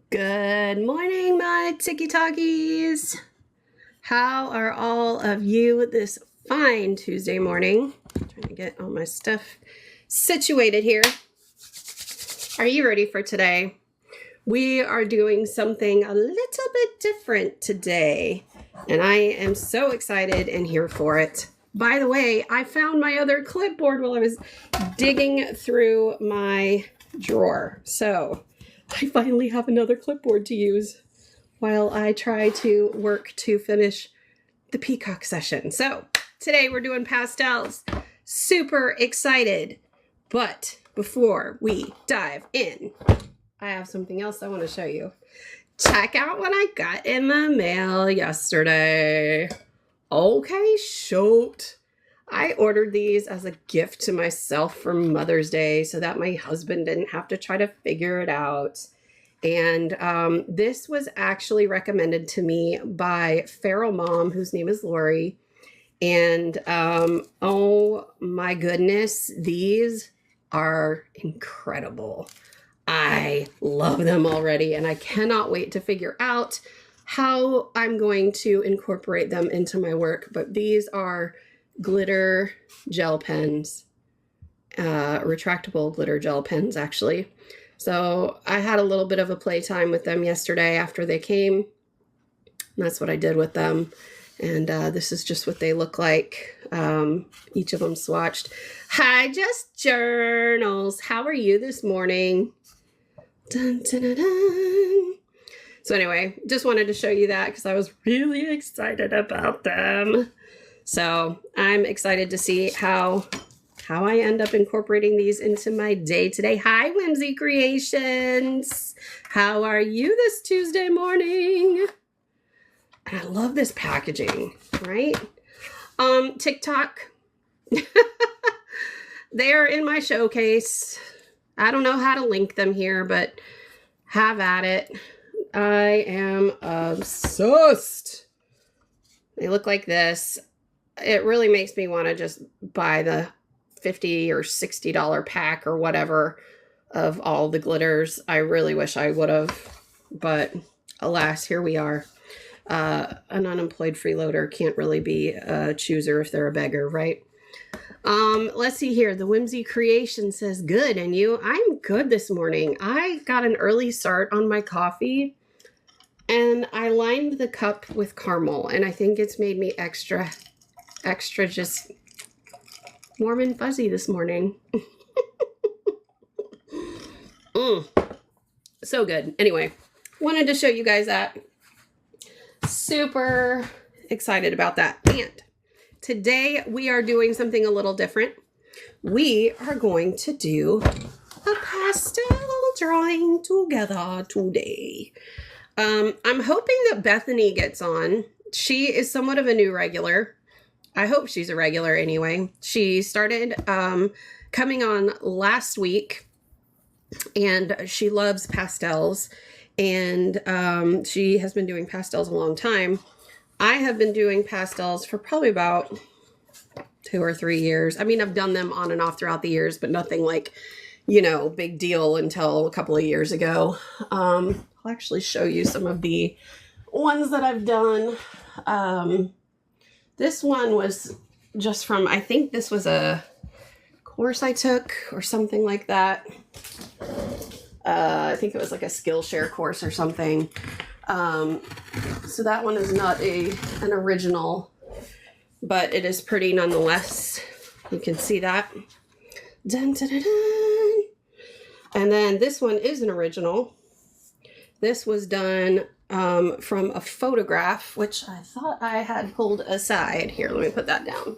Good morning, my tiki-talkies. How are all of you this fine Tuesday morning? I'm trying to get all my stuff situated here. Are you ready for today? We are doing something a little bit different today, and I am so excited and here for it. By the way, I found my other clipboard while I was digging through my drawer. So I finally have another clipboard to use while I try to work to finish the peacock session. So today we're doing pastels. Super excited. But before we dive in, I have something else I want to show you. Check out what I got in the mail yesterday. Okay, shoot. I ordered these as a gift to myself for Mother's Day so that my husband didn't have to try to figure it out. And this was actually recommended to me by Feral Mom, whose name is Lori. And oh my goodness, these are incredible. I love them already, and I cannot wait to figure out how I'm going to incorporate them into my work. But these are glitter gel pens, retractable glitter gel pens, actually. So I had a little bit of a playtime with them yesterday after they came. And that's what I did with them. And this is just what they look like. Each of them swatched. Hi, Just Journals. How are you this morning? Dun, dun, dun, dun. So anyway, just wanted to show you that because I was really excited about them. So I'm excited to see how I end up incorporating these into my day today. Hi, Whimsy Creations. How are you this Tuesday morning? And I love this packaging, right? TikTok. They are in my showcase. I don't know how to link them here, but have at it. I am obsessed. They look like this. It really makes me want to just buy the $50 or $60 pack or whatever of all the glitters. I really wish I would have, but alas, here we are. An unemployed freeloader can't really be a chooser if they're a beggar, right? Let's see here. The Whimsy Creation says, good, and you? I'm good this morning. I got an early start on my coffee, and I lined the cup with caramel, and I think it's made me extra just warm and fuzzy this morning. So good. Anyway, wanted to show you guys that. Super excited about that. And today we are doing something a little different. We are going to do a pastel drawing together today. I'm hoping that Bethany gets on. She is somewhat of a new regular. I hope she's a regular anyway. She started coming on last week, and she loves pastels, and she has been doing pastels a long time. I have been doing pastels for probably about 2 or 3 years. I mean, I've done them on and off throughout the years, but nothing like, you know, big deal until a couple of years ago. I'll actually show you some of the ones that I've done. This one was just from, I think this was a course I took or something like that. I think it was like a Skillshare course or something. So that one is not an original, but it is pretty nonetheless. You can see that. Dun, dun, dun, dun. And then this one is an original. This was done from a photograph, which I thought I had pulled aside. Here, let me put that down.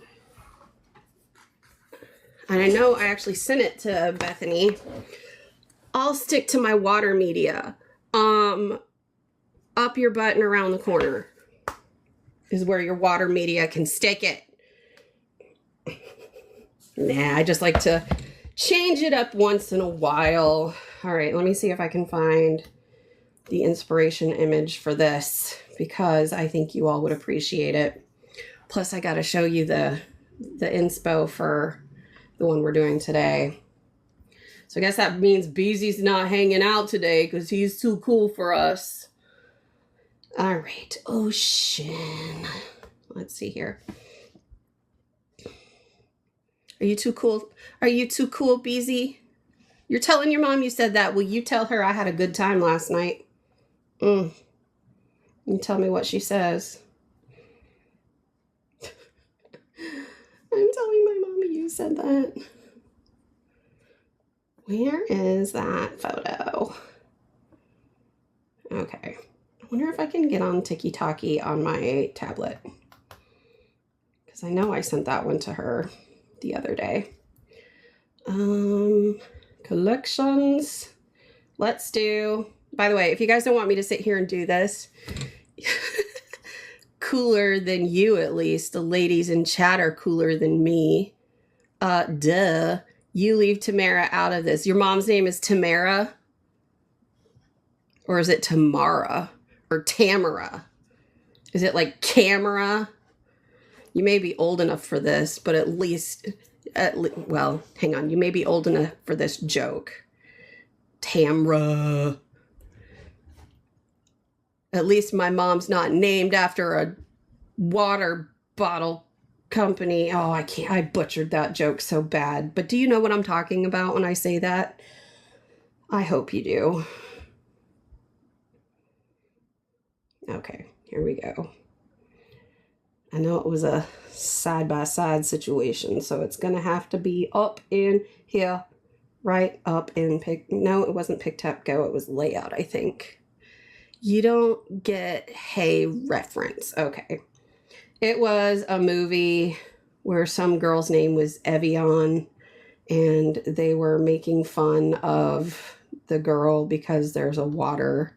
And I know I actually sent it to Bethany. I'll stick to my water media. Up your butt and around the corner is where your water media can stick it. Nah, I just like to change it up once in a while. All right, let me see if I can find the inspiration image for this, because I think you all would appreciate it. Plus, I got to show you the inspo for the one we're doing today. So I guess that means Beezy's not hanging out today because he's too cool for us. All right, ocean. Let's see here. Are you too cool? Are you too cool, Beezy? You're telling your mom you said that. Will you tell her I had a good time last night? You tell me what she says. I'm telling my mommy you said that. Where is that photo? Okay. I wonder if I can get on TikTok on my tablet. Because I know I sent that one to her the other day. Collections. Let's do... By the way, if you guys don't want me to sit here and do this... cooler than you, at least. The ladies in chat are cooler than me. Duh. You leave Tamara out of this. Your mom's name is Tamara? Or is it Tamara? Or Tamara? Is it like camera? You may be old enough for this, but at least, well, hang on. You may be old enough for this joke. Tamra. At least my mom's not named after a water bottle company. Oh, I butchered that joke so bad. But do you know what I'm talking about when I say that? I hope you do. Okay, here we go. I know it was a side-by-side situation, so it's going to have to be up in here, right up in no, it wasn't pick, tap, go. It was layout, I think. You don't get hey reference. Okay. It was a movie where some girl's name was Evian, and they were making fun of the girl because there's a water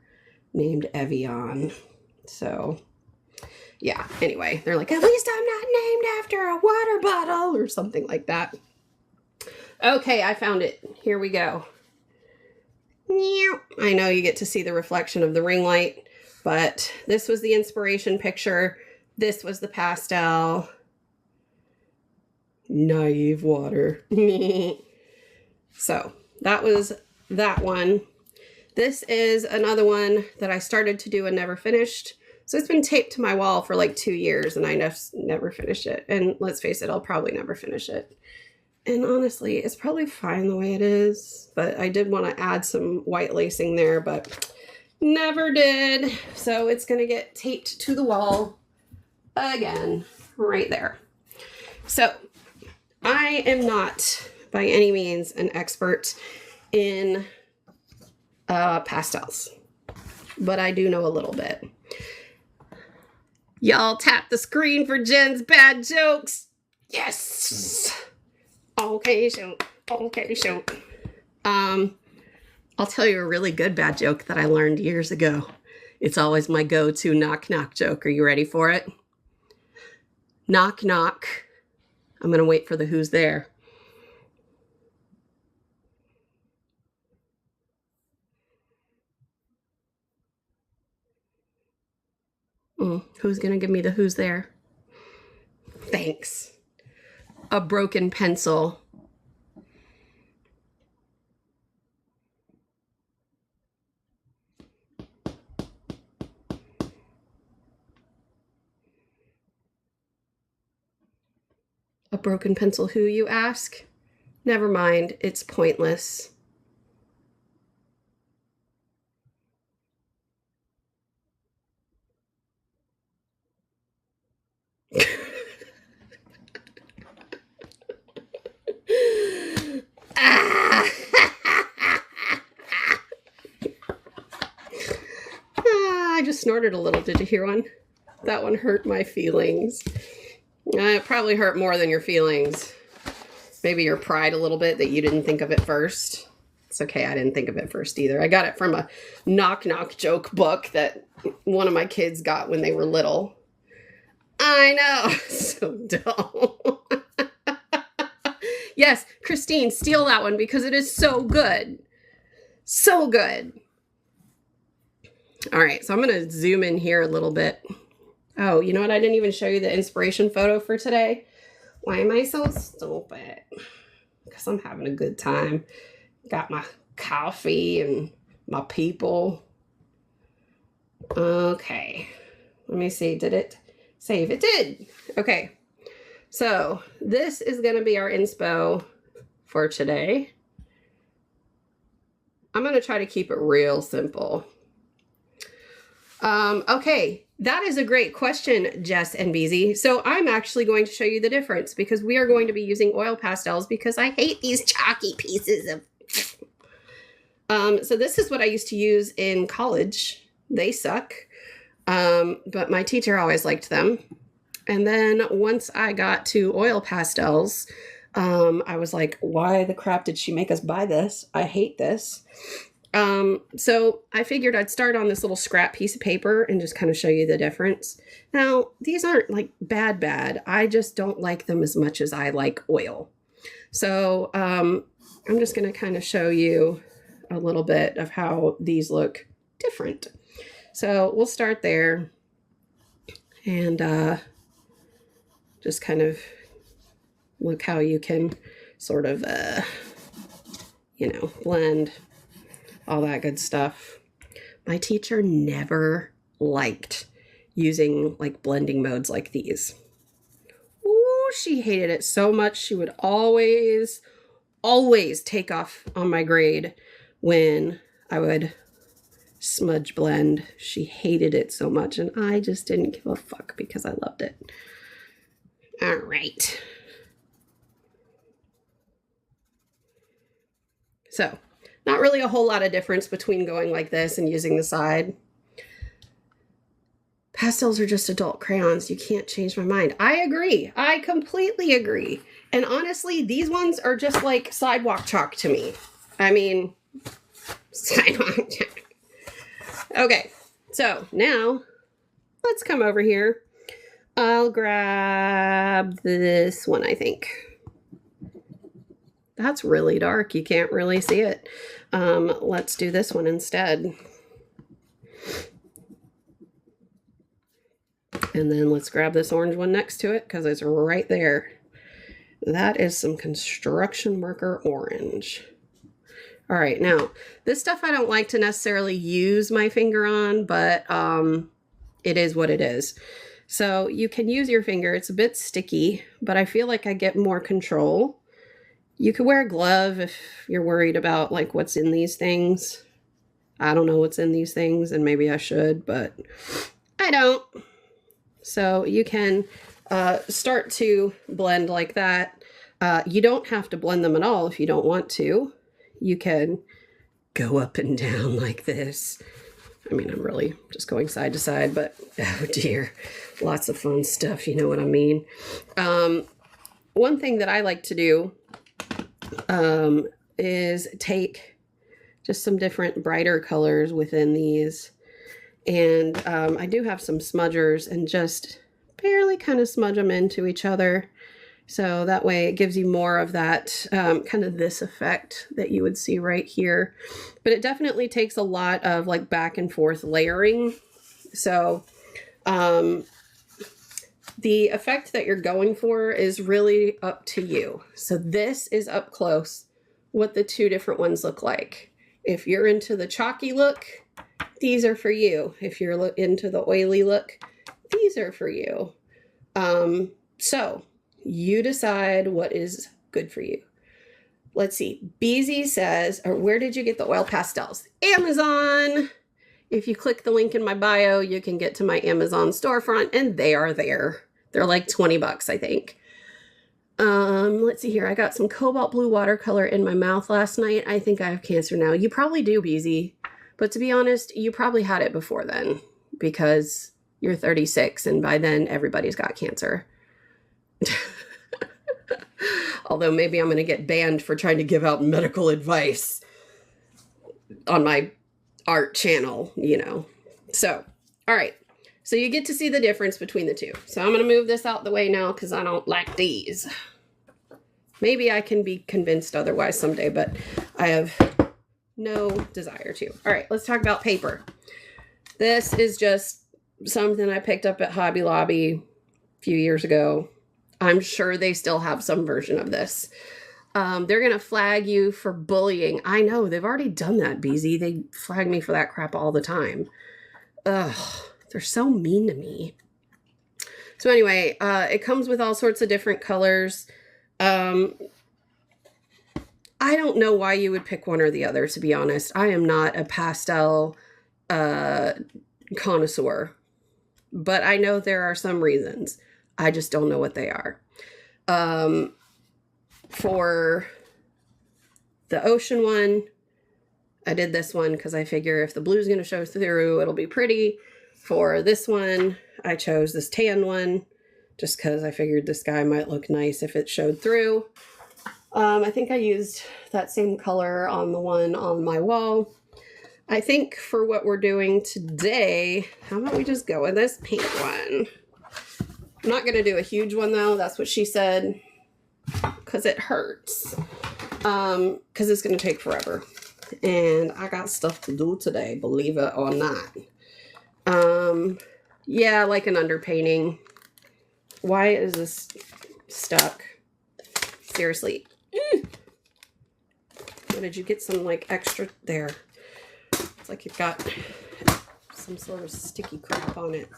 named Evian. So, yeah. Anyway, they're like, at least I'm not named after a water bottle or something like that. Okay, I found it. Here we go. I know you get to see the reflection of the ring light, but this was the inspiration picture. This was the pastel. Naive water. So that was that one. This is another one that I started to do and never finished. So it's been taped to my wall for like 2 years and I never finished it. And let's face it, I'll probably never finish it. And honestly, it's probably fine the way it is. But I did want to add some white lacing there, but never did. So it's going to get taped to the wall again, right there. So I am not by any means an expert in pastels, but I do know a little bit. Y'all tap the screen for Jen's bad jokes. Yes. Okay, shoot. Okay, shoot. I'll tell you a really good bad joke that I learned years ago. It's always my go-to knock-knock joke. Are you ready for it? Knock, knock. I'm going to wait for the who's there. Who's going to give me the who's there? Thanks. A broken pencil. A broken pencil who, you ask? Never mind, it's pointless. I just snorted a little. Did you hear one? That one hurt my feelings. It probably hurt more than your feelings. Maybe your pride a little bit that you didn't think of it first. It's okay, I didn't think of it first either. I got it from a knock-knock joke book that one of my kids got when they were little. I know, so dumb. Yes, Christine, steal that one because it is so good. So good. All right, so I'm going to zoom in here a little bit. Oh, you know what? I didn't even show you the inspiration photo for today. Why am I so stupid? Because I'm having a good time. Got my coffee and my people. Okay. Let me see. Did it save? It did. Okay. So this is going to be our inspo for today. I'm going to try to keep it real simple. Okay. That is a great question, Jess and BZ. So I'm actually going to show you the difference because we are going to be using oil pastels because I hate these chalky pieces of... So this is what I used to use in college. They suck. But my teacher always liked them. And then once I got to oil pastels, I was like, why the crap did she make us buy this? I hate this. So I figured I'd start on this little scrap piece of paper and just kind of show you the difference. Now, these aren't like bad. I just don't like them as much as I like oil. So, I'm just going to kind of show you a little bit of how these look different. So we'll start there and, just kind of look how you can sort of, you know, blend all that good stuff. My teacher never liked using like blending modes like these. Ooh, she hated it so much. She would always take off on my grade when I would smudge blend. She hated it so much, and I just didn't give a fuck because I loved it. All right. So, not really a whole lot of difference between going like this and using the side. Pastels are just adult crayons. You can't change my mind. I agree. I completely agree. And honestly, these ones are just like sidewalk chalk to me. I mean, sidewalk chalk. Okay, so now let's come over here. I'll grab this one, I think. That's really dark. You can't really see it. Let's do this one instead. And then let's grab this orange one next to it because it's right there. That is some construction worker orange. All right, now this stuff I don't like to necessarily use my finger on, but it is what it is. So you can use your finger. It's a bit sticky, but I feel like I get more control. You could wear a glove if you're worried about like what's in these things. I don't know what's in these things, and maybe I should, but I don't. So you can start to blend like that. You don't have to blend them at all if you don't want to. You can go up and down like this. I mean, I'm really just going side to side, but oh dear, lots of fun stuff. You know what I mean? One thing that I like to do is take just some different brighter colors within these. And I do have some smudgers and just barely kind of smudge them into each other. So that way it gives you more of that kind of this effect that you would see right here. But it definitely takes a lot of like back and forth layering. So the effect that you're going for is really up to you. So this is up close what the two different ones look like. If you're into the chalky look, these are for you. If you're into the oily look, these are for you. So you decide what is good for you. Let's see. BZ says, or where did you get the oil pastels? Amazon. If you click the link in my bio, you can get to my Amazon storefront, and they are there. They're like 20 bucks, I think. Let's see here. I got some cobalt blue watercolor in my mouth last night. I think I have cancer now. You probably do, BZ. But to be honest, you probably had it before then because you're 36 and by then everybody's got cancer. Although maybe I'm going to get banned for trying to give out medical advice on my art channel, you know. So, all right. So you get to see the difference between the two. So I'm going to move this out the way now because I don't like these. Maybe I can be convinced otherwise someday, but I have no desire to. All right, let's talk about paper. This is just something I picked up at Hobby Lobby a few years ago. I'm sure they still have some version of this. They're going to flag you for bullying. I know, they've already done that, BZ. They flag me for that crap all the time. Ugh, they're so mean to me. So anyway, it comes with all sorts of different colors. I don't know why you would pick one or the other, to be honest. I am not a pastel connoisseur, but I know there are some reasons. I just don't know what they are. For the ocean one, I did this one because I figure if the blue's going to show through, it'll be pretty. For this one, I chose this tan one just because I figured this guy might look nice if it showed through. I think I used that same color on the one on my wall. I think for what we're doing today, how about we just go with this pink one? I'm not going to do a huge one though. That's what she said. Because it hurts. Because it's going to take forever. And I got stuff to do today, believe it or not. Yeah, like an underpainting. Why is this stuck? Seriously. What, did you get some like extra there? It's like you've got some sort of sticky crap on it.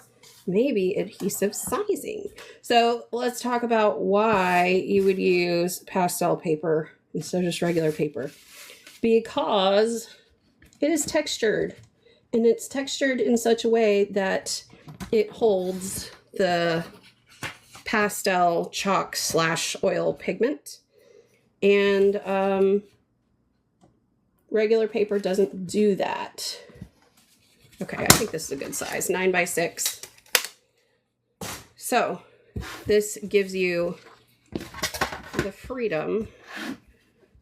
Maybe adhesive sizing. So let's talk about why you would use pastel paper instead of just regular paper. Because it is textured, and it's textured in such a way that it holds the pastel chalk / oil pigment. And regular paper doesn't do that. Okay, I think this is a good size, 9 by 6. So this gives you the freedom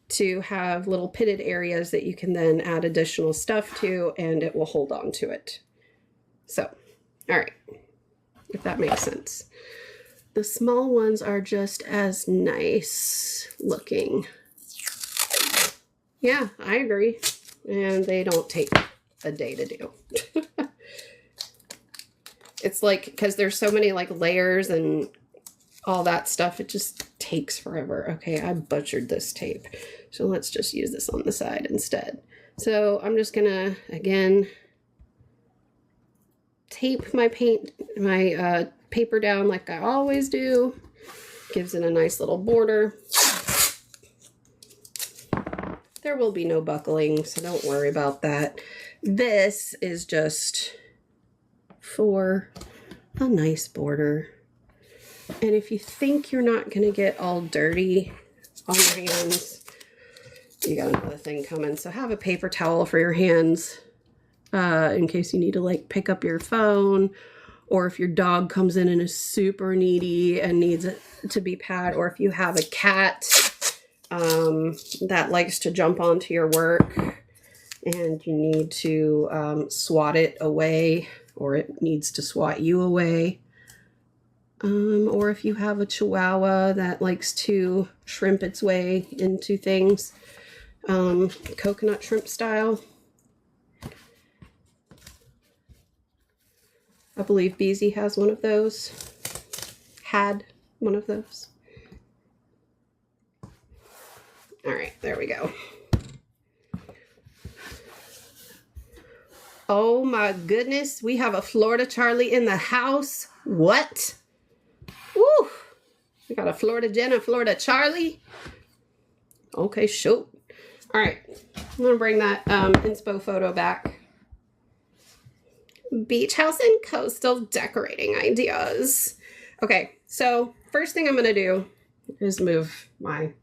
to have little pitted areas that you can then add additional stuff to, and it will hold on to it. So, all right, if that makes sense. The small ones are just as nice looking. Yeah, I agree. And they don't take a day to do. It's like, because there's so many like layers and all that stuff, it just takes forever. Okay, I butchered this tape. So let's just use this on the side instead. So I'm just gonna, again, tape my paper down like I always do. Gives it a nice little border. There will be no buckling, so don't worry about that. This is just for a nice border. And if you think you're not going to get all dirty on your hands, you got another thing coming. So have a paper towel for your hands in case you need to like pick up your phone, or if your dog comes in and is super needy and needs it to be pat, or if you have a cat that likes to jump onto your work and you need to swat it away, or it needs to swat you away. Or if you have a chihuahua that likes to shrimp its way into things, coconut shrimp style. I believe Beezy has one of those. Had one of those. All right, there we go. Oh my goodness, we have a Florida Charlie in the house. What? Woo! We got a Florida Jen, a Florida Charlie. Okay, shoot. All right, I'm gonna bring that inspo photo back. Beach house and coastal decorating ideas. Okay, so first thing I'm gonna do is move my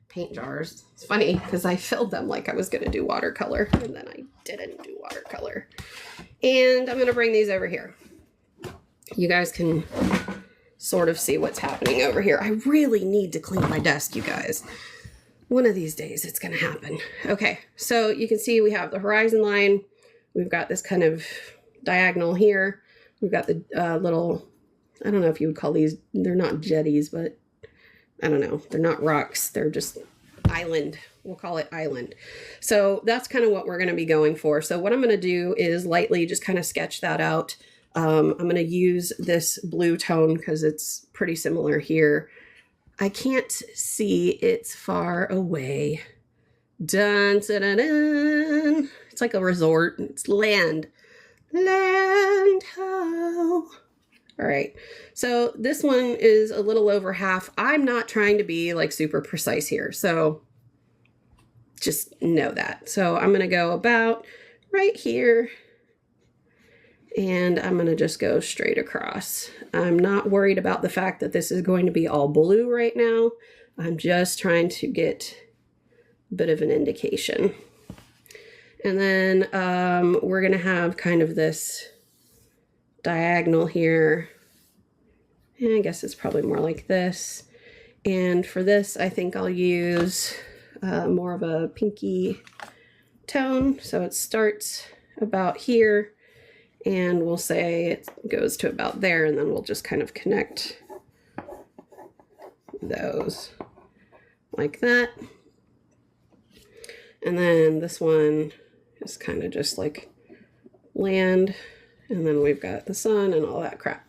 paint jars. It's funny because I filled them like I was gonna do watercolor, and then I didn't do watercolor. And I'm gonna bring these over here. You guys can sort of see what's happening over here. I really need to clean my desk, you guys. One of these days it's gonna happen. Okay, so you can see we have the horizon line. We've got this kind of diagonal here. We've got the little, I don't know if you would call these, they're not jetties, but I don't know. They're not rocks. They're just island. We'll call it island. So that's kind of what we're going to be going for. So what I'm going to do is lightly just kind of sketch that out. I'm going to use this blue tone because it's pretty similar here. I can't see, it's far away. Dun, dun, dun, dun. It's like a resort. It's land. Land ho. All right. So this one is a little over half. I'm not trying to be like super precise here. So just know that. So I'm going to go about right here. And I'm going to just go straight across. I'm not worried about the fact that this is going to be all blue right now. I'm just trying to get a bit of an indication. And then we're going to have kind of this diagonal here. And I guess it's probably more like this. And for this, I think I'll use more of a pinky tone. So it starts about here. And we'll say it goes to about there, and then we'll just kind of connect those like that. And then this one is kind of just like land, and then we've got the sun and all that crap.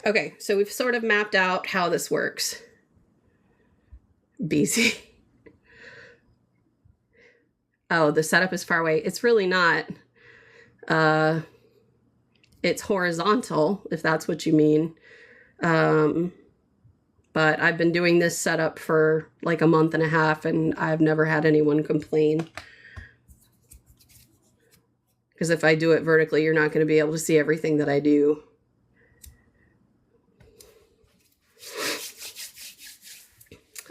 Okay, so we've sort of mapped out how this works. BZ. Oh, the setup is far away. It's really not. It's horizontal, if that's what you mean. But I've been doing this setup for like a month and a half, and I've never had anyone complain. Because if I do it vertically, you're not going to be able to see everything that I do.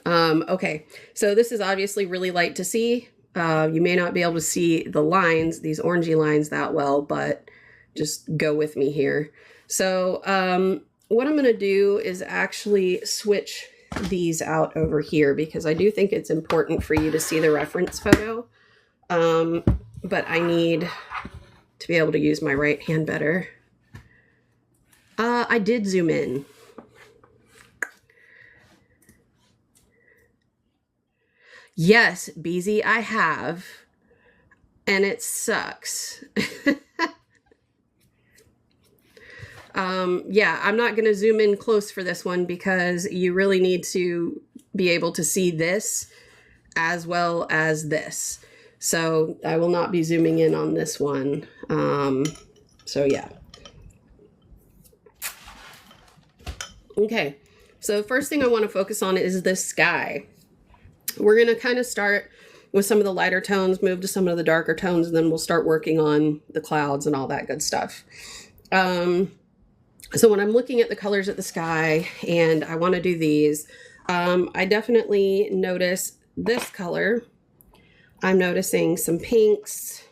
Okay, so this is obviously really light to see. You may not be able to see the lines, these orangey lines that well, but just go with me here. So what I'm going to do is actually switch these out over here, because I do think it's important for you to see the reference photo. But I need to be able to use my right hand better. I did zoom in. Yes, BZ, I have. And it sucks. Yeah, I'm not going to zoom in close for this one because you really need to be able to see this as well as this. So I will not be zooming in on this one. So yeah. Okay, so first thing I want to focus on is this sky. We're going to kind of start with some of the lighter tones, move to some of the darker tones, and then we'll start working on the clouds and all that good stuff. So when I'm looking at the colors of the sky and I want to do these, I definitely notice this color. I'm noticing some pinks.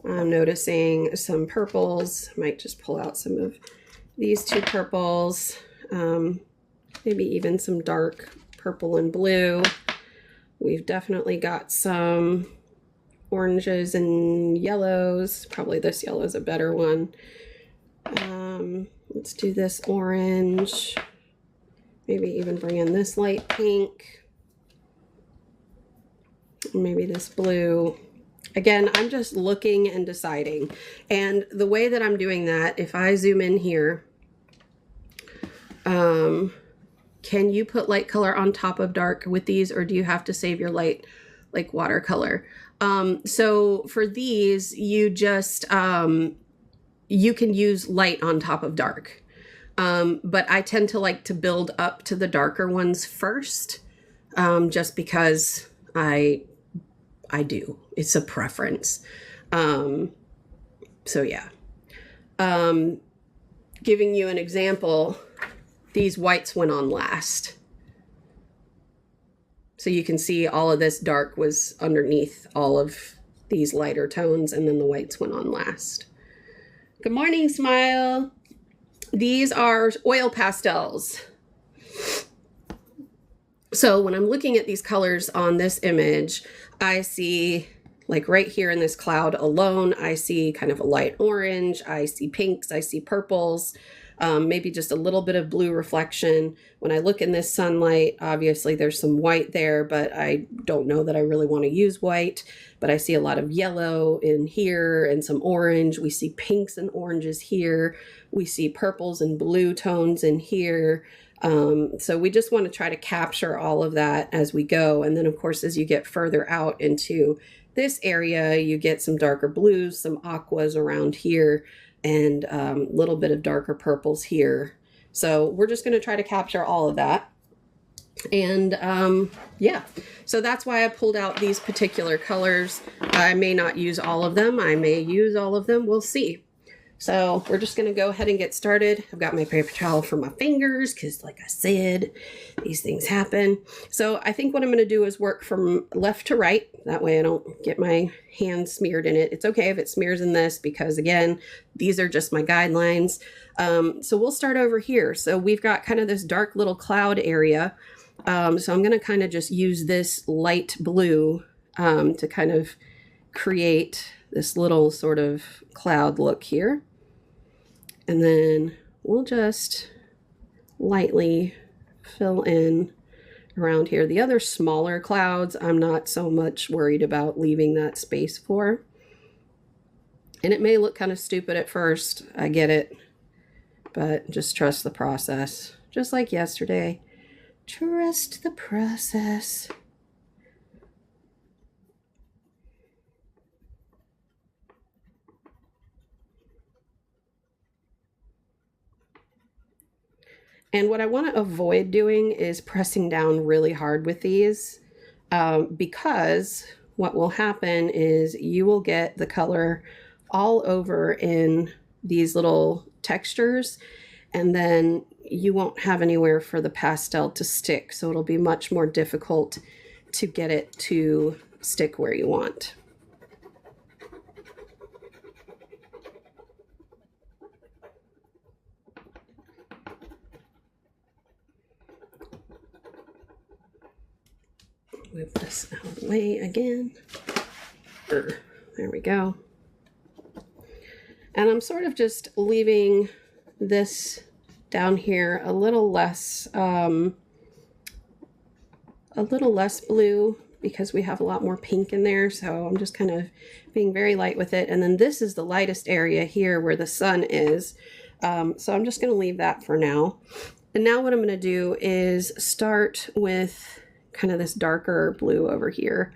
I'm noticing some purples. I might just pull out some of these two purples. Maybe even some dark purple and blue. We've definitely got some oranges and yellows. Probably this yellow is a better one. Let's do this orange. Maybe even bring in this light pink. Maybe this blue. Again, I'm just looking and deciding. And the way that I'm doing that, if I zoom in here, can you put light color on top of dark with these, or do you have to save your light like watercolor? So for these, you just, you can use light on top of dark. But I tend to like to build up to the darker ones first, just because I do. It's a preference. So yeah. Giving you an example, these whites went on last. So you can see all of this dark was underneath all of these lighter tones, and then the whites went on last. Good morning, Smile. These are oil pastels. So when I'm looking at these colors on this image, I see, like right here in this cloud alone, I see kind of a light orange, I see pinks, I see purples, maybe just a little bit of blue reflection. When I look in this sunlight, obviously there's some white there, but I don't know that I really want to use white. But I see a lot of yellow in here and some orange. We see pinks and oranges here. We see purples and blue tones in here. So we just want to try to capture all of that as we go. And then, of course, as you get further out into this area, you get some darker blues, some aquas around here, and a little bit of darker purples here. So we're just going to try to capture all of that. And yeah, so that's why I pulled out these particular colors. I may not use all of them. I may use all of them. We'll see. So we're just going to go ahead and get started. I've got my paper towel for my fingers because, like I said, these things happen. So I think what I'm going to do is work from left to right. That way I don't get my hand smeared in it. It's okay if it smears in this because, again, these are just my guidelines. So we'll start over here. So we've got kind of this dark little cloud area. So I'm going to kind of just use this light blue to kind of create this little sort of cloud look here. And then we'll just lightly fill in around here. The other smaller clouds, I'm not so much worried about leaving that space for. And it may look kind of stupid at first, I get it, but just trust the process. Just like yesterday, trust the process. And what I want to avoid doing is pressing down really hard with these because what will happen is you will get the color all over in these little textures, and then you won't have anywhere for the pastel to stick. So it'll be much more difficult to get it to stick where you want. Move this out of the way again. There we go. And I'm sort of just leaving this down here a little less blue because we have a lot more pink in there. So I'm just kind of being very light with it. And then this is the lightest area here where the sun is. So I'm just going to leave that for now. And now what I'm going to do is start with kind of this darker blue over here.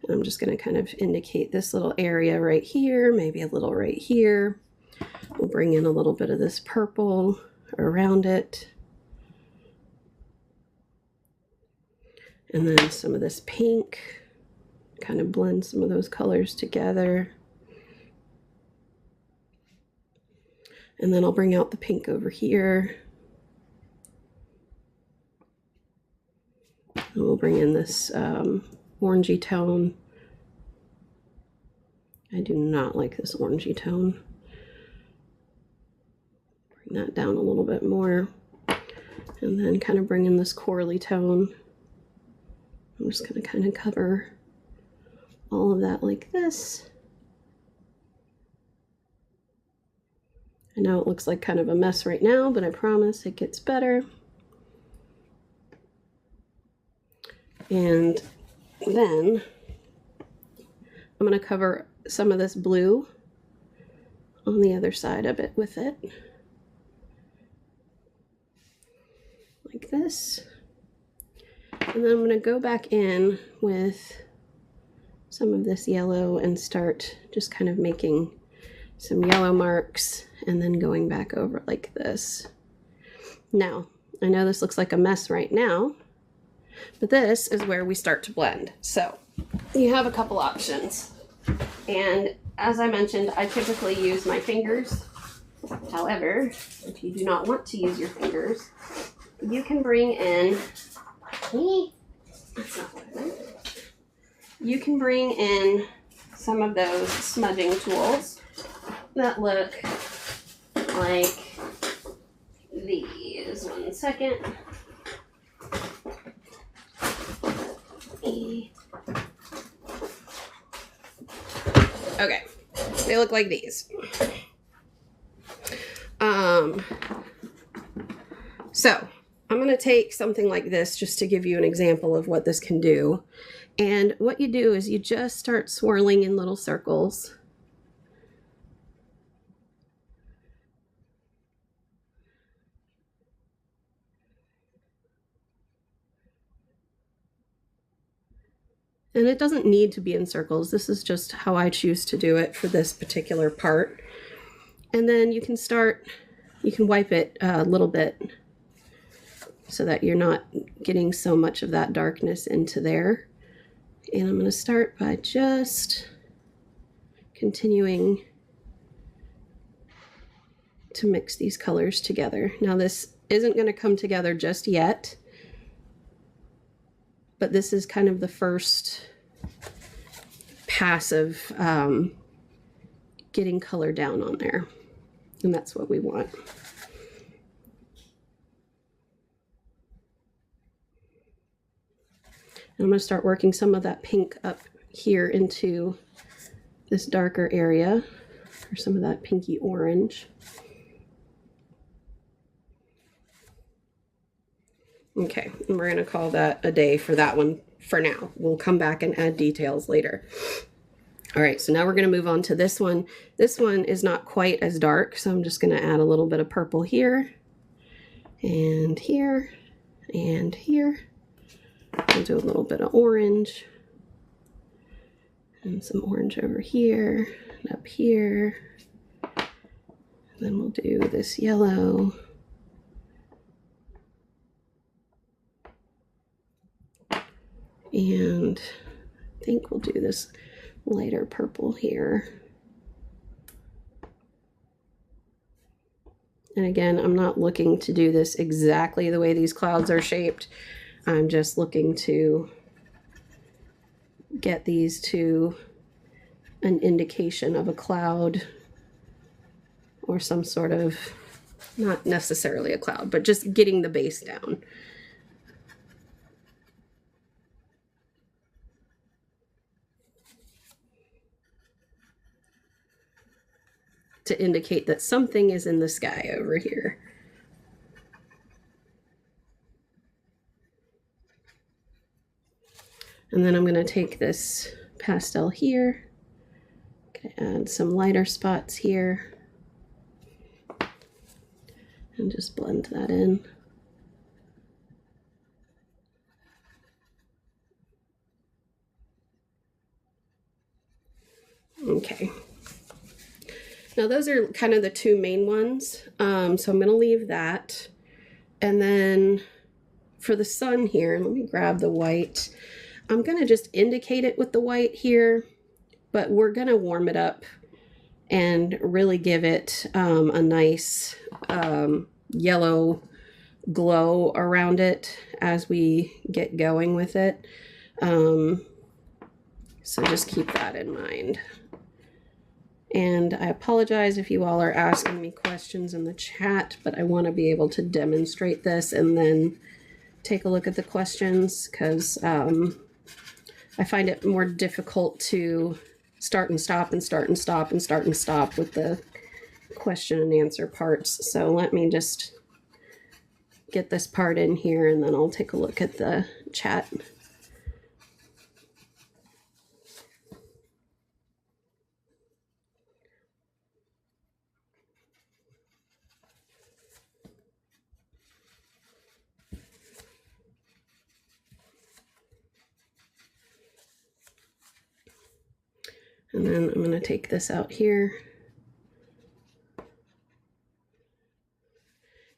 And I'm just going to kind of indicate this little area right here, maybe a little right here. We'll bring in a little bit of this purple around it. And then some of this pink, kind of blend some of those colors together. And then I'll bring out the pink over here. And we'll bring in this orangey tone. I do not like this orangey tone. Bring that down a little bit more. And then kind of bring in this corally tone. I'm just going to kind of cover all of that like this. I know it looks like kind of a mess right now, but I promise it gets better. And then I'm going to cover some of this blue on the other side of it with it. Like this. And then I'm going to go back in with some of this yellow and start just kind of making some yellow marks and then going back over like this. Now, I know this looks like a mess right now, but this is where we start to blend. So you have a couple options. And as I mentioned, I typically use my fingers. However, if you do not want to use your fingers, you can bring in, that's not what I meant. You can bring in some of those smudging tools that look like these. 1 second. Okay, they look like these. So I'm going to take something like this just to give you an example of what this can do. And what you do is you just start swirling in little circles. And it doesn't need to be in circles. This is just how I choose to do it for this particular part. And then you can wipe it a little bit so that you're not getting so much of that darkness into there. And I'm going to start by just continuing to mix these colors together. Now this isn't going to come together just yet, but this is kind of the first pass of getting color down on there, and that's what we want. And I'm going to start working some of that pink up here into this darker area, or some of that pinky orange. Okay, and we're going to call that a day for that one for now. We'll come back and add details later. All right, so now we're going to move on to this one. This one is not quite as dark, so I'm just going to add a little bit of purple here, and here, and here. I'll do a little bit of orange, and some orange over here, and up here. And then we'll do this yellow. And I think we'll do this lighter purple here. And again, I'm not looking to do this exactly the way these clouds are shaped. I'm just looking to get these to an indication of a cloud or some sort of, not necessarily a cloud, but just getting the base down. To indicate that something is in the sky over here. And then I'm going to take this pastel here, add some lighter spots here, and just blend that in. Okay. Now those are kind of the two main ones, so I'm going to leave that. And then for the sun here, let me grab the white. I'm going to just indicate it with the white here, but we're going to warm it up and really give it a nice yellow glow around it as we get going with it. So just keep that in mind. And I apologize if you all are asking me questions in the chat, but I want to be able to demonstrate this and then take a look at the questions, because I find it more difficult to start and stop and start and stop and start and stop with the question and answer parts. So let me just get this part in here and then I'll take a look at the chat. And then I'm going to take this out here.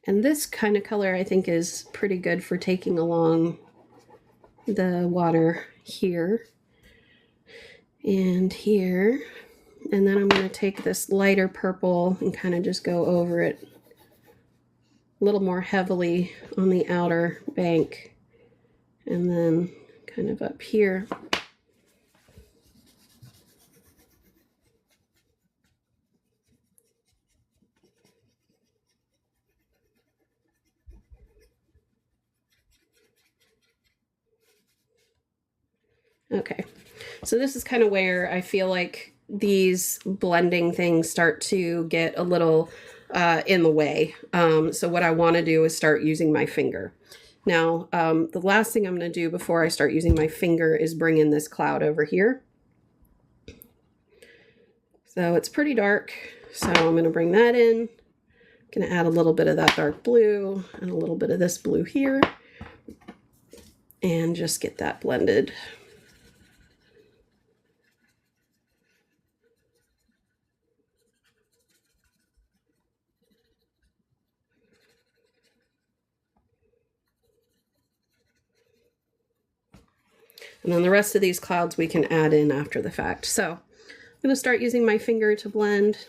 And this kind of color I think is pretty good for taking along the water here and here. And then I'm going to take this lighter purple and kind of just go over it a little more heavily on the outer bank. And then kind of up here. Okay, so this is kind of where I feel like these blending things start to get a little in the way. So what I want to do is start using my finger. Now, the last thing I'm going to do before I start using my finger is bring in this cloud over here. So it's pretty dark, so I'm going to bring that in. I'm going to add a little bit of that dark blue and a little bit of this blue here and just get that blended. And then the rest of these clouds we can add in after the fact. So I'm going to start using my finger to blend.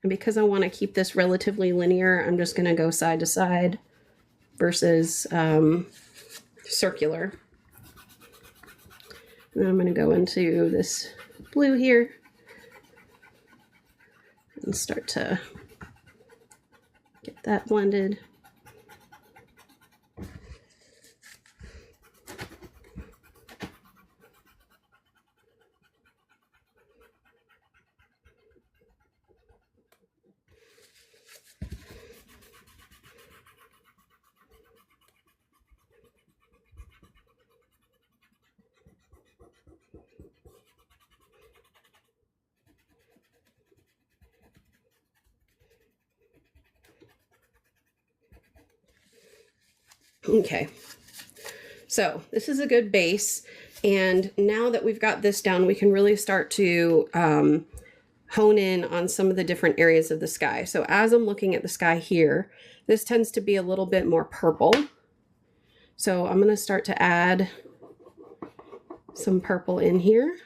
And because I want to keep this relatively linear, I'm just going to go side to side versus circular. And then I'm going to go into this blue here and start to get that blended. Okay, so this is a good base, and now that we've got this down, we can really start to hone in on some of the different areas of the sky. So as I'm looking at the sky here, this tends to be a little bit more purple. So I'm going to start to add some purple in here,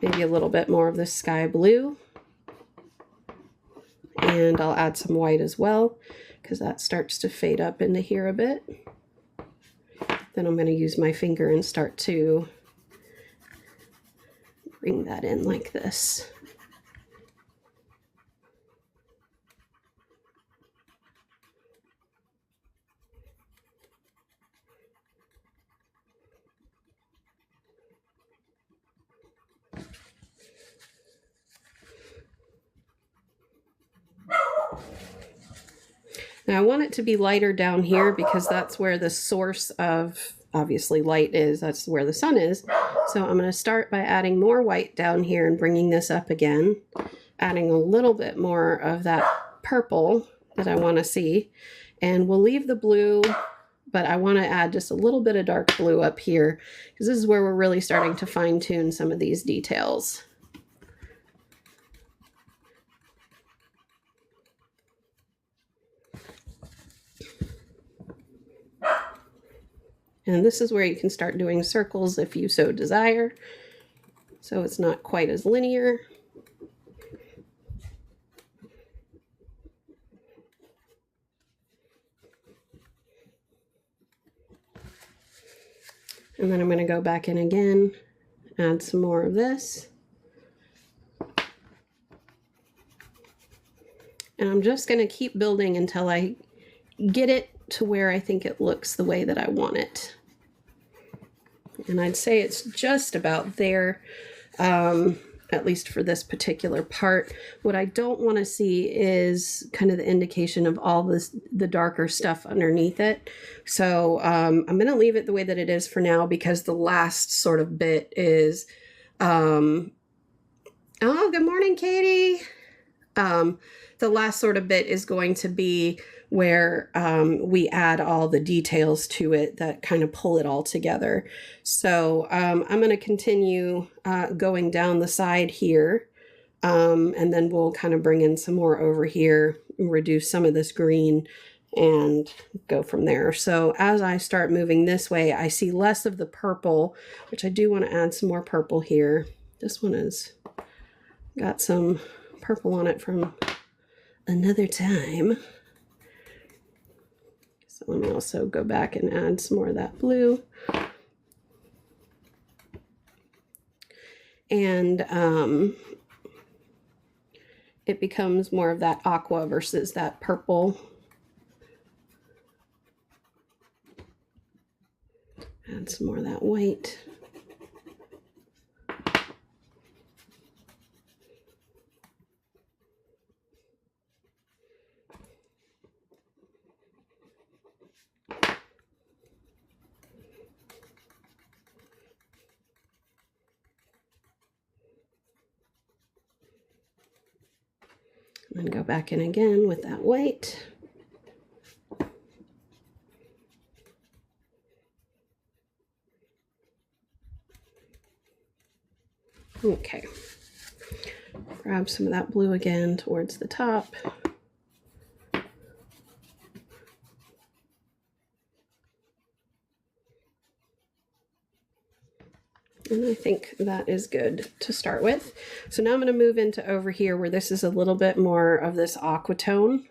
maybe a little bit more of the sky blue, and I'll add some white as well, because that starts to fade up into here a bit. Then I'm going to use my finger and start to bring that in like this. Now I want it to be lighter down here because that's where the source of obviously light is. That's where the sun is. So I'm going to start by adding more white down here and bringing this up again, adding a little bit more of that purple that I want to see. And we'll leave the blue, but I want to add just a little bit of dark blue up here because this is where we're really starting to fine tune some of these details. And this is where you can start doing circles if you so desire. So it's not quite as linear. And then I'm going to go back in again, add some more of this. And I'm just going to keep building until I get it to where I think it looks the way that I want it. And I'd say it's just about there, at least for this particular part. What I don't want to see is kind of the indication of all the darker stuff underneath it. So I'm going to leave it the way that it is for now, because the last sort of bit is, oh, good morning, Katie. The last sort of bit is going to be where we add all the details to it that kind of pull it all together. So I'm going to continue going down the side here, and then we'll kind of bring in some more over here, reduce some of this green, and go from there. So as I start moving this way, I see less of the purple, which I do want to add some more purple here. This one has got some purple on it from another time. So let me also go back and add some more of that blue. And it becomes more of that aqua versus that purple. Add some more of that white. And go back in again with that white. Okay. Grab some of that blue again towards the top. And I think that is good to start with. So now I'm going to move into over here where this is a little bit more of this aqua tone.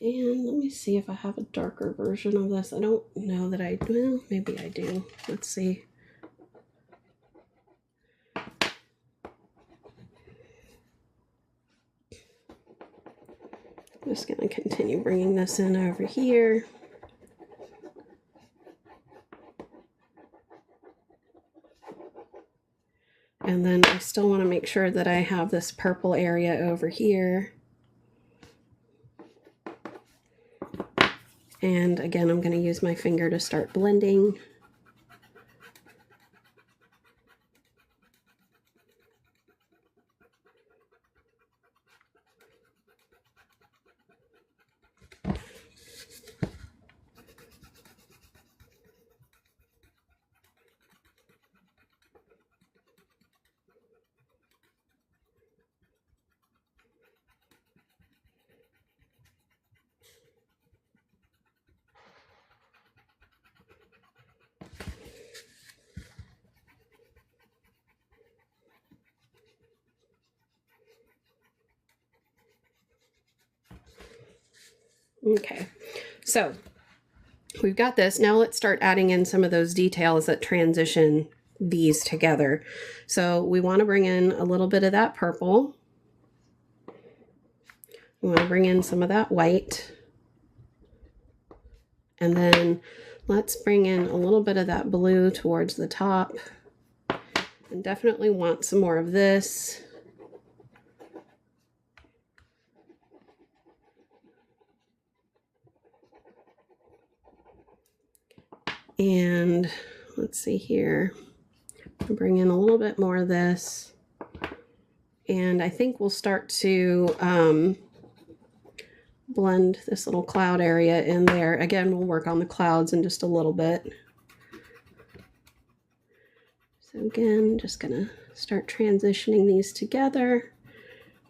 And let me see if I have a darker version of this. I don't know that I do. Well, maybe I do. Let's see. I'm just going to continue bringing this in over here. And then I still want to make sure that I have this purple area over here. And again, I'm going to use my finger to start blending. Okay, so we've got this. Now let's start adding in some of those details that transition these together. So we want to bring in a little bit of that purple. We want to bring in some of that white. And then let's bring in a little bit of that blue towards the top. And definitely want some more of this. And let's see here, I'll bring in a little bit more of this. And I think we'll start to blend this little cloud area in there. Again, we'll work on the clouds in just a little bit. So again, just gonna start transitioning these together,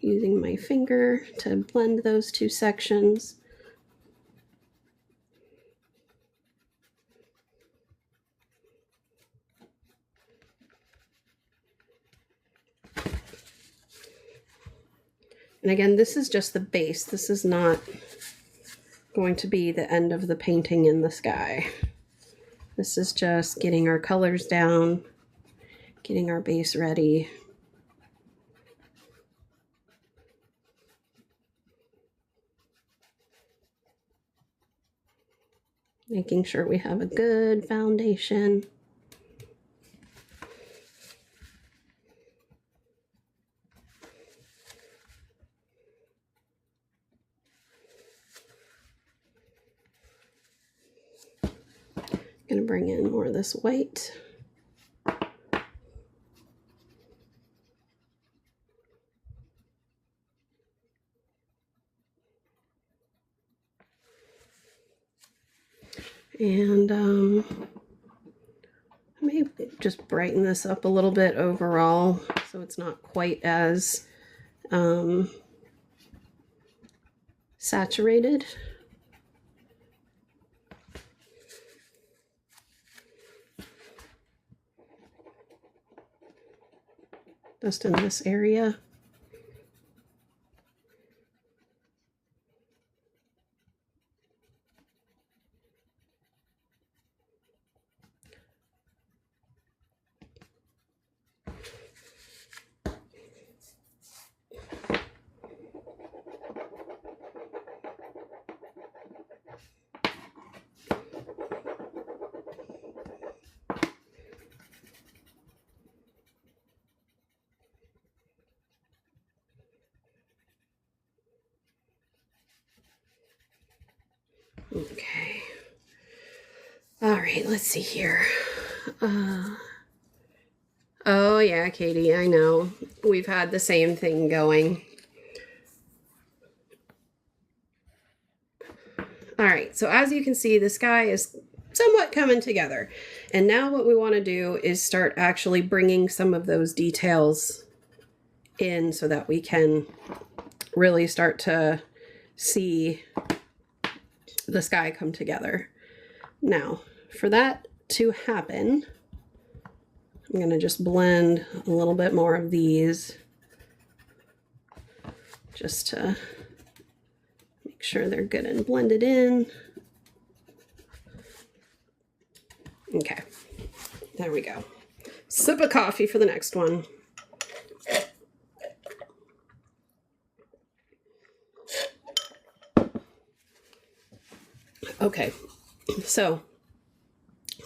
using my finger to blend those two sections. And again, this is just the base. This is not going to be the end of the painting in the sky. This is just getting our colors down, getting our base ready. Making sure we have a good foundation. Going to bring in more of this white. And I may just brighten this up a little bit overall so it's not quite as saturated. Just in this area. Okay. All right, let's see here. Oh yeah, Katie, I know. We've had the same thing going. All right, so as you can see, the sky is somewhat coming together. And now what we want to do is start actually bringing some of those details in so that we can really start to see the sky come together. Now, for that, to happen, I'm going to just blend a little bit more of these just to make sure they're good and blended in. Okay, there we go. Sip of coffee for the next one. Okay, so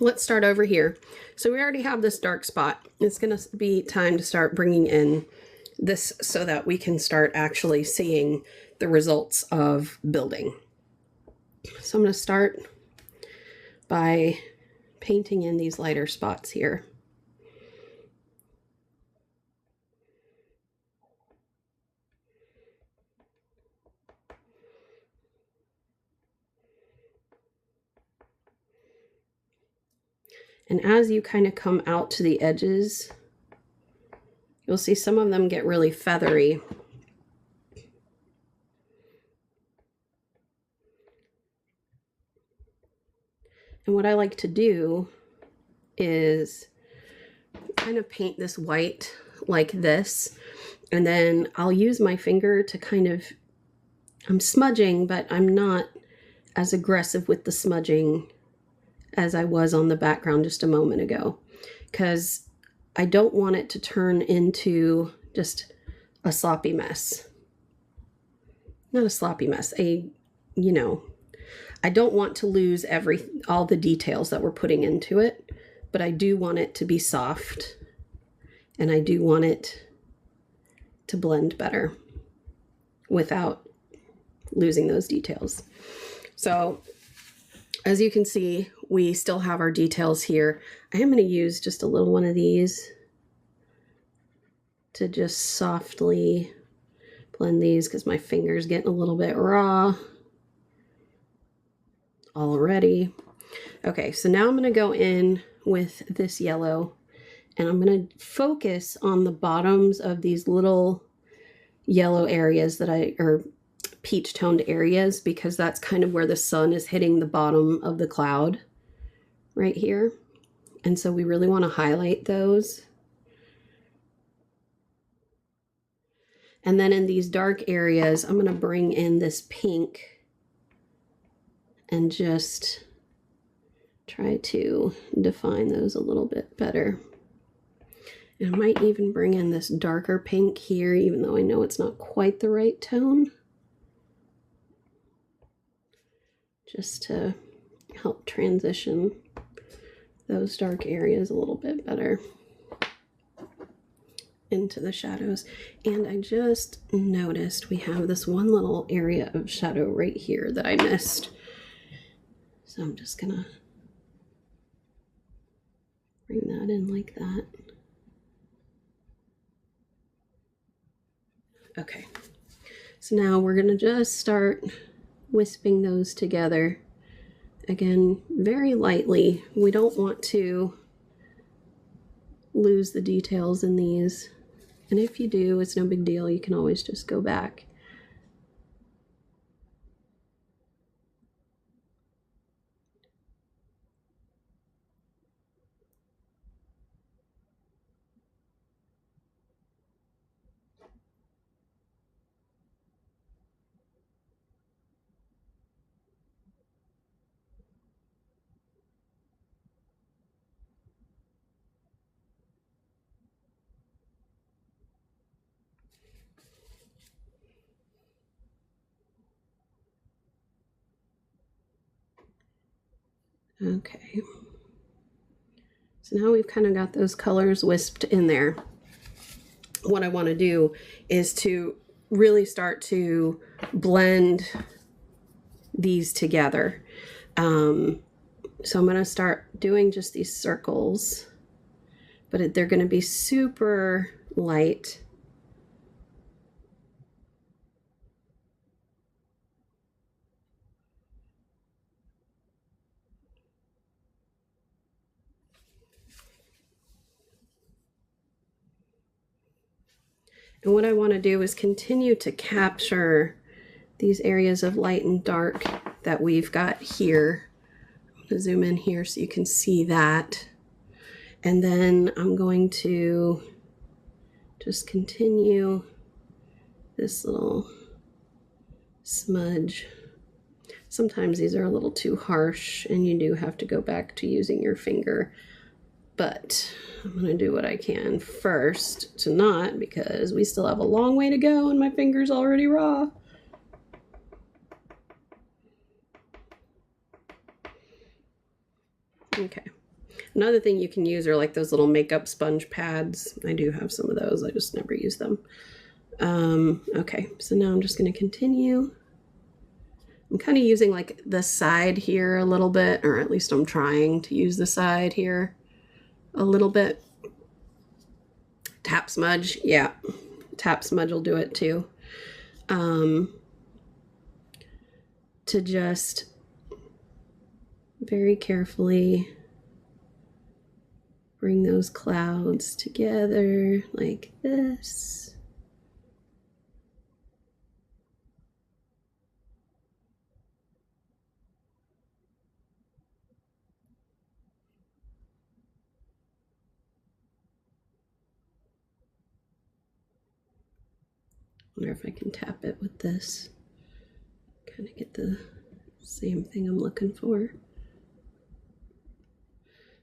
let's start over here. So we already have this dark spot. It's going to be time to start bringing in this so that we can start actually seeing the results of building. So I'm going to start by painting in these lighter spots here. And as you kind of come out to the edges, you'll see some of them get really feathery. And what I like to do is kind of paint this white like this, and then I'll use my finger to kind of, I'm smudging, but I'm not as aggressive with the smudging as I was on the background just a moment ago, because I don't want it to turn into just a sloppy mess. Not a sloppy mess, you know, I don't want to lose all the details that we're putting into it, but I do want it to be soft, and I do want it to blend better without losing those details. So as you can see, we still have our details here. I am going to use just a little one of these to just softly blend these because my finger's getting a little bit raw already. Okay, so now I'm going to go in with this yellow, and I'm going to focus on the bottoms of these little yellow areas or peach toned areas, because that's kind of where the sun is hitting the bottom of the cloud right here. And so we really want to highlight those. And then in these dark areas, I'm going to bring in this pink and just try to define those a little bit better. And I might even bring in this darker pink here, even though I know it's not quite the right tone, just to help transition those dark areas a little bit better into the shadows. And I just noticed we have this one little area of shadow right here that I missed. So I'm just gonna bring that in like that. Okay, so now we're gonna just start wisping those together. Again, very lightly. We don't want to lose the details in these. And if you do, it's no big deal. You can always just go back. Okay, so now we've kind of got those colors wisped in there. What I want to do is to really start to blend these together. So I'm going to start doing just these circles, but they're going to be super light. And what I want to do is continue to capture these areas of light and dark that we've got here. zoom in here so you can see that. And then I'm going to just continue this little smudge. Sometimes these are a little too harsh and you do have to go back to using your finger, but I'm going to do what I can first to not, because we still have a long way to go and my finger's already raw. Okay. Another thing you can use are like those little makeup sponge pads. I do have some of those. I just never use them. Okay, so now I'm just going to continue. I'm kind of using like the side here a little bit, or at least I'm trying to use the side here a little bit. Tap smudge, yeah, tap smudge will do it too. To just very carefully bring those clouds together like this. I wonder if I can tap it with this. Kind of get the same thing I'm looking for.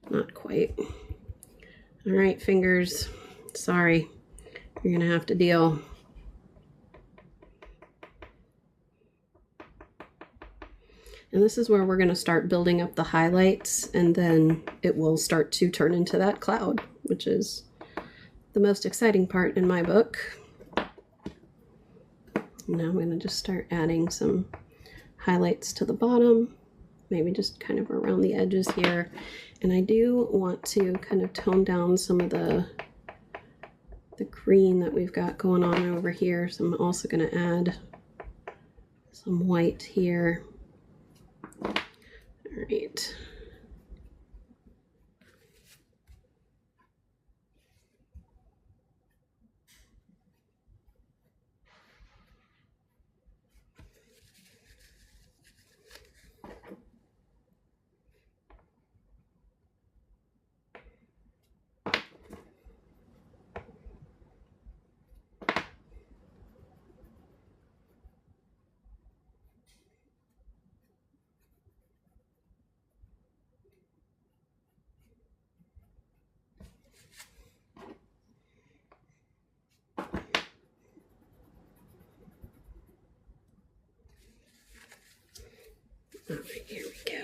Not quite. All right, fingers. Sorry. You're gonna have to deal. And this is where we're gonna start building up the highlights, and then it will start to turn into that cloud, which is the most exciting part in my book. Now I'm going to just start adding some highlights to the bottom, maybe just kind of around the edges here. And I do want to kind of tone down some of the green that we've got going on over here. So I'm also going to add some white here. All right. All right, here we go.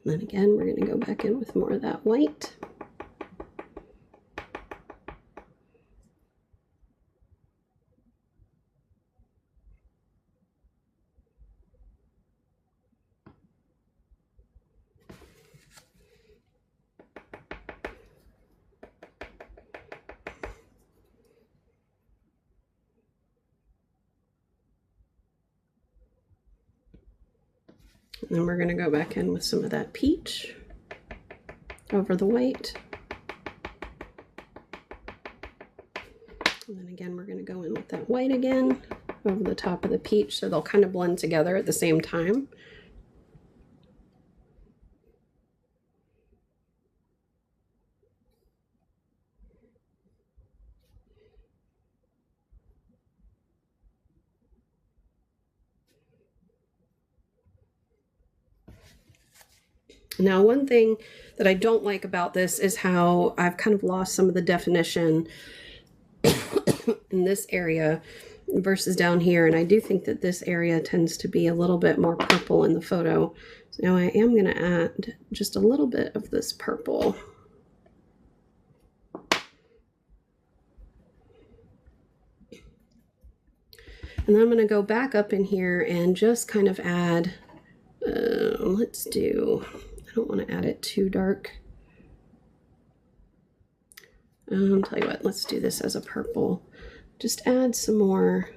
And then again, we're going to go back in with more of that white. And then we're going to go back in with some of that peach over the white. And then again, we're going to go in with that white again over the top of the peach, so they'll kind of blend together at the same time. Now, one thing that I don't like about this is how I've kind of lost some of the definition in this area versus down here. And I do think that this area tends to be a little bit more purple in the photo. So now I am going to add just a little bit of this purple. And then I'm going to go back up in here and just kind of add, let's do, I don't want to add it too dark. Tell you what, let's do this as a purple. Just add some more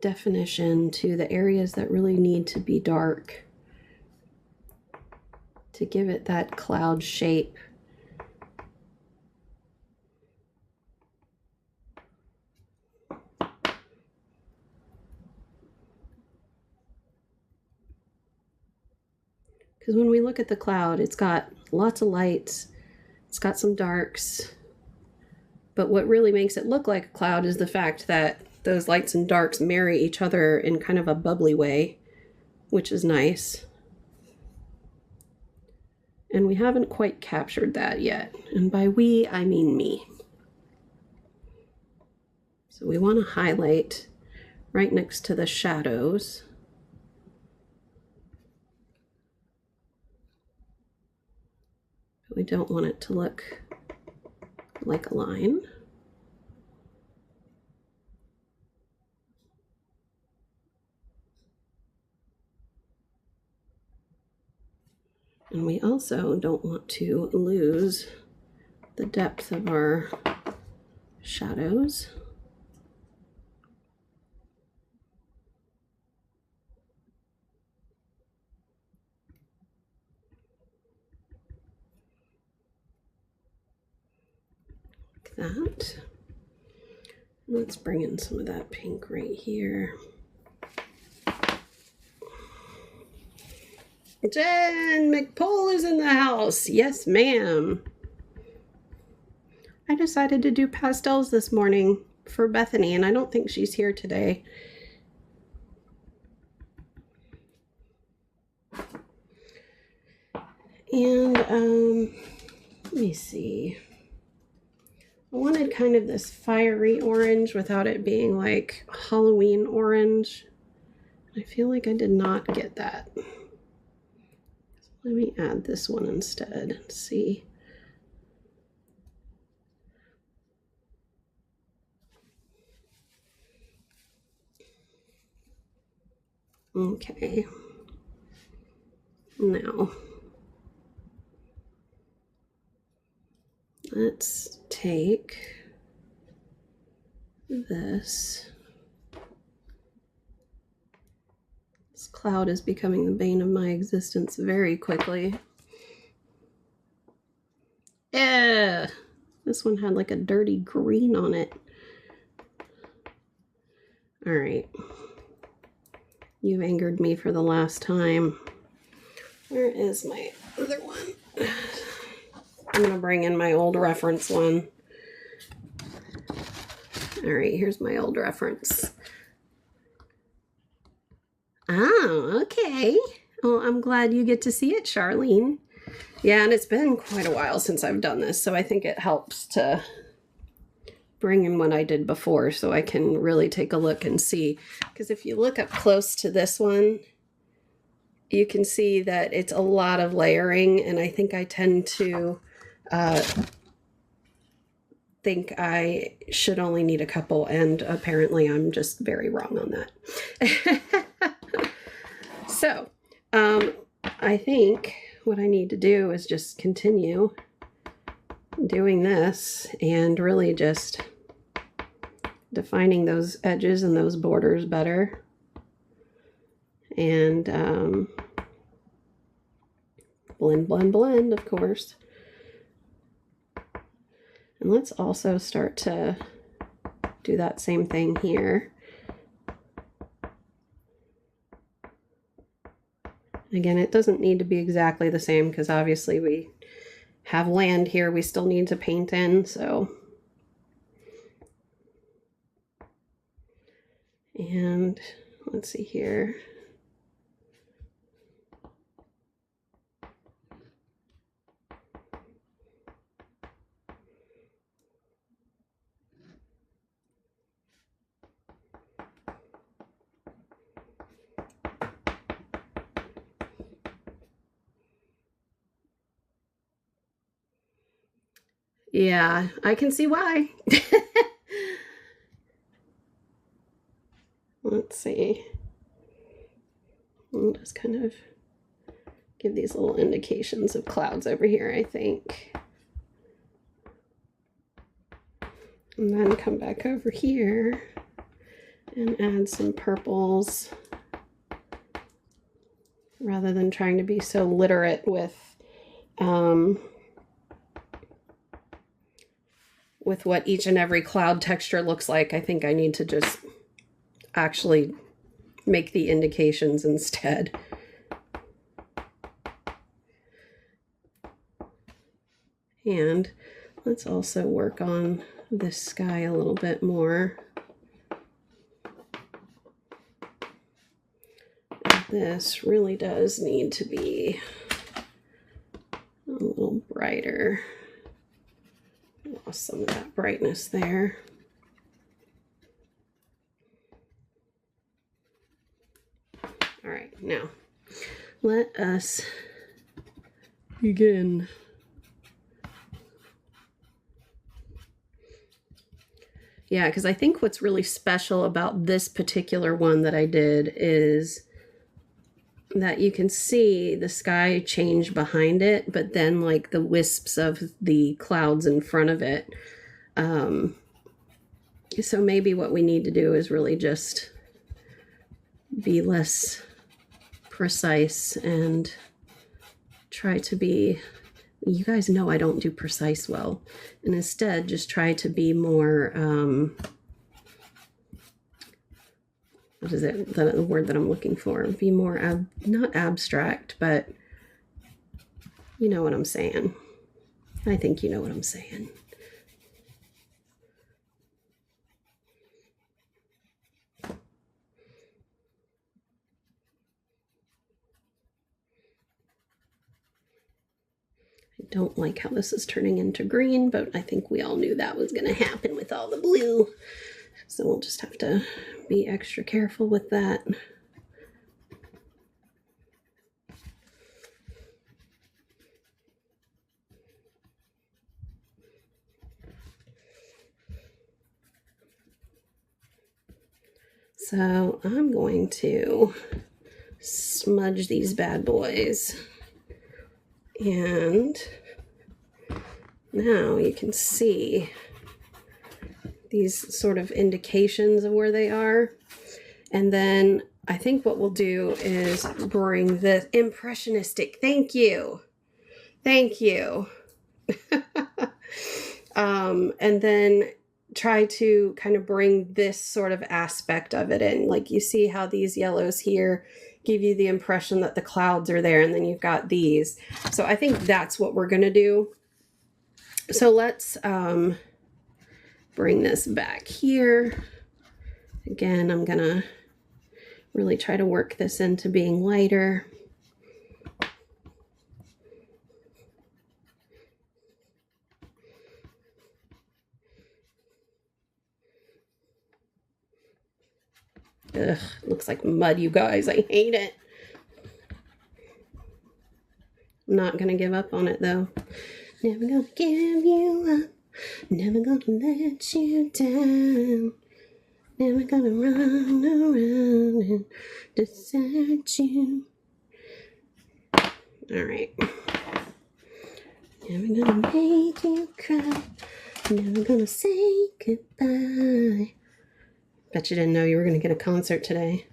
definition to the areas that really need to be dark. to give it that cloud shape. Because when we look at the cloud, it's got lots of lights, it's got some darks, but what really makes it look like a cloud is the fact that those lights and darks marry each other in kind of a bubbly way, which is nice. And we haven't quite captured that yet. And by we, I mean me. So we want to highlight right next to the shadows. But we don't want it to look like a line. And we also don't want to lose the depth of our shadows. Like that. Let's bring in some of that pink right here. Jen McPole is in the house. Yes, ma'am. I decided to do pastels this morning for Bethany, and I don't think she's here today. And let me see. I wanted kind of this fiery orange without it being like Halloween orange. I feel like I did not get that. Let me add this one instead and see. Okay. Now, let's take this. This cloud is becoming the bane of my existence very quickly. Yeah, this one had like a dirty green on it. All right. You've angered me for the last time. Where is my other one? I'm going to bring in my old reference one. All right, here's my old reference. Oh, okay. Well, I'm glad you get to see it, Charlene. Yeah, and it's been quite a while since I've done this, so I think it helps to bring in what I did before so I can really take a look and see. Because if you look up close to this one, you can see that it's a lot of layering, and I think I tend to think I should only need a couple, and apparently I'm just very wrong on that. So, I think what I need to do is just continue doing this and really just defining those edges and those borders better. And blend, blend, blend, of course. And let's also start to do that same thing here. Again, it doesn't need to be exactly the same because obviously we have land here we still need to paint in, so. And let's see here. Yeah, I can see why. Let's see. I'll just kind of give these little indications of clouds over here, I think. And then come back over here and add some purples rather than trying to be so literate with with what each and every cloud texture looks like. I think I need to just actually make the indications instead. And let's also work on this sky a little bit more. This really does need to be a little brighter. Lost some of that brightness there. All right, now let us begin. Yeah, because I think what's really special about this particular one that I did is that you can see the sky change behind it, but then like the wisps of the clouds in front of it. So maybe what we need to do is really just be less precise and try to be, you guys know I don't do precise well, and instead just try to be more, what is it, the word that I'm looking for? Be more, not abstract, but you know what I'm saying. I think you know what I'm saying. I don't like how this is turning into green, but I think we all knew that was going to happen with all the blue. So we'll just have to be extra careful with that. So I'm going to smudge these bad boys. And now you can see these sort of indications of where they are. And then I think what we'll do is bring this impressionistic. Thank you. Thank you. And then try to kind of bring this sort of aspect of it in. Like you see how these yellows here give you the impression that the clouds are there, and then you've got these. So I think that's what we're going to do. So let's bring this back here. Again, I'm going to really try to work this into being lighter. Ugh, looks like mud, you guys. I hate it. I'm not going to give up on it, though. Never gonna give you up. Never gonna let you down. Never gonna run around and desert you. All right. Never gonna make you cry. Never gonna say goodbye. Bet you didn't know you were gonna get a concert today.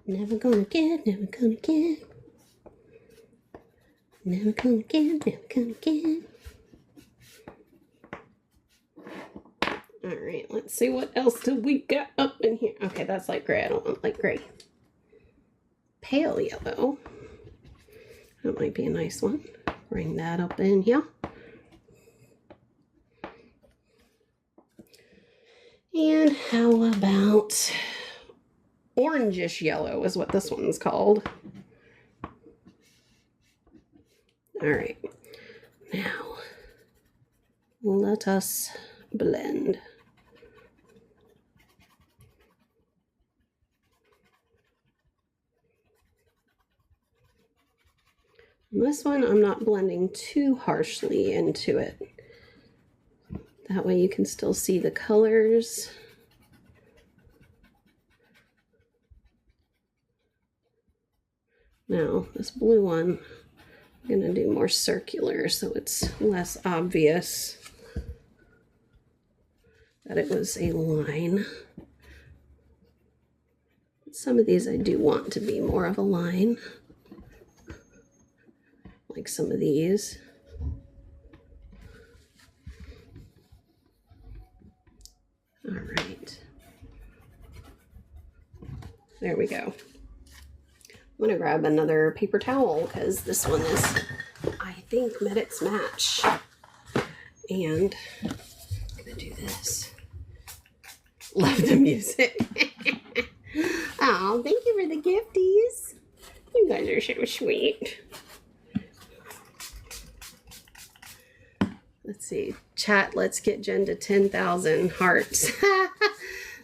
Never gonna give, never gonna give. Never gonna give, never gonna give. All right, let's see what else do we got up in here. Okay, that's light gray. I don't want light gray. Pale yellow. That might be a nice one. Bring that up in here. And how about orangish yellow is what this one's called. All right, now let us blend. This one I'm not blending too harshly into it. That way you can still see the colors. Now, this blue one, I'm going to do more circular so it's less obvious that it was a line. Some of these I do want to be more of a line, like some of these. All right. There we go. I'm gonna grab another paper towel because this one is, I think, met its match. And I'm gonna do this. Love the music. Oh, thank you for the gifties. You guys are so sweet. Let's see. Chat, let's get Jen to 10,000 hearts.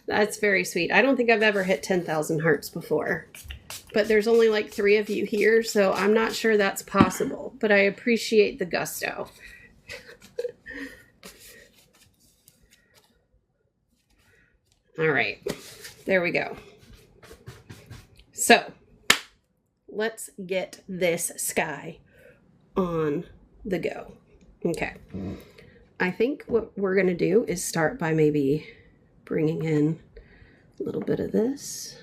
That's very sweet. I don't think I've ever hit 10,000 hearts before. But there's only like 3 of you here, so I'm not sure that's possible. But I appreciate the gusto. All right. There we go. So, let's get this sky on the go. Okay. I think what we're going to do is start by maybe bringing in a little bit of this.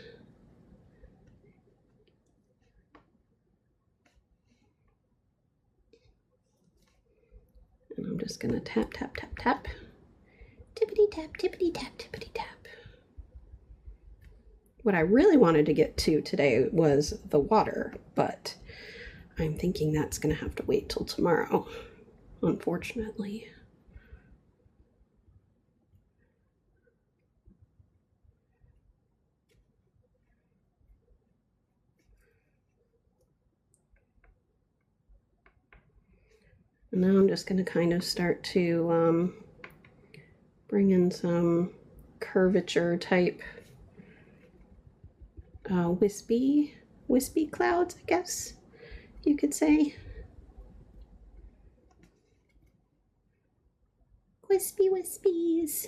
And I'm just going to tap, tap, tap, tap. Tippity tap, tippity tap, tippity tap. What I really wanted to get to today was the water, but I'm thinking that's going to have to wait till tomorrow, unfortunately. And now I'm just going to kind of start to bring in some curvature type wispy clouds, I guess you could say. Wispy wispies.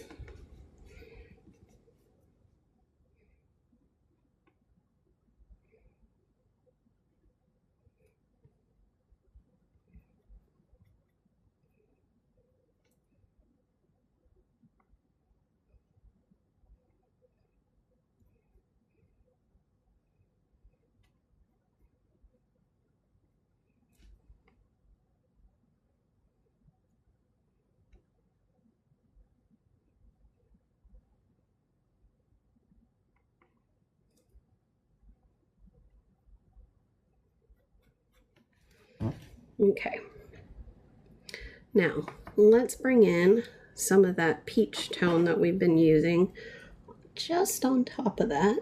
Okay. Now, let's bring in some of that peach tone that we've been using just on top of that.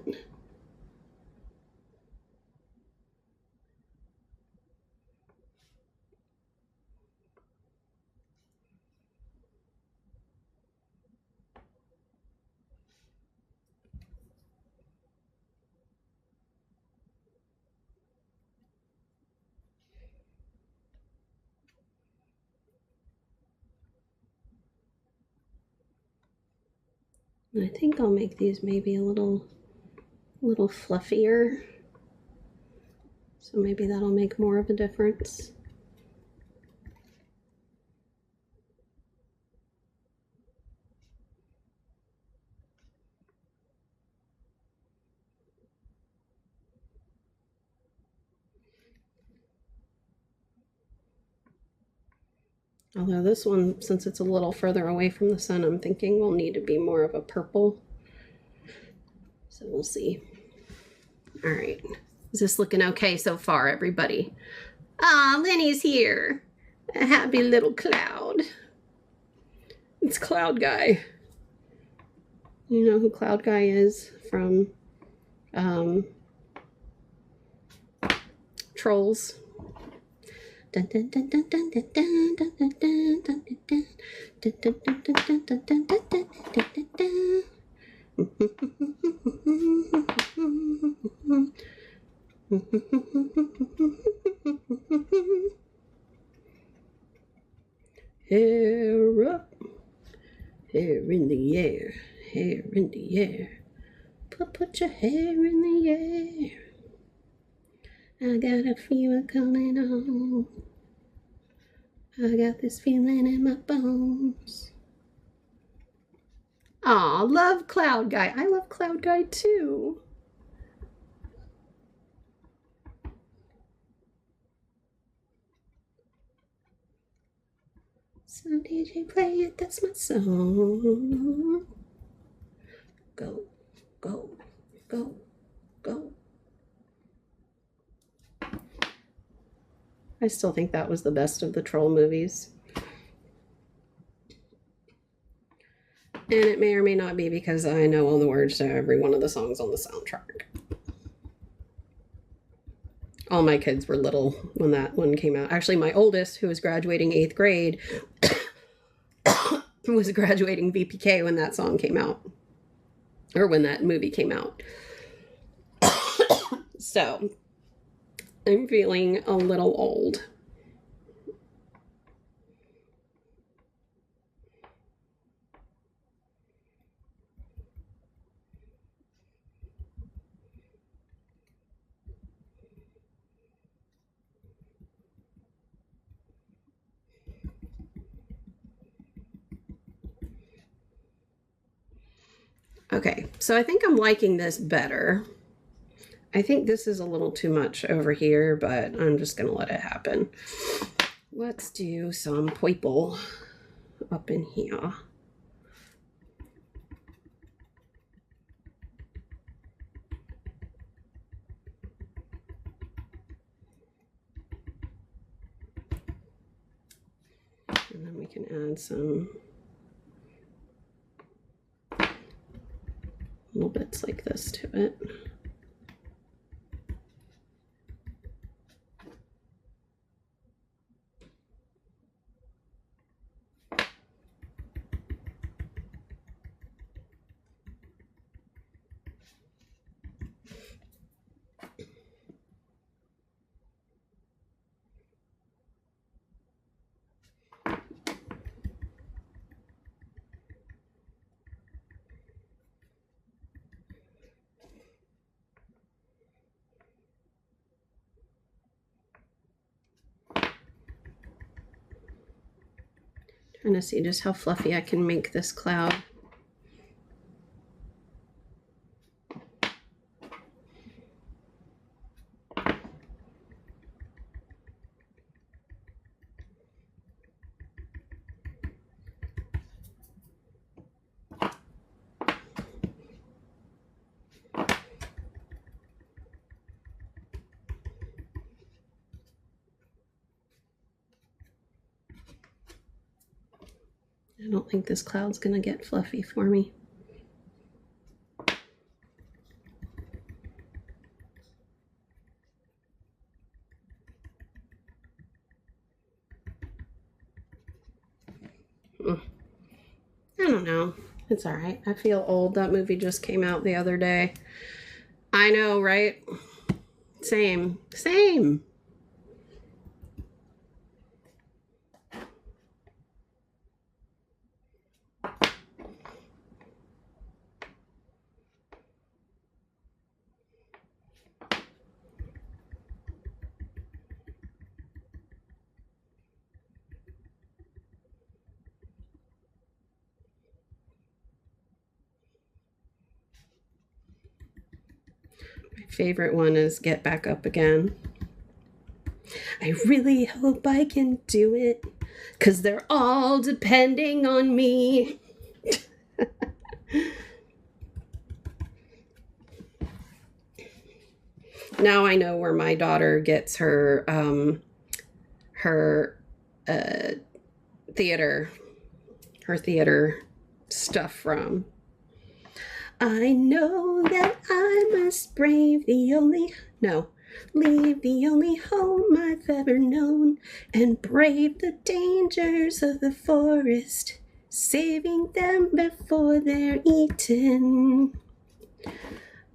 And I think I'll make these maybe a little fluffier. So maybe that'll make more of a difference. Although this one, since it's a little further away from the sun, I'm thinking will need to be more of a purple. So we'll see. All right. Is this looking okay so far, everybody? Ah, Lenny's here. A happy little cloud. It's Cloud Guy. You know who Cloud Guy is from Trolls. Dun, dun, dun, dun, dun, dun, dun, dun, dun, dun, dun, dun, dun, dun, dun, dun, dun, dun, dun, dun. Hair up, hair in the air, hair in the air. Put your hair in the air. I got a fever coming on. I got this feeling in my bones. Aw, love Cloud Guy. I love Cloud Guy too. So DJ, play it, that's my song. Go, go, go, go. I still think that was the best of the Troll movies. And it may or may not be because I know all the words to every one of the songs on the soundtrack. All my kids were little when that one came out. Actually, my oldest, who was graduating 8th grade, was graduating VPK when that song came out. Or when that movie came out. So, I'm feeling a little old. Okay, so I think I'm liking this better. I think this is a little too much over here, but I'm just going to let it happen. Let's do some purple up in here. And then we can add some little bits like this to it. Trying to see just how fluffy I can make this cloud. I don't think this cloud's gonna get fluffy for me. I don't know. It's all right. I feel old. That movie just came out the other day. I know, right? Same. Same. My favorite one is Get Back Up Again. I really hope I can do it, 'cause they're all depending on me. Now I know where my daughter gets her theater stuff from. I know that I must leave the only home I've ever known, and brave the dangers of the forest, saving them before they're eaten.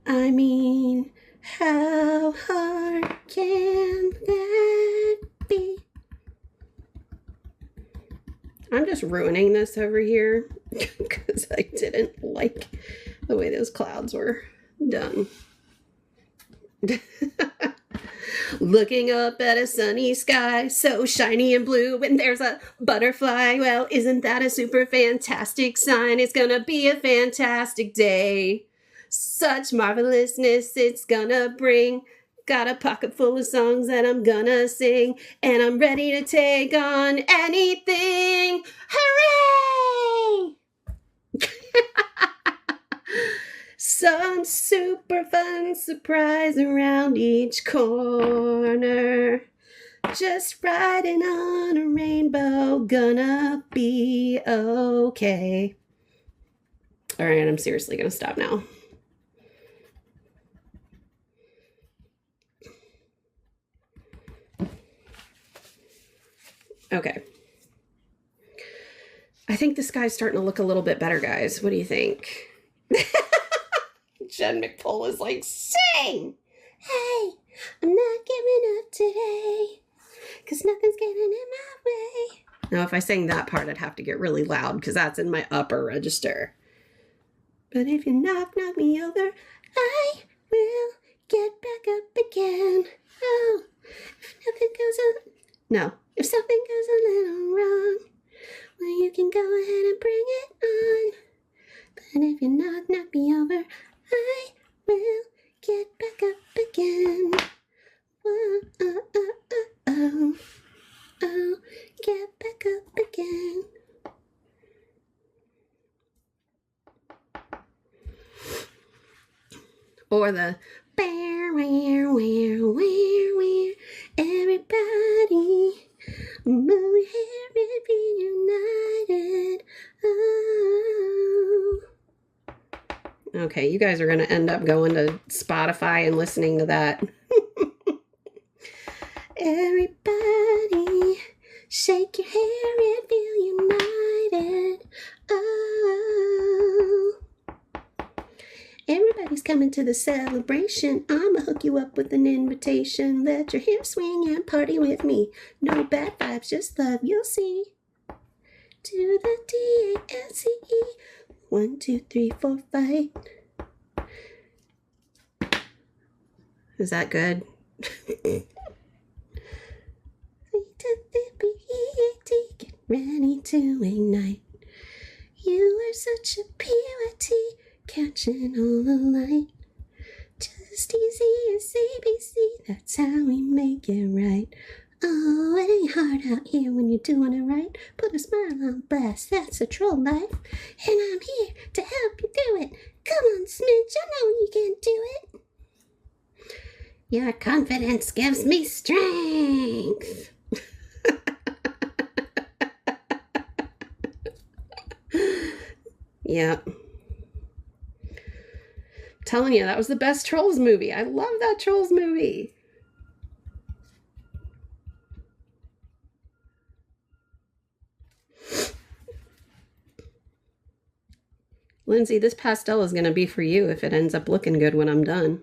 I mean, how hard can that be? I'm just ruining this over here because I didn't like the way those clouds were done. Looking up at a sunny sky, so shiny and blue, and there's a butterfly. Well, isn't that a super fantastic sign? It's gonna be a fantastic day. Such marvelousness it's gonna bring. Got a pocket full of songs that I'm gonna sing, and I'm ready to take on anything. Hooray! Some super fun surprise around each corner. Just riding on a rainbow, gonna be okay. All right, I'm seriously gonna stop now. Okay. I think the sky's starting to look a little bit better, guys. What do you think? Jen McPull is like, sing! Hey, I'm not giving up today, 'cause nothing's getting in my way. Now, if I sang that part, I'd have to get really loud, because that's in my upper register. But if you knock me over, I will get back up again. Oh, if nothing goes no, if something goes a little wrong, well, you can go ahead and bring it on. But if you knock me over, I will get back up again. Whoa, oh, get back up again. Or the where, everybody move here and be united. Oh. Okay, you guys are going to end up going to Spotify and listening to that. Everybody, shake your hair and feel united. Oh. Everybody's coming to the celebration. I'ma hook you up with an invitation. Let your hair swing and party with me. No bad vibes, just love, you'll see. To the D-A-N-C-E. 1, 2, 3, 4, 5. Is that good? Get ready to ignite. You are such a purity, catching all the light. Just easy as ABC, that's how we make it right. Oh, it ain't hard out here when you're doing it right. Put a smile on blast, that's a troll life. And I'm here to help you do it. Come on, Smidge, I know you can do it. Your confidence gives me strength. Yep. Telling you, that was the best Trolls movie. I love that Trolls movie. Lindsay, this pastel is going to be for you if it ends up looking good when I'm done.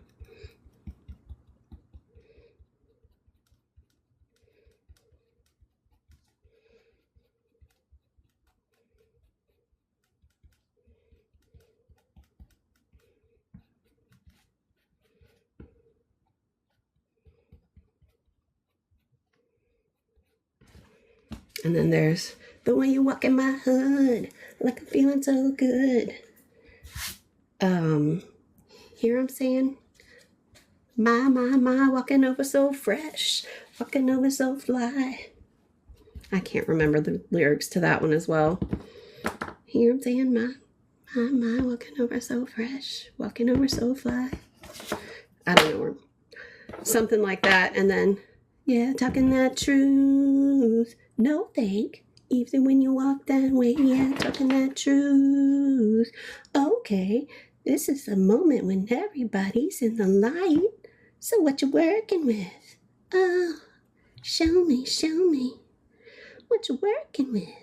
And then there's the way you walk in my hood, like I'm feeling so good. Hear I'm saying? My, walking over so fresh, walking over so fly. I can't remember the lyrics to that one as well. Hear I'm saying? My, walking over so fresh, walking over so fly. I don't know. Something like that. And then, yeah, talking that truth. No thank, even when you walk that way, yeah, talking that truth. Okay, this is a moment when everybody's in the light. So what you working with? Oh, show me what you working with.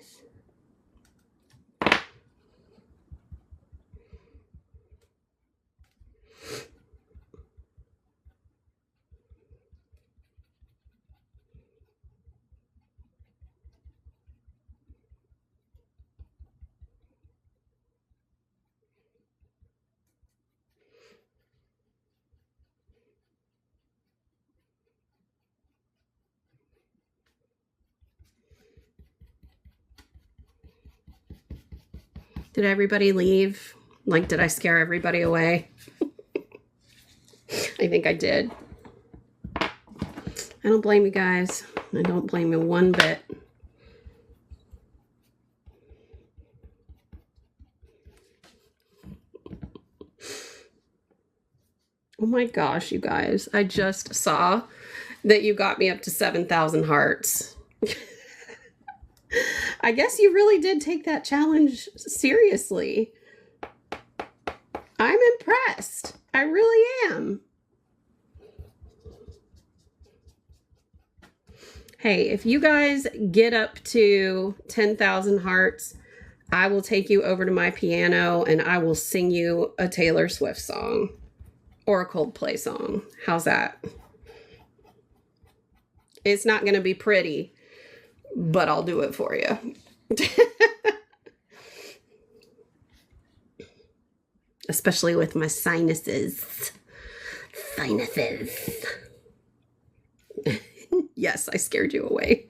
Did everybody leave? Like, did I scare everybody away? I think I did. I don't blame you guys. I don't blame you one bit. Oh my gosh, you guys. I just saw that you got me up to 7,000 hearts. I guess you really did take that challenge seriously. I'm impressed. I really am. Hey, if you guys get up to 10,000 hearts, I will take you over to my piano and I will sing you a Taylor Swift song or a Coldplay song. How's that? It's not going to be pretty, but I'll do it for you. Especially with my sinuses. Sinuses. Yes, I scared you away.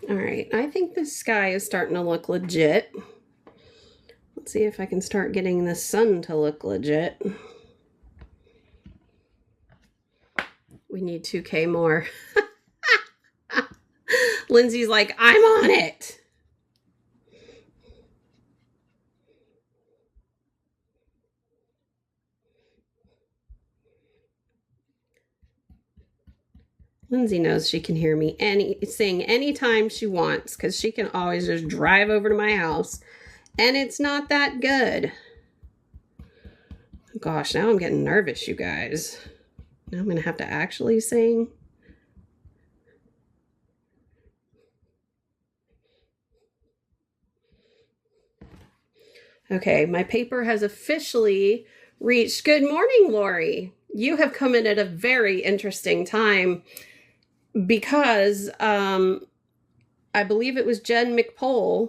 All right, I think the sky is starting to look legit. Let's see if I can start getting the sun to look legit. We need 2K more. Lindsay's like, I'm on it. Lindsay knows she can hear me sing anytime she wants because she can always just drive over to my house and it's not that good. Gosh, now I'm getting nervous, you guys. Now I'm going to have to actually sing. Okay, my paper has officially reached. Good morning, Lori. You have come in at a very interesting time because I believe it was Jen McPole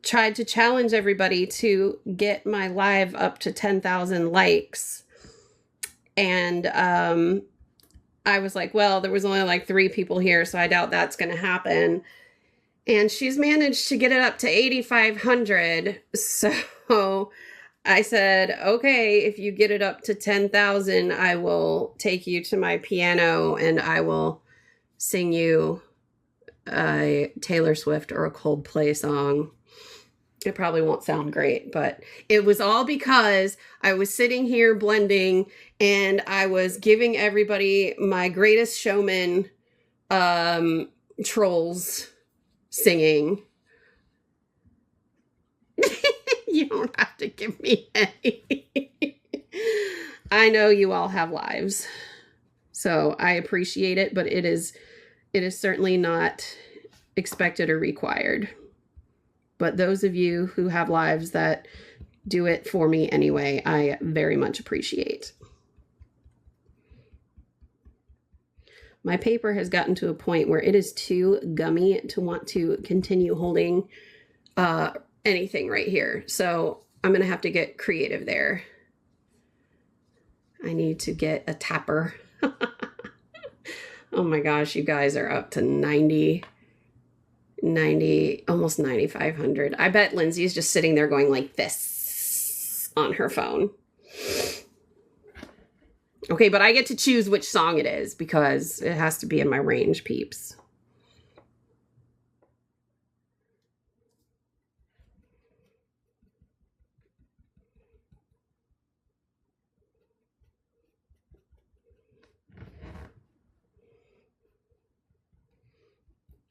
tried to challenge everybody to get my live up to 10,000 likes. And I was like, well, there was only like 3 people here, so I doubt that's going to happen. And she's managed to get it up to 8,500. So I said, okay, if you get it up to 10,000, I will take you to my piano and I will sing you a Taylor Swift or a Coldplay song. It probably won't sound great, but it was all because I was sitting here blending and I was giving everybody my Greatest Showman trolls singing. You don't have to give me any. I know you all have lives, so I appreciate it, but it is certainly not expected or required. But those of you who have lives that do it for me anyway, I very much appreciate. My paper has gotten to a point where it is too gummy to want to continue holding anything right here. So I'm going to have to get creative there. I need to get a tapper. Oh my gosh, you guys are up to 90, almost 9,500. I bet Lindsay's just sitting there going like this on her phone. Okay, but I get to choose which song it is because it has to be in my range, peeps.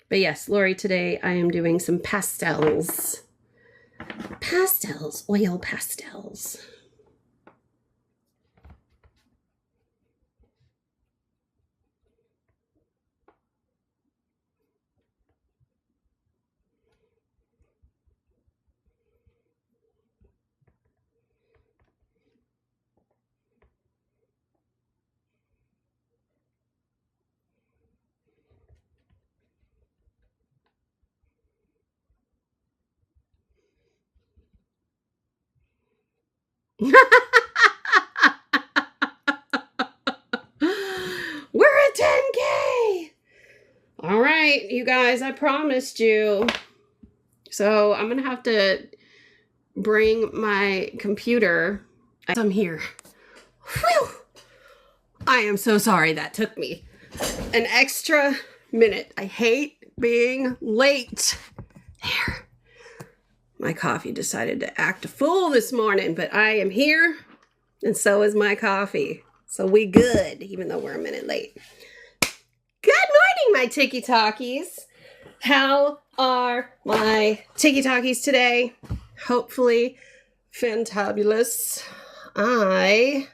But yes, Lori, today I am doing some pastels. pastels, oil pastels. We're at 10K. All right, you guys, I promised you. So I'm going to have to bring my computer. I'm here. Whew. I am so sorry that took me an extra minute. I hate being late. There. My coffee decided to act a fool this morning, but I am here, and so is my coffee. So we good, even though we're a minute late. Good morning, my tiki-talkies. How are my tiki-talkies today? Hopefully fantabulous. I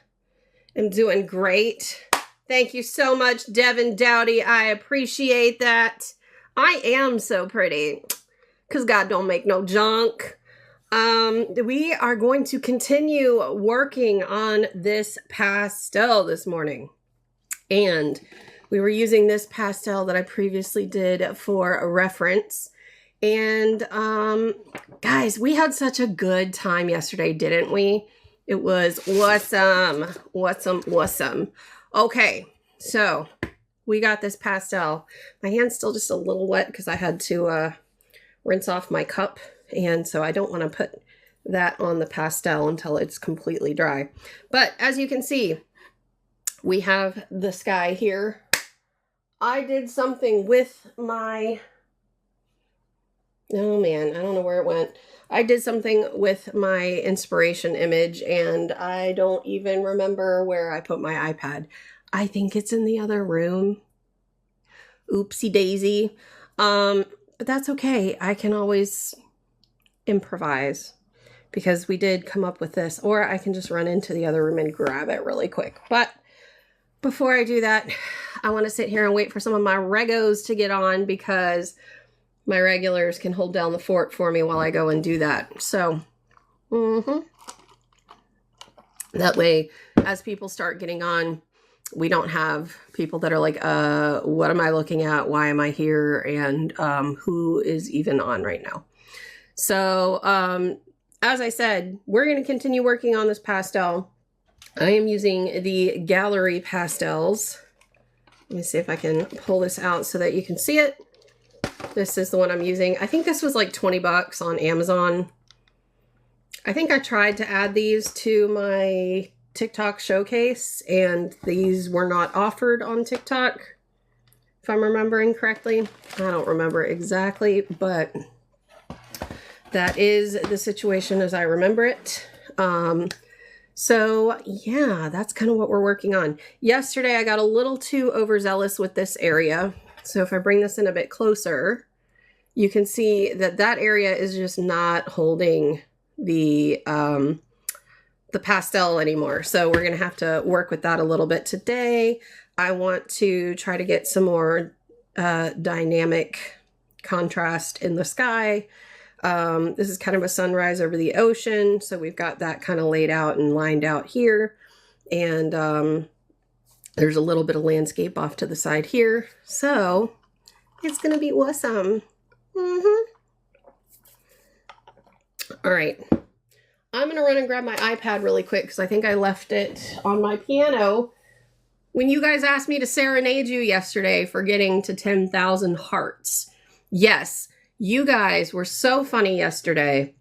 am doing great. Thank you so much, Devin Dowdy. I appreciate that. I am so pretty, because God don't make no junk. We are going to continue working on this pastel this morning. And we were using this pastel that I previously did for a reference. And guys, we had such a good time yesterday, didn't we? It was awesome, awesome, awesome. Okay, so we got this pastel. My hand's still just a little wet because I had to rinse off my cup. And so I don't want to put that on the pastel until it's completely dry. But as you can see, we have the sky here. I did something with my... Oh man, I don't know where it went. I did something with my inspiration image and I don't even remember where I put my iPad. I think it's in the other room. Oopsie daisy. But that's okay. I can always improvise because we did come up with this, or I can just run into the other room and grab it really quick. But before I do that, I want to sit here and wait for some of my regos to get on because my regulars can hold down the fort for me while I go and do that. So, that way, as people start getting on, we don't have people that are like, what am I looking at? Why am I here? And who is even on right now? So, as I said, we're going to continue working on this pastel. I am using the Gallery Pastels. Let me see if I can pull this out so that you can see it. This is the one I'm using. I think this was like 20 bucks on Amazon. I think I tried to add these to my TikTok showcase and these were not offered on TikTok, if I'm remembering correctly. I don't remember exactly, but that is the situation as I remember it. So yeah, that's kind of what we're working on. Yesterday, I got a little too overzealous with this area. So if I bring this in a bit closer, you can see that that area is just not holding the pastel anymore. So we're going to have to work with that a little bit today. I want to try to get some more dynamic contrast in the sky. This is kind of a sunrise over the ocean. So we've got that kind of laid out and lined out here. And there's a little bit of landscape off to the side here. So it's going to be awesome. All right. I'm going to run and grab my iPad really quick because I think I left it on my piano when you guys asked me to serenade you yesterday for getting to 10,000 hearts. Yes, you guys were so funny yesterday.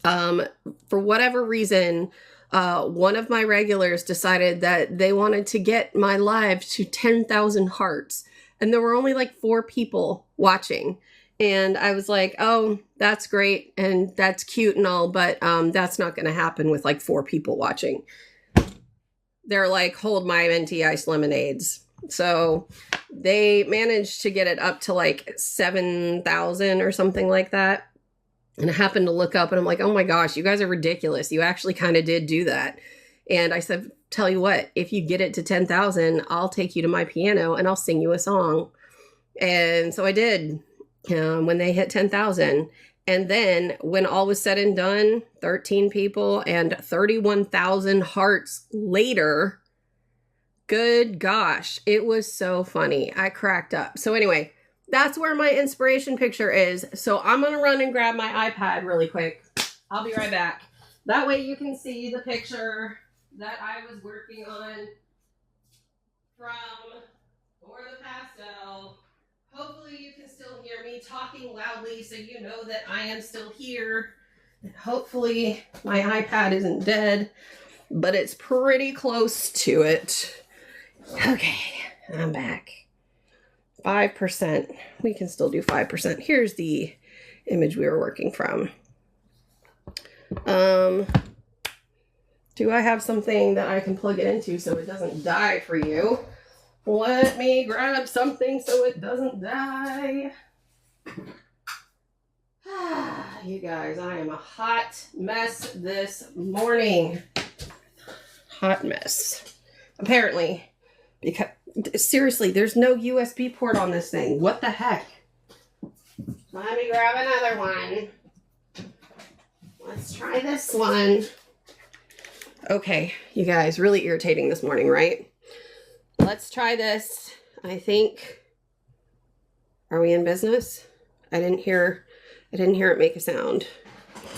For whatever reason, one of my regulars decided that they wanted to get my live to 10,000 hearts. And there were only like 4 people watching. And I was like, oh, that's great. And that's cute and all. But that's not going to happen with like 4 people watching. They're like, hold my minty ice lemonades. So they managed to get it up to like 7,000 or something like that. And I happened to look up and I'm like, oh my gosh, you guys are ridiculous. You actually kind of did do that. And I said, tell you what, if you get it to 10,000, I'll take you to my piano and I'll sing you a song. And so I did when they hit 10,000. And then when all was said and done, 13 people and 31,000 hearts later, good gosh, it was so funny. I cracked up. So anyway, that's where my inspiration picture is. So I'm going to run and grab my iPad really quick. I'll be right back. That way you can see the picture that I was working on for the pastel. Hopefully you can still hear me talking loudly so you know that I am still here. And hopefully my iPad isn't dead, but it's pretty close to it. Okay, I'm back. 5%. We can still do 5%. Here's the image we were working from. Do I have something that I can plug it into so it doesn't die for you? Let me grab something so it doesn't die. You guys, I am a hot mess this morning. Hot mess. Apparently, because seriously, there's no USB port on this thing. What the heck? Let me grab another one. Let's try this one. Okay, you guys, really irritating this morning, right? Let's try this. I think, are we in business? I didn't hear it make a sound.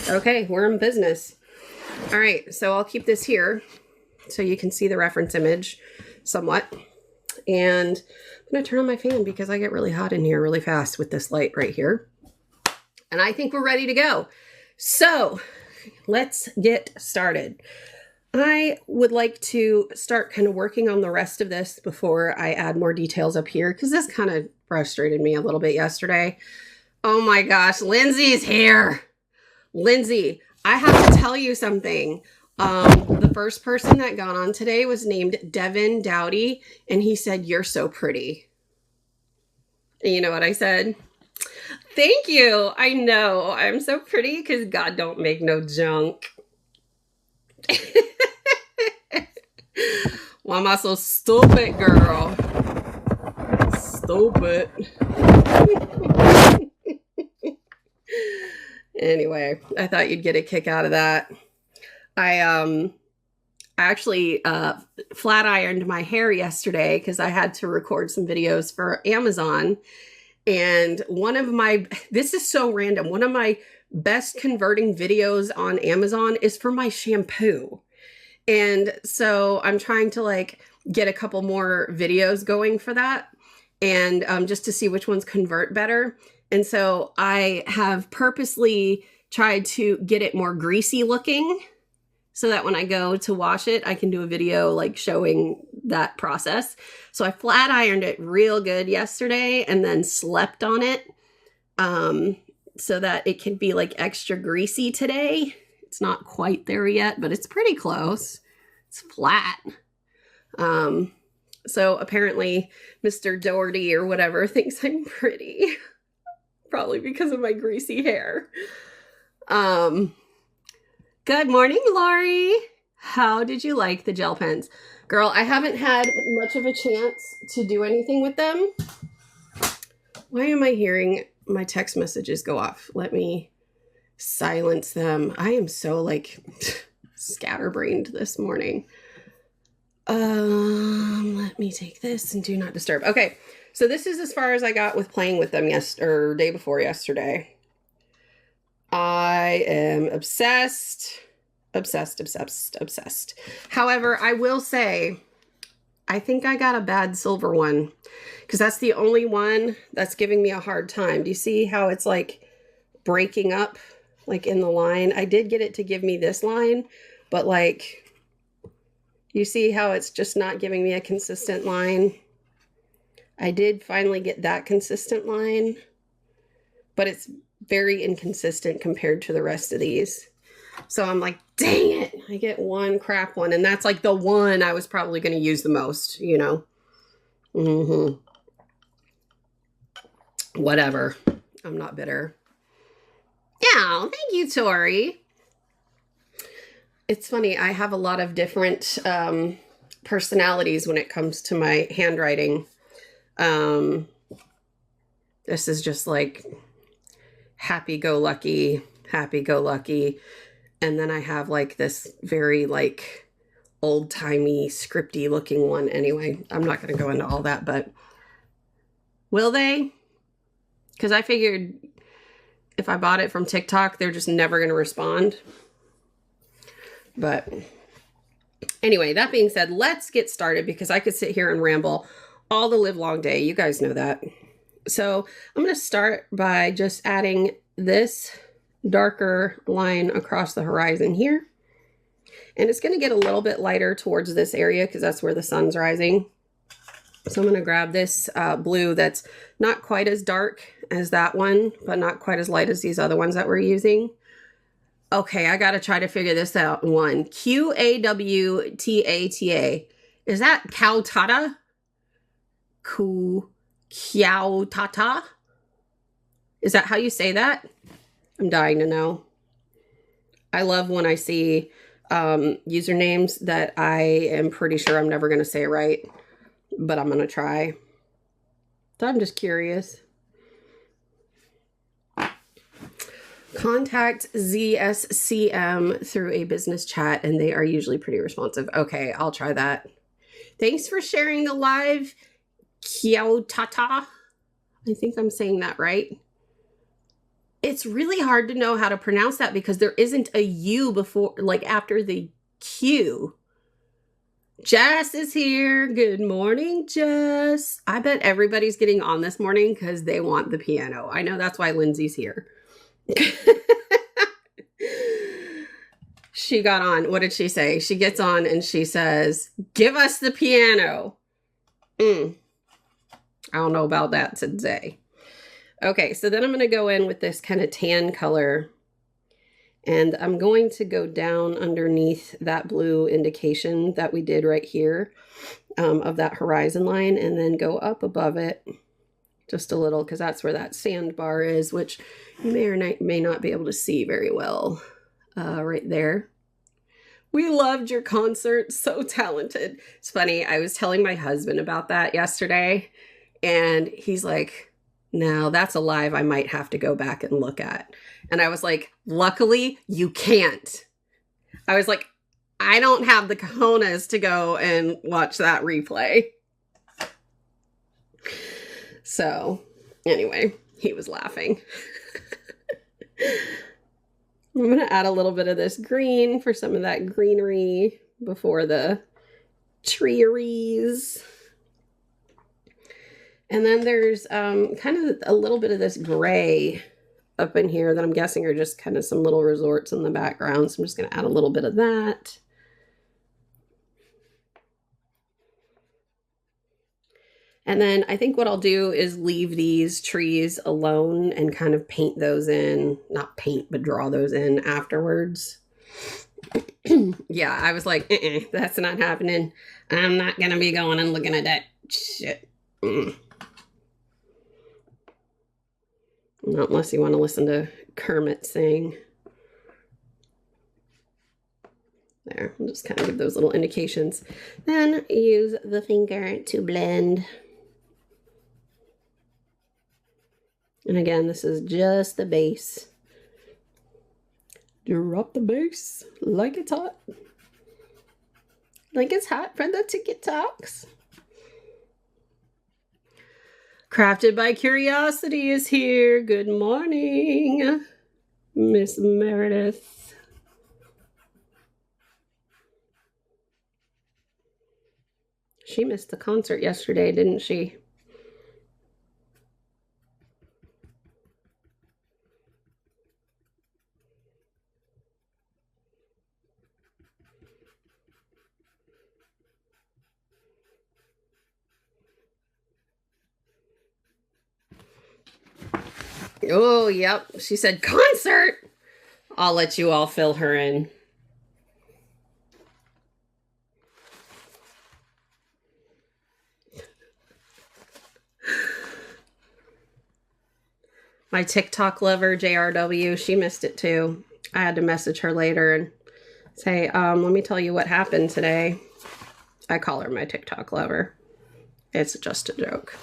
Okay, we're in business. All right, so I'll keep this here so you can see the reference image somewhat. And I'm going to turn on my fan because I get really hot in here really fast with this light right here. And I think we're ready to go. So let's get started. I would like to start kind of working on the rest of this before I add more details up here, because this kind of frustrated me a little bit yesterday. Oh my gosh, Lindsay's here. Lindsay, I have to tell you something. The first person that got on today was named Devin Dowdy, and he said, "You're so pretty." And you know what I said? Thank you. I know I'm so pretty because God don't make no junk. Why am I so stupid, girl? Stupid. Anyway, I thought you'd get a kick out of that. I actually flat ironed my hair yesterday because I had to record some videos for Amazon. And this is so random. One of my best converting videos on Amazon is for my shampoo. And so I'm trying to like get a couple more videos going for that. And just to see which ones convert better. And so I have purposely tried to get it more greasy looking so that when I go to wash it, I can do a video like showing that process. So I flat ironed it real good yesterday and then slept on it so that it can be like extra greasy today. It's not quite there yet, but it's pretty close. It's flat. So apparently Mr. Doherty or whatever thinks I'm pretty. Probably because of my greasy hair. Good morning, Lori. How did you like the gel pens? Girl, I haven't had much of a chance to do anything with them. Why am I hearing my text messages go off? Let me silence them. I am so like scatterbrained this morning. Let me take this and do not disturb. Okay, so this is as far as I got with playing with them day before yesterday. I am obsessed. However, I will say, I think I got a bad silver one because that's the only one that's giving me a hard time. Do you see how it's like breaking up like in the line? I did get it to give me this line, but like, you see how it's just not giving me a consistent line? I did finally get that consistent line, but it's very inconsistent compared to the rest of these. So I'm like, dang it, I get one crap one. And that's like the one I was probably going to use the most, you know? Whatever. I'm not bitter. Yeah, thank you, Tori. It's funny, I have a lot of different personalities when it comes to my handwriting. This is just like happy-go-lucky. And then I have like this very like old-timey scripty looking one. Anyway, I'm not going to go into all that, but will they? Because I figured if I bought it from TikTok, they're just never going to respond. But anyway, that being said, let's get started because I could sit here and ramble all the live long day. You guys know that. So I'm going to start by just adding this darker line across the horizon here. And it's going to get a little bit lighter towards this area because that's where the sun's rising. So I'm going to grab this blue that's not quite as dark as that one, but not quite as light as these other ones that we're using. Okay, I got to try to figure this out. One, Qawtata. Is that Kyautata? Kyautata? Is that how you say that? I'm dying to know. I love when I see usernames that I am pretty sure I'm never going to say right, but I'm going to try. So I'm just curious. Contact ZSCM through a business chat, and they are usually pretty responsive. Okay, I'll try that. Thanks for sharing the live, Kyautata. I think I'm saying that right. It's really hard to know how to pronounce that because there isn't a U before, like after the Q. Jess is here. Good morning, Jess. I bet everybody's getting on this morning because they want the piano. I know that's why Lindsay's here. She got on. What did she say? She gets on and she says, "Give us the piano." I don't know about that today. Okay, so then I'm going to go in with this kind of tan color. And I'm going to go down underneath that blue indication that we did right here of that horizon line. And then go up above it just a little because that's where that sandbar is, which you may or may not be able to see very well right there. We loved your concert. So talented. It's funny. I was telling my husband about that yesterday. And he's like, "No, that's a live I might have to go back and look at." And I was like, "Luckily, you can't." I was like, "I don't have the cojones to go and watch that replay." So, anyway, he was laughing. I'm going to add a little bit of this green for some of that greenery before the trees. And then there's kind of a little bit of this gray up in here that I'm guessing are just kind of some little resorts in the background. So I'm just going to add a little bit of that. And then I think what I'll do is leave these trees alone and kind of paint those in, not paint, but draw those in afterwards. Yeah, I was like, that's not happening. I'm not going to be going and looking at that shit. Not unless you want to listen to Kermit sing. There, I'll just kind of give those little indications. Then use the finger to blend. And again, this is just the base. Drop the base like it's hot. Like it's hot for the TikToks. Crafted by Curiosity is here. Good morning, Miss Meredith. She missed the concert yesterday, didn't she? Oh, yep. She said concert. I'll let you all fill her in. My TikTok lover, JRW, she missed it too. I had to message her later and say, let me tell you what happened today. I call her my TikTok lover. It's just a joke.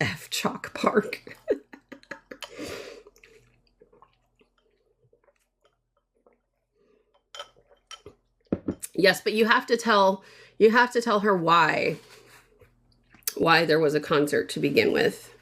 F Chalk Park. Yes, but you have to tell her why there was a concert to begin with.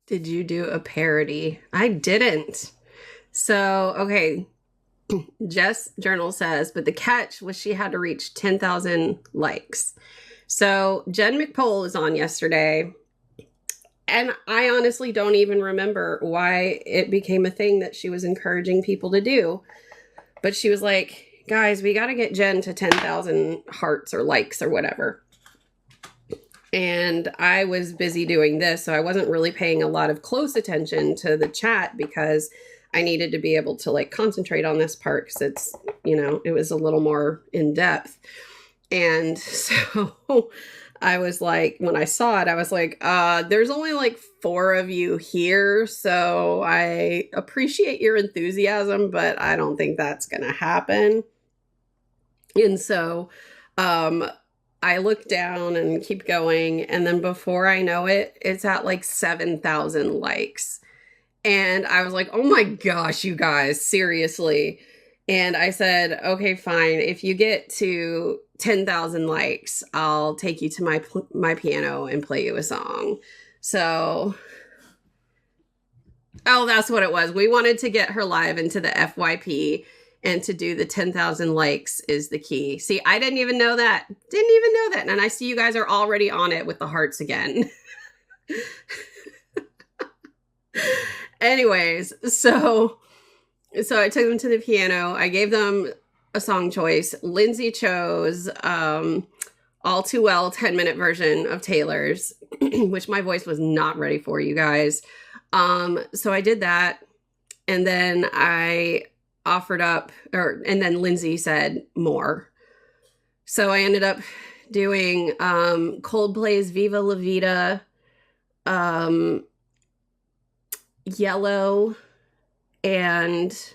Did you do a parody? I didn't. So, okay. Jess Journal says, but the catch was she had to reach 10,000 likes. So Jen McPole was on yesterday, and I honestly don't even remember why it became a thing that she was encouraging people to do. But she was like, guys, we got to get Jen to 10,000 hearts or likes or whatever. And I was busy doing this, so I wasn't really paying a lot of close attention to the chat because I needed to be able to like concentrate on this part because it's, you know, it was a little more in depth. And so I was like, when I saw it, I was like, there's only like 4 of you here. So I appreciate your enthusiasm, but I don't think that's going to happen. And so, I look down and keep going. And then before I know it, it's at like 7,000 likes. And I was like, oh my gosh, you guys, seriously. And I said, okay, fine. If you get to 10,000 likes, I'll take you to my piano and play you a song. So, oh, that's what it was. We wanted to get her live into the FYP, and to do the 10,000 likes is the key. See, I didn't even know that. And I see you guys are already on it with the hearts again. Anyways, so I took them to the piano. I gave them a song choice. Lindsay chose All Too Well 10-minute version of Taylor's, which my voice was not ready for, you guys. So I did that. And then I offered up, and then Lindsay said more. So I ended up doing Coldplay's Viva La Vida, Yellow, and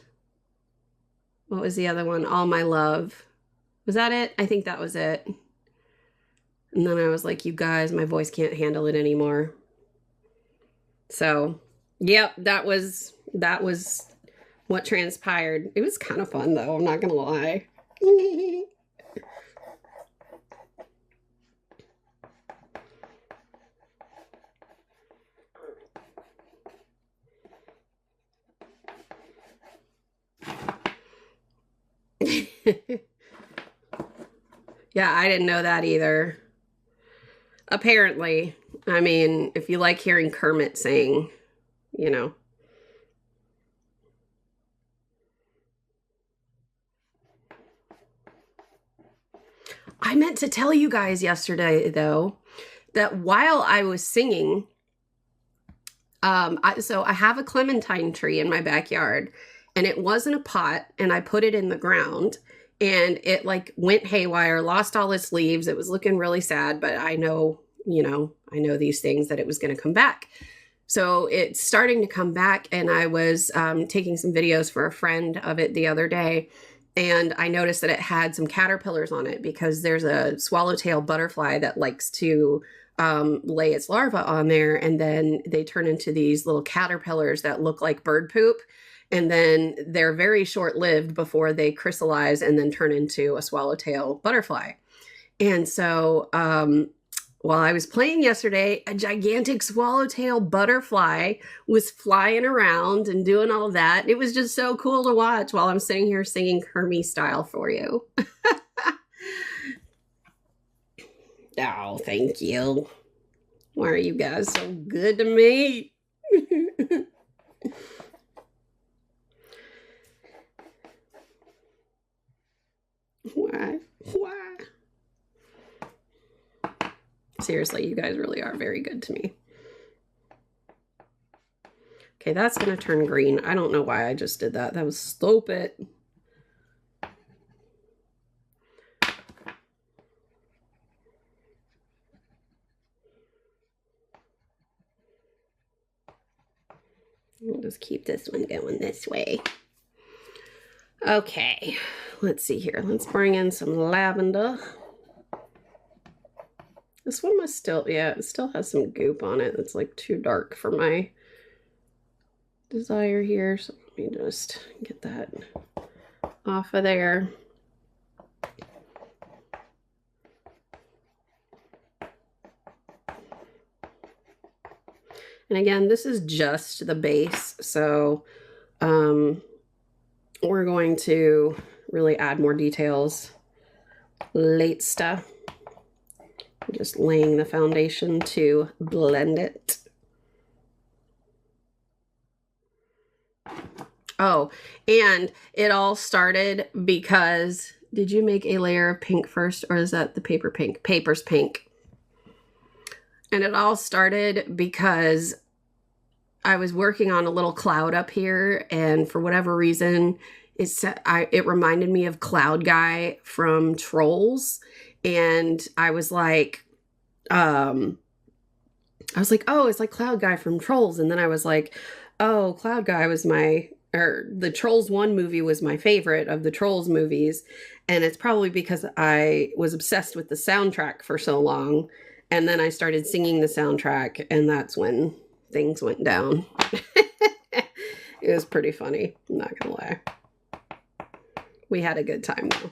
what was the other one? All My Love. Was that it? I think that was it. And then I was like, you guys, my voice can't handle it anymore. So, yep, that was what transpired. It was kind of fun, though. I'm not going to lie. Yeah, I didn't know that either. Apparently. I mean, if you like hearing Kermit sing, you know. I meant to tell you guys yesterday, though, that while I was singing, so I have a clementine tree in my backyard, and it was in a pot, and I put it in the ground, and it like went haywire, lost all its leaves. It was looking really sad, but I know, you know, I know these things that it was going to come back. So it's starting to come back, and I was taking some videos for a friend of it the other day, and I noticed that it had some caterpillars on it because there's a swallowtail butterfly that likes to lay its larva on there, and then they turn into these little caterpillars that look like bird poop. and then they're very short-lived before they crystallize and then turn into a swallowtail butterfly. And so while I was playing yesterday, a gigantic swallowtail butterfly was flying around and doing all that. It was just so cool to watch while I'm sitting here singing Kermie style for you. Oh, thank you. Why are you guys so good to me? Why? Seriously, you guys really are very good to me. Okay, that's going to turn green. I don't know why I just did that. That was stupid. We'll just keep this one going this way. Okay, let's see here. Let's bring in some lavender. This one must still, yeah, it still has some goop on it. It's like too dark for my desire here. So let me just get that off of there. And again, this is just the base, so we're going to really add more details later. Just laying the foundation to blend it. Oh, and it all started because, did you make a layer of pink first, or is that the paper pink? Paper's pink. And it all started because I was working on a little cloud up here, and for whatever reason, it reminded me of Cloud Guy from Trolls, and I was like, oh, it's like Cloud Guy from Trolls, and then I was like, oh, Cloud Guy was the Trolls 1 movie was my favorite of the Trolls movies, and it's probably because I was obsessed with the soundtrack for so long, and then I started singing the soundtrack, and that's when things went down. It was pretty funny, I'm not gonna lie. We had a good time though.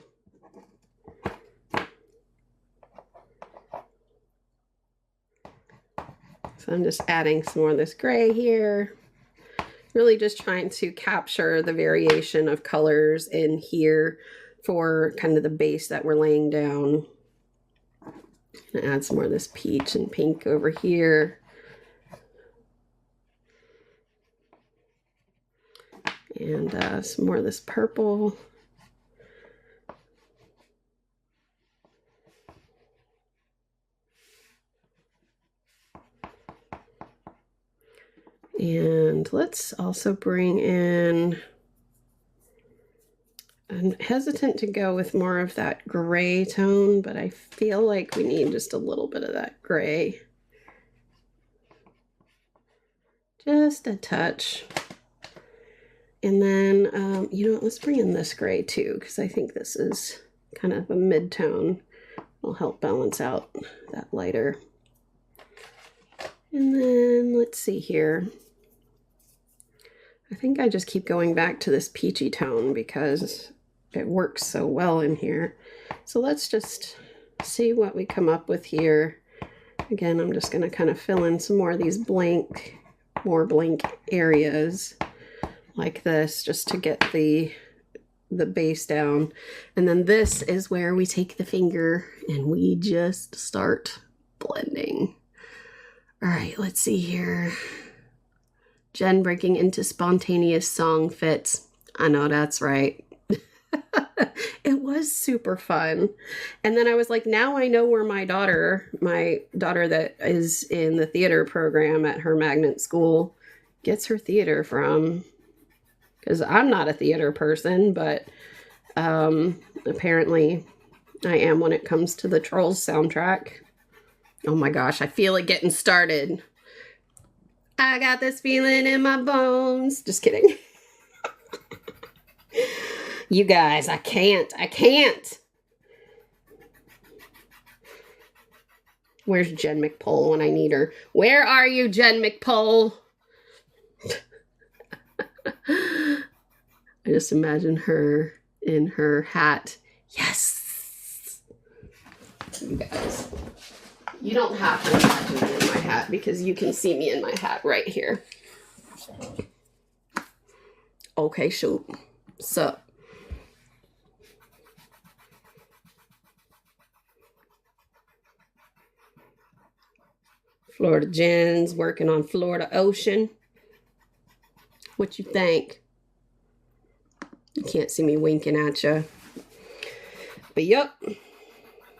So I'm just adding some more of this gray here. Really just trying to capture the variation of colors in here for kind of the base that we're laying down. And add some more of this peach and pink over here. And some more of this purple. And let's also bring in, I'm hesitant to go with more of that gray tone, but I feel like we need just a little bit of that gray. Just a touch. And then, you know what, let's bring in this gray too, because I think this is kind of a mid-tone. It'll help balance out that lighter. And then let's see here. I think I just keep going back to this peachy tone because it works so well in here. So let's just see what we come up with here. Again, I'm just going to kind of fill in some more of these more blank areas like this, just to get the base down. And then this is where we take the finger and we just start blending. All right, let's see here. Jen breaking into spontaneous song fits. I know that's right. It was super fun. And then I was like, now I know where my daughter that is in the theater program at her magnet school, gets her theater from. Because I'm not a theater person, but apparently I am when it comes to the Trolls soundtrack. Oh my gosh, I feel it getting started. I got this feeling in my bones. Just kidding. You guys, I can't. Where's Jen McPole when I need her? Where are you, Jen McPole? I just imagine her in her hat. Yes! You guys, you don't have to imagine me in my hat because you can see me in my hat right here. Okay, shoot. Sup? Florida Jen's working on Florida Ocean. What you think? You can't see me winking at you. But yep,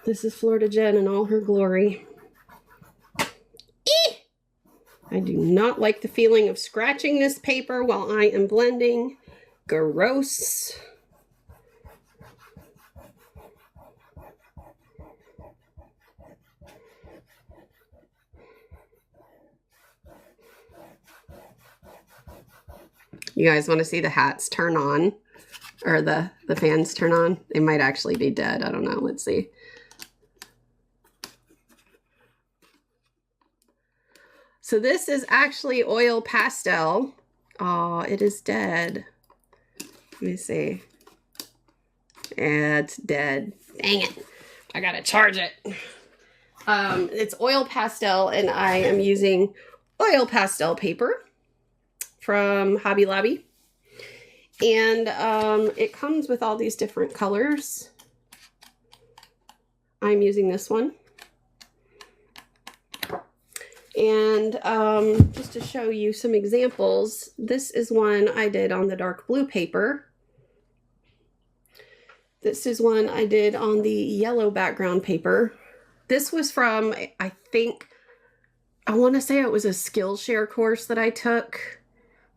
this is Florida Jen in all her glory. Eeh! I do not like the feeling of scratching this paper while I am blending. Gross. You guys want to see the hats turn on? Or the fans turn on? They might actually be dead. I don't know. Let's see. So this is actually oil pastel. Oh, it is dead. Let me see. Yeah, it's dead. Dang it. I gotta charge it. It's oil pastel, and I am using oil pastel paper from Hobby Lobby. And it comes with all these different colors. I'm using this one. And just to show you some examples, this is one I did on the dark blue paper. This is one I did on the yellow background paper. This was from, I think, I want to say it was a Skillshare course that I took.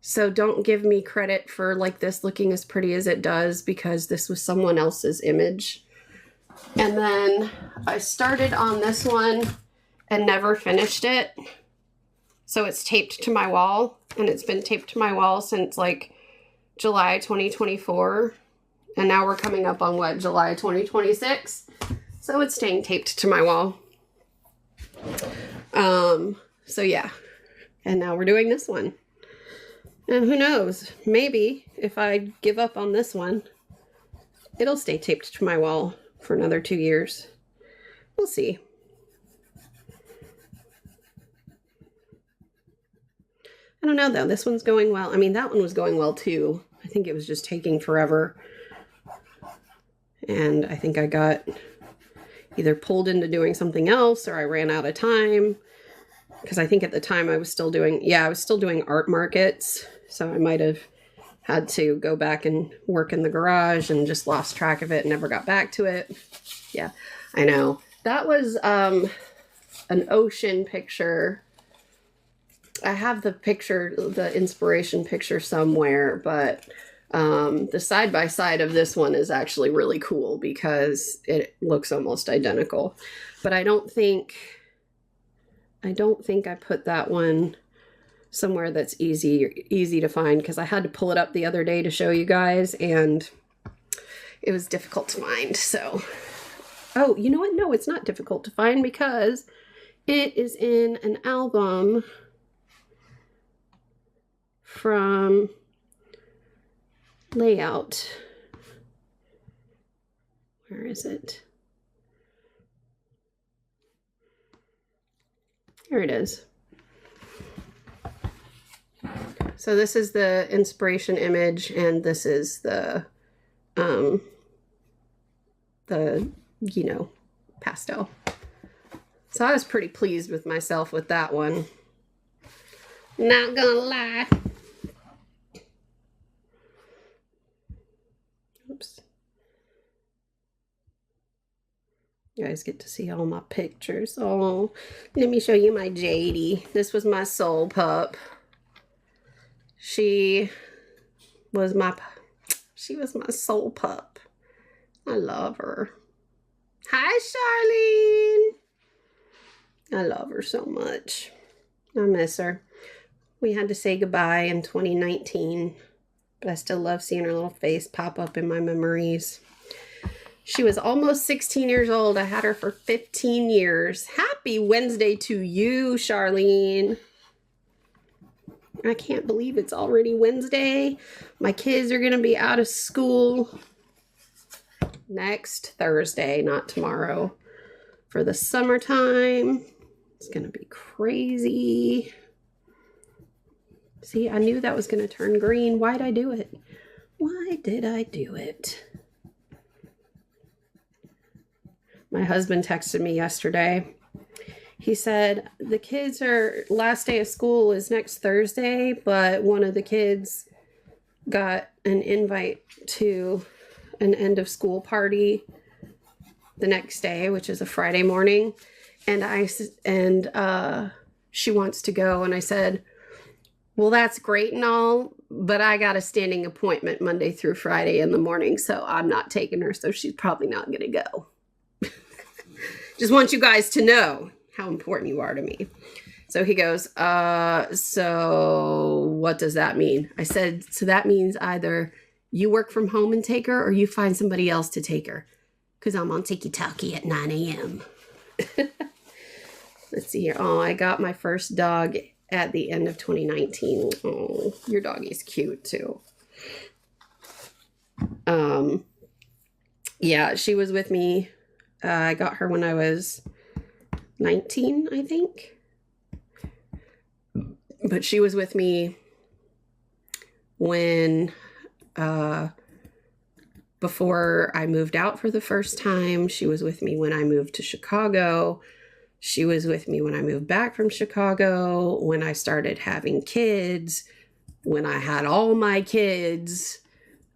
So don't give me credit for like this looking as pretty as it does, because this was someone else's image. And then I started on this one and never finished it. So it's taped to my wall, and it's been taped to my wall since like July 2024. And now we're coming up on what, July 2026. So it's staying taped to my wall. So yeah. And now we're doing this one. And who knows, maybe if I give up on this one, it'll stay taped to my wall for another 2 years. We'll see. I don't know though, this one's going well. I mean, that one was going well too. I think it was just taking forever. And I think I got either pulled into doing something else, or I ran out of time. Because I think at the time I was still doing, I was still doing art markets. So I might have had to go back and work in the garage and just lost track of it and never got back to it. Yeah, I know. That was an ocean picture. I have the picture, the inspiration picture somewhere, but the side-by-side of this one is actually really cool because it looks almost identical. But I don't think I put that one somewhere that's easy to find, because I had to pull it up the other day to show you guys, and it was difficult to find. So, oh, you know what? No, it's not difficult to find because it is in an album from Layout. Where is it? Here it is. So this is the inspiration image, and this is the you know, pastel. So I was pretty pleased with myself with that one. Not gonna lie. Oops. You guys get to see all my pictures. Oh, let me show you my Jadie. This was my soul pup. She was my soul pup. I love her. Hi, Charlene. I love her so much. I miss her. We had to say goodbye in 2019, but I still love seeing her little face pop up in my memories. She was almost 16 years old. I had her for 15 years. Happy Wednesday to you, Charlene. I can't believe it's already Wednesday. My kids are going to be out of school next Thursday, not tomorrow, for the summertime. It's going to be crazy. See, I knew that was going to turn green. Why'd I do it? Why did I do it? My husband texted me yesterday. He said, the kids are, last day of school is next Thursday, but one of the kids got an invite to an end of school party the next day, which is a Friday morning. And she wants to go. And I said, well, that's great and all, but I got a standing appointment Monday through Friday in the morning, so I'm not taking her. So she's probably not going to go. Just want you guys to know how important you are to me. So he goes, so what does that mean? I said, so that means either you work from home and take her, or you find somebody else to take her, because I'm on tiki-taki at 9 a.m. Let's see here. Oh, I got my first dog at the end of 2019. Oh, your doggy's cute too. Yeah, she was with me. I got her when I was 19, I think. But she was with me when, before I moved out for the first time. She was with me when I moved to Chicago. She was with me when I moved back from Chicago, when I started having kids, when I had all my kids.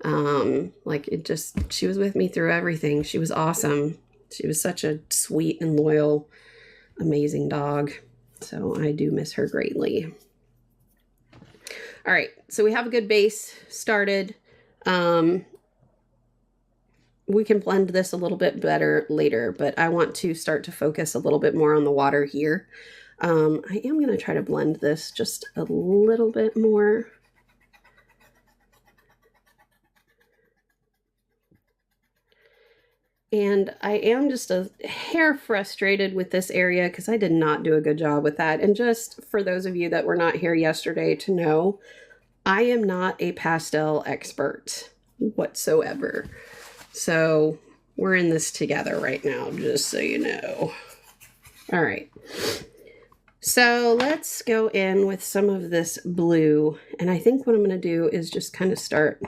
She was with me through everything. She was awesome. She was such a sweet and loyal, amazing dog. So I do miss her greatly. All right, so we have a good base started. We can blend this a little bit better later, but I want to start to focus a little bit more on the water here. I am going to try to blend this just a little bit more. And I am just a hair frustrated with this area because I did not do a good job with that. And just for those of you that were not here yesterday to know, I am not a pastel expert whatsoever. So we're in this together right now, just so you know. All right. So let's go in with some of this blue. And I think what I'm going to do is just kind of start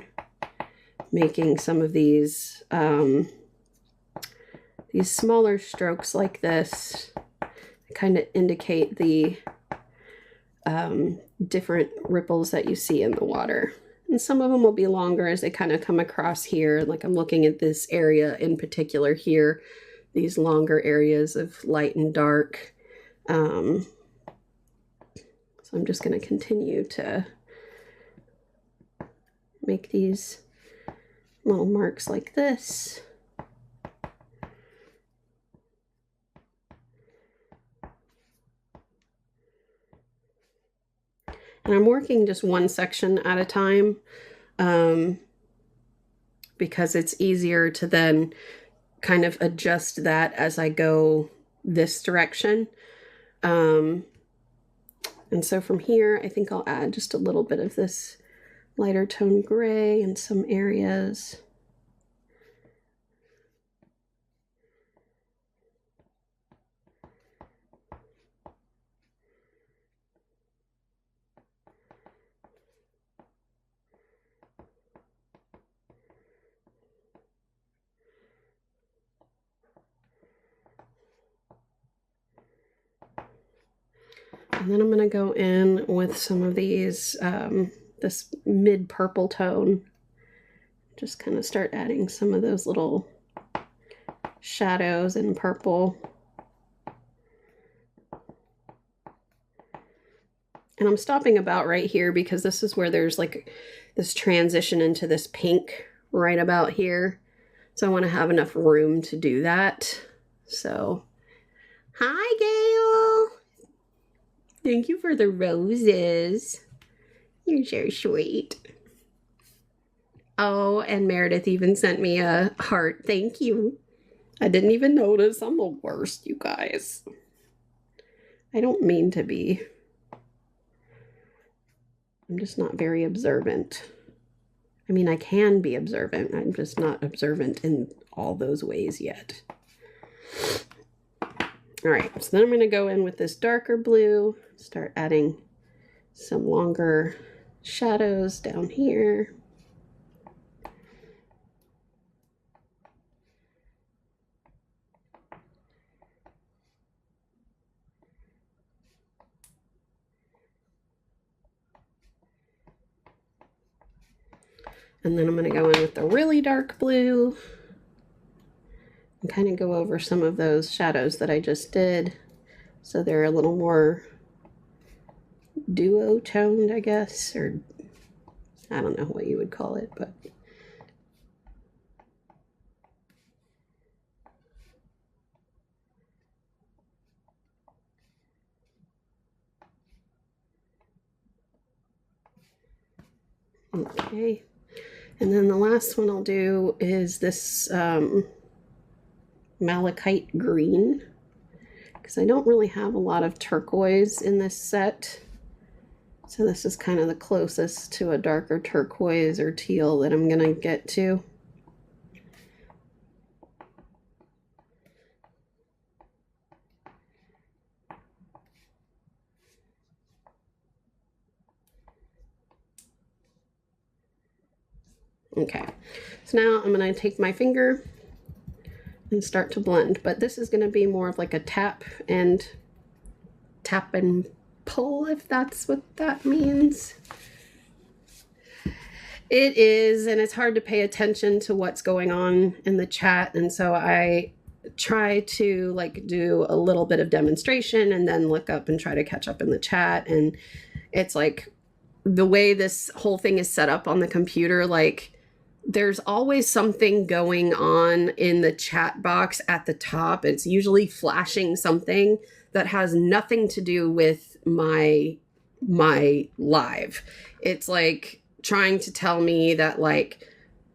making some of these smaller strokes like this, kind of indicate the different ripples that you see in the water. And some of them will be longer as they kind of come across here. Like I'm looking at this area in particular here, these longer areas of light and dark. So I'm just going to continue to make these little marks like this. And I'm working just one section at a time because it's easier to then kind of adjust that as I go this direction. And so from here, I think I'll add just a little bit of this lighter tone gray in some areas. And then I'm going to go in with some of these, this mid purple tone. Just kind of start adding some of those little shadows in purple. And I'm stopping about right here because this is where there's like this transition into this pink right about here. So I want to have enough room to do that. So, hi Gail! Thank you for the roses. You're so sweet. Oh, and Meredith even sent me a heart. Thank you. I didn't even notice. I'm the worst, you guys. I don't mean to be. I'm just not very observant. I mean, I can be observant. I'm just not observant in all those ways yet. All right, so then I'm going to go in with this darker blue, start adding some longer shadows down here. And then I'm going to go in with the really dark blue and kind of go over some of those shadows that I just did, so they're a little more duo-toned, I guess, or I don't know what you would call it, but okay. And then the last one I'll do is this malachite green, because I don't really have a lot of turquoise in this set. So this is kind of the closest to a darker turquoise or teal that I'm going to get to. Okay, so now I'm going to take my finger and start to blend, but this is going to be more of like a tap and pull, if that's what that means. It is, and it's hard to pay attention to what's going on in the chat, and so I try to like do a little bit of demonstration and then look up and try to catch up in the chat. And it's like the way this whole thing is set up on the computer, like there's always something going on in the chat box at the top. It's usually flashing something that has nothing to do with my live. It's like trying to tell me that like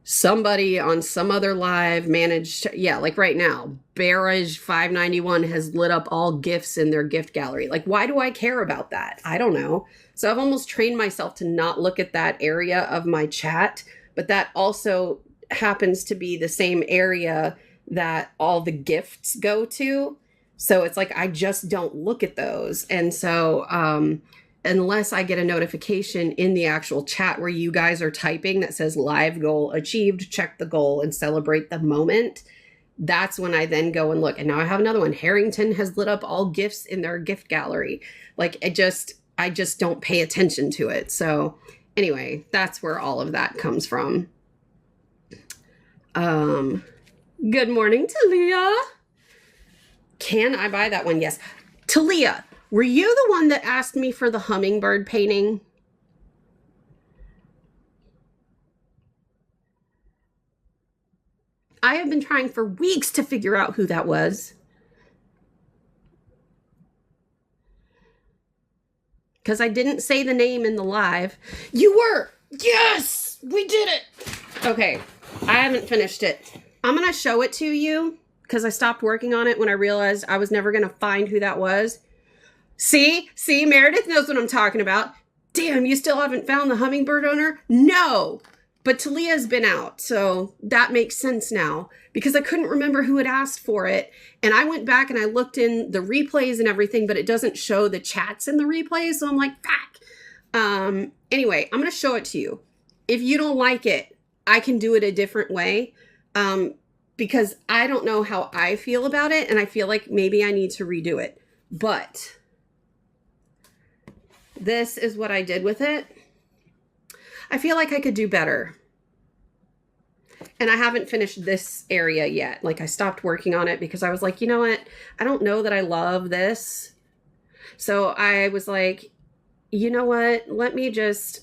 somebody on some other live managed to, yeah, like right now, Barrage 591 has lit up all GIFs in their gift gallery. Like, why do I care about that? I don't know. So I've almost trained myself to not look at that area of my chat, but that also happens to be the same area that all the gifts go to. So it's like, I just don't look at those. And so, unless I get a notification in the actual chat where you guys are typing that says live goal achieved, check the goal and celebrate the moment, that's when I then go and look. And now I have another one. Harrington has lit up all gifts in their gift gallery. Like I just don't pay attention to it. So anyway, that's where all of that comes from. Good morning, Talia. Can I buy that one? Yes. Talia, were you the one that asked me for the hummingbird painting? I have been trying for weeks to figure out who that was. Because I didn't say the name in the live. You were! Yes! We did it! Okay, I haven't finished it. I'm going to show it to you because I stopped working on it when I realized I was never going to find who that was. See, Meredith knows what I'm talking about. Damn, you still haven't found the hummingbird owner? No, but Talia's been out, so that makes sense now because I couldn't remember who had asked for it. And I went back and I looked in the replays and everything, but it doesn't show the chats in the replays. So I'm like, fuck. Anyway, I'm going to show it to you. If you don't like it, I can do it a different way. Because I don't know how I feel about it. And I feel like maybe I need to redo it, but this is what I did with it. I feel like I could do better. And I haven't finished this area yet. Like I stopped working on it because I was like, you know what? I don't know that I love this. So I was like, you know what? Let me just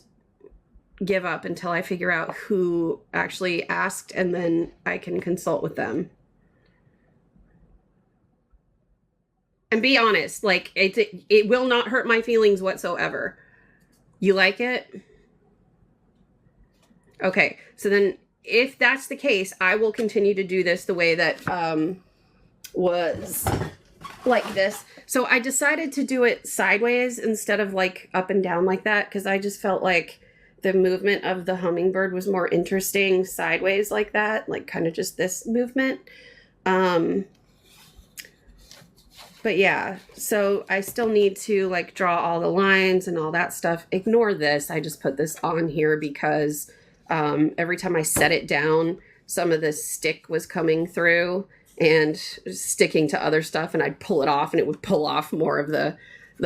give up until I figure out who actually asked and then I can consult with them. And be honest, like it will not hurt my feelings whatsoever. You like it? Okay, so then if that's the case, I will continue to do this the way that was like this. So I decided to do it sideways instead of like up and down like that, because I just felt like the movement of the hummingbird was more interesting sideways like that, like kind of just this movement. But yeah, so I still need to like draw all the lines and all that stuff. Ignore this. I just put this on here because every time I set it down, some of the stick was coming through and sticking to other stuff, and I'd pull it off and it would pull off more of the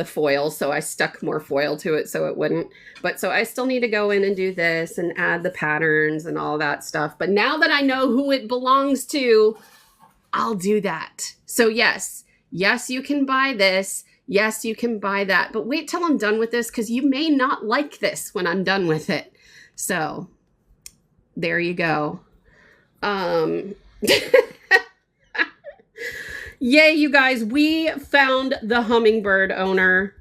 foil. So I stuck more foil to it so it wouldn't. But so I still need to go in and do this and add the patterns and all that stuff. But now that I know who it belongs to, I'll do that. So yes, you can buy this. Yes, you can buy that. But wait till I'm done with this, because you may not like this when I'm done with it. So there you go. Yay, you guys, we found the hummingbird owner.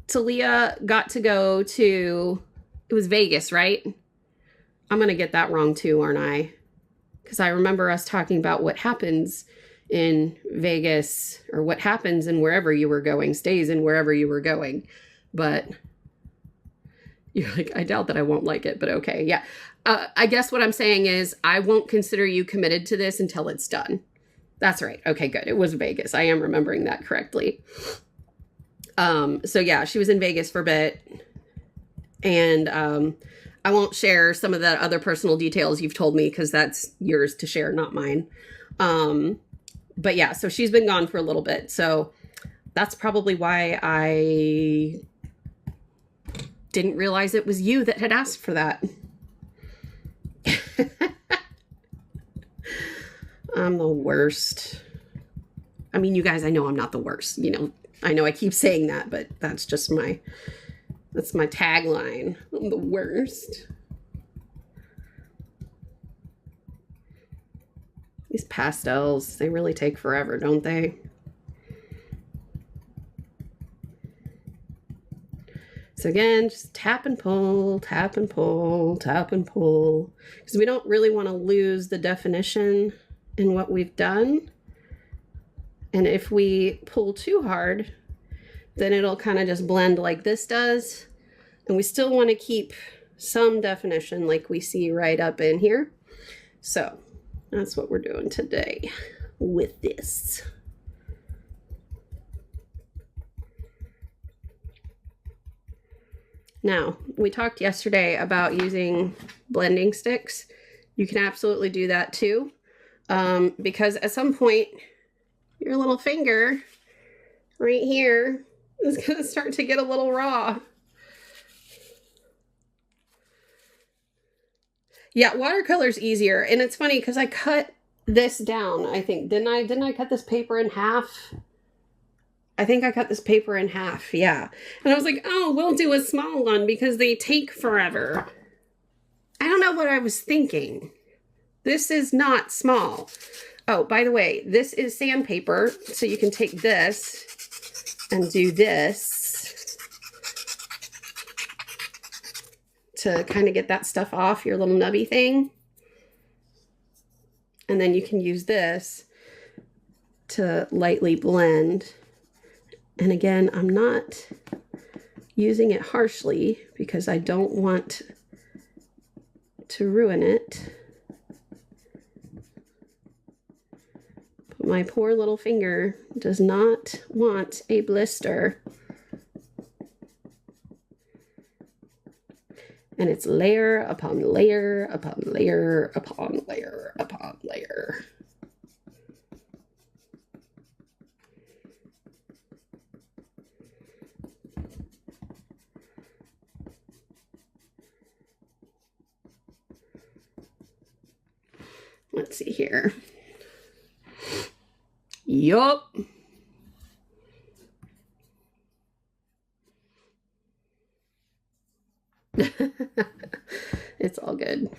Talia got to go to, it was Vegas, right? I'm going to get that wrong too, aren't I? Because I remember us talking about what happens in Vegas, or what happens in wherever you were going stays in wherever you were going. But you're like, I doubt that I won't like it, but okay. Yeah. I guess what I'm saying is I won't consider you committed to this until it's done. That's right. Okay, good. It was Vegas. I am remembering that correctly. So yeah, she was in Vegas for a bit, and I won't share some of the other personal details you've told me, because that's yours to share, not mine. But yeah, so she's been gone for a little bit. So that's probably why I didn't realize it was you that had asked for that. I'm the worst. I mean, you guys, I know I'm not the worst. You know, I know I keep saying that, but that's just that's my tagline. I'm the worst. These pastels, they really take forever, don't they? So again, just tap and pull, tap and pull, tap and pull. Because we don't really want to lose the definition in what we've done. And if we pull too hard, then it'll kind of just blend like this does. And we still want to keep some definition like we see right up in here. So that's what we're doing today with this. Now, we talked yesterday about using blending sticks. You can absolutely do that too, because at some point, your little finger right here is going to start to get a little raw. Yeah, watercolor's easier, and it's funny because I cut this down, I think. Didn't I cut this paper in half? I think I cut this paper in half, yeah. And I was like, oh, we'll do a small one because they take forever. I don't know what I was thinking. This is not small. Oh, by the way, this is sandpaper, so you can take this and do this to kind of get that stuff off your little nubby thing. And then you can use this to lightly blend. And again, I'm not using it harshly because I don't want to ruin it. But my poor little finger does not want a blister. And it's layer upon layer upon layer upon layer upon layer. Let's see here. Yup. It's all good.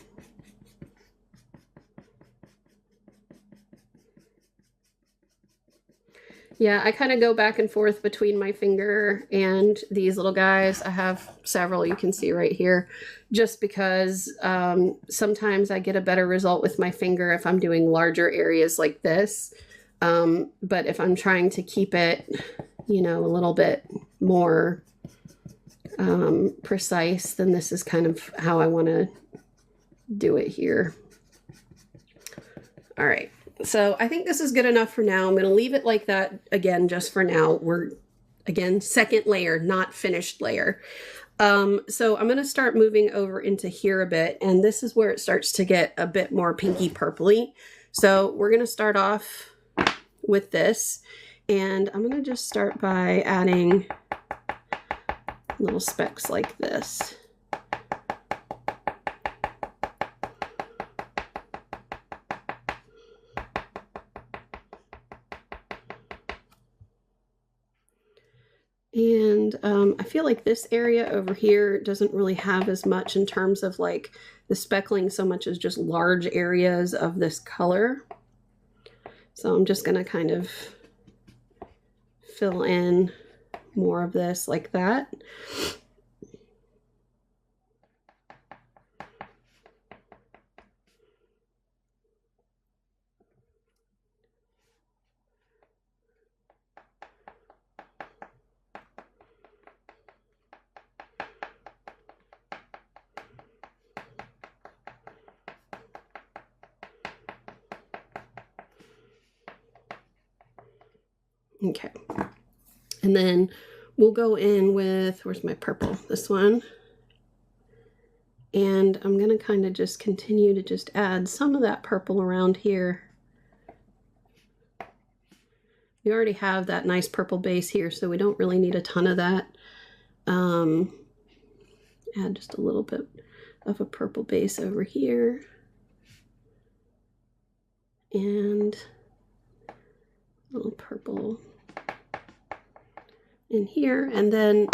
Yeah, I kind of go back and forth between my finger and these little guys. I have several you can see right here, just because sometimes I get a better result with my finger if I'm doing larger areas like this. But if I'm trying to keep it, you know, a little bit more precise, then this is kind of how I want to do it here. All right, so I think this is good enough for now. I'm going to leave it like that again, just for now. We're, again, second layer, not finished layer. So I'm going to start moving over into here a bit, and this is where it starts to get a bit more pinky purpley. So we're going to start off with this, and I'm going to just start by adding little specks like this. And I feel like this area over here doesn't really have as much in terms of like the speckling so much as just large areas of this color. So I'm just going to kind of fill in more of this like that. Okay, and then we'll go in with, where's my purple? This one. And I'm going to kind of just continue to just add some of that purple around here. We already have that nice purple base here, so we don't really need a ton of that. Add just a little bit of a purple base over here. And a little purple in here. And then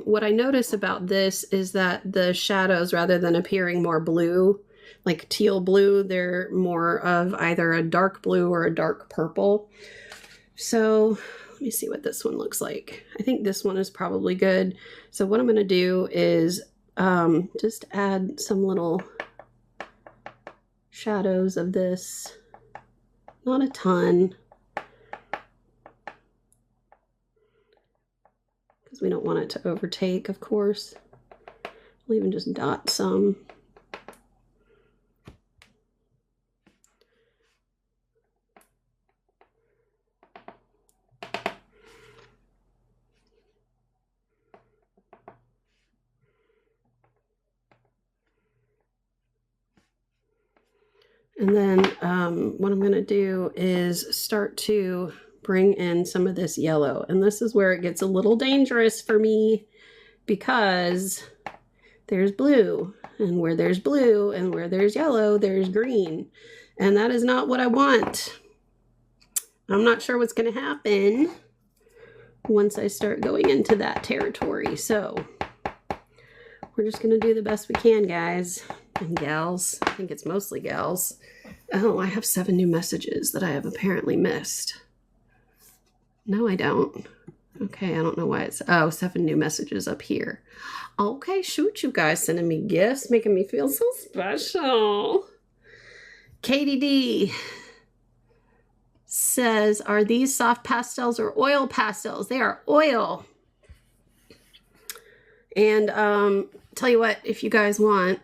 what I notice about this is that the shadows, rather than appearing more blue, like teal blue, they're more of either a dark blue or a dark purple. So let me see what this one looks like. I think this one is probably good. So what I'm going to do is just add some little shadows of this. Not a ton, because we don't want it to overtake, of course. We'll even just dot some. And then what I'm going to do is start to bring in some of this yellow. And this is where it gets a little dangerous for me, because there's blue, and where there's blue and where there's yellow, there's green. And that is not what I want. I'm not sure what's going to happen once I start going into that territory. So we're just going to do the best we can, guys and gals. I think it's mostly gals. Oh, I have 7 new messages that I have apparently missed. No, I don't. Okay, I don't know why it's... Oh, 7 new messages up here. Okay, shoot, you guys sending me gifts, making me feel so special. Katie D says, are these soft pastels or oil pastels? They are oil. And tell you what, if you guys want,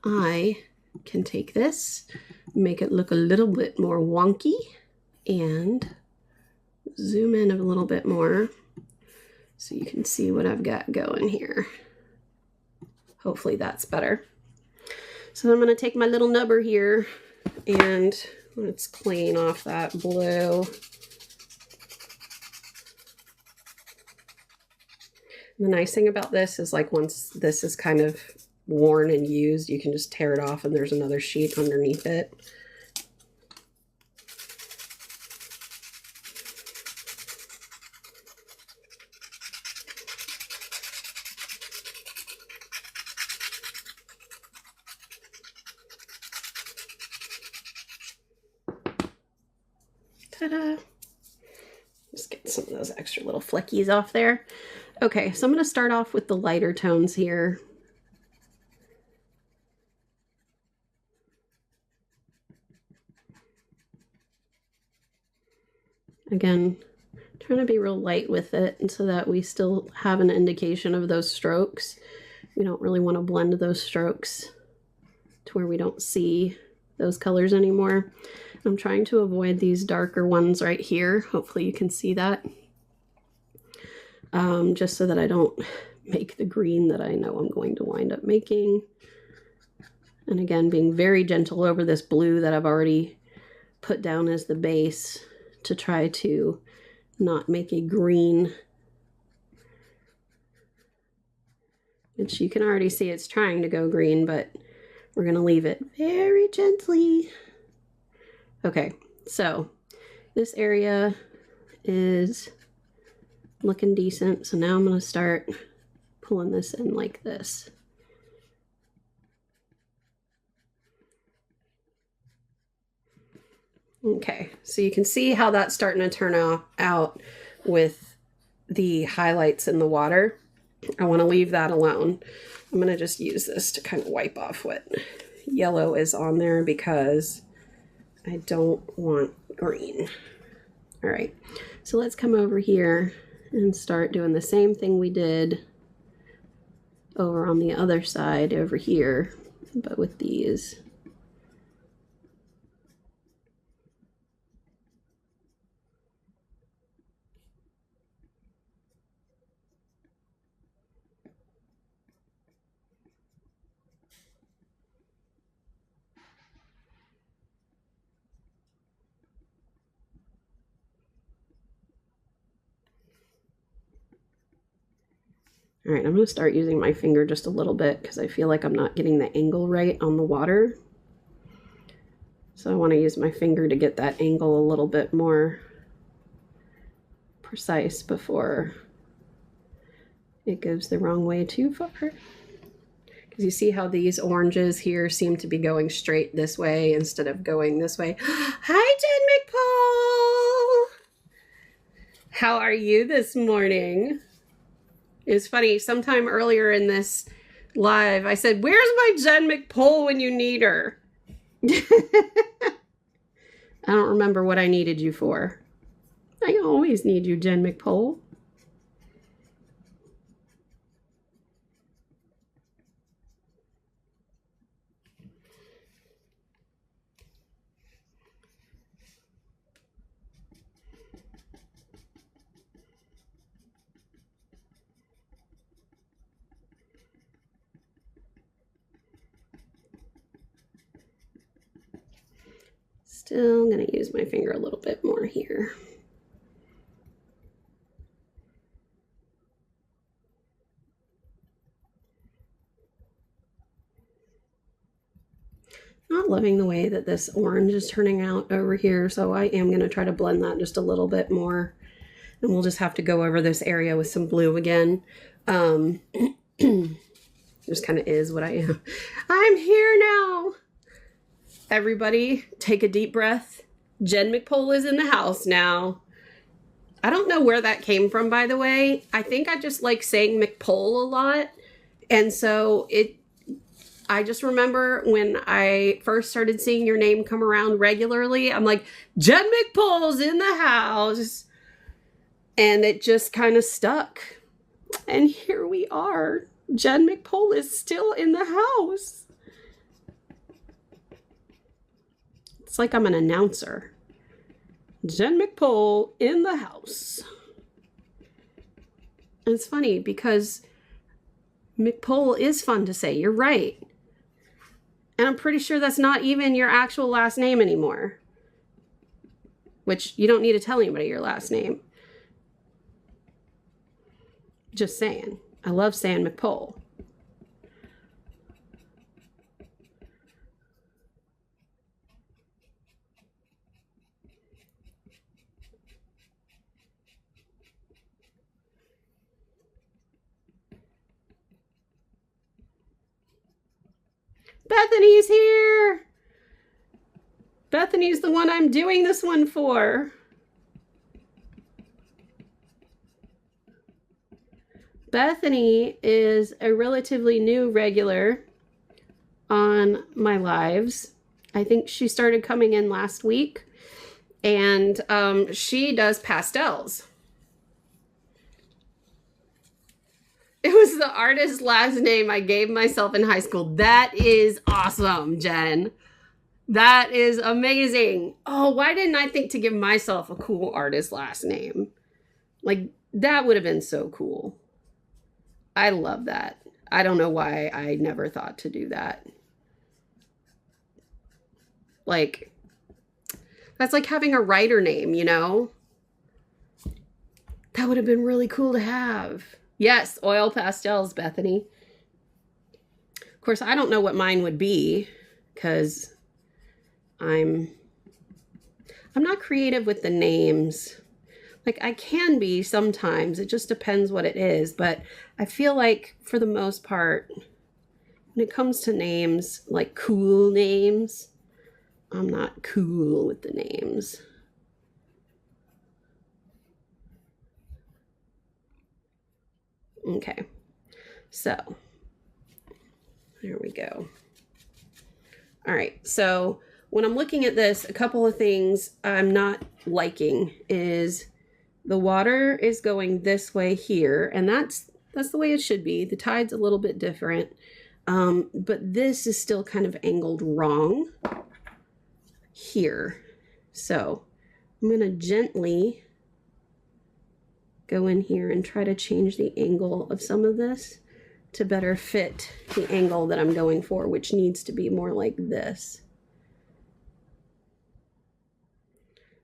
I can take this, make it look a little bit more wonky, and zoom in a little bit more so you can see what I've got going here. Hopefully that's better. So I'm going to take my little nubber here, and let's clean off that blue. The nice thing about this is, like, once this is kind of worn and used, you can just tear it off and there's another sheet underneath it. Ta-da! Just get some of those extra little fleckies off there. Okay, so I'm going to start off with the lighter tones here. Again, trying to be real light with it and so that we still have an indication of those strokes. We don't really want to blend those strokes to where we don't see those colors anymore. I'm trying to avoid these darker ones right here. Hopefully you can see that. Just so that I don't make the green that I know I'm going to wind up making. And again, being very gentle over this blue that I've already put down as the base to try to not make a green, which you can already see it's trying to go green, but we're going to leave it very gently. Okay, so this area is looking decent. So now I'm going to start pulling this in like this. Okay, so you can see how that's starting to turn out with the highlights in the water. I want to leave that alone. I'm going to just use this to kind of wipe off what yellow is on there because I don't want green. All right, so let's come over here and start doing the same thing we did over on the other side over here, but with these. All right, I'm going to start using my finger just a little bit because I feel like I'm not getting the angle right on the water. So I want to use my finger to get that angle a little bit more precise before it goes the wrong way too far. Because you see how these oranges here seem to be going straight this way instead of going this way. Hi, Jen McPaul! How are you this morning? It's funny, sometime earlier in this live, I said, where's my Jen McPaul when you need her? I don't remember what I needed you for. I always need you, Jen McPaul. Still going to use my finger a little bit more here. Not loving the way that this orange is turning out over here, so I am going to try to blend that just a little bit more. And we'll just have to go over this area with some blue again. Just kind of is what I am. I'm here now. Everybody, take a deep breath. Jen McPaul is in the house now. I don't know where that came from, by the way. I think I just like saying McPaul a lot. And so I just remember when I first started seeing your name come around regularly, I'm like, Jen McPaul's in the house. And it just kind of stuck. And here we are. Jen McPaul is still in the house. It's like I'm an announcer. Jen McPaul in the house. And it's funny because McPaul is fun to say. You're right. And I'm pretty sure that's not even your actual last name anymore. Which you don't need to tell anybody your last name. Just saying. I love saying McPaul. Bethany's here. Bethany's the one I'm doing this one for. Bethany is a relatively new regular on my lives. I think she started coming in last week. And she does pastels. It was the artist's last name I gave myself in high school. That is awesome, Jen. That is amazing. Oh, why didn't I think to give myself a cool artist last name? Like, that would have been so cool. I love that. I don't know why I never thought to do that. Like, that's like having a writer name, you know? That would have been really cool to have. Yes, oil pastels, Bethany. Of course, I don't know what mine would be because I'm not creative with the names. Like, I can be sometimes. It just depends what it is. But I feel like for the most part, when it comes to names, like cool names, I'm not cool with the names. Okay, so there we go. All right, so when I'm looking at this, a couple of things I'm not liking is the water is going this way here, and that's the way it should be. The tide's a little bit different, but this is still kind of angled wrong here. So I'm going to gently go in here and try to change the angle of some of this to better fit the angle that I'm going for, which needs to be more like this.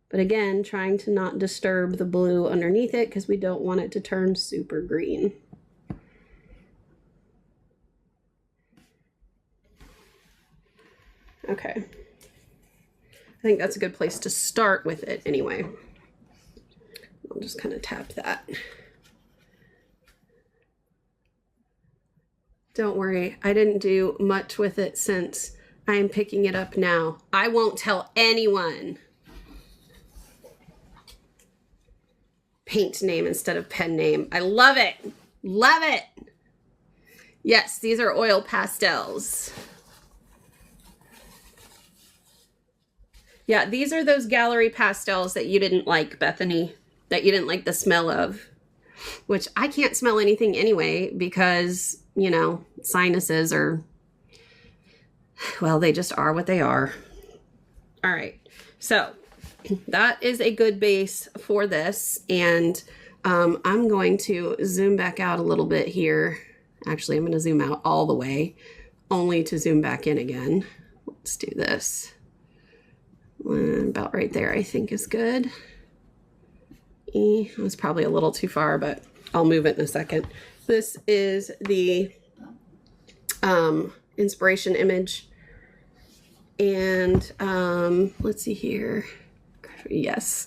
But again, trying to not disturb the blue underneath it because we don't want it to turn super green. Okay. I think that's a good place to start with it anyway. I'll just kind of tap that. Don't worry, I didn't do much with it since I am picking it up now. I won't tell anyone. Paint name instead of pen name. I love it. Love it. Yes, these are oil pastels. Yeah, these are those gallery pastels that you didn't like, Bethany. That you didn't like the smell of, which I can't smell anything anyway because, you know, sinuses are, well, they just are what they are. All right, so that is a good base for this, and I'm going to zoom back out a little bit here. Actually, I'm going to zoom out all the way, only to zoom back in again. Let's do this. About right there, I think is good. It was probably a little too far, but I'll move it in a second. This is the inspiration image. And let's see here. Yes.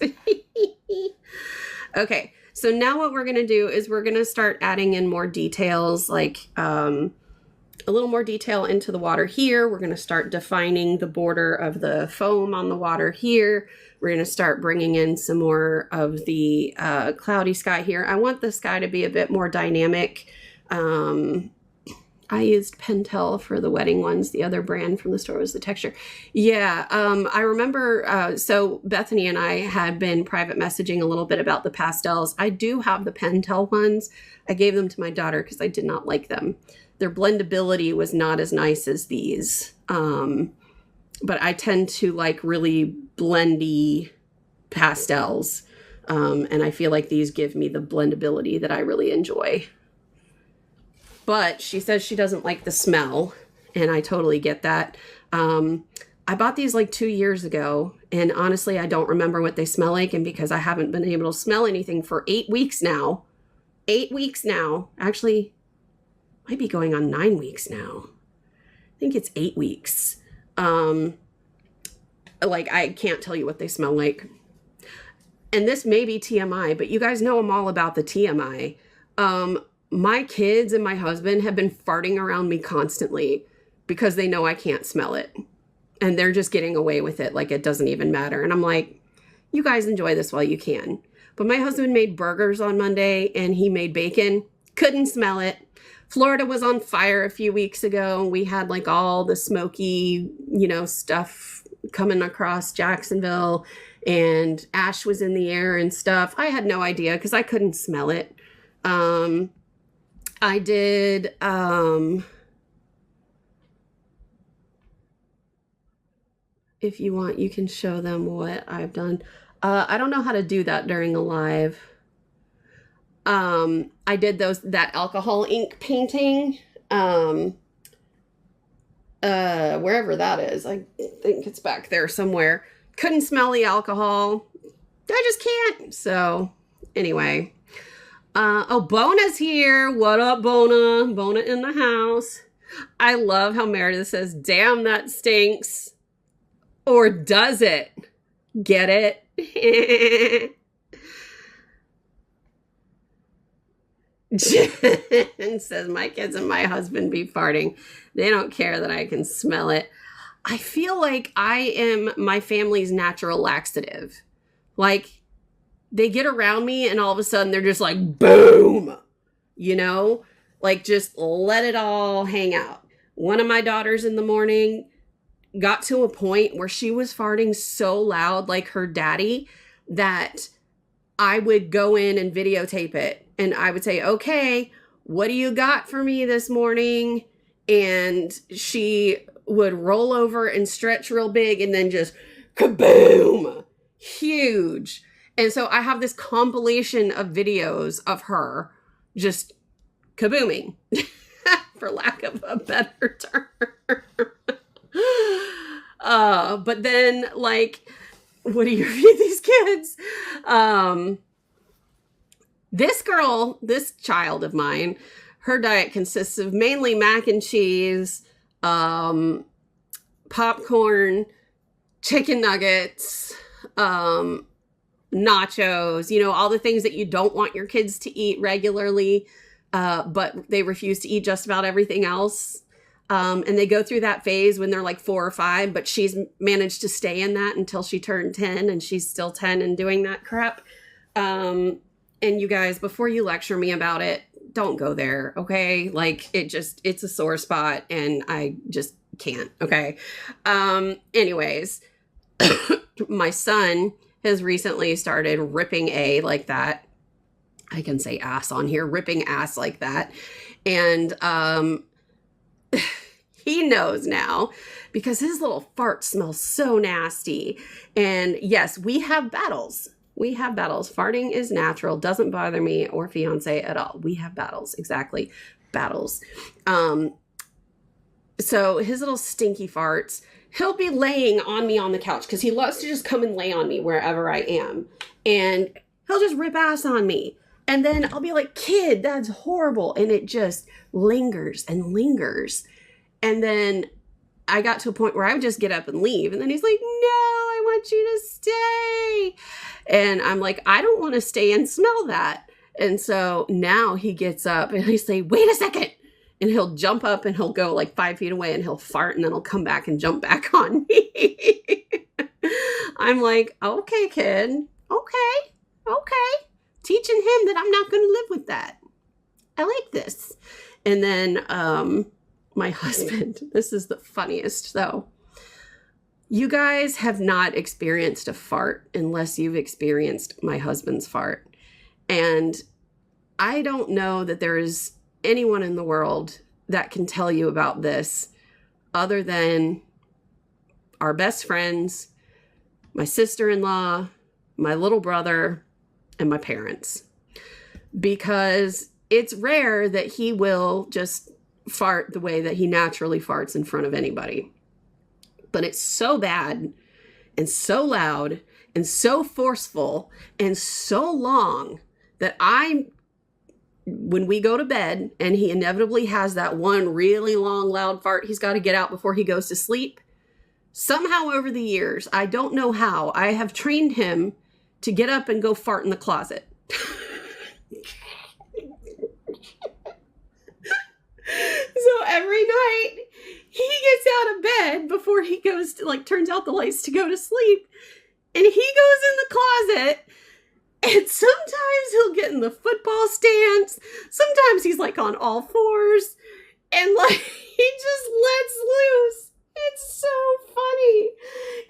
Okay, so now what we're going to do is we're going to start adding in more details, like a little more detail into the water here. We're going to start defining the border of the foam on the water here. We're going to start bringing in some more of the cloudy sky here. I want the sky to be a bit more dynamic. I used Pentel for the wedding ones. The other brand from the store was the Texture. Yeah, I remember, so Bethany and I had been private messaging a little bit about the pastels. I do have the Pentel ones. I gave them to my daughter because I did not like them. Their blendability was not as nice as these. But I tend to like really blendy pastels. And I feel like these give me the blendability that I really enjoy. But she says she doesn't like the smell, and I totally get that. I bought these like 2 years ago, and honestly, I don't remember what they smell like. And because I haven't been able to smell anything for 8 weeks now, actually, might be going on 9 weeks now. I think it's 8 weeks. Like, I can't tell you what they smell like. And this may be TMI, but you guys know I'm all about the TMI. My kids and my husband have been farting around me constantly because they know I can't smell it. And they're just getting away with it like it doesn't even matter. And I'm like, you guys enjoy this while you can. But my husband made burgers on Monday and he made bacon. Couldn't smell it. Florida was on fire a few weeks ago. We had like all the smoky, you know, stuff coming across Jacksonville. and ash was in the air and stuff. I had no idea because I couldn't smell it. I did, if you want, you can show them what I've done. I don't know how to do that during a live. I did that alcohol ink painting, wherever that is. I think it's back there somewhere. Couldn't smell the alcohol. I just can't. So anyway, oh, Bona's here. What up, Bona? Bona in the house. I love how Meredith says, damn, that stinks. Or does it? Get it? Jen says, my kids and my husband be farting. They don't care that I can smell it. I feel like I am my family's natural laxative. Like, they get around me and all of a sudden they're just like, boom, you know, like just let it all hang out. One of my daughters in the morning got to a point where she was farting so loud like her daddy that I would go in and videotape it. And I would say, okay, what do you got for me this morning? And she would roll over and stretch real big and then just kaboom, huge. And so I have this compilation of videos of her just kabooming, for lack of a better term. But then, like, what do you feed these kids? This child of mine, her diet consists of mainly mac and cheese, popcorn, chicken nuggets, nachos, you know, all the things that you don't want your kids to eat regularly, but they refuse to eat just about everything else. And they go through that phase when they're like 4 or 5, but she's managed to stay in that until she turned 10, and she's still 10 and doing that crap. And you guys, before you lecture me about it, don't go there, okay? Like, it's a sore spot, and I just can't, okay? Anyways, my son has recently started ripping like that. I can say ass on here, ripping ass like that. And he knows now because his little fart smells so nasty. And yes, we have battles. We have battles. Farting is natural. Doesn't bother me or fiance at all. We have battles. Exactly. Battles. So his little stinky farts, he'll be laying on me on the couch because he loves to just come and lay on me wherever I am. And he'll just rip ass on me. And then I'll be like, kid, that's horrible. And it just lingers and lingers. And then I got to a point where I would just get up and leave. And then he's like, no, I want you to stay. And I'm like, I don't want to stay and smell that. And so now he gets up and I say, wait a second. And he'll jump up and he'll go like 5 feet away and he'll fart and then he'll come back and jump back on me. I'm like, okay, kid. Okay. Teaching him that I'm not going to live with that. I like this. And then my husband, this is the funniest though. You guys have not experienced a fart unless you've experienced my husband's fart. And I don't know that there is anyone in the world that can tell you about this other than our best friends, my sister-in-law, my little brother, and my parents. Because it's rare that he will just fart the way that he naturally farts in front of anybody. But it's so bad and so loud and so forceful and so long that when we go to bed and he inevitably has that one really long, loud fart he's got to get out before he goes to sleep, somehow over the years, I don't know how, I have trained him to get up and go fart in the closet. So every night he gets out of bed before he goes to, like, turns out the lights to go to sleep, and he goes in the closet, and sometimes he'll get in the football stance, sometimes he's like on all fours, and like he just lets loose. It's so funny.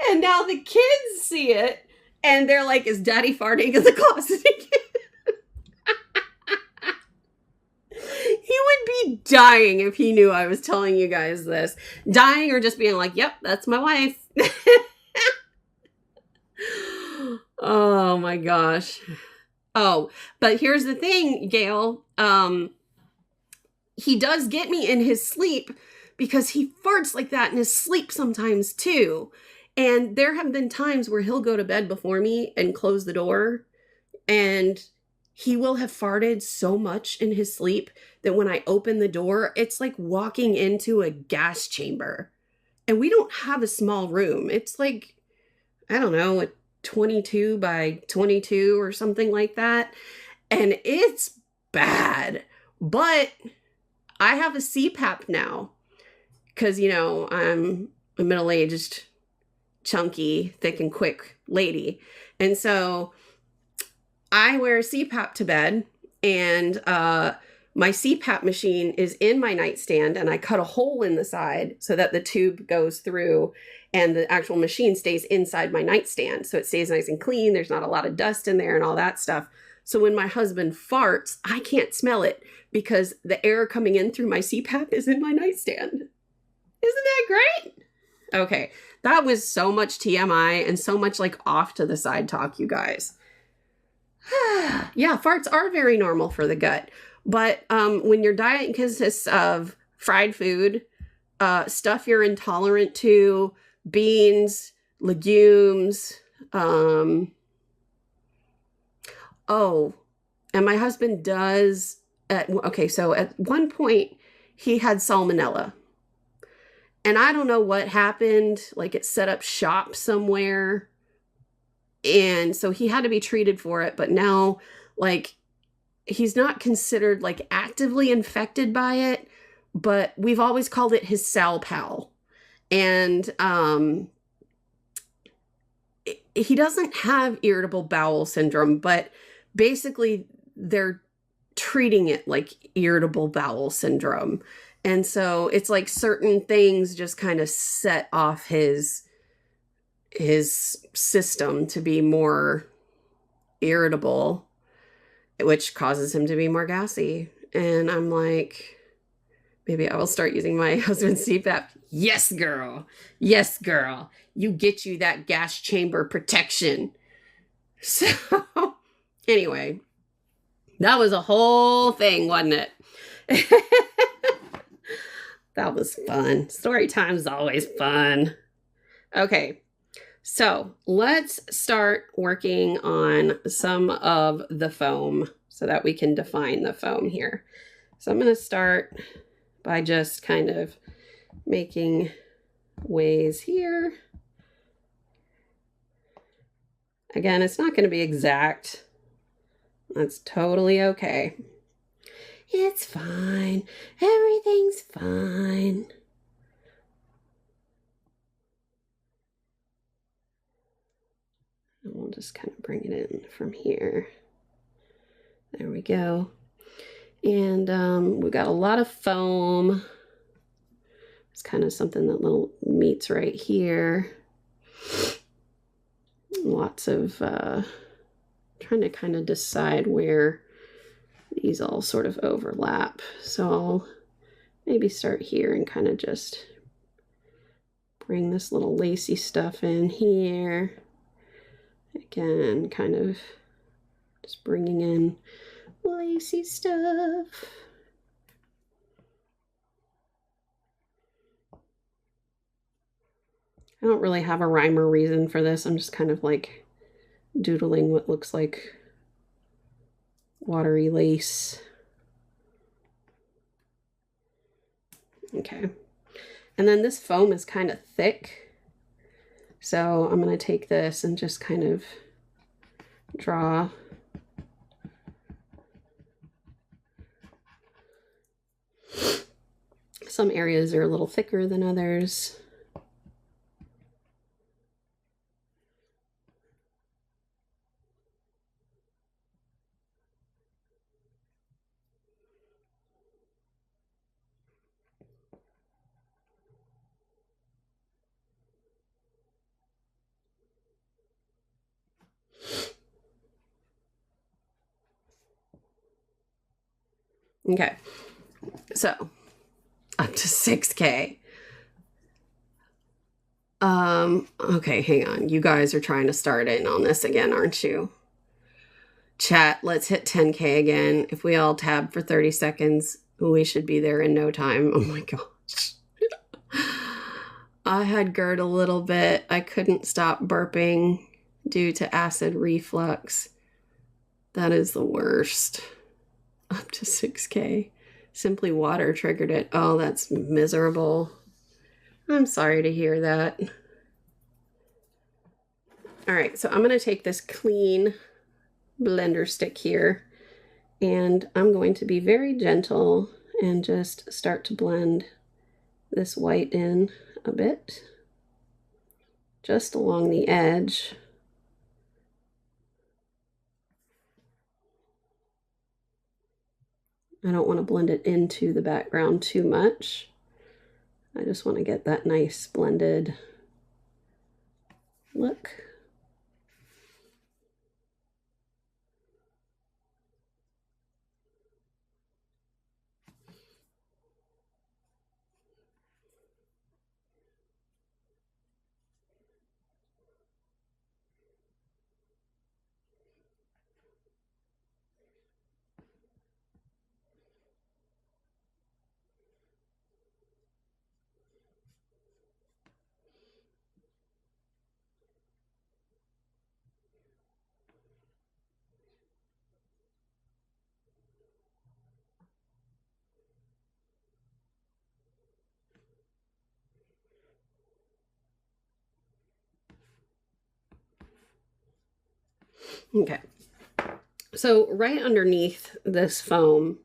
And now the kids see it, And they're like, is daddy farting in the closet again? He would be dying if he knew I was telling you guys this. Dying or just being like, yep, that's my wife. Oh my gosh. Oh, but here's the thing, Gail. He does get me in his sleep because he farts like that in his sleep sometimes too. And there have been times where he'll go to bed before me and close the door, and he will have farted so much in his sleep that when I open the door, it's like walking into a gas chamber. And we don't have a small room. It's like, I don't know, a 22 by 22 or something like that. And it's bad. But I have a CPAP now because, you know, I'm a middle-aged, chunky, thick and quick lady. And so I wear a CPAP to bed, and my CPAP machine is in my nightstand, and I cut a hole in the side so that the tube goes through and the actual machine stays inside my nightstand. So it stays nice and clean. There's not a lot of dust in there and all that stuff. So when my husband farts, I can't smell it because the air coming in through my CPAP is in my nightstand. Isn't that great? Okay, that was so much TMI and so much like off to the side talk, you guys. Yeah, farts are very normal for the gut. But when your diet consists of fried food, stuff you're intolerant to, beans, legumes, oh, and my husband does, so at one point he had salmonella. And I don't know what happened, like it set up shop somewhere. And so he had to be treated for it, but now, like, he's not considered, like, actively infected by it, but we've always called it his Sal Pal. And he doesn't have irritable bowel syndrome, but basically they're treating it like irritable bowel syndrome. And so it's like certain things just kind of set off his system to be more irritable, which causes him to be more gassy. And I'm like, maybe I will start using my husband's CPAP. Yes, girl. Yes, girl. You get you that gas chamber protection. So anyway, that was a whole thing, wasn't it? That was fun. Story time is always fun. Okay. So let's start working on some of the foam so that we can define the foam here. So I'm going to start by just kind of making ways here. Again, it's not going to be exact. That's totally okay. It's fine. Everything's fine. And we'll just kind of bring it in from here. There we go. And we've got a lot of foam. It's kind of something that little meets right here. Lots of trying to kind of decide where these all sort of overlap. So I'll maybe start here and kind of just bring this little lacy stuff in here. Again, kind of just bringing in lacy stuff. I don't really have a rhyme or reason for this. I'm just kind of like doodling what looks like watery lace. Okay. And then this foam is kind of thick. So I'm going to take this and just kind of draw some areas are a little thicker than others. Okay, so up to 6K. Okay, hang on. You guys are trying to start in on this again, aren't you? Chat, let's hit 10K again. If we all tab for 30 seconds, we should be there in no time. Oh my gosh. I had GERD a little bit. I couldn't stop burping due to acid reflux. That is the worst. Up to 6K. Simply water triggered it. Oh, that's miserable. I'm sorry to hear that. All right, so I'm going to take this clean blender stick here, and I'm going to be very gentle and just start to blend this white in a bit, just along the edge. I don't want to blend it into the background too much. I just want to get that nice blended look. Okay, so right underneath this foam,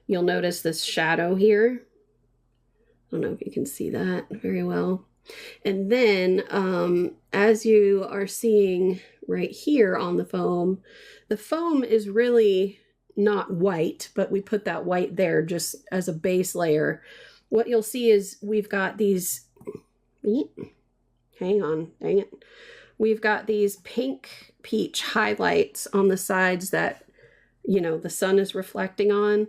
you'll notice this shadow here. I don't know if you can see that very well. And then as you are seeing right here on the foam is really not white, but we put that white there just as a base layer. What you'll see is we've got these, hang on, dang it. We've got these pink peach highlights on the sides that, you know, the sun is reflecting on.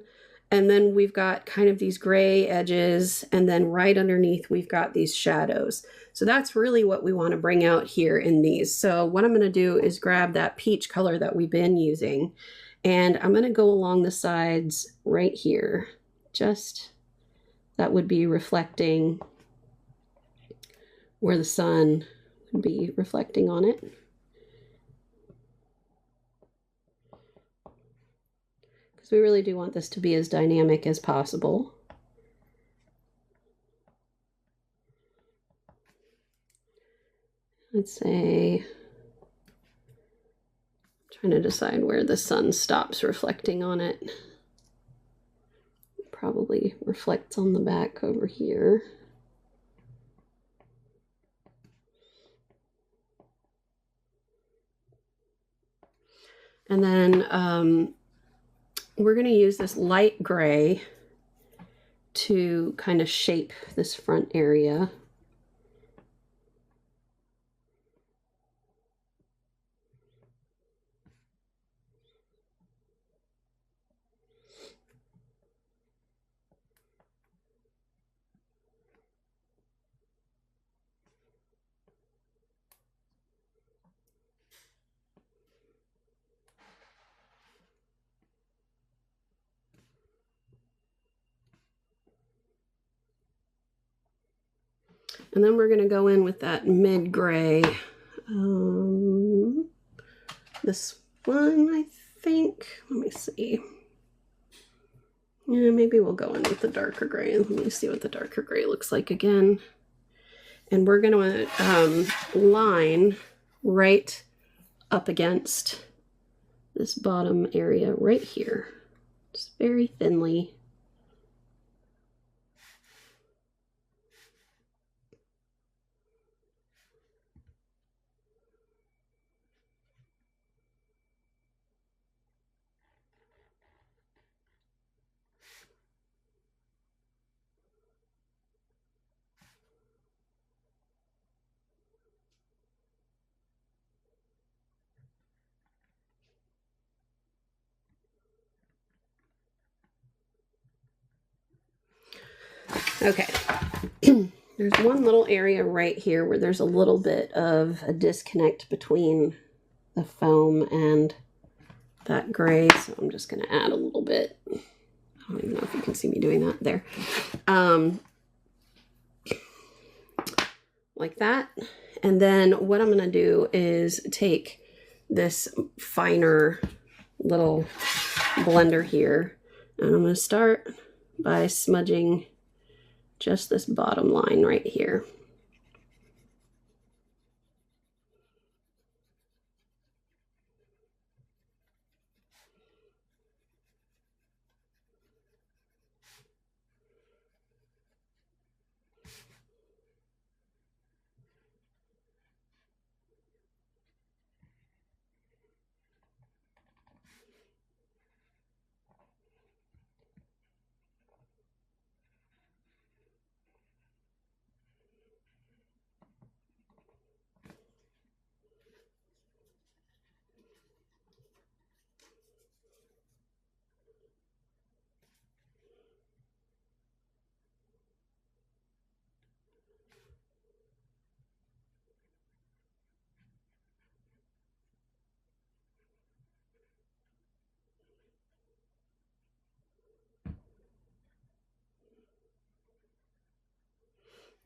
And then we've got kind of these gray edges, and then right underneath we've got these shadows. So that's really what we want to bring out here in these. So what I'm going to do is grab that peach color that we've been using, and I'm going to go along the sides right here. Just that would be reflecting where the sun would be reflecting on it. We really do want this to be as dynamic as possible. Let's say, trying to decide where the sun stops reflecting on it. Probably reflects on the back over here. And then we're going to use this light gray to kind of shape this front area. And then we're going to go in with that mid gray. This one, I think. Let me see. Yeah, maybe we'll go in with the darker gray. Let me see what the darker gray looks like again. And we're going to line right up against this bottom area right here, just very thinly. Okay. There's one little area right here where there's a little bit of a disconnect between the foam and that gray, so I'm just going to add a little bit. I don't even know if you can see me doing that there. Like that. And then what I'm going to do is take this finer little blender here, and I'm going to start by smudging just this bottom line right here.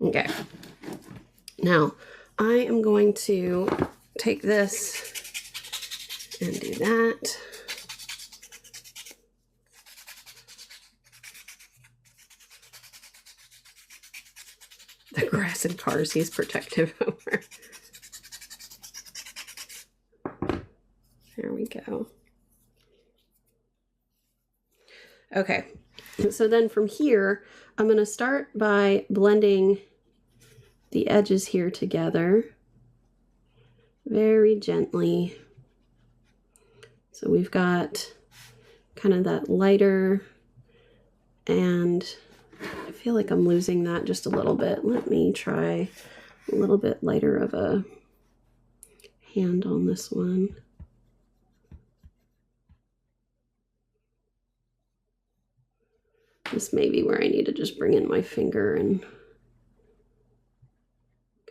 Okay. Now, I am going to take this and do that. The grass and cars he's protective over. There we go. Okay, so then from here, I'm going to start by blending the edges here together very gently. So we've got kind of that lighter, and I feel like I'm losing that just a little bit. Let me try a little bit lighter of a hand on this one. This may be where I need to just bring in my finger and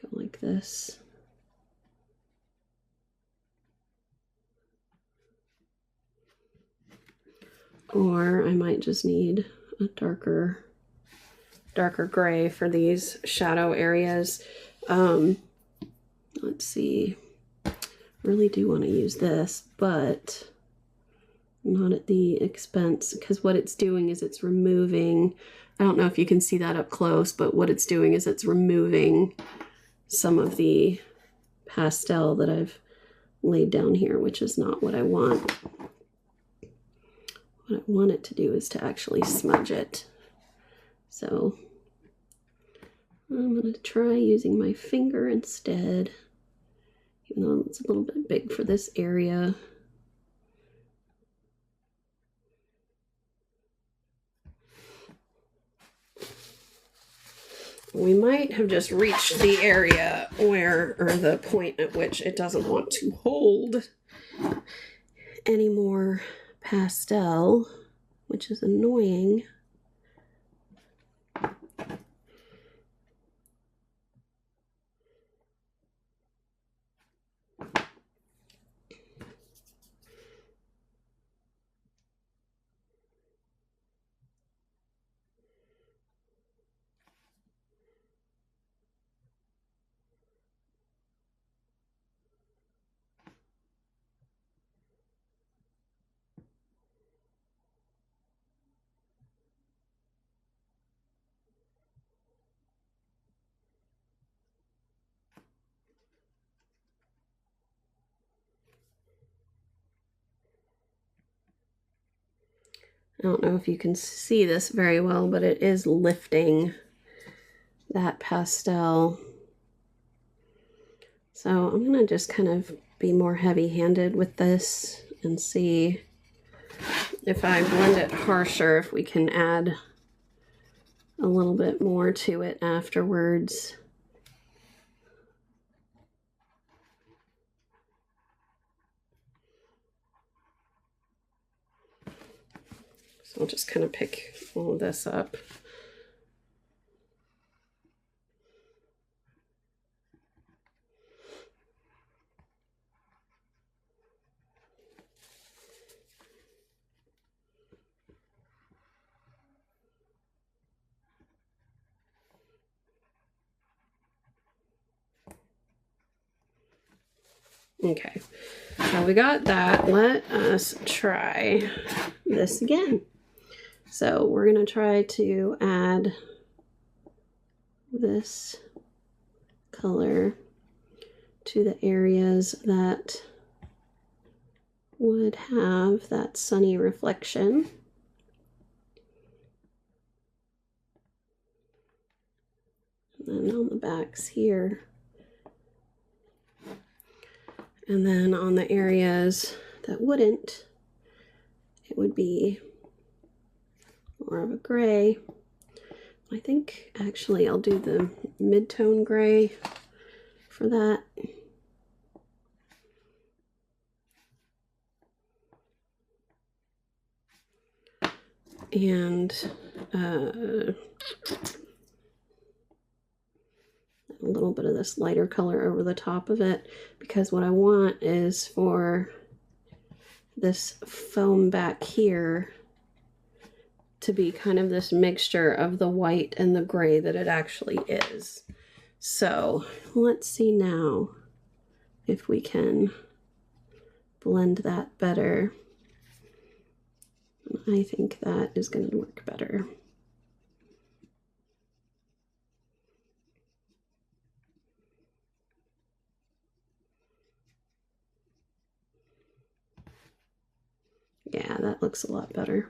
go like this. Or I might just need a darker gray for these shadow areas. Let's see. Really do want to use this, but not at the expense, because what it's doing is it's removing, I don't know if you can see that up close, but what it's doing is it's removing some of the pastel that I've laid down here, which is not what I want. What I want it to do is to actually smudge it. So I'm going to try using my finger instead, even though it's a little bit big for this area. We might have just reached the area where, or the point at which it doesn't want to hold any more pastel, which is annoying. I don't know if you can see this very well, but it is lifting that pastel. So I'm going to just kind of be more heavy-handed with this and see if I blend it harsher, if we can add a little bit more to it afterwards. So I'll just kind of pick all of this up. Okay, so we got that. Let us try this again. So we're going to try to add this color to the areas that would have that sunny reflection. And then on the backs here. And then on the areas that wouldn't, it would be more of a gray. I think actually I'll do the mid-tone gray for that. And a little bit of this lighter color over the top of it, because what I want is for this foam back here to be kind of this mixture of the white and the gray that it actually is. So let's see now if we can blend that better. I think that is going to work better. Yeah, that looks a lot better.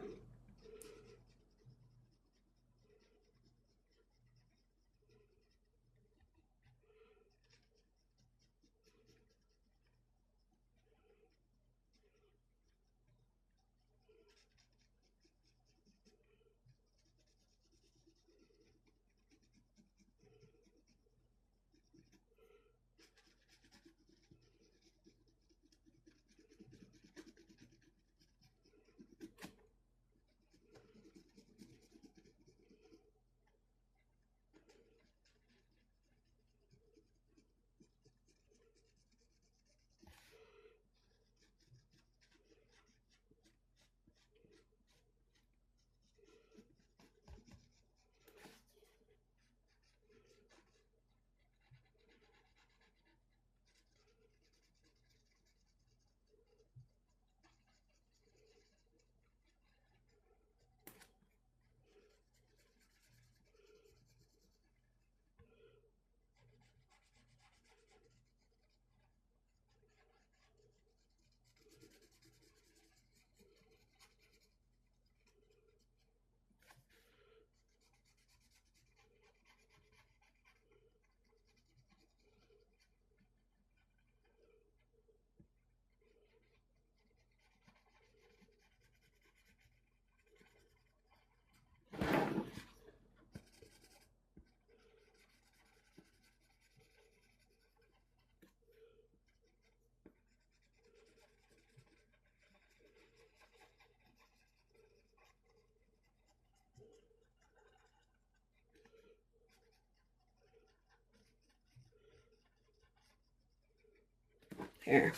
There.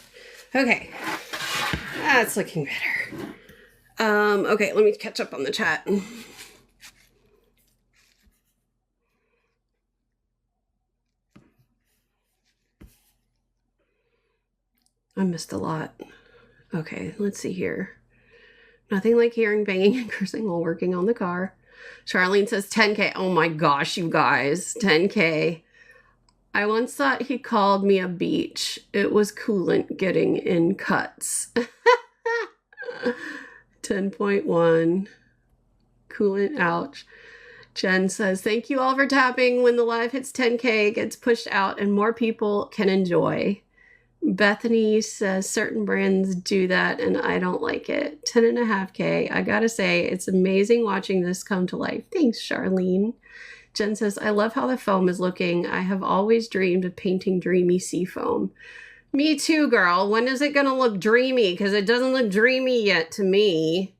Okay. That's looking better. Okay, let me catch up on the chat. I missed a lot. Okay, let's see here. Nothing like hearing banging and cursing while working on the car. Charlene says 10K. Oh my gosh, you guys. 10K. I once thought he called me a beach. It was coolant getting in cuts. 10.1. Coolant, ouch. Jen says, thank you all for tapping. When the live hits 10K, it gets pushed out and more people can enjoy. Bethany says, certain brands do that and I don't like it. 10.5K. I gotta say, it's amazing watching this come to life. Thanks, Charlene. Jen says, I love how the foam is looking. I have always dreamed of painting dreamy sea foam. Me too, girl. When is it going to look dreamy? Because it doesn't look dreamy yet to me.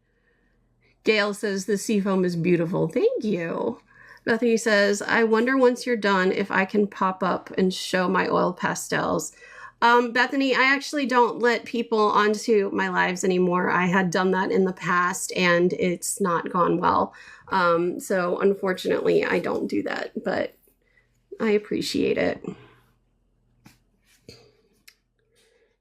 Gail says, the sea foam is beautiful. Thank you. Bethany says, I wonder once you're done if I can pop up and show my oil pastels. Bethany, I actually don't let people onto my lives anymore. I had done that in the past and it's not gone well. So unfortunately, I don't do that, but I appreciate it.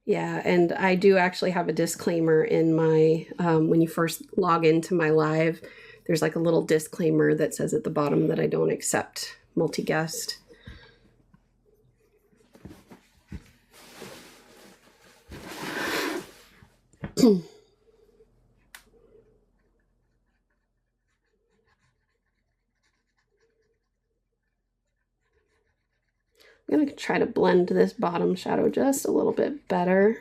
Yeah, and I do actually have a disclaimer in my, when you first log into my live, there's like a little disclaimer that says at the bottom that I don't accept multi-guest. I'm going to try to blend this bottom shadow just a little bit better.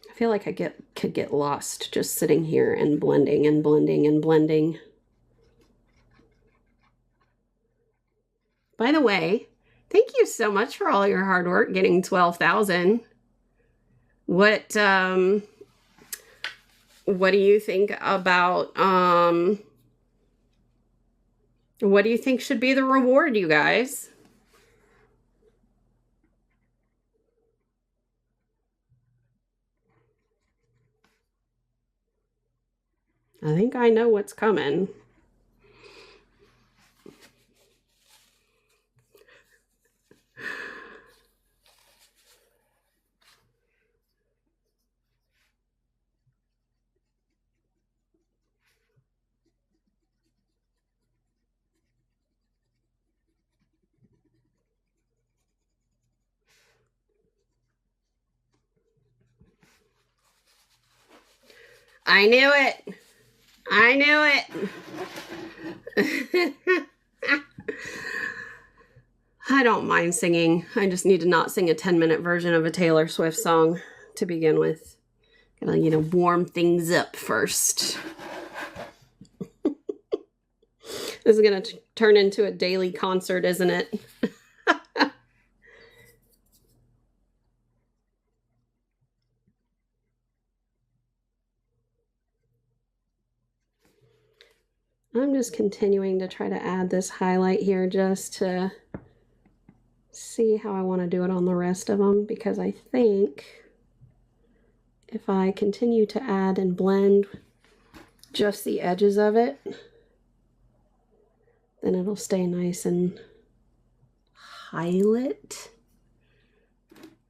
I feel like I could get lost just sitting here and blending and blending and blending. By the way, thank you so much for all your hard work getting 12,000. What do you think about what do you think should be the reward, you guys? I think I know what's coming. I knew it. I knew it. I don't mind singing. I just need to not sing a 10-minute version of a Taylor Swift song to begin with. Gotta, you know, warm things up first. This is gonna turn into a daily concert, isn't it? I'm just continuing to try to add this highlight here just to see how I want to do it on the rest of them, because I think if I continue to add and blend just the edges of it, then it'll stay nice and highlight.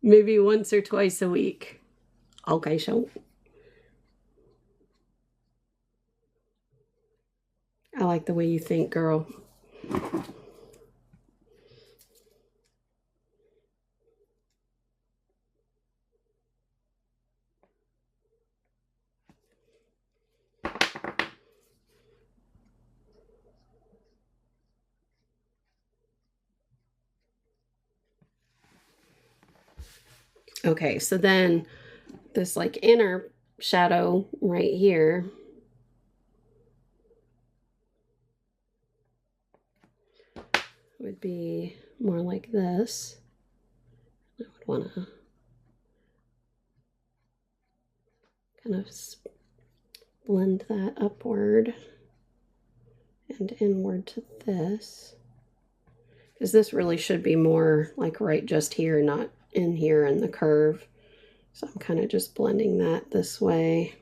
Maybe once or twice a week. Okay, so I like the way you think, girl. Okay, so then this like inner shadow right here, would be more like this. I would want to kind of blend that upward and inward to this, because this really should be more like right just here, not in here in the curve. So I'm kind of just blending that this way.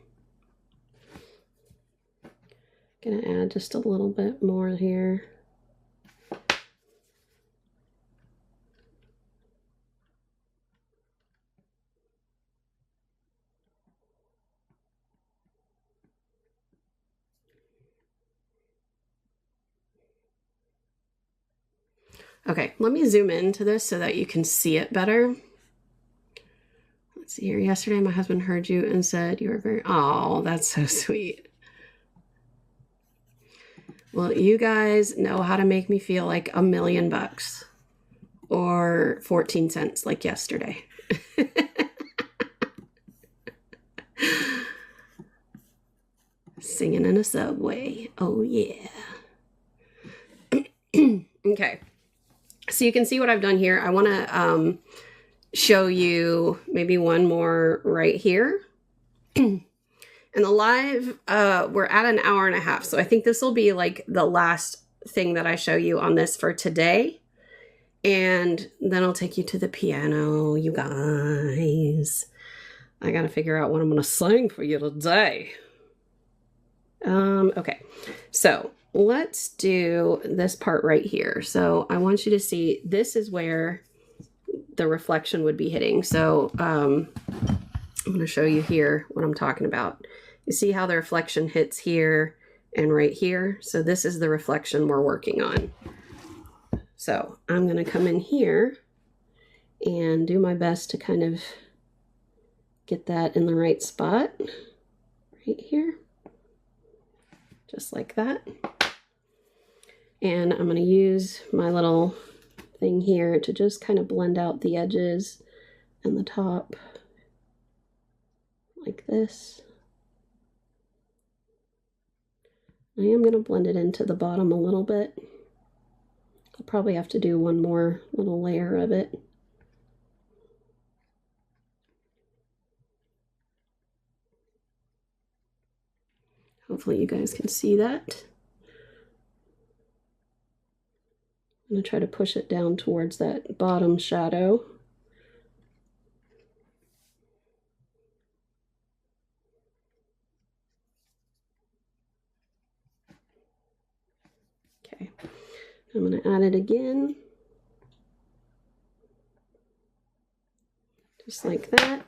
Gonna add just a little bit more here. Okay, let me zoom into this so that you can see it better. Let's see here. Yesterday, my husband heard you and said you were very, oh, that's so sweet. Well, you guys know how to make me feel like $1,000,000 or 14 cents like yesterday. Singing in a subway. Oh, yeah. Okay. So you can see what I've done here. I want to show you maybe one more right here. And the live, we're at an hour and a half. So I think this will be like the last thing that I show you on this for today. And then I'll take you to the piano, you guys. I got to figure out what I'm going to sing for you today. Okay. So let's do this part right here. So I want you to see, this is where the reflection would be hitting. So I'm going to show you here what I'm talking about. You see how the reflection hits here and right here? So this is the reflection we're working on. So I'm going to come in here and do my best to kind of get that in the right spot right here, just like that. And I'm going to use my little thing here to just kind of blend out the edges and the top like this. I am going to blend it into the bottom a little bit. I'll probably have to do one more little layer of it. Hopefully you guys can see that. I'm going to try to push it down towards that bottom shadow. Okay, I'm going to add it again. Just like that.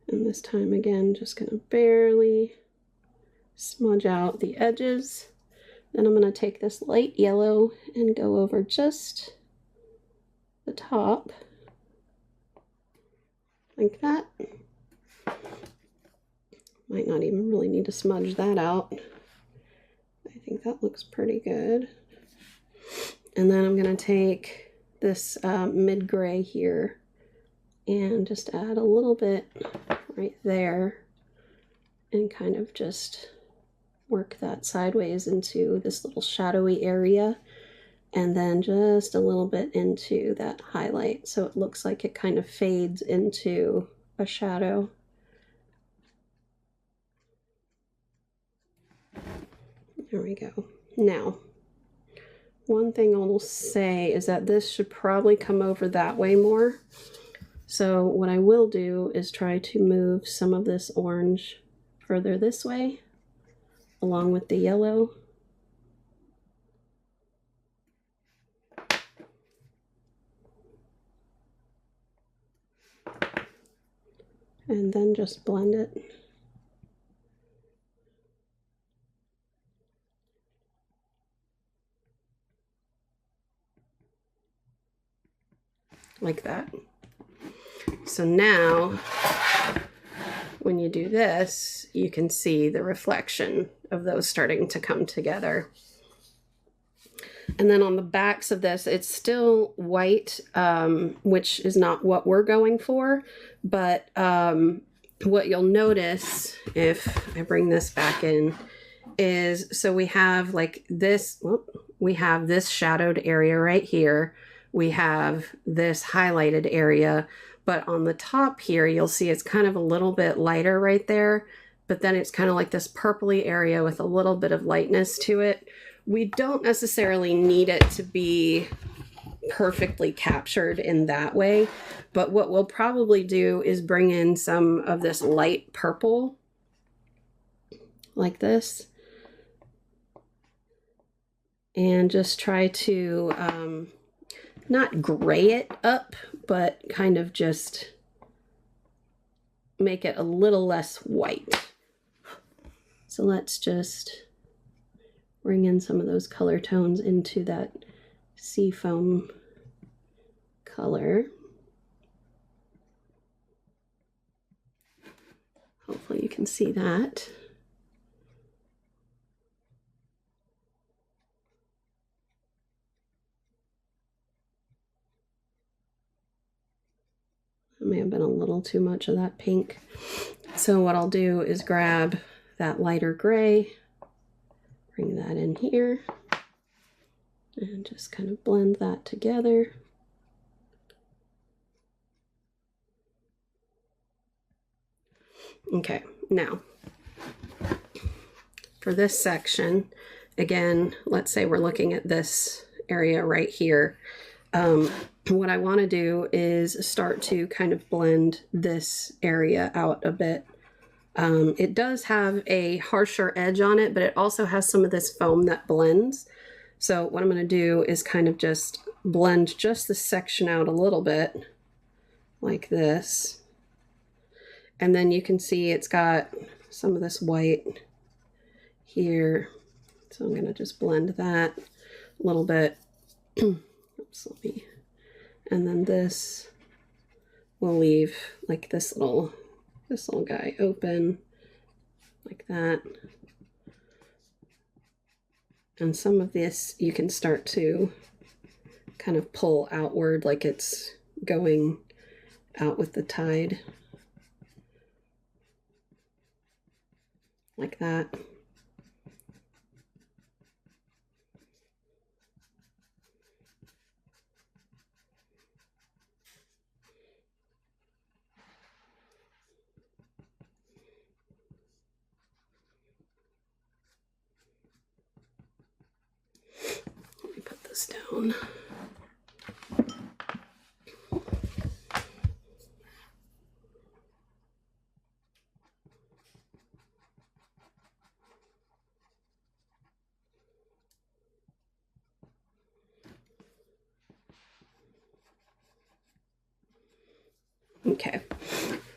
And this time again, just going to barely smudge out the edges. Then I'm going to take this light yellow and go over just the top, like that. Might not even really need to smudge that out. I think that looks pretty good. And then I'm going to take this mid-gray here and just add a little bit right there and kind of just work that sideways into this little shadowy area, and then just a little bit into that highlight so it looks like it kind of fades into a shadow. There we go. Now, one thing I'll say is that this should probably come over that way more. So what I will do is try to move some of this orange further this way, along with the yellow. And then just blend it. Like that. So now, when you do this, you can see the reflection of those starting to come together. And then on the backs of this, it's still white, which is not what we're going for. But what you'll notice if I bring this back in is, so we have like this, we have this shadowed area right here. We have this highlighted area. But on the top here, you'll see it's kind of a little bit lighter right there. But then it's kind of like this purpley area with a little bit of lightness to it. We don't necessarily need it to be perfectly captured in that way, but what we'll probably do is bring in some of this light purple, like this, and just try to not gray it up, but kind of just make it a little less white. So let's just bring in some of those color tones into that seafoam color. Hopefully you can see that. It may have been a little too much of that pink. So what I'll do is grab that lighter gray, bring that in here, and just kind of blend that together. Okay, now for this section, again, let's say we're looking at this area right here. What I want to do is start to kind of blend this area out a bit It does have a harsher edge on it, but it also has some of this foam that blends. So what I'm going to do is kind of just blend just this section out a little bit like this. And then you can see it's got some of this white here. So I'm going to just blend that a little bit. Oops, and then this will leave like this little guy open like that. And some of this you can start to kind of pull outward like it's going out with the tide. Like that. Let me put this down. Okay,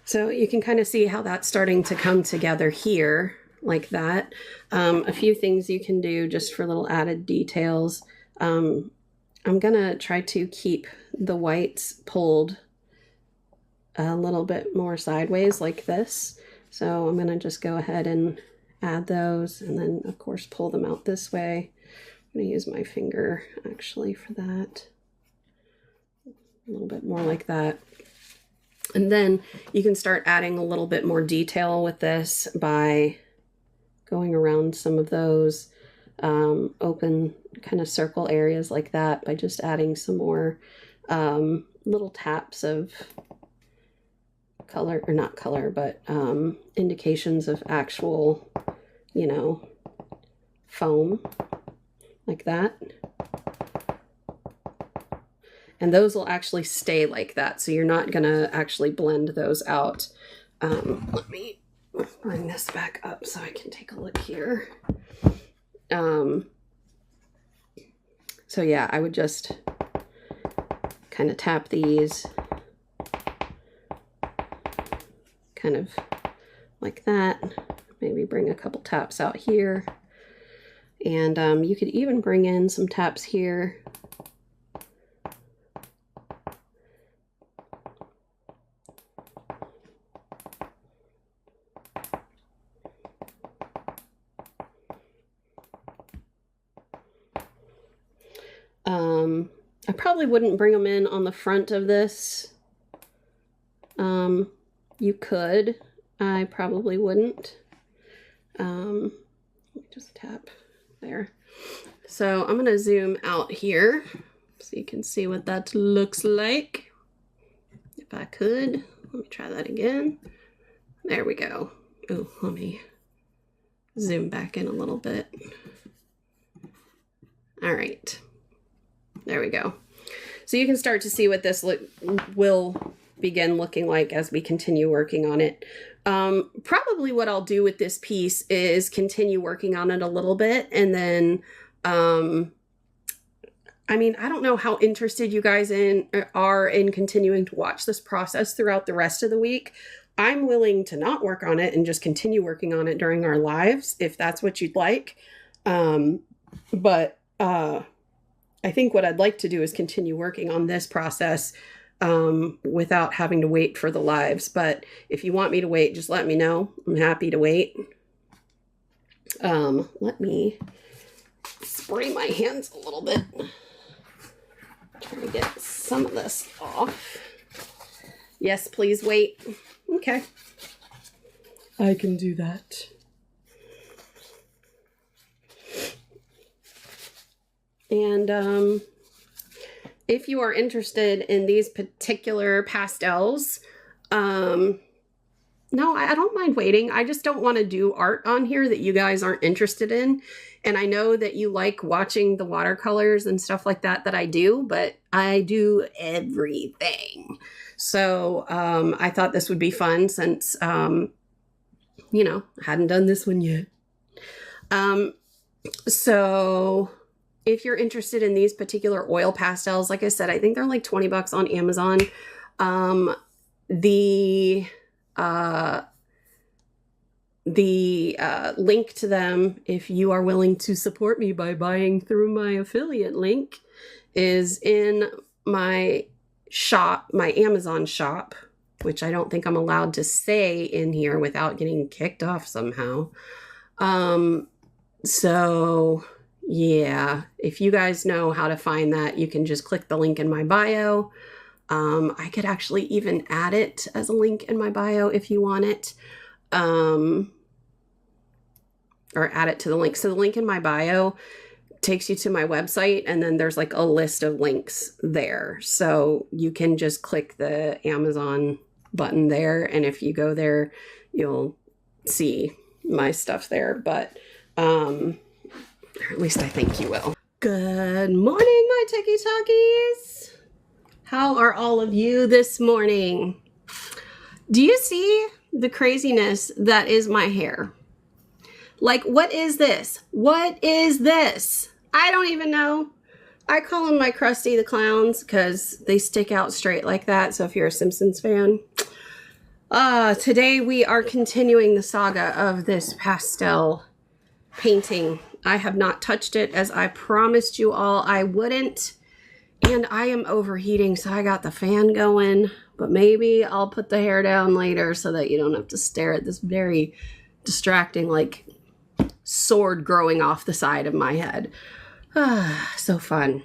so you can kind of see how that's starting to come together here like that. A few things you can do just for little added details. I'm gonna try to keep the whites pulled a little bit more sideways like this. So I'm gonna just go ahead and add those and then of course pull them out this way. I'm gonna use my finger actually for that. A little bit more like that. And then you can start adding a little bit more detail with this by going around some of those open kind of circle areas like that by just adding some more little taps of color, or not color, but indications of actual, you know, foam like that. And those will actually stay like that, so you're not gonna actually blend those out. Let me bring this back up so I can take a look here. So yeah, I would just kind of tap these kind of like that. Maybe bring a couple taps out here. And you could even bring in some taps here. I probably wouldn't bring them in on the front of this. You could. I probably wouldn't. Let me just tap there. So I'm going to zoom out here so you can see what that looks like. If I could. Let me try that again. There we go. Oh, let me zoom back in a little bit. All right. There we go. So you can start to see what this will begin looking like as we continue working on it. Probably what I'll do with this piece is continue working on it a little bit, and then I mean, I don't know how interested you guys are in continuing to watch this process throughout the rest of the week. I'm willing to not work on it and just continue working on it during our lives if that's what you'd like. But I think what I'd like to do is continue working on this process without having to wait for the lives. But if you want me to wait, just let me know. I'm happy to wait. Let me spray my hands a little bit. Try to get some of this off. Yes, please wait. Okay. I can do that. And if you are interested in these particular pastels, no, I don't mind waiting. I just don't want to do art on here that you guys aren't interested in. And I know that you like watching the watercolors and stuff like that I do, but I do everything. So I thought this would be fun since you know, I hadn't done this one yet. So if you're interested in these particular oil pastels, like I said, I think they're like 20 bucks on Amazon. The link to them, if you are willing to support me by buying through my affiliate link, is in my shop, my Amazon shop, which I don't think I'm allowed to say in here without getting kicked off somehow. So yeah, if you guys know how to find that, you can just click the link in my bio. I could actually even add it as a link in my bio if you want it. Or add it to the link. So the link in my bio takes you to my website, and then there's like a list of links there. So you can just click the Amazon button there, and if you go there, you'll see my stuff there. But or at least I think you will. Good morning, my Tiki Talkies. How are all of you this morning? Do you see the craziness that is my hair? Like, what is this? What is this? I don't even know. I call them my Krusty the Clowns because they stick out straight like that. So if you're a Simpsons fan. Today we are continuing the saga of this pastel painting. I have not touched it as I promised you all I wouldn't. And I am overheating, so I got the fan going. But maybe I'll put the hair down later so that you don't have to stare at this very distracting, like, sword growing off the side of my head. So fun.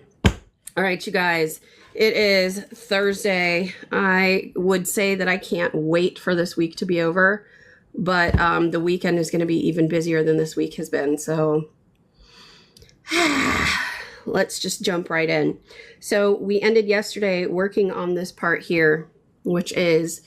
All right, you guys, it is Thursday. I would say that I can't wait for this week to be over, but the weekend is going to be even busier than this week has been. So let's just jump right in. So we ended yesterday working on this part here, which is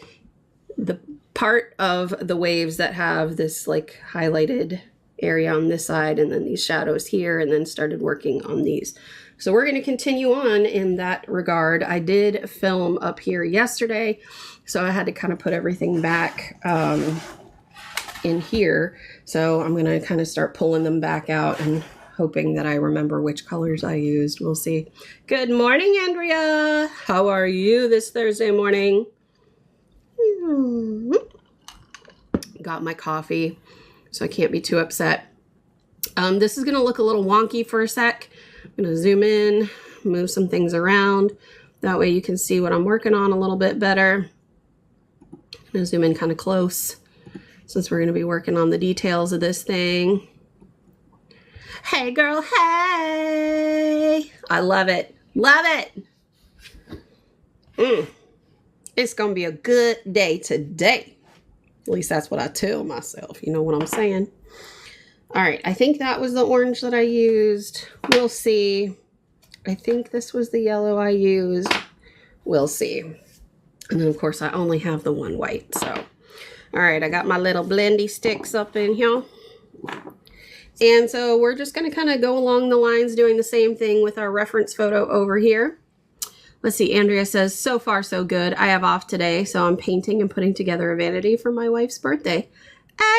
the part of the waves that have this like highlighted area on this side and then these shadows here, and then started working on these. So we're going to continue on in that regard. I did film up here yesterday, so I had to kind of put everything back in here. So I'm going to kind of start pulling them back out and hoping that I remember which colors I used. We'll see. Good morning, Andrea. How are you this Thursday morning? Got my coffee, so I can't be too upset. This is going to look a little wonky for a sec. I'm going to zoom in, move some things around. That way you can see what I'm working on a little bit better. I'm going to zoom in kind of close since we're going to be working on the details of this thing. Hey, girl, hey! I love it. Love it! It's going to be a good day today. At least that's what I tell myself. You know what I'm saying? All right. I think that was the orange that I used. We'll see. I think this was the yellow I used. We'll see. And then, of course, I only have the one white. So, all right. I got my little blendy sticks up in here. And so we're just going to kind of go along the lines doing the same thing with our reference photo over here. Let's see, Andrea says, so far so good. I have off today, so I'm painting and putting together a vanity for my wife's birthday.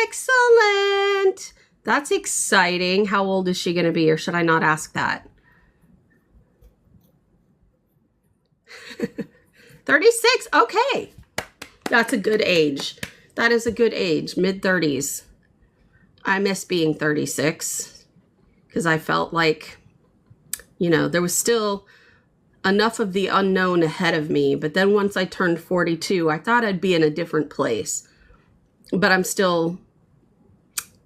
Excellent! That's exciting. How old is she going to be, or should I not ask that? 36, okay. That's a good age. That is a good age, mid-30s. I miss being 36 because I felt like, you know, there was still enough of the unknown ahead of me. But then once I turned 42, I thought I'd be in a different place. But I'm still,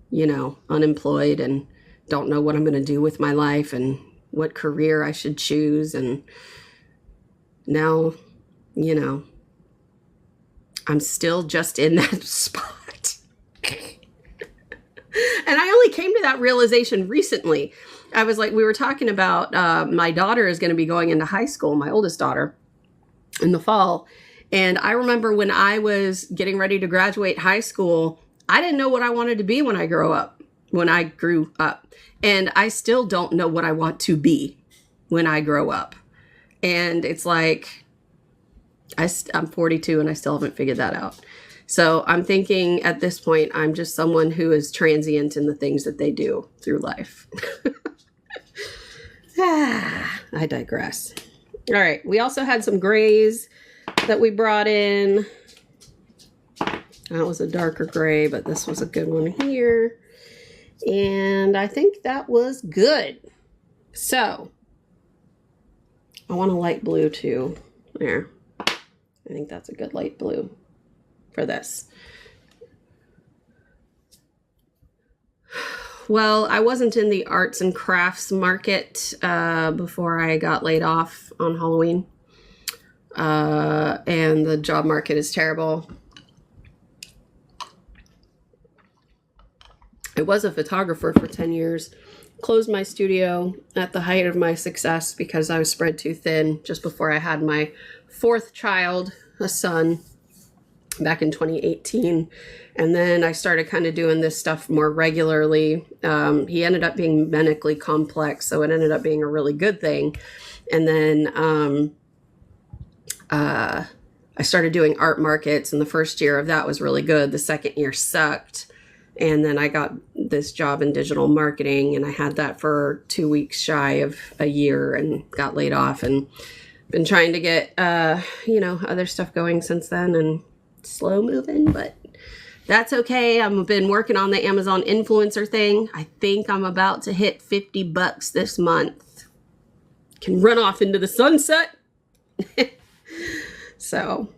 you know, unemployed and don't know what I'm going to do with my life and what career I should choose. And now, you know, I'm still just in that spot. And I only came to that realization recently. I was like, we were talking about my daughter is going to be going into high school, my oldest daughter, in the fall. And I remember when I was getting ready to graduate high school, I didn't know what I wanted to be when I grew up. And I still don't know what I want to be when I grow up. And it's like, I'm 42 and I still haven't figured that out. So I'm thinking at this point, I'm just someone who is transient in the things that they do through life. I digress. All right. We also had some grays that we brought in. That was a darker gray, but this was a good one here. And I think that was good. So I want a light blue too. There. I think that's a good light blue for this. Well, I wasn't in the arts and crafts market before I got laid off on Halloween. And the job market is terrible. I was a photographer for 10 years. Closed my studio at the height of my success because I was spread too thin just before I had my fourth child, a son, back in 2018. And then I started kind of doing this stuff more regularly. He ended up being medically complex, so it ended up being a really good thing. And then I started doing art markets, and the first year of that was really good. The second year sucked. And then I got this job in digital marketing, and I had that for 2 weeks shy of a year and got laid off, and been trying to get, other stuff going since then, and slow moving, but that's okay. I've been working on the Amazon influencer thing. I think I'm about to hit $50 this month. Can run off into the sunset. So,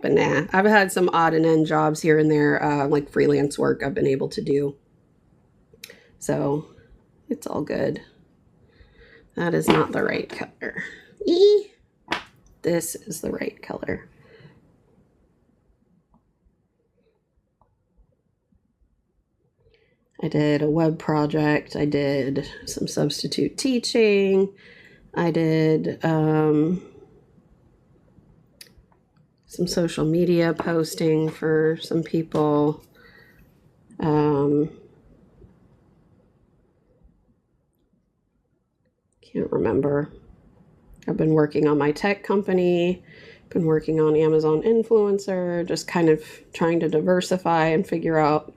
but nah, I've had some odd and end jobs here and there, like freelance work I've been able to do. So it's all good. That is not the right color. This is the right color. I did a web project. I did some substitute teaching. I did some social media posting for some people. Can't remember. I've been working on my tech company, been working on Amazon influencer, just kind of trying to diversify and figure out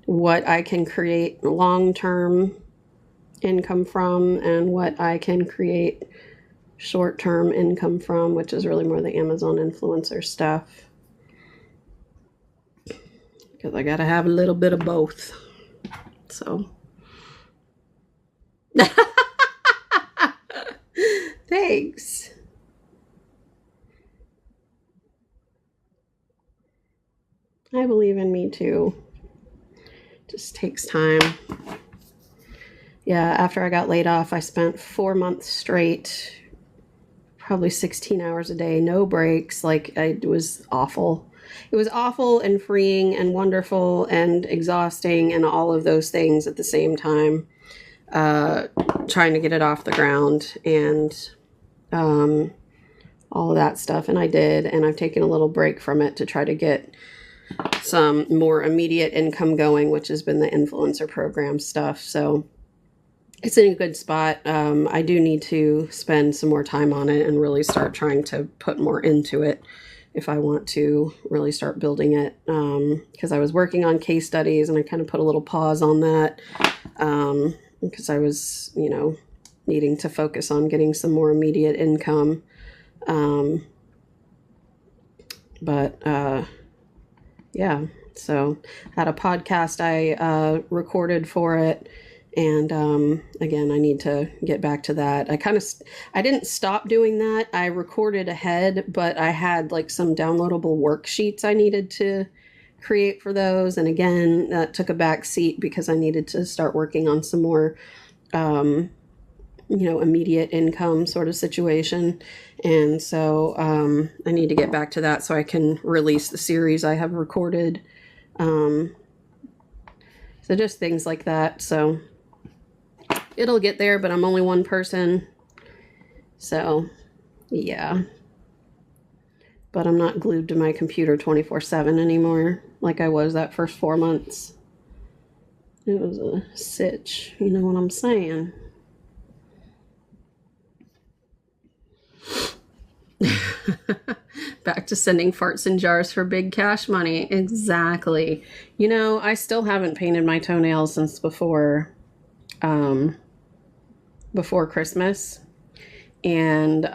what I can create long-term income from and what I can create short-term income from, which is really more the Amazon influencer stuff. Because I gotta have a little bit of both. So. Thanks. I believe in me too. Just takes time. Yeah, after I got laid off, I spent 4 months straight, probably 16 hours a day, no breaks. It was awful. It was awful and freeing and wonderful and exhausting and all of those things at the same time. Trying to get it off the ground and all of that stuff. And I did, and I've taken a little break from it to try to get some more immediate income going, which has been the influencer program stuff. So it's in a good spot. I do need to spend some more time on it and really start trying to put more into it if I want to really start building it. Because I was working on case studies and I kind of put a little pause on that because I was, needing to focus on getting some more immediate income. Yeah, so had a podcast I recorded for it. And again, I need to get back to that. I didn't stop doing that. I recorded ahead, but I had some downloadable worksheets I needed to create for those. And again, that took a back seat because I needed to start working on some more, immediate income sort of situation. And so I need to get back to that so I can release the series I have recorded. So just things like that. So it'll get there, but I'm only one person. So, yeah. But I'm not glued to my computer 24/7 anymore like I was that first 4 months. It was a sitch, you know what I'm saying? Back back to sending farts in jars for big cash money. Exactly. You know, I still haven't painted my toenails since before Christmas. And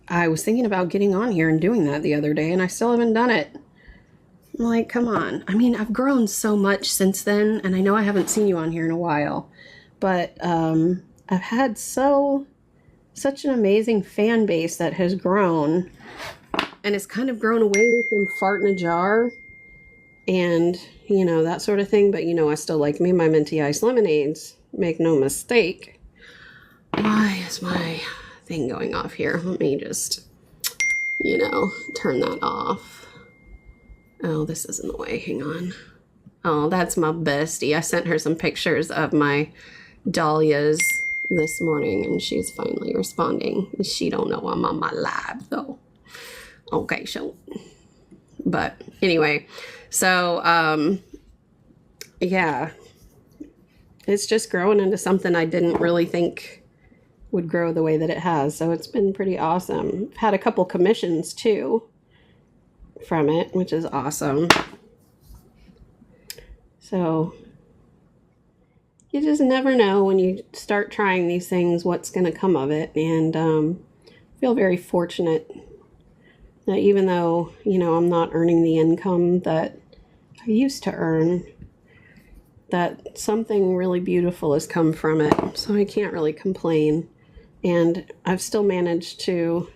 I was thinking about getting on here and doing that the other day, and I still haven't done it. I'm like, come on. I mean, I've grown so much since then, and I know I haven't seen you on here in a while, but I've had such an amazing fan base that has grown, and it's kind of grown away from fart in a jar and, you know, that sort of thing. But, you know, I still like me my minty ice lemonades. Make no mistake. Why is my thing going off here? Let me just, you know, turn that off. Oh, this is in the way. Hang on. Oh, that's my bestie. I sent her some pictures of my dahlias this morning, and she's finally responding. She don't know I'm on my live, though. Okay, so, but anyway, so, yeah, it's just growing into something I didn't really think would grow the way that it has. So it's been pretty awesome. I've had a couple commissions too from it, which is awesome. So you just never know when you start trying these things what's going to come of it. And I feel very fortunate that even though, you know, I'm not earning the income that I used to earn, that something really beautiful has come from it. So I can't really complain. And I've still managed to,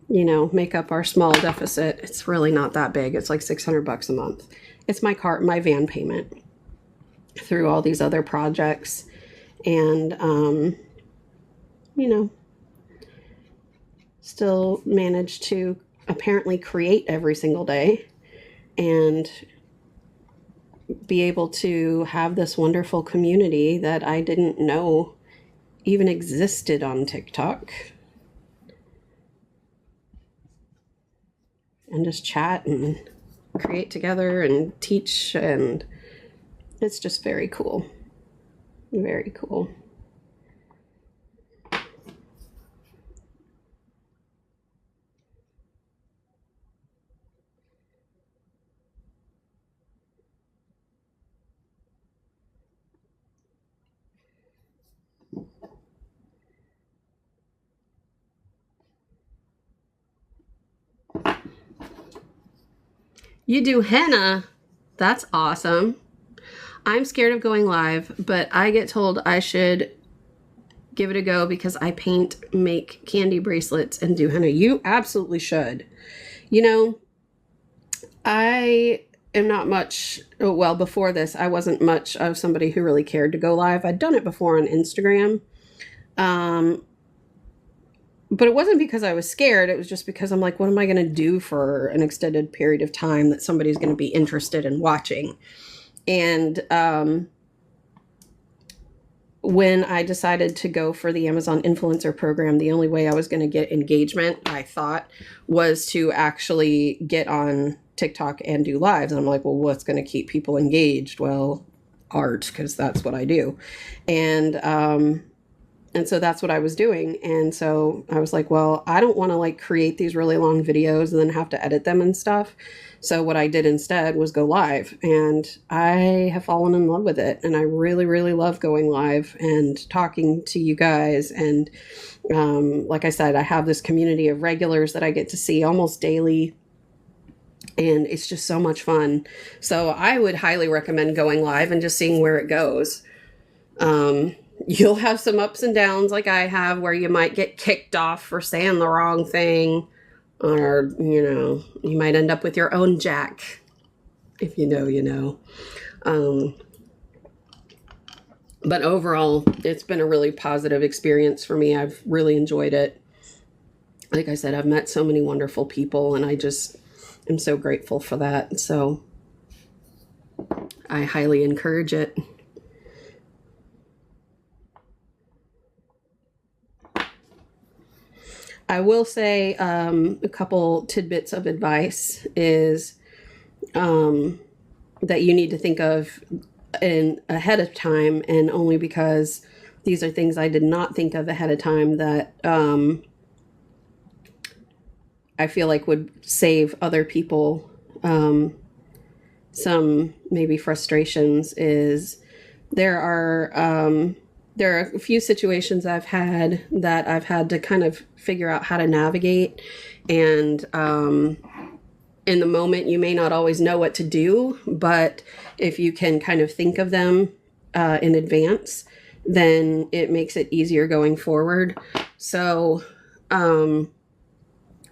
you know, make up our small deficit. It's really not that big. It's like $600 a month. It's my van payment through all these other projects. And, you know, still manage to apparently create every single day and be able to have this wonderful community that I didn't know even existed on TikTok. And just chat and create together and teach, and it's just very cool. Very cool. You do henna? That's awesome. I'm scared of going live, but I get told I should give it a go because I paint, make candy bracelets, and do henna. You absolutely should. You know, I am not much, well, before this, I wasn't much of somebody who really cared to go live. I'd done it before on Instagram. But it wasn't because I was scared. It was just because I'm like, what am I going to do for an extended period of time that somebody's going to be interested in watching? And when I decided to go for the Amazon influencer program, the only way I was going to get engagement, I thought, was to actually get on TikTok and do lives. And I'm like, well, what's going to keep people engaged? Well, art, because that's what I do. And so that's what I was doing. And so I was like, well, I don't want to like create these really long videos and then have to edit them and stuff. So what I did instead was go live, and I have fallen in love with it. And I really, really love going live and talking to you guys. And like I said, I have this community of regulars that I get to see almost daily. And it's just so much fun. So I would highly recommend going live and just seeing where it goes. You'll have some ups and downs like I have, where you might get kicked off for saying the wrong thing, or, you know, you might end up with your own jack. If you know, you know. But overall, it's been a really positive experience for me. I've really enjoyed it. Like I said, I've met so many wonderful people, and I just am so grateful for that. So I highly encourage it. I will say a couple tidbits of advice is that you need to think of ahead of time, and only because these are things I did not think of ahead of time, that I feel like would save other people some maybe frustrations is there are a few situations I've had that I've had to kind of figure out how to navigate, and in the moment you may not always know what to do, but if you can kind of think of them in advance, then it makes it easier going forward. So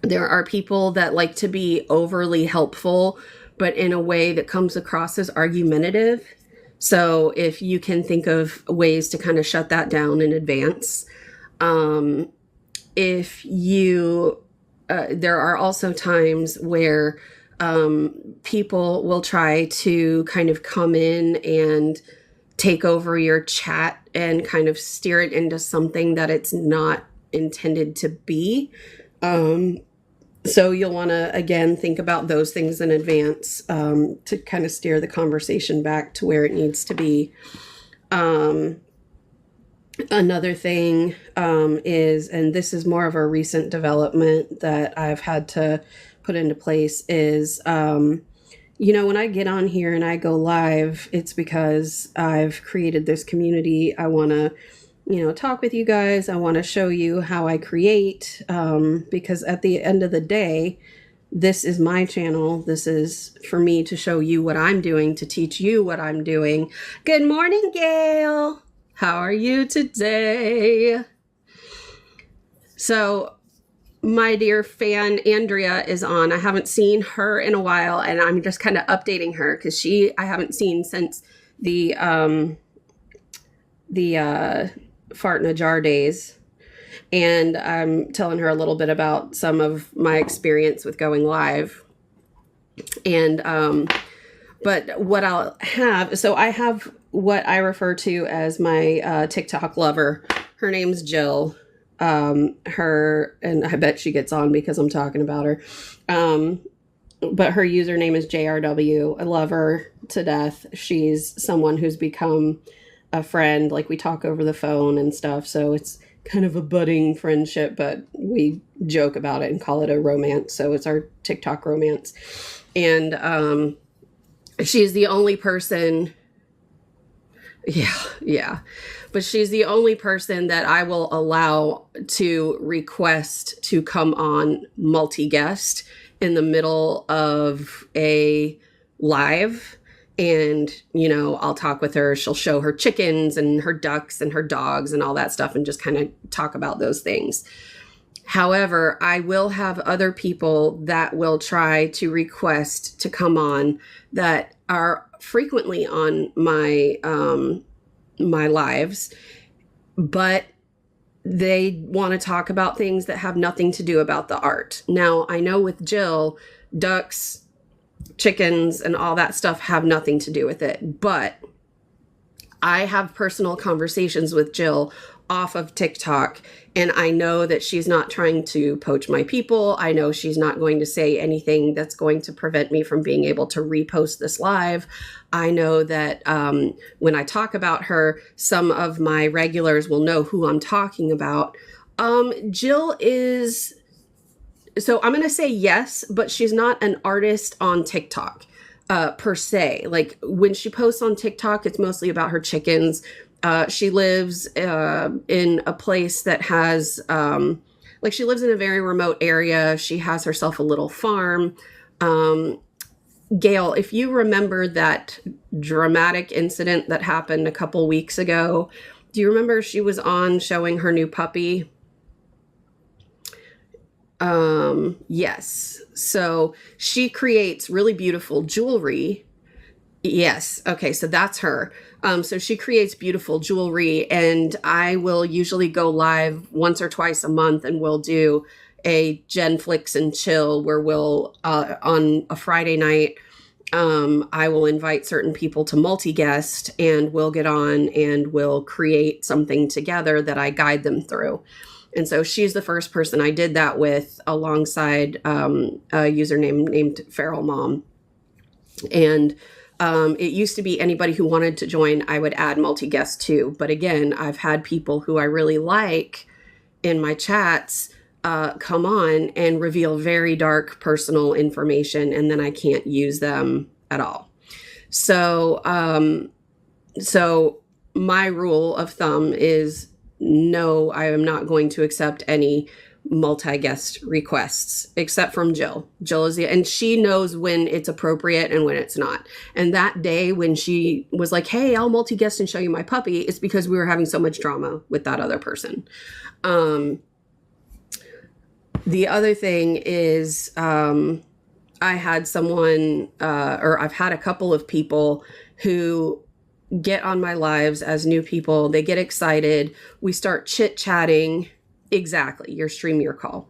there are people that like to be overly helpful, but in a way that comes across as argumentative. So if you can think of ways to kind of shut that down in advance. If you, there are also times where people will try to kind of come in and take over your chat and kind of steer it into something that it's not intended to be. So you'll want to, again, think about those things in advance to kind of steer the conversation back to where it needs to be. Another thing is, and this is more of a recent development that I've had to put into place, is, when I get on here and I go live, it's because I've created this community. I want to talk with you guys. I want to show you how I create, because at the end of the day, this is my channel. This is for me to show you what I'm doing, to teach you what I'm doing. Good morning, Gail. How are you today? So my dear fan, Andrea, is on. I haven't seen her in a while, and I'm just kind of updating her because I haven't seen since the fart in a jar days, and I'm telling her a little bit about some of my experience with going live. And but what I'll have, so I have what I refer to as my TikTok lover. Her name's Jill. And I bet she gets on because I'm talking about her. But her username is JRW. I love her to death. She's someone who's become a friend. Like, we talk over the phone and stuff, so it's kind of a budding friendship, but we joke about it and call it a romance. So it's our TikTok romance. And she's the only person, but she's the only person that I will allow to request to come on multi-guest in the middle of a live. And, I'll talk with her. She'll show her chickens and her ducks and her dogs and all that stuff and just kind of talk about those things. However, I will have other people that will try to request to come on that are frequently on my my lives, but they want to talk about things that have nothing to do about the art. Now, I know with Jill, ducks, chickens, and all that stuff have nothing to do with it, but I have personal conversations with Jill off of TikTok, and I know that she's not trying to poach my people. I know she's not going to say anything that's going to prevent me from being able to repost this live. I know that when I talk about her, some of my regulars will know who I'm talking about. Jill is, so I'm going to say yes, but she's not an artist on TikTok per se. Like, when she posts on TikTok, it's mostly about her chickens. She lives in a place that has, she lives in a very remote area. She has herself a little farm. Gail, if you remember that dramatic incident that happened a couple weeks ago, do you remember she was on showing her new puppy? Yes. So she creates really beautiful jewelry. Yes. Okay. So that's her. So she creates beautiful jewelry, and I will usually go live once or twice a month, and we'll do a Genflix and chill where we'll, on a Friday night, I will invite certain people to multi-guest, and we'll get on and we'll create something together that I guide them through. And so she's the first person I did that with, alongside a username named Feral Mom. And it used to be anybody who wanted to join, I would add multi-guest to. But again, I've had people who I really like in my chats come on and reveal very dark personal information, and then I can't use them at all. So, so my rule of thumb is no, I am not going to accept any multi-guest requests except from Jill. Jill is and she knows when it's appropriate and when it's not. And that day when she was like, hey, I'll multi-guest and show you my puppy, it's because we were having so much drama with that other person. The other thing is, I had someone, or I've had a couple of people who get on my lives as new people. They get excited. We start chit-chatting. Exactly. Your stream, your call.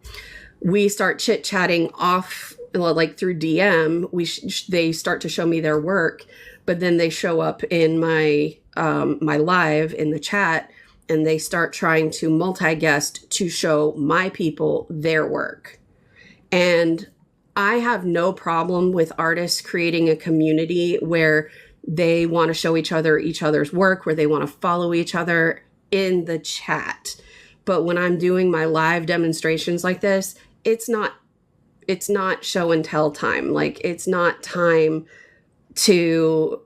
We start chit-chatting off, like through DM. They start to show me their work, but then they show up in my live in the chat, and they start trying to multi-guest to show my people their work. And I have no problem with artists creating a community where they want to show each other's work, where they want to follow each other in the chat. But when I'm doing my live demonstrations like this, it's not show and tell time. Like, it's not time to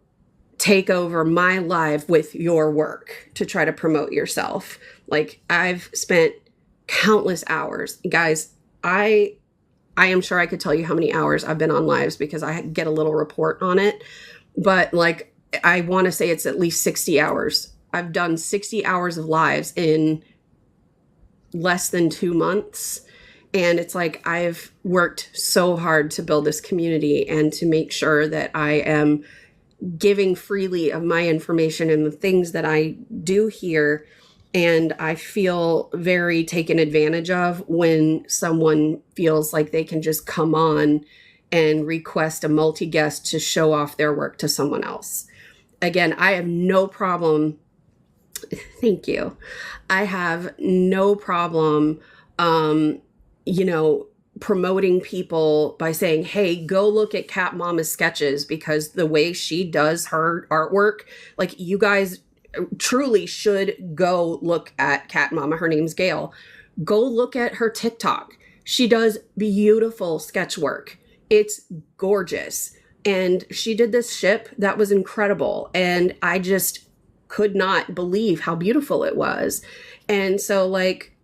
take over my live with your work to try to promote yourself. Like, I've spent countless hours. Guys, I am sure I could tell you how many hours I've been on lives because I get a little report on it. But like, I want to say it's at least 60 hours. I've done 60 hours of lives in less than 2 months. And it's like, I've worked so hard to build this community and to make sure that I am giving freely of my information and the things that I do here. And I feel very taken advantage of when someone feels like they can just come on and request a multi-guest to show off their work to someone else. Again, I have no problem. Thank you. I have no problem, promoting people by saying, hey, go look at Cat Mama's sketches, because the way she does her artwork, like, you guys truly should go look at Cat Mama. Her name's Gail. Go look at her TikTok. She does beautiful sketch work. It's gorgeous. And she did this ship that was incredible. And I just could not believe how beautiful it was. And so, like,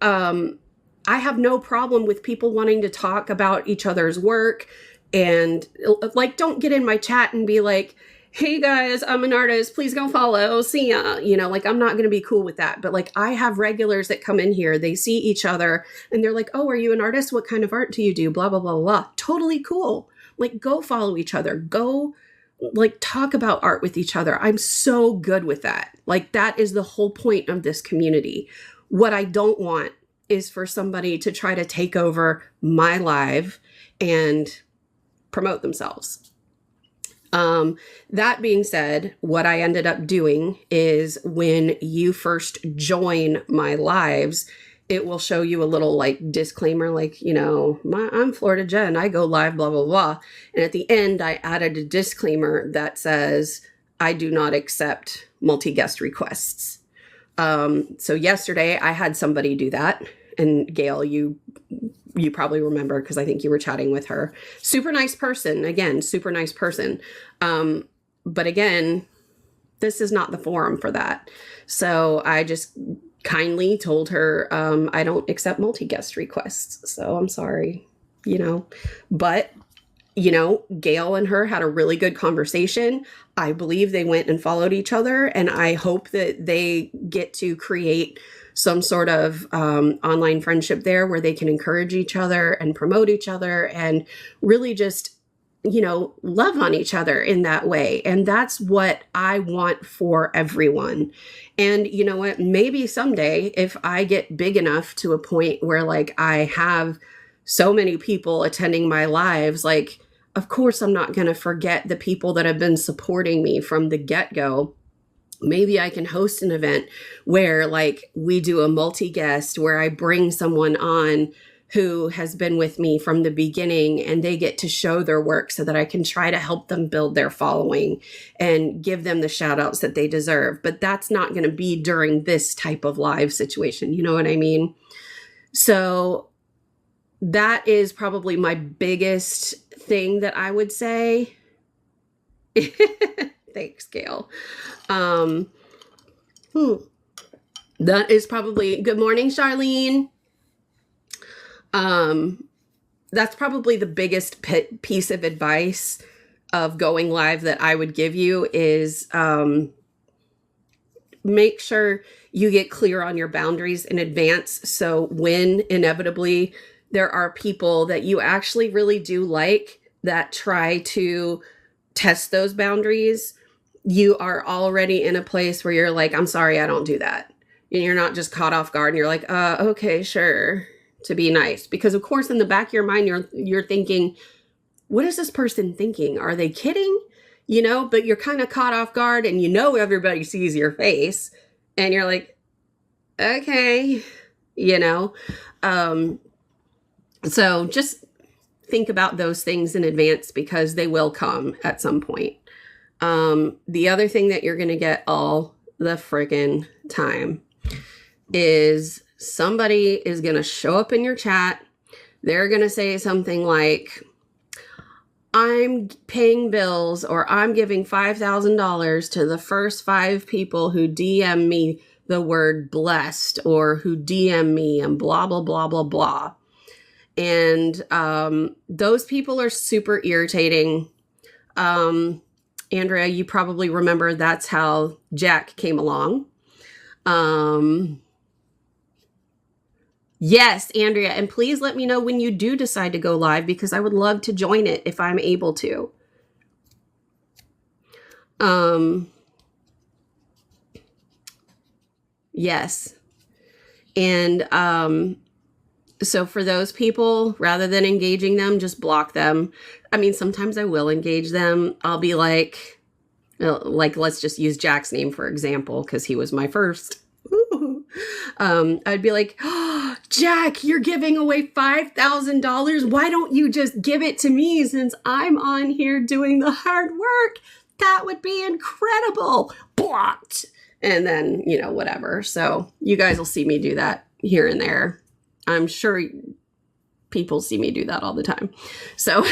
I have no problem with people wanting to talk about each other's work. And like, don't get in my chat and be like, hey guys, I'm an artist, please go follow, see ya. Like, I'm not going to be cool with that. But like, I have regulars that come in here, they see each other and they're like, oh, are you an artist? What kind of art do you do? Blah, blah, blah, blah. Totally cool. Like, go follow each other. Go like talk about art with each other. I'm so good with that. Like, that is the whole point of this community. What I don't want is for somebody to try to take over my live and promote themselves. That being said, what I ended up doing is when you first join my lives, it will show you a little like disclaimer, like, I'm Florida Jen, I go live, blah, blah, blah. And at the end, I added a disclaimer that says, I do not accept multi-guest requests. So yesterday I had somebody do that. And Gail, you probably remember, because I think you were chatting with her. Super nice person. Again, super nice person. But again, this is not the forum for that. So I just kindly told her, I don't accept multi-guest requests. So I'm sorry, but Gail and her had a really good conversation. I believe they went and followed each other, and I hope that they get to create some sort of online friendship there where they can encourage each other and promote each other and really just, love on each other in that way. And that's what I want for everyone. And you know what? Maybe someday, if I get big enough to a point where like I have so many people attending my lives, like, of course, I'm not going to forget the people that have been supporting me from the get-go. Maybe I can host an event where like we do a multi-guest where I bring someone on who has been with me from the beginning, and they get to show their work so that I can try to help them build their following and give them the shout outs that they deserve. But that's not going to be during this type of live situation. You know what I mean? So that is probably my biggest thing that I would say. Thanks, Gail. That is probably, good morning, Charlene. That's probably the biggest piece of advice of going live that I would give you is make sure you get clear on your boundaries in advance. So when inevitably there are people that you actually really do like that try to test those boundaries, you are already in a place where you're like, I'm sorry, I don't do that. And you're not just caught off guard and you're like, okay, sure, to be nice. Because of course, in the back of your mind, you're thinking, what is this person thinking? Are they kidding? You know, but you're kind of caught off guard and you know everybody sees your face and you're like, okay, you know. So just think about those things in advance because they will come at some point. The other thing that you're going to get all the friggin' time is somebody is going to show up in your chat. They're going to say something like, I'm paying bills, or I'm giving $5,000 to the first 5 people who DM me the word blessed, or who DM me and blah, blah, blah, blah, blah. And those people are super irritating. Andrea, you probably remember that's how Jack came along. Yes, Andrea, and please let me know when you do decide to go live because I would love to join it if I'm able to. Yes. And so for those people, rather than engaging them, just block them. I mean, sometimes I will engage them. I'll be like, let's just use Jack's name, for example, because he was my first. I'd be like, oh, Jack, you're giving away $5,000. Why don't you just give it to me since I'm on here doing the hard work? That would be incredible. Blocked. And then, you know, whatever. So you guys will see me do that here and there. I'm sure people see me do that all the time. So,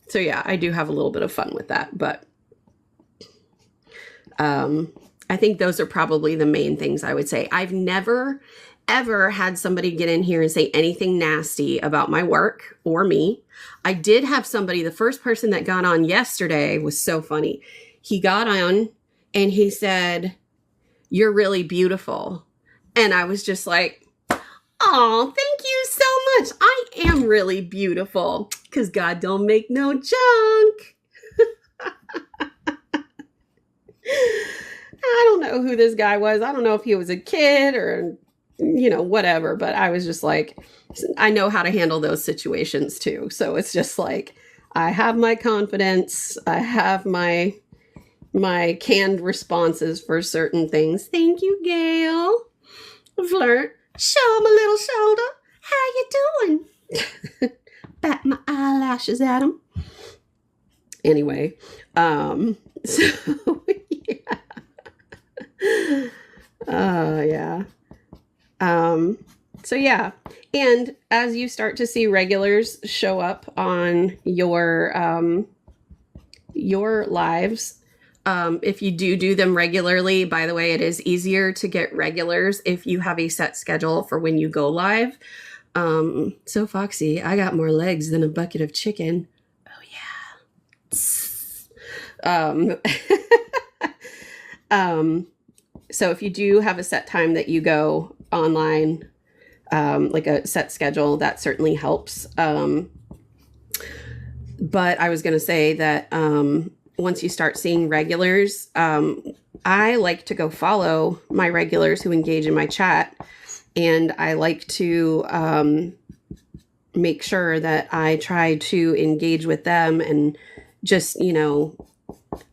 so yeah, I do have a little bit of fun with that, but, I think those are probably the main things I would say. I've never, ever had somebody get in here and say anything nasty about my work or me. I did have somebody, the first person that got on yesterday was so funny. He got on and he said, "You're really beautiful." And I was just like, oh, thank you so much. I am really beautiful because God don't make no junk. I don't know who this guy was. I don't know if he was a kid or, you know, whatever. But I was just like, I know how to handle those situations too. So it's just like, I have my confidence. I have my canned responses for certain things. Thank you, Gail. Flirt. Show him a little shoulder. How you doing? Bat my eyelashes at him. Anyway, so yeah. Yeah. So yeah. And as you start to see regulars show up on your lives, if you do them regularly, by the way, it is easier to get regulars if you have a set schedule for when you go live. So Foxy, I got more legs than a bucket of chicken. Oh yeah. So if you do have a set time that you go online, like a set schedule, that certainly helps. But I was going to say that, once you start seeing regulars, I like to go follow my regulars who engage in my chat. And I like to make sure that I try to engage with them and just, you know,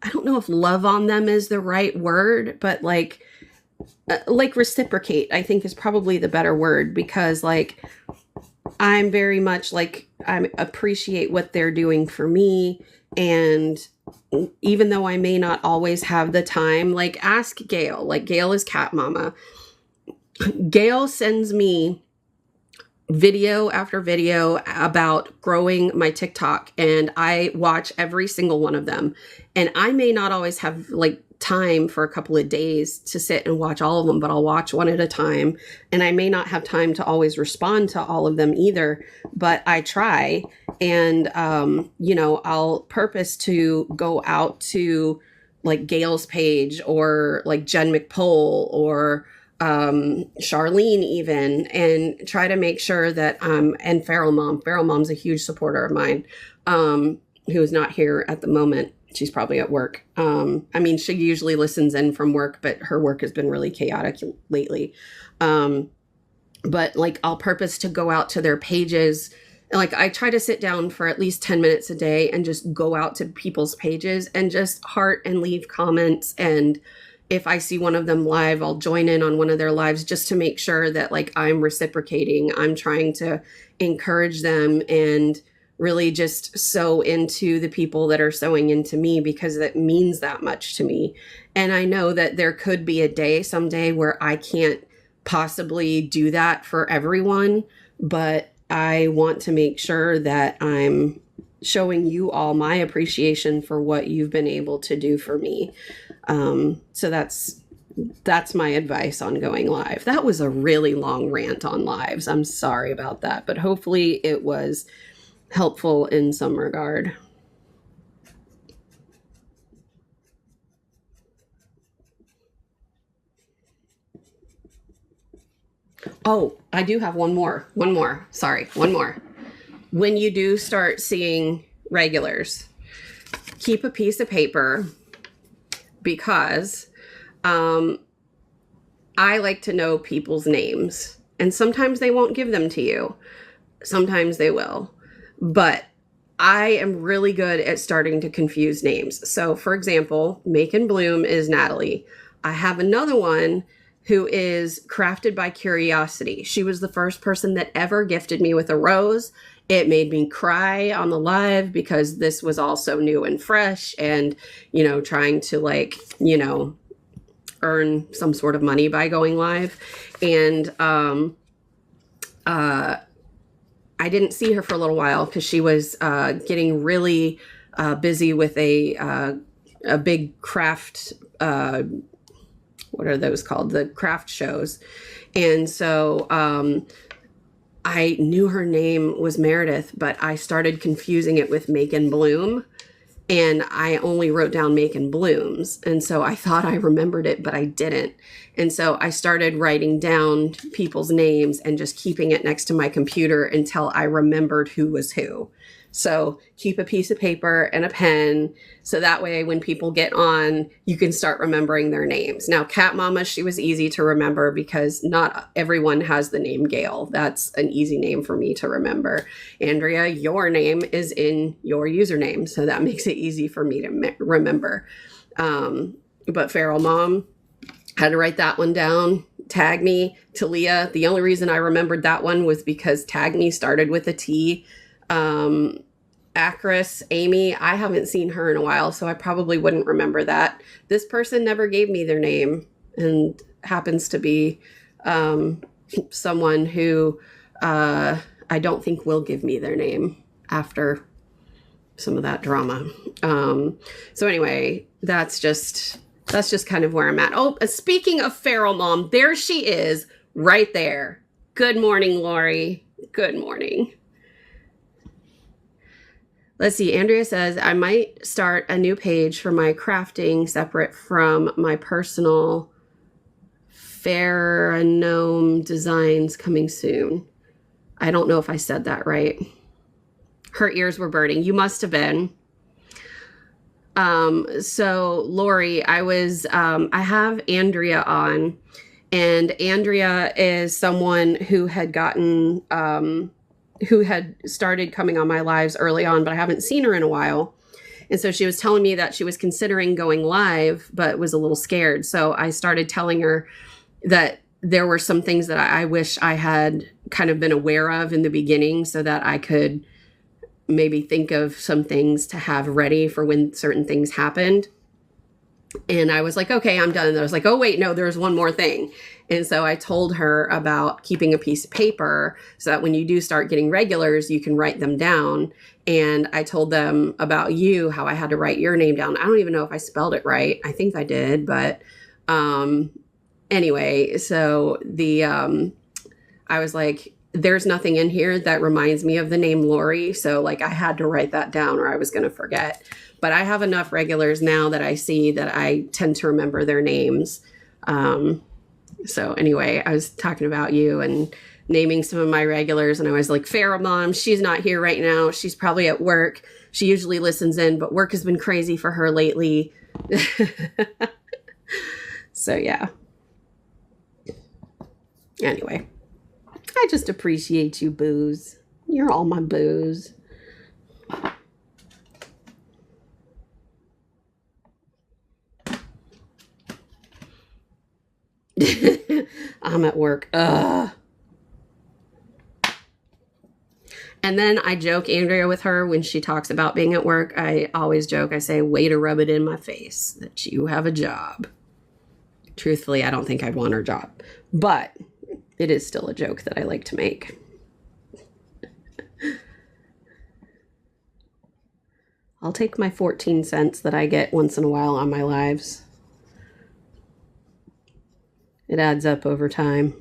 I don't know if love on them is the right word, but like reciprocate, I think is probably the better word, because like, I'm very much like, I appreciate what they're doing for me. And even though I may not always have the time, like ask Gail, like Gail is Cat Mama. Gail sends me video after video about growing my TikTok, and I watch every single one of them. And I may not always have like time for a couple of days to sit and watch all of them, but I'll watch one at a time. And I may not have time to always respond to all of them either, but I try. And, you know, I'll purpose to go out to like Gail's page or like Jen McPole or Charlene even, and try to make sure that, and Feral Mom's a huge supporter of mine, who is not here at the moment. She's probably at work. I mean, she usually listens in from work, but her work has been really chaotic lately. But like I'll purpose to go out to their pages. Like I try to sit down for at least 10 minutes a day and just go out to people's pages and just heart and leave comments. And if I see one of them live, I'll join in on one of their lives just to make sure that like I'm reciprocating. I'm trying to encourage them and really just sow into the people that are sowing into me, because it means that much to me. And I know that there could be a day someday where I can't possibly do that for everyone, but I want to make sure that I'm showing you all my appreciation for what you've been able to do for me. So that's my advice on going live. That was a really long rant on lives. I'm sorry about that, but hopefully it was helpful in some regard. Oh, I do have one more. Sorry, one more. When you do start seeing regulars, keep a piece of paper, because I like to know people's names. And sometimes they won't give them to you. Sometimes they will. But I am really good at starting to confuse names. So, for example, Make and Bloom is Natalie. I have another one who is Crafted by Curiosity. She was the first person that ever gifted me with a rose. It made me cry on the live because this was all so new and fresh, and, you know, trying to like, you know, earn some sort of money by going live. And I didn't see her for a little while because she was getting really busy with a big craft, what are those called? The craft shows. And so I knew her name was Meredith, but I started confusing it with Make and Bloom. And I only wrote down Make and Blooms. And so I thought I remembered it, but I didn't. And so I started writing down people's names and just keeping it next to my computer until I remembered who was who. So keep a piece of paper and a pen, so that way when people get on, you can start remembering their names. Now, Cat Mama, she was easy to remember because not everyone has the name Gail. That's an easy name for me to remember. Andrea, your name is in your username, so that makes it easy for me to remember. But Feral Mom, had to write that one down. Tag Me, Talia. The only reason I remembered that one was because Tag Me started with a T. Actress Amy, I haven't seen her in a while, so I probably wouldn't remember that. This person never gave me their name, and happens to be someone who I don't think will give me their name after some of that drama. So anyway, that's just kind of where I'm at. Oh, speaking of Feral Mom, there she is right there. Good morning, Lori. Good morning. Let's see. Andrea says, I might start a new page for my crafting separate from my personal Fair-Gnome designs coming soon. I don't know if I said that right. Her ears were burning. You must have been. So Lori, I have Andrea on, and Andrea is someone who had gotten, who had started coming on my lives early on, but I haven't seen her in a while. And so she was telling me that she was considering going live, but was a little scared. So I started telling her that there were some things that I wish I had kind of been aware of in the beginning, so that I could maybe think of some things to have ready for when certain things happened. And I was like, okay, I'm done. And I was like, oh, wait, no, there's one more thing. And so I told her about keeping a piece of paper so that when you do start getting regulars, you can write them down. And I told them about you, how I had to write your name down. I don't even know if I spelled it right. I think I did. But anyway, so I was like, there's nothing in here that reminds me of the name Lori. So like I had to write that down or I was going to forget. But I have enough regulars now that I see that I tend to remember their names. So anyway, I was talking about you and naming some of my regulars, and I was like, Farrah Mom, she's not here right now. She's probably at work. She usually listens in, but work has been crazy for her lately. So yeah. Anyway, I just appreciate you, boos. You're all my boos. I'm at work. Ugh. And then I joke, Andrea, with her when she talks about being at work. I always joke. I say, way to rub it in my face that you have a job. Truthfully, I don't think I'd want her job. But it is still a joke that I like to make. I'll take my 14 cents that I get once in a while on my lives. It adds up over time.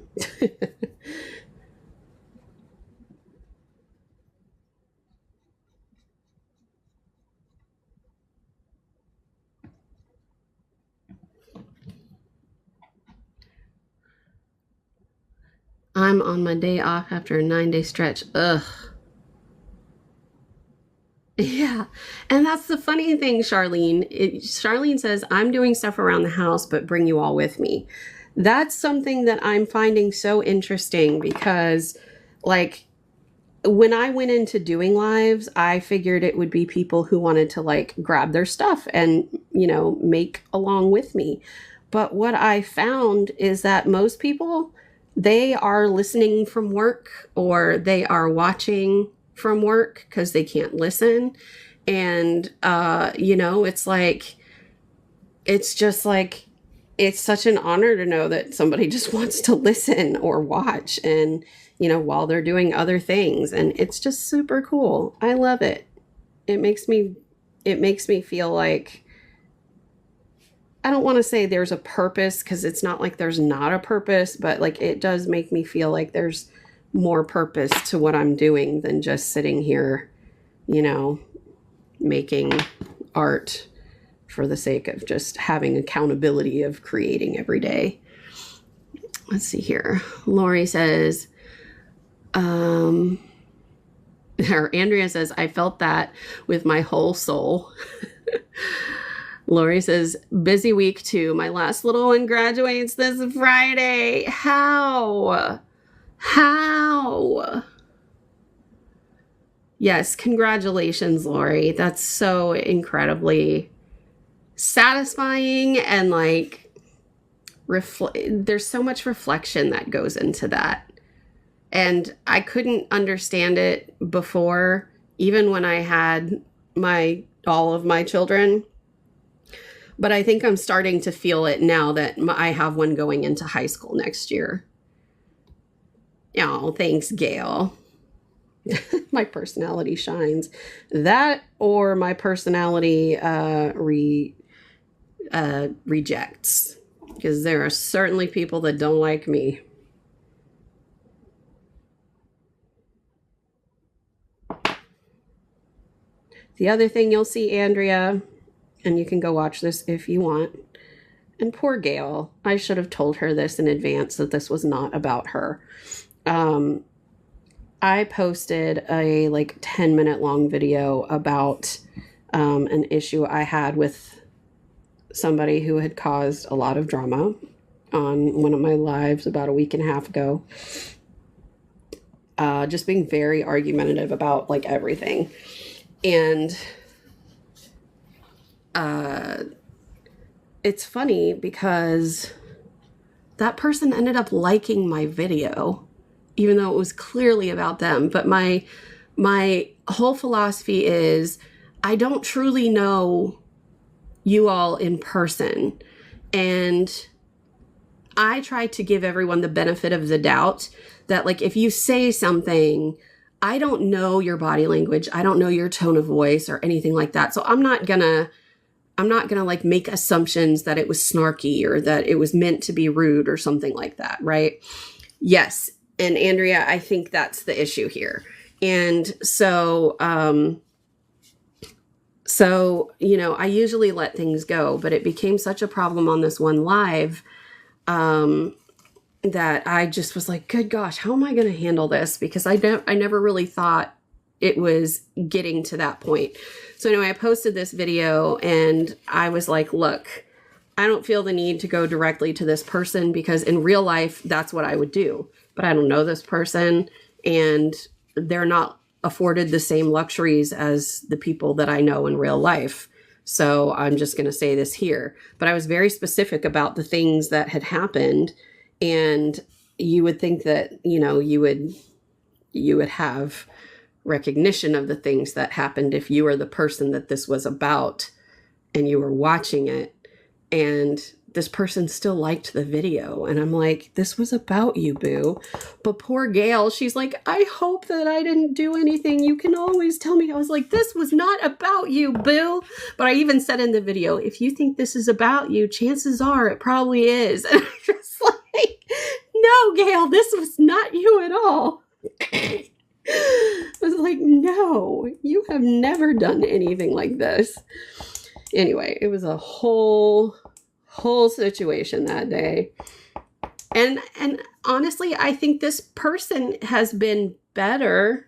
I'm on my day off after a 9-day stretch. Ugh. Yeah. And that's the funny thing, Charlene. Charlene says, I'm doing stuff around the house, but bring you all with me. That's something that I'm finding so interesting because, like, when I went into doing lives, I figured it would be people who wanted to, like, grab their stuff and, you know, make along with me. But what I found is that most people, they are listening from work or they are watching from work because they can't listen. And, you know, it's like, it's just like, it's such an honor to know that somebody just wants to listen or watch and, you know, while they're doing other things. And it's just super cool. I love it. It makes me feel like, I don't want to say there's a purpose because it's not like there's not a purpose, but like it does make me feel like there's more purpose to what I'm doing than just sitting here, you know, making art for the sake of just having accountability of creating every day. Let's see here. Lori says, or Andrea says, I felt that with my whole soul. Lori says, busy week too. My last little one graduates this Friday. How? Yes, congratulations, Lori. That's so incredibly satisfying and like there's so much reflection that goes into that. And I couldn't understand it before, even when I had all of my children. But I think I'm starting to feel it now that I have one going into high school next year. Oh, thanks, Gail. My personality shines. That or my personality rejects. Because there are certainly people that don't like me. The other thing you'll see, Andrea, and you can go watch this if you want. And poor Gail, I should have told her this in advance that this was not about her. I posted a like 10-minute long video about an issue I had with somebody who had caused a lot of drama on one of my lives about a week and a half ago. Just being very argumentative about like everything. And it's funny because that person ended up liking my video, even though it was clearly about them. But my whole philosophy is I don't truly know you all in person. And I try to give everyone the benefit of the doubt that, like, if you say something, I don't know your body language, I don't know your tone of voice or anything like that. So I'm not gonna like make assumptions that it was snarky or that it was meant to be rude or something like that, right? Yes. And Andrea, I think that's the issue here. And so, you know, I usually let things go, but it became such a problem on this one live, that I just was like, good gosh, how am I going to handle this? Because I never really thought it was getting to that point. So anyway, I posted this video and I was like, look, I don't feel the need to go directly to this person because in real life, that's what I would do. But I don't know this person and they're not afforded the same luxuries as the people that I know in real life. So I'm just going to say this here. But I was very specific about the things that had happened. And you would think that, you know, you would have recognition of the things that happened if you were the person that this was about and you were watching it. And this person still liked the video. And I'm like, this was about you, boo. But poor Gail, she's like, I hope that I didn't do anything. You can always tell me. I was like, this was not about you, boo. But I even said in the video, if you think this is about you, chances are it probably is. And I'm just like, no, Gail, this was not you at all. I was like, no, you have never done anything like this. Anyway, it was a whole situation that day. And honestly, I think this person has been better,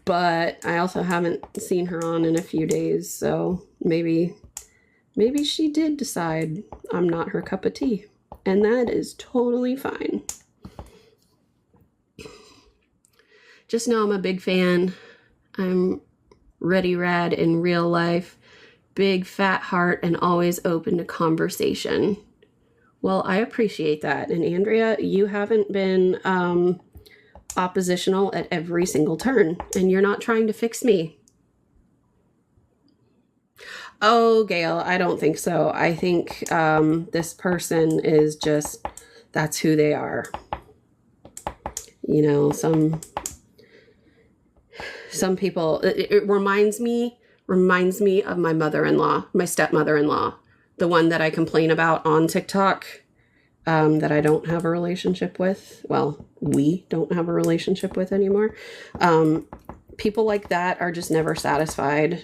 but I also haven't seen her on in a few days. So maybe she did decide I'm not her cup of tea, and that is totally fine. Just know I'm a big fan. I'm ready rad in real life. Big fat heart and always open to conversation. Well, I appreciate that. And Andrea, you haven't been oppositional at every single turn, and you're not trying to fix me. Oh, Gail, I don't think so. I think this person is just, that's who they are. You know, some people, it reminds me of my mother-in-law, my stepmother-in-law, the one that I complain about on TikTok, that I don't have a relationship with. Well, we don't have a relationship with anymore. People like that are just never satisfied.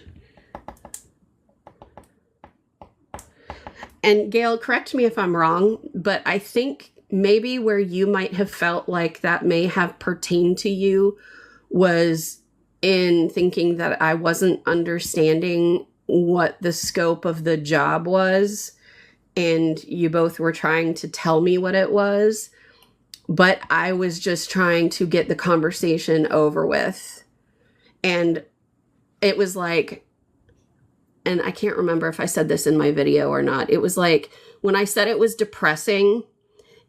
And Gail, correct me if I'm wrong, but I think maybe where you might have felt like that may have pertained to you was in thinking that I wasn't understanding what the scope of the job was, and you both were trying to tell me what it was, but I was just trying to get the conversation over with. And it was like, and I can't remember if I said this in my video or not, it was like, when I said it was depressing,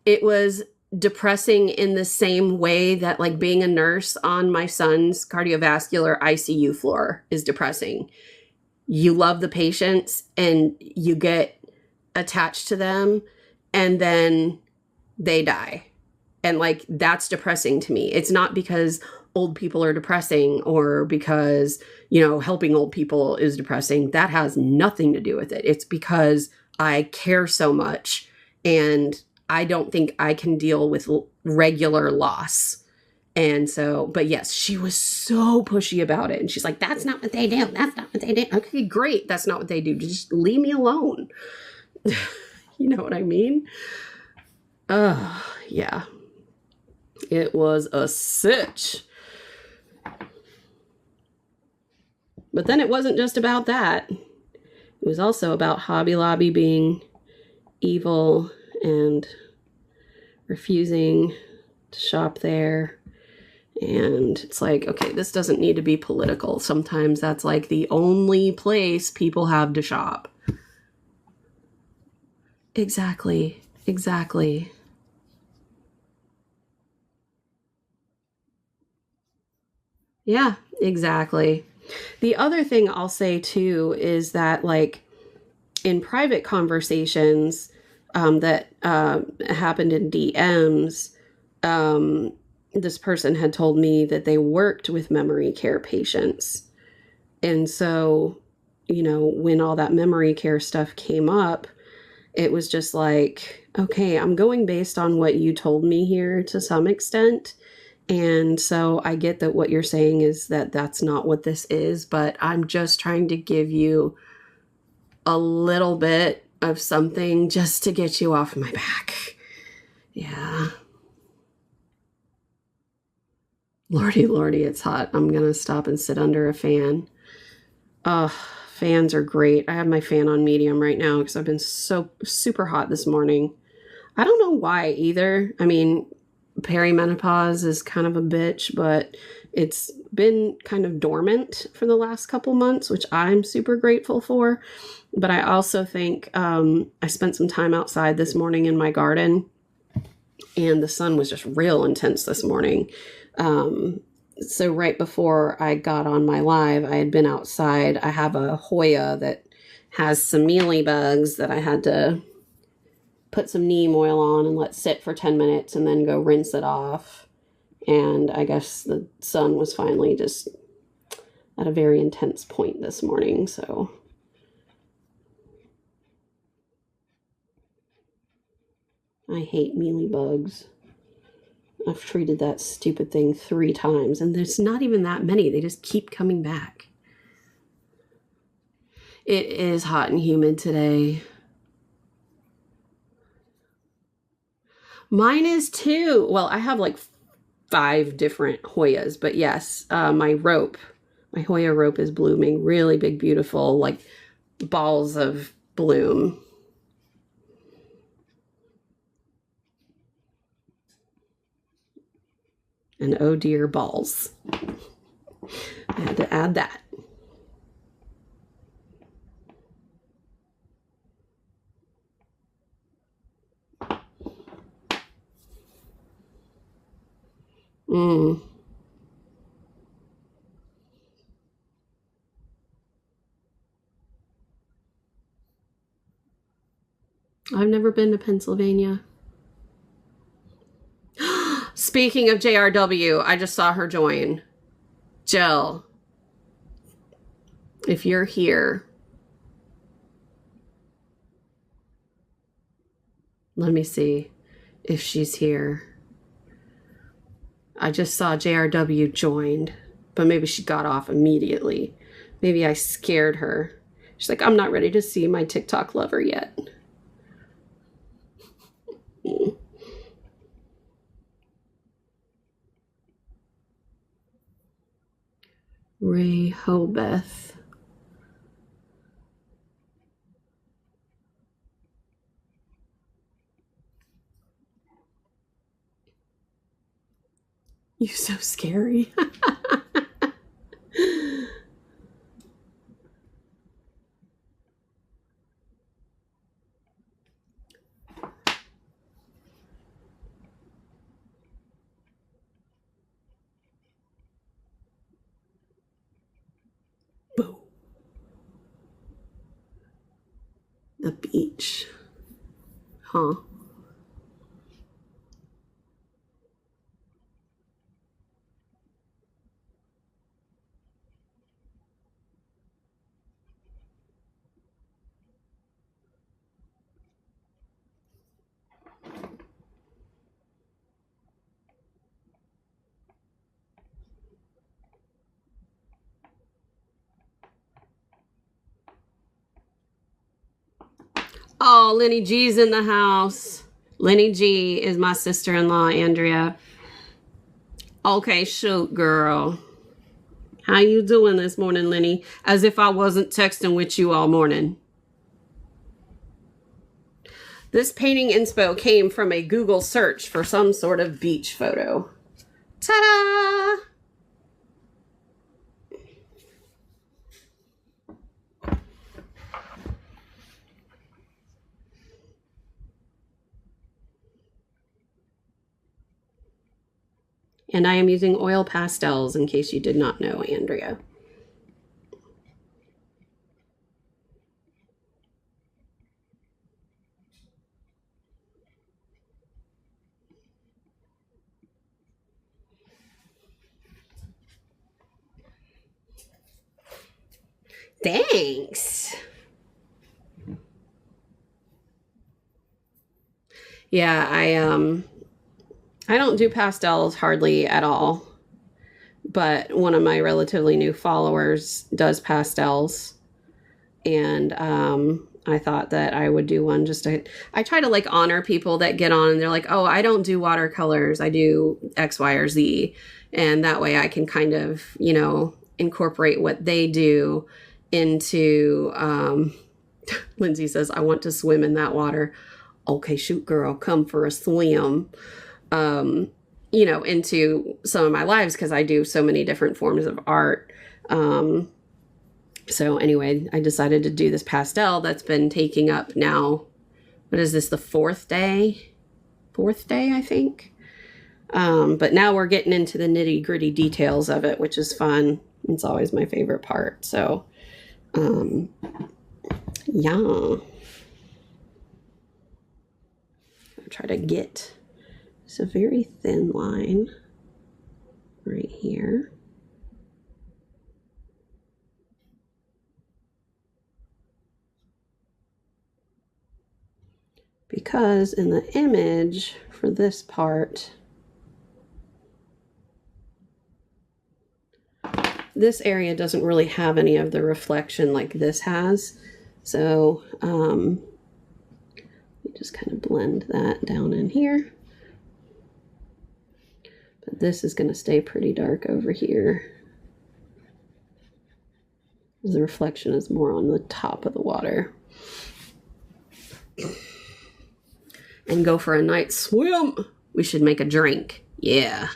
it was depressing in the same way that like being a nurse on my son's cardiovascular ICU floor is depressing. You love the patients and you get attached to them and then they die. And like, that's depressing to me. It's not because old people are depressing or because, you know, helping old people is depressing. That has nothing to do with it. It's because I care so much and I don't think I can deal with regular loss. And so, but yes, she was so pushy about it. And she's like, that's not what they do. That's not what they do. Okay, great. That's not what they do. Just leave me alone. You know what I mean? Yeah. It was a sitch. But then it wasn't just about that. It was also about Hobby Lobby being evil and refusing to shop there. And it's like, okay, this doesn't need to be political. Sometimes that's like the only place people have to shop. Exactly. Exactly. Yeah, exactly. The other thing I'll say too is that like in private conversations that happened in DMs, this person had told me that they worked with memory care patients. And so, you know, when all that memory care stuff came up, it was just like, okay, I'm going based on what you told me here to some extent. And so I get that what you're saying is that that's not what this is, but I'm just trying to give you a little bit of something just to get you off my back. Yeah. Lordy, lordy, it's hot. I'm going to stop and sit under a fan. Fans are great. I have my fan on medium right now because I've been so super hot this morning. I don't know why either. I mean, perimenopause is kind of a bitch, but it's been kind of dormant for the last couple months, which I'm super grateful for. But I also think I spent some time outside this morning in my garden, and the sun was just real intense this morning. So right before I got on my live, I had been outside. I have a Hoya that has some mealybugs that I had to put some neem oil on and let sit for 10 minutes and then go rinse it off. And I guess the sun was finally just at a very intense point this morning. So I hate mealybugs. I've treated that stupid thing 3 times, and there's not even that many. They just keep coming back. It is hot and humid today. Mine is too. Well, I have like 5 different Hoyas, but yes, my Hoya rope is blooming. Really big, beautiful, like balls of bloom. And oh dear, balls. I had to add that. I've never been to Pennsylvania. Speaking of JRW, I just saw her join. Jill, if you're here, let me see if she's here. I just saw JRW joined, but maybe she got off immediately. Maybe I scared her. She's like, I'm not ready to see my TikTok lover yet. Ray Hobeth. You're so scary. Boom. The beach. Huh. Oh, Lenny G's in the house. Lenny G is my sister-in-law, Andrea. Okay, shoot, girl. How you doing this morning, Lenny? As if I wasn't texting with you all morning. This painting inspo came from a Google search for some sort of beach photo. Ta-da! And I am using oil pastels in case you did not know, Andrea. Thanks. Yeah, I don't do pastels hardly at all, but one of my relatively new followers does pastels, and I thought that I would do one just to, I try to like honor people that get on and they're like, oh, I don't do watercolors, I do X, Y, or Z, and that way I can kind of, you know, incorporate what they do into, Lindsay says, I want to swim in that water. Okay, shoot, girl, come for a swim. You know, into some of my lives because I do so many different forms of art. So anyway, I decided to do this pastel that's been taking up now, what is this, the fourth day, I think. But now we're getting into the nitty gritty details of it, which is fun. It's always my favorite part. So, yeah. I'll try to get, it's a very thin line right here. Because in the image for this part, this area doesn't really have any of the reflection like this has. So just kind of blend that down in here. But this is going to stay pretty dark over here. The reflection is more on the top of the water. And go for a night swim. We should make a drink. Yeah.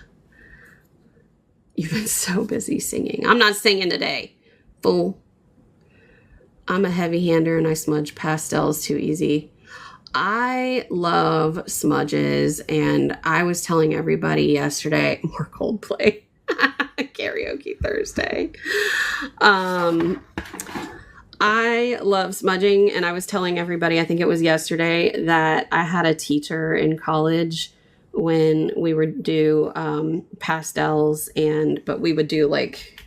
You've been so busy singing. I'm not singing today, fool. I'm a heavy hander and I smudge pastels too easy. I love smudges, and I was telling everybody yesterday, more Coldplay, karaoke Thursday. I love smudging, and I was telling everybody, I think it was yesterday, that I had a teacher in college when we would do pastels, but we would do like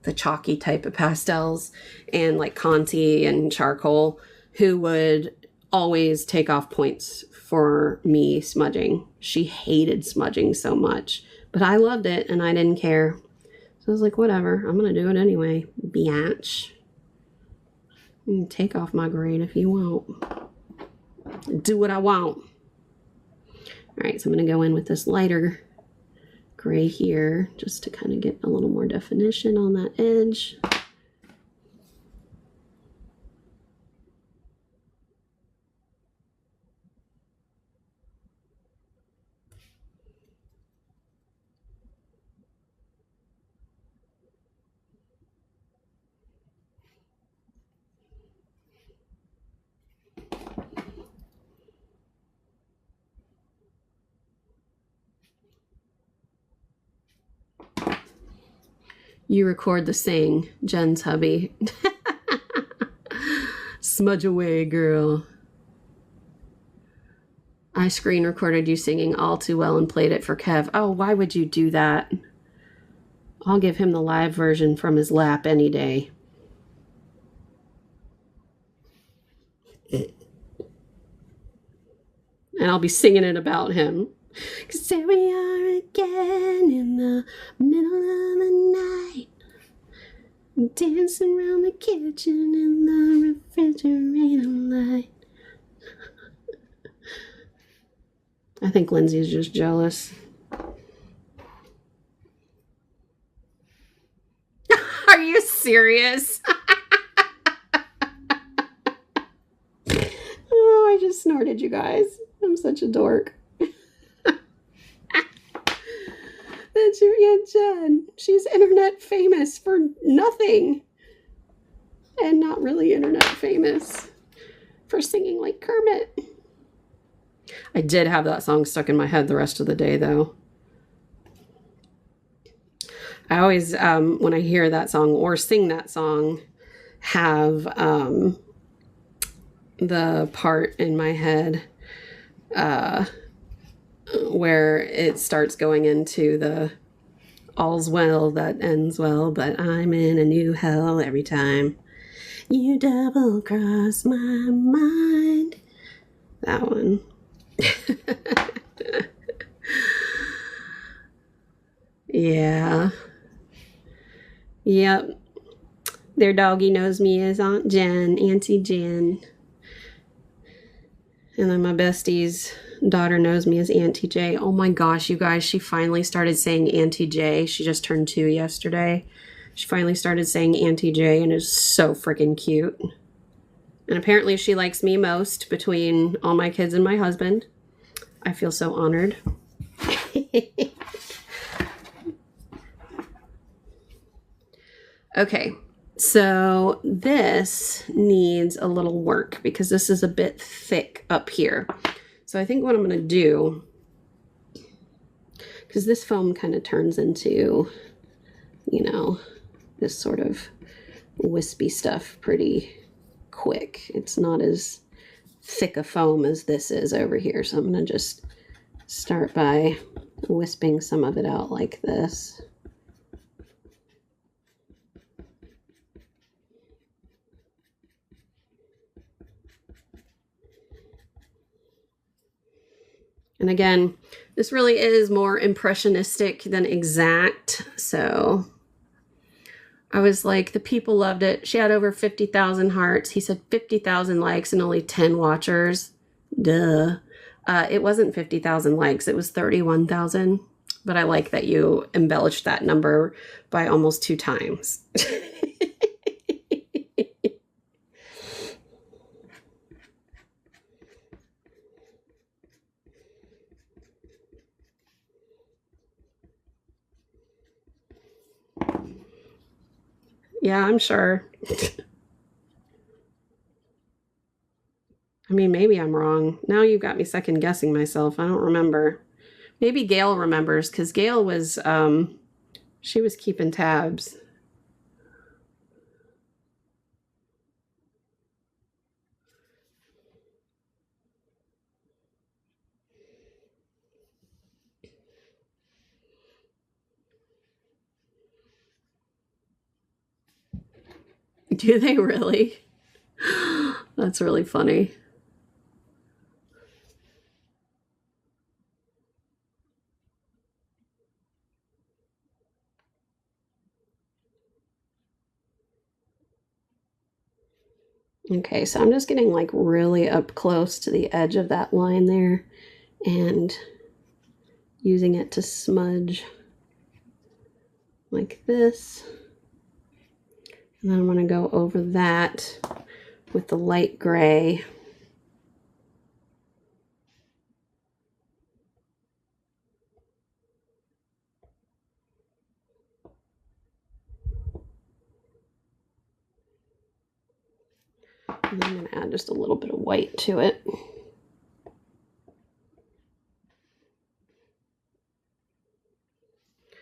the chalky type of pastels and like Conti and charcoal, who would always take off points for me smudging. She hated smudging so much, but I loved it and I didn't care. So I was like, whatever, I'm going to do it anyway, biatch. You can take off my grade if you want. Do what I want. All right, so I'm going to go in with this lighter gray here just to kind of get a little more definition on that edge. You record the sing, Jen's hubby. Smudge away, girl. I screen recorded you singing All Too Well and played it for Kev. Oh, why would you do that? I'll give him the live version from his lap any day. And I'll be singing it about him. 'Cause here we are again in the middle of the night, dancing around the kitchen in the refrigerator light. I think Lindsay's just jealous. Are you serious? Oh, I just snorted, you guys. I'm such a dork. That's your Aunt Jen. She's internet famous for nothing. And not really internet famous for singing like Kermit. I did have that song stuck in my head the rest of the day, though. I always, when I hear that song or sing that song, have the part in my head where it starts going into the all's well that ends well, but I'm in a new hell every time. You double cross my mind. That one. Yeah. Yep. Their doggy knows me as Aunt Jen, Auntie Jen. And then my bestie's daughter knows me as Auntie J. Oh my gosh, you guys, she finally started saying Auntie J. She just turned 2 yesterday. She finally started saying Auntie J, and it's so freaking cute. And apparently she likes me most between all my kids and my husband. I feel so honored. Okay, so this needs a little work because this is a bit thick up here. So I think what I'm going to do, because this foam kind of turns into, you know, this sort of wispy stuff pretty quick. It's not as thick a foam as this is over here. So I'm going to just start by wisping some of it out like this. And again, this really is more impressionistic than exact. So I was like, the people loved it. She had over 50,000 hearts. He said 50,000 likes and only 10 watchers. Duh. It wasn't 50,000 likes. It was 31,000. But I like that you embellished that number by almost 2 times. Yeah, I'm sure. I mean, maybe I'm wrong. Now you've got me second guessing myself. I don't remember. Maybe Gail remembers, because Gail was, she was keeping tabs. Do they really? That's really funny. Okay, so I'm just getting like really up close to the edge of that line there and using it to smudge like this. And then I'm going to go over that with the light gray. And then I'm going to add just a little bit of white to it.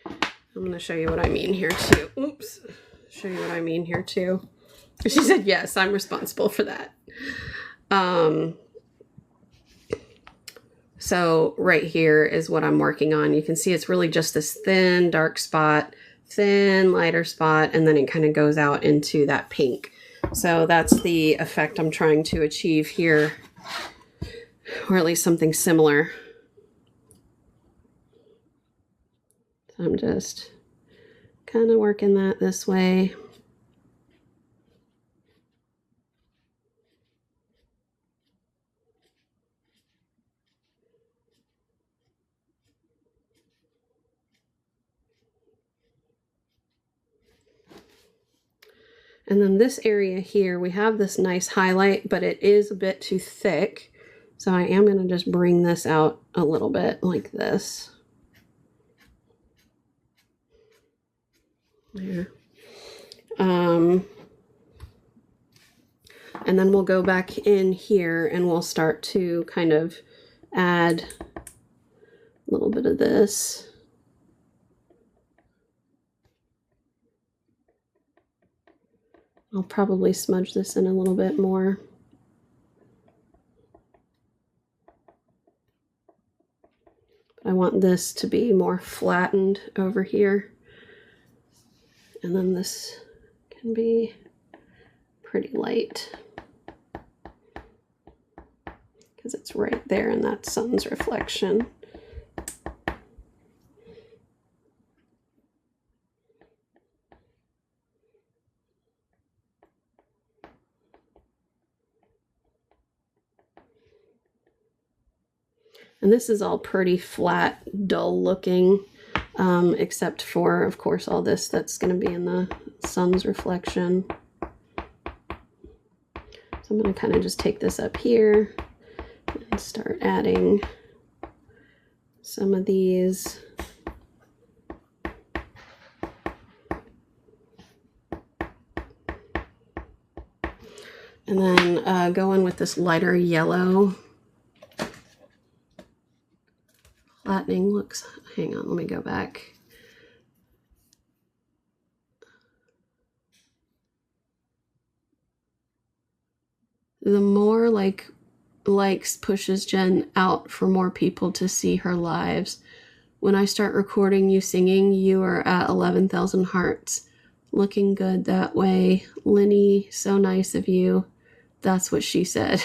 I'm going to show you what I mean here too. Oops. Show you what I mean here too. She said, yes, I'm responsible for that. So right here is what I'm working on. You can see it's really just this thin, dark spot, thin, lighter spot, and then it kind of goes out into that pink. So that's the effect I'm trying to achieve here, or at least something similar. So I'm just kind of working that this way. And then this area here, we have this nice highlight, but it is a bit too thick. So I am going to just bring this out a little bit like this. There. And then we'll go back in here and we'll start to kind of add a little bit of this. I'll probably smudge this in a little bit more. But I want this to be more flattened over here. And then this can be pretty light because it's right there in that sun's reflection. And this is all pretty flat, dull looking, except for, of course, all this that's going to be in the sun's reflection. So I'm going to kind of just take this up here and start adding some of these. And then go in with this lighter yellow. Flattening looks, hang on, let me go back. The more likes pushes Jen out for more people to see her lives. When I start recording you singing, you are at 11,000 hearts. Looking good that way. Linny, so nice of you. That's what she said.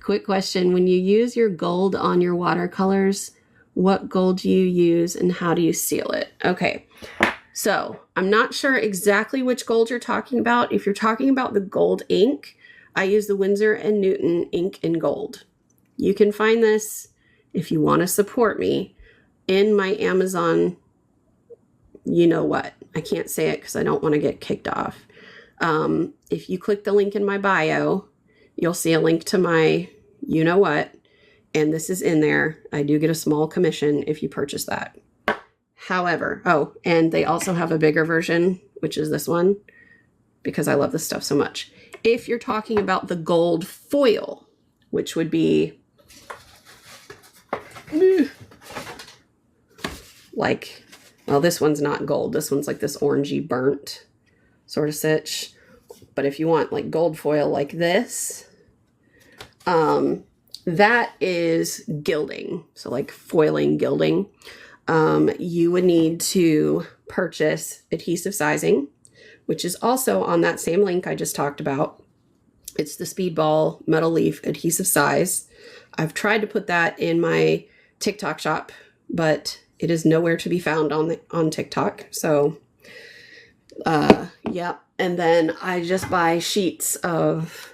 Quick question. When you use your gold on your watercolors, what gold do you use and how do you seal it? Okay, so I'm not sure exactly which gold you're talking about. If you're talking about the gold ink, I use the Winsor & Newton ink in gold. You can find this, if you want to support me, in my Amazon, you know what. I can't say it because I don't want to get kicked off. If you click the link in my bio, you'll see a link to my you know what, and this is in there. I do get a small commission if you purchase that. However, oh, and they also have a bigger version, which is this one, because I love this stuff so much. If you're talking about the gold foil, which would be like, well, this one's not gold. This one's like this orangey burnt sort of sitch. But if you want like gold foil like this, that is gilding. So like foiling gilding. You would need to purchase adhesive sizing, which is also on that same link I just talked about. It's the Speedball Metal Leaf Adhesive Size. I've tried to put that in my TikTok shop, but it is nowhere to be found on TikTok. So, yeah. And then I just buy sheets of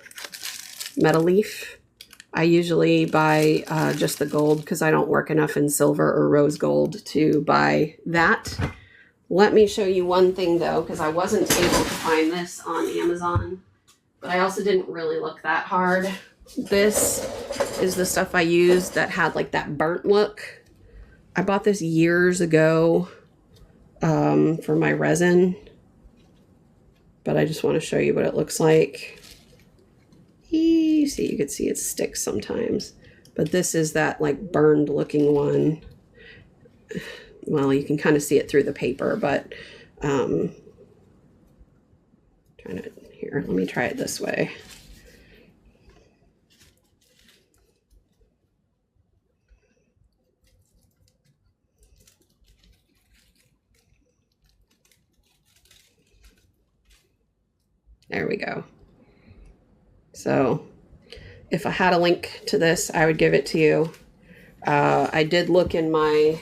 metal leaf. I usually buy just the gold because I don't work enough in silver or rose gold to buy that. Let me show you one thing though, because I wasn't able to find this on Amazon, but I also didn't really look that hard. This is the stuff I used that had like that burnt look. I bought this years ago for my resin, but I just want to show you what it looks like. See, you can see it sticks sometimes, but this is that like burned looking one. Well, you can kind of see it through the paper, but trying to, here, let me try it this way. There we go. So if I had a link to this, I would give it to you. I did look in my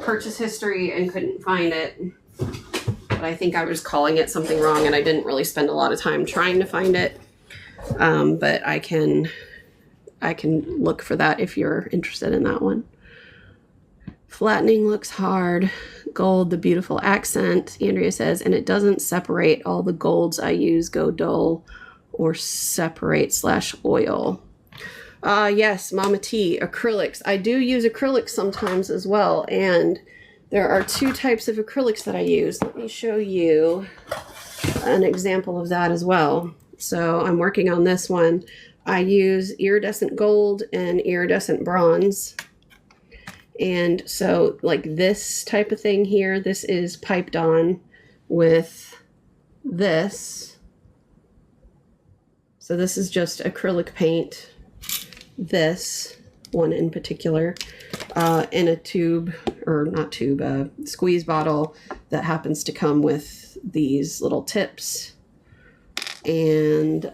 purchase history and couldn't find it, but I think I was calling it something wrong and I didn't really spend a lot of time trying to find it. But I can look for that if you're interested in that one. Flattening looks hard. Gold, the beautiful accent, Andrea says, and it doesn't separate. All the golds I use go dull or separate/oil. Yes, Mama T, acrylics. I do use acrylics sometimes as well, and there are two types of acrylics that I use. Let me show you an example of that as well. So I'm working on this one. I use iridescent gold and iridescent bronze. And so like this type of thing here, this is piped on with this. So this is just acrylic paint, this one in particular, in a tube, or not tube, squeeze bottle that happens to come with these little tips. And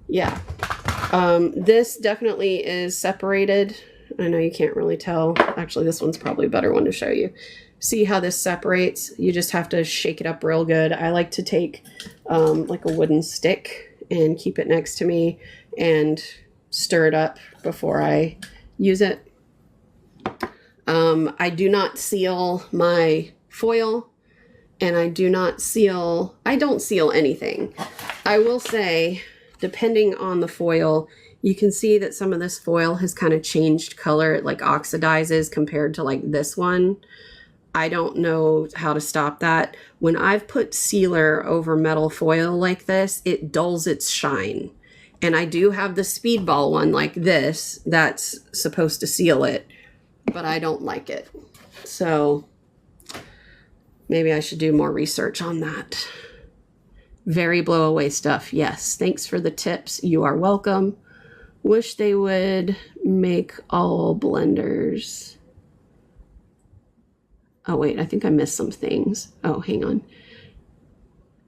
yeah, this definitely is separated. I know you can't really tell. Actually, this one's probably a better one to show you. See how this separates? You just have to shake it up real good. I like to take like a wooden stick and keep it next to me and stir it up before I use it. I do not seal my foil, and I don't seal anything. I will say, depending on the foil, you can see that some of this foil has kind of changed color. It like oxidizes compared to like this one. I don't know how to stop that. When I've put sealer over metal foil like this, it dulls its shine. And I do have the speedball one like this that's supposed to seal it, but I don't like it. So maybe I should do more research on that. Very blow away stuff. Yes. Thanks for the tips. You are welcome. Wish they would make all blenders. Oh, wait, I think I missed some things. Oh, hang on.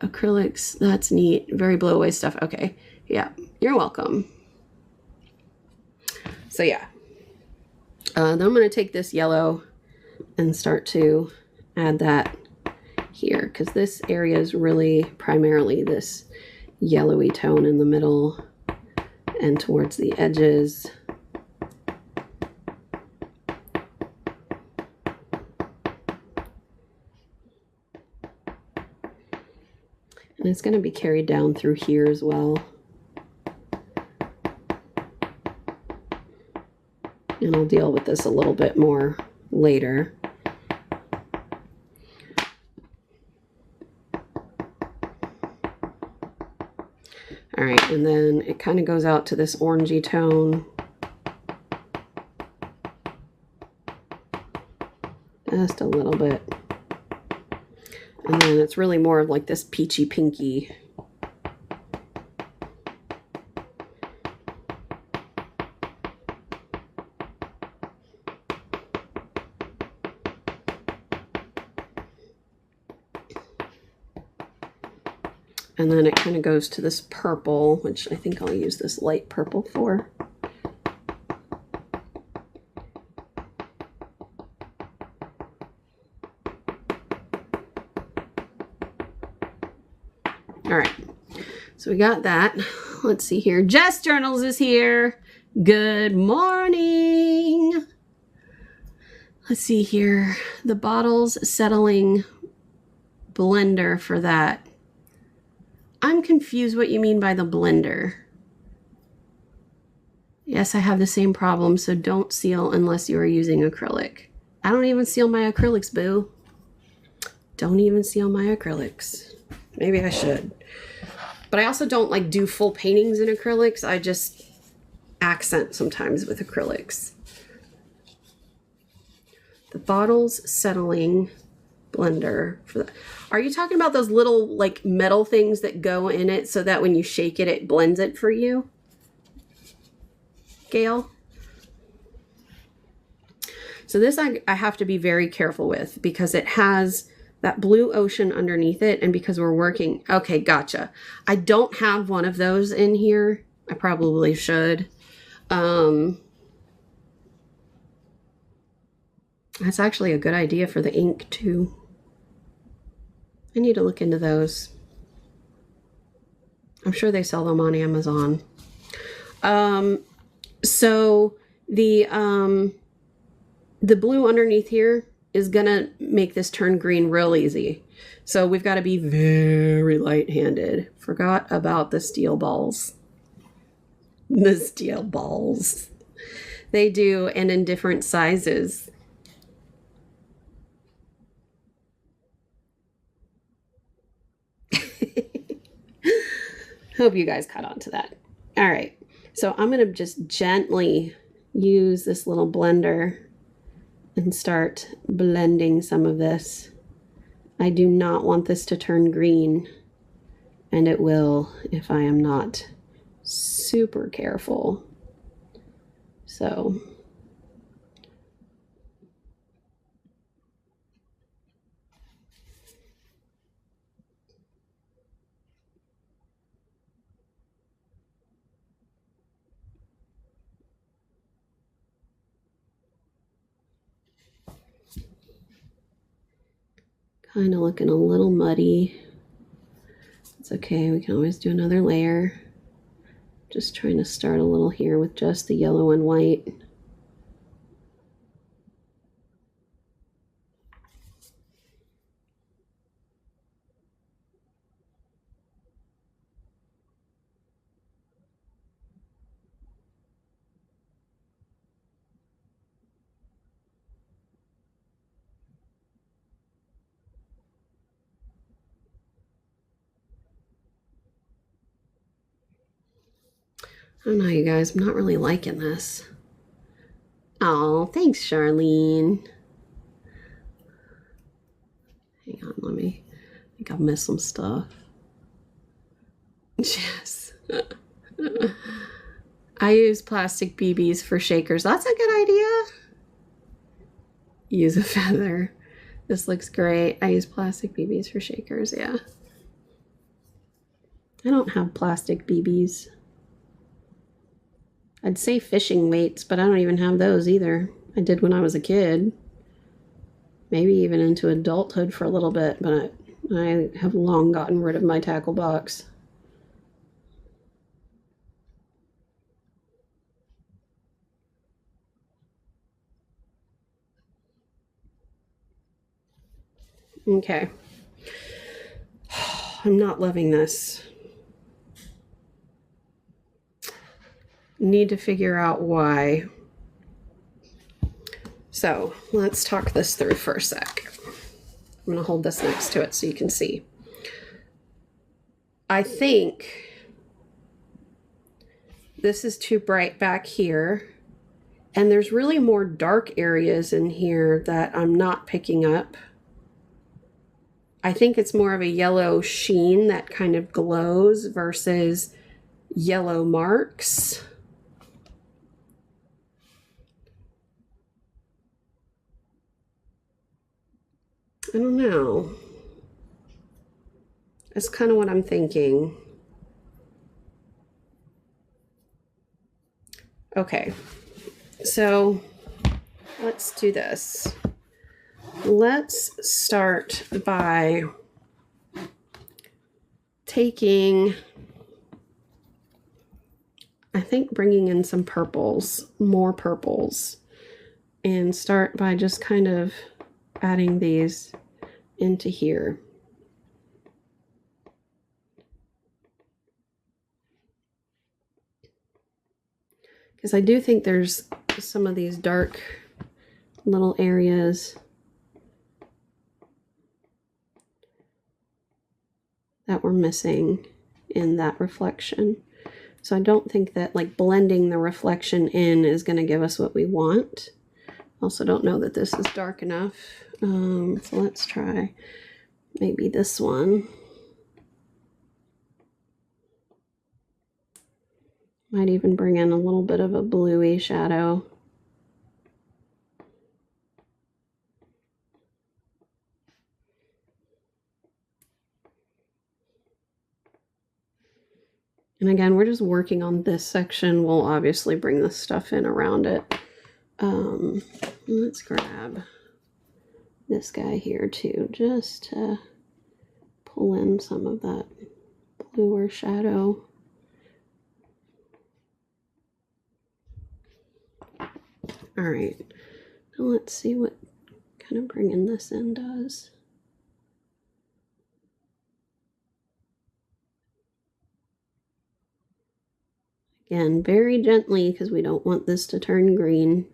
Acrylics, that's neat. Very blow away stuff. Okay. Yeah, you're welcome. So yeah. Then I'm going to take this yellow and start to add that here, because this area is really primarily this yellowy tone in the middle and towards the edges. And it's going to be carried down through here as well. And I'll deal with this a little bit more later. All right, and then it kind of goes out to this orangey tone. Just a little bit. And then it's really more of like this peachy pinky. And then it kind of goes to this purple, which I think I'll use this light purple for. All right, so we got that. Let's see here. Jess Journals is here. Good morning. Let's see here. The bottles settling blender for that. I'm confused what you mean by the blender. Yes, I have the same problem, so don't seal unless you are using acrylic. I don't even seal my acrylics, boo. Don't even seal my acrylics. Maybe I should. But I also don't like do full paintings in acrylics. I just accent sometimes with acrylics. The bottles settling blender for that. Are you talking about those little like metal things that go in it so that when you shake it, it blends it for you? Gail? So this I have to be very careful with because it has that blue ocean underneath it, and because we're working, okay, gotcha. I don't have one of those in here. I probably should. That's actually a good idea for the ink too. I need to look into those. I'm sure they sell them on Amazon. So the blue underneath here is gonna make this turn green real easy. So we've got to be very light-handed. Forgot about the steel balls. The steel balls. They do, and in different sizes. Hope you guys caught on to that. All right, so I'm gonna just gently use this little blender and start blending some of this. I do not want this to turn green, and it will if I am not super careful. So Kind of looking a little muddy. It's okay, we can always do another layer. Just trying to start a little here with just the yellow and white. I don't know, you guys, I'm not really liking this. Oh, thanks, Charlene. Hang on, I think I've missed some stuff. Yes. I use plastic BBs for shakers. That's a good idea. Use a feather. This looks great. I use plastic BBs for shakers, yeah. I don't have plastic BBs. I'd say fishing weights, but I don't even have those either. I did when I was a kid. Maybe even into adulthood for a little bit, but I have long gotten rid of my tackle box. Okay. I'm not loving this. Need to figure out why. So let's talk this through for a sec. I'm going to hold this next to it so you can see. I think this is too bright back here. And there's really more dark areas in here that I'm not picking up. I think it's more of a yellow sheen that kind of glows versus yellow marks. I don't know. That's kind of what I'm thinking. Okay, so let's do this. Let's start by taking, I think bringing in some purples, more purples, and start by just kind of adding these into here. Because I do think there's some of these dark little areas that we're missing in that reflection. So I don't think that like blending the reflection in is going to give us what we want. Also don't know that this is dark enough. So let's try maybe this one. Might even bring in a little bit of a bluey shadow. And again, we're just working on this section. We'll obviously bring this stuff in around it. Let's grab this guy here too, just to pull in some of that bluer shadow. All right, now let's see what kind of bringing this in does. Again, very gently because we don't want this to turn green.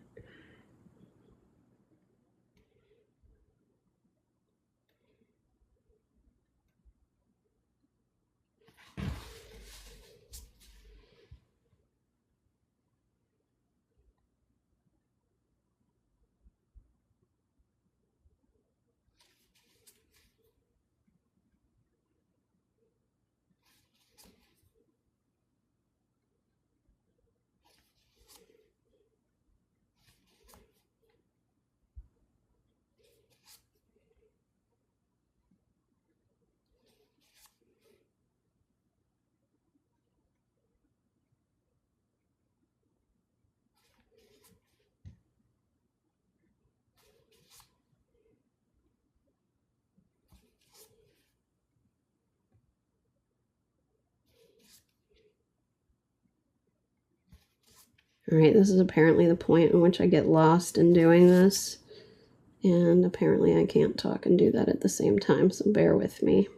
All right, this is apparently the point in which I get lost in doing this. And apparently I can't talk and do that at the same time, so bear with me.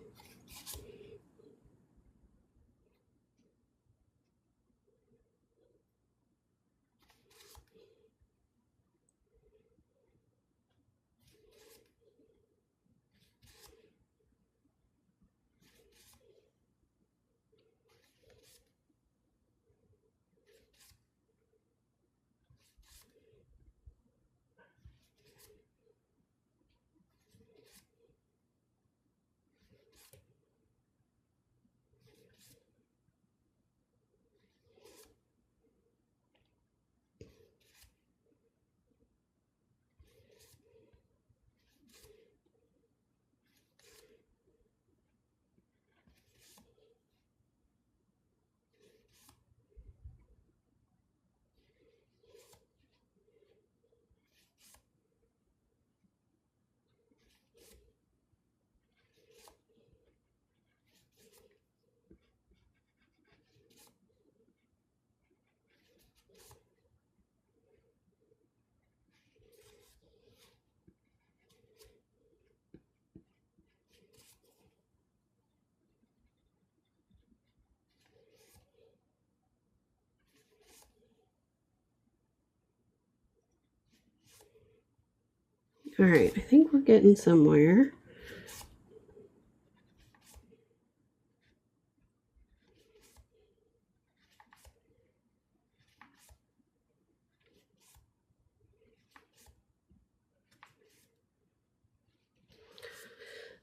All right, I think we're getting somewhere.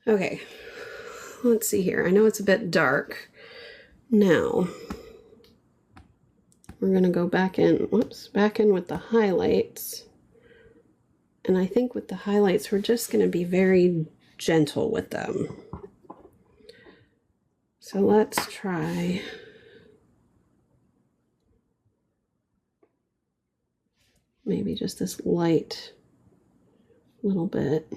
Okay, let's see here. I know it's a bit dark. Now, we're going to go back in, back in with the highlights. And I think with the highlights, we're just going to be very gentle with them. So let's try maybe just this light little bit.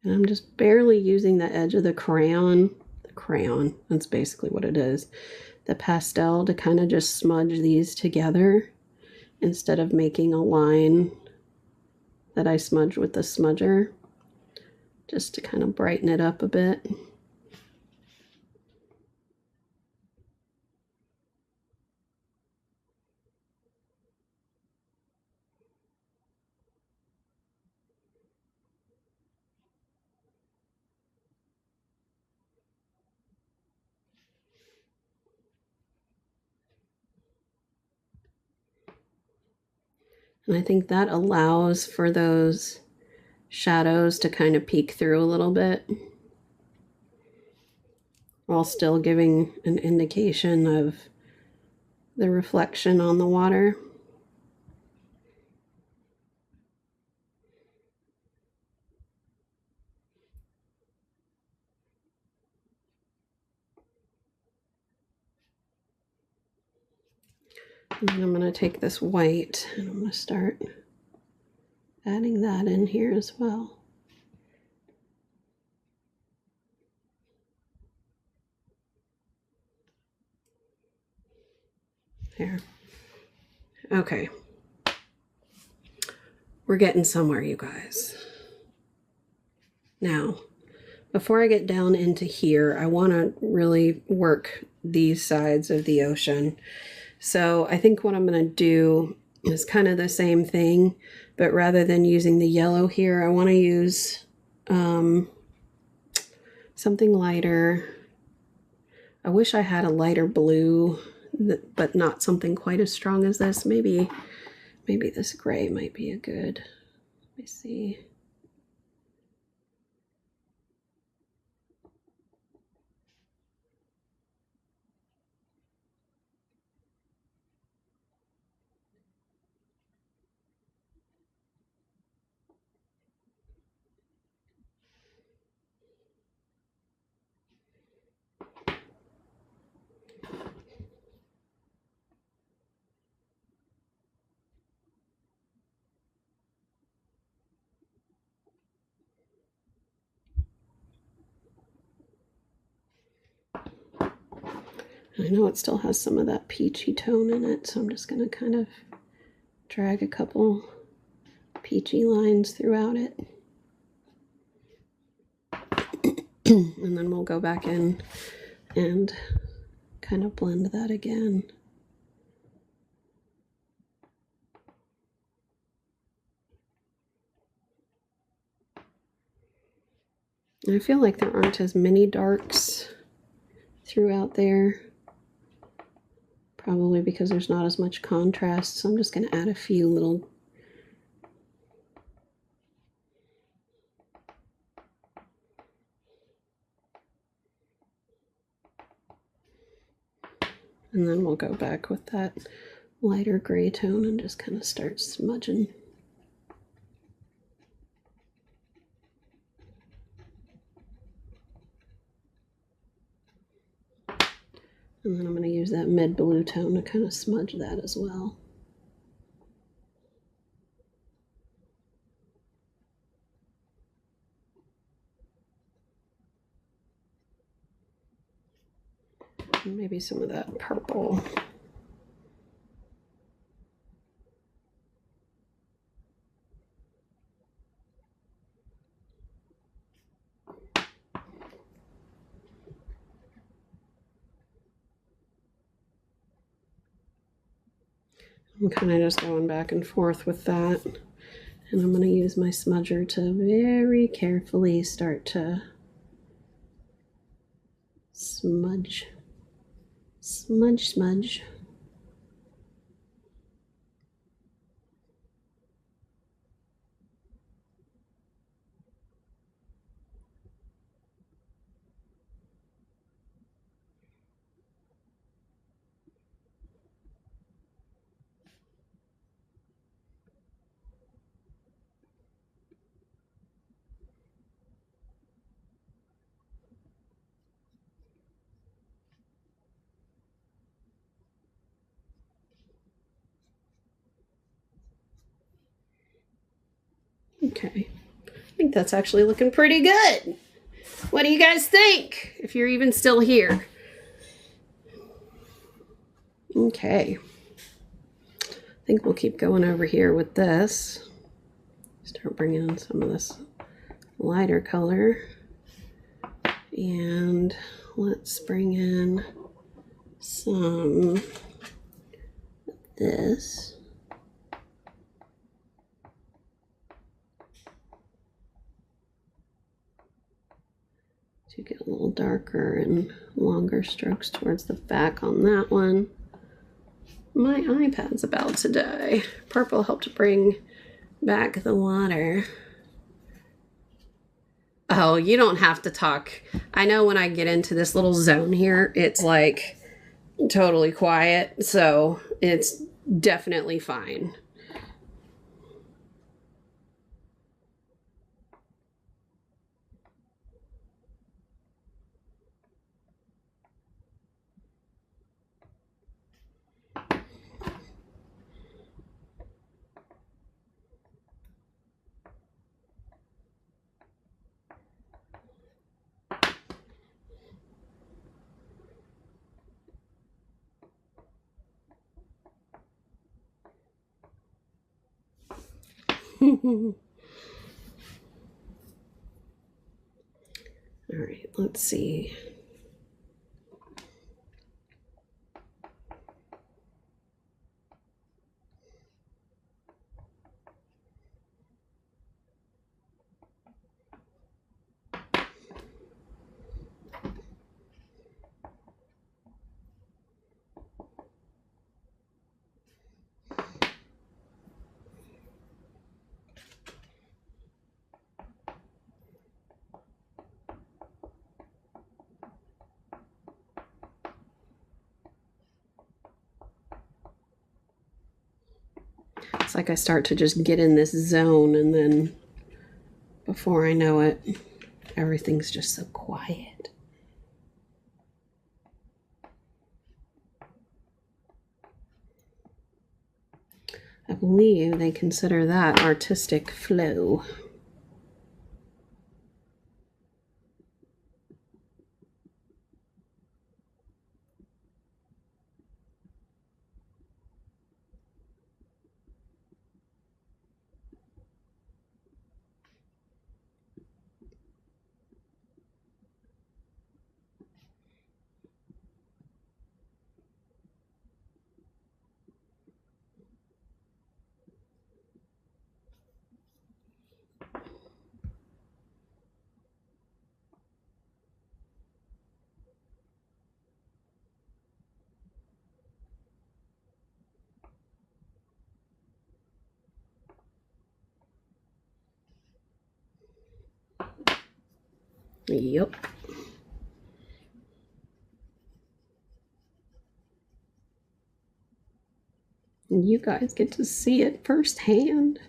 And I'm just barely using the edge of the crayon. The crayon, that's basically what it is. The pastel to kind of just smudge these together instead of making a line that I smudge with the smudger, just to kind of brighten it up a bit. And I think that allows for those shadows to kind of peek through a little bit, while still giving an indication of the reflection on the water. And then I'm going to take this white and I'm going to start adding that in here as well. There. Okay. We're getting somewhere, you guys. Now, before I get down into here, I want to really work these sides of the ocean. So I think what I'm going to do is kind of the same thing, but rather than using the yellow here, I want to use something lighter. I wish I had a lighter blue, but not something quite as strong as this. Maybe this gray might be a good, let me see. I know it still has some of that peachy tone in it, so I'm just going to kind of drag a couple peachy lines throughout it. And then we'll go back in and kind of blend that again. And I feel like there aren't as many darks throughout there, probably because there's not as much contrast, so I'm just going to add a few little and then we'll go back with that lighter gray tone and just kind of start smudging. And then I'm going to use that mid blue tone to kind of smudge that as well. And maybe some of that purple. I'm kind of just going back and forth with that. And I'm going to use my smudger to very carefully start to smudge. Smudge, smudge. Okay, I think that's actually looking pretty good. What do you guys think, if you're even still here? Okay, I think we'll keep going over here with this. Start bringing in some of this lighter color. And let's bring in some of this. To get a little darker and longer strokes towards the back on that one. My iPad's about to die. Purple helped bring back the water. Oh, you don't have to talk. I know when I get into this little zone here, it's like totally quiet, so it's definitely fine. All right, let's see. It's like I start to just get in this zone, and then before I know it, everything's just so quiet. I believe they consider that artistic flow. Yep. And you guys get to see it firsthand.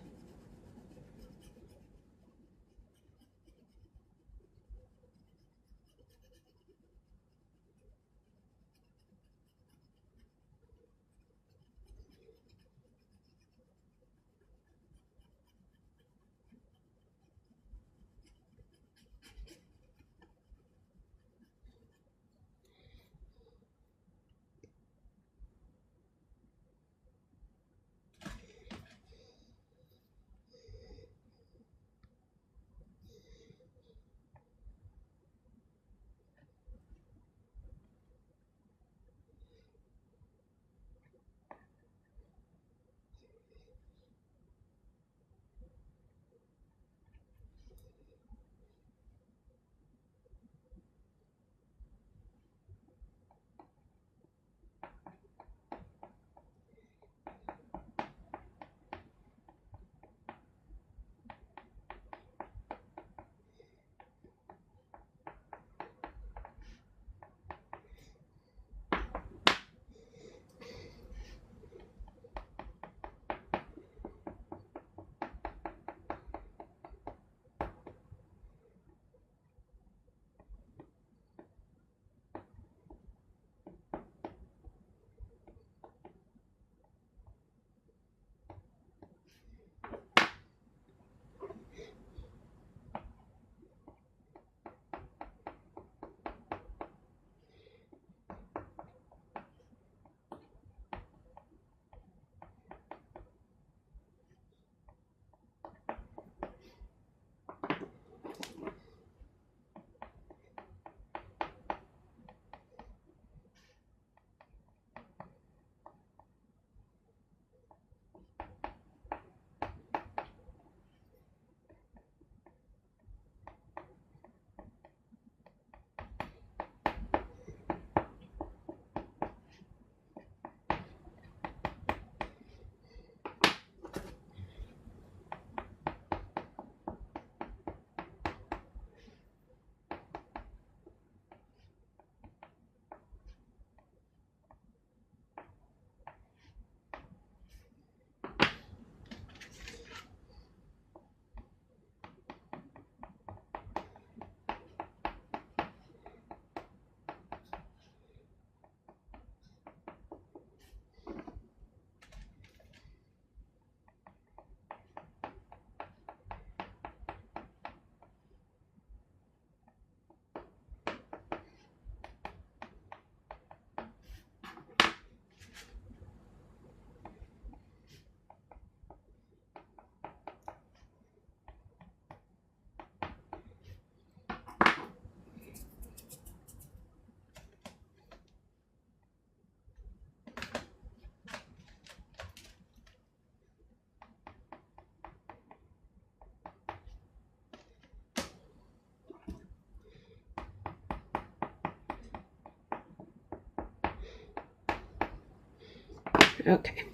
Okay,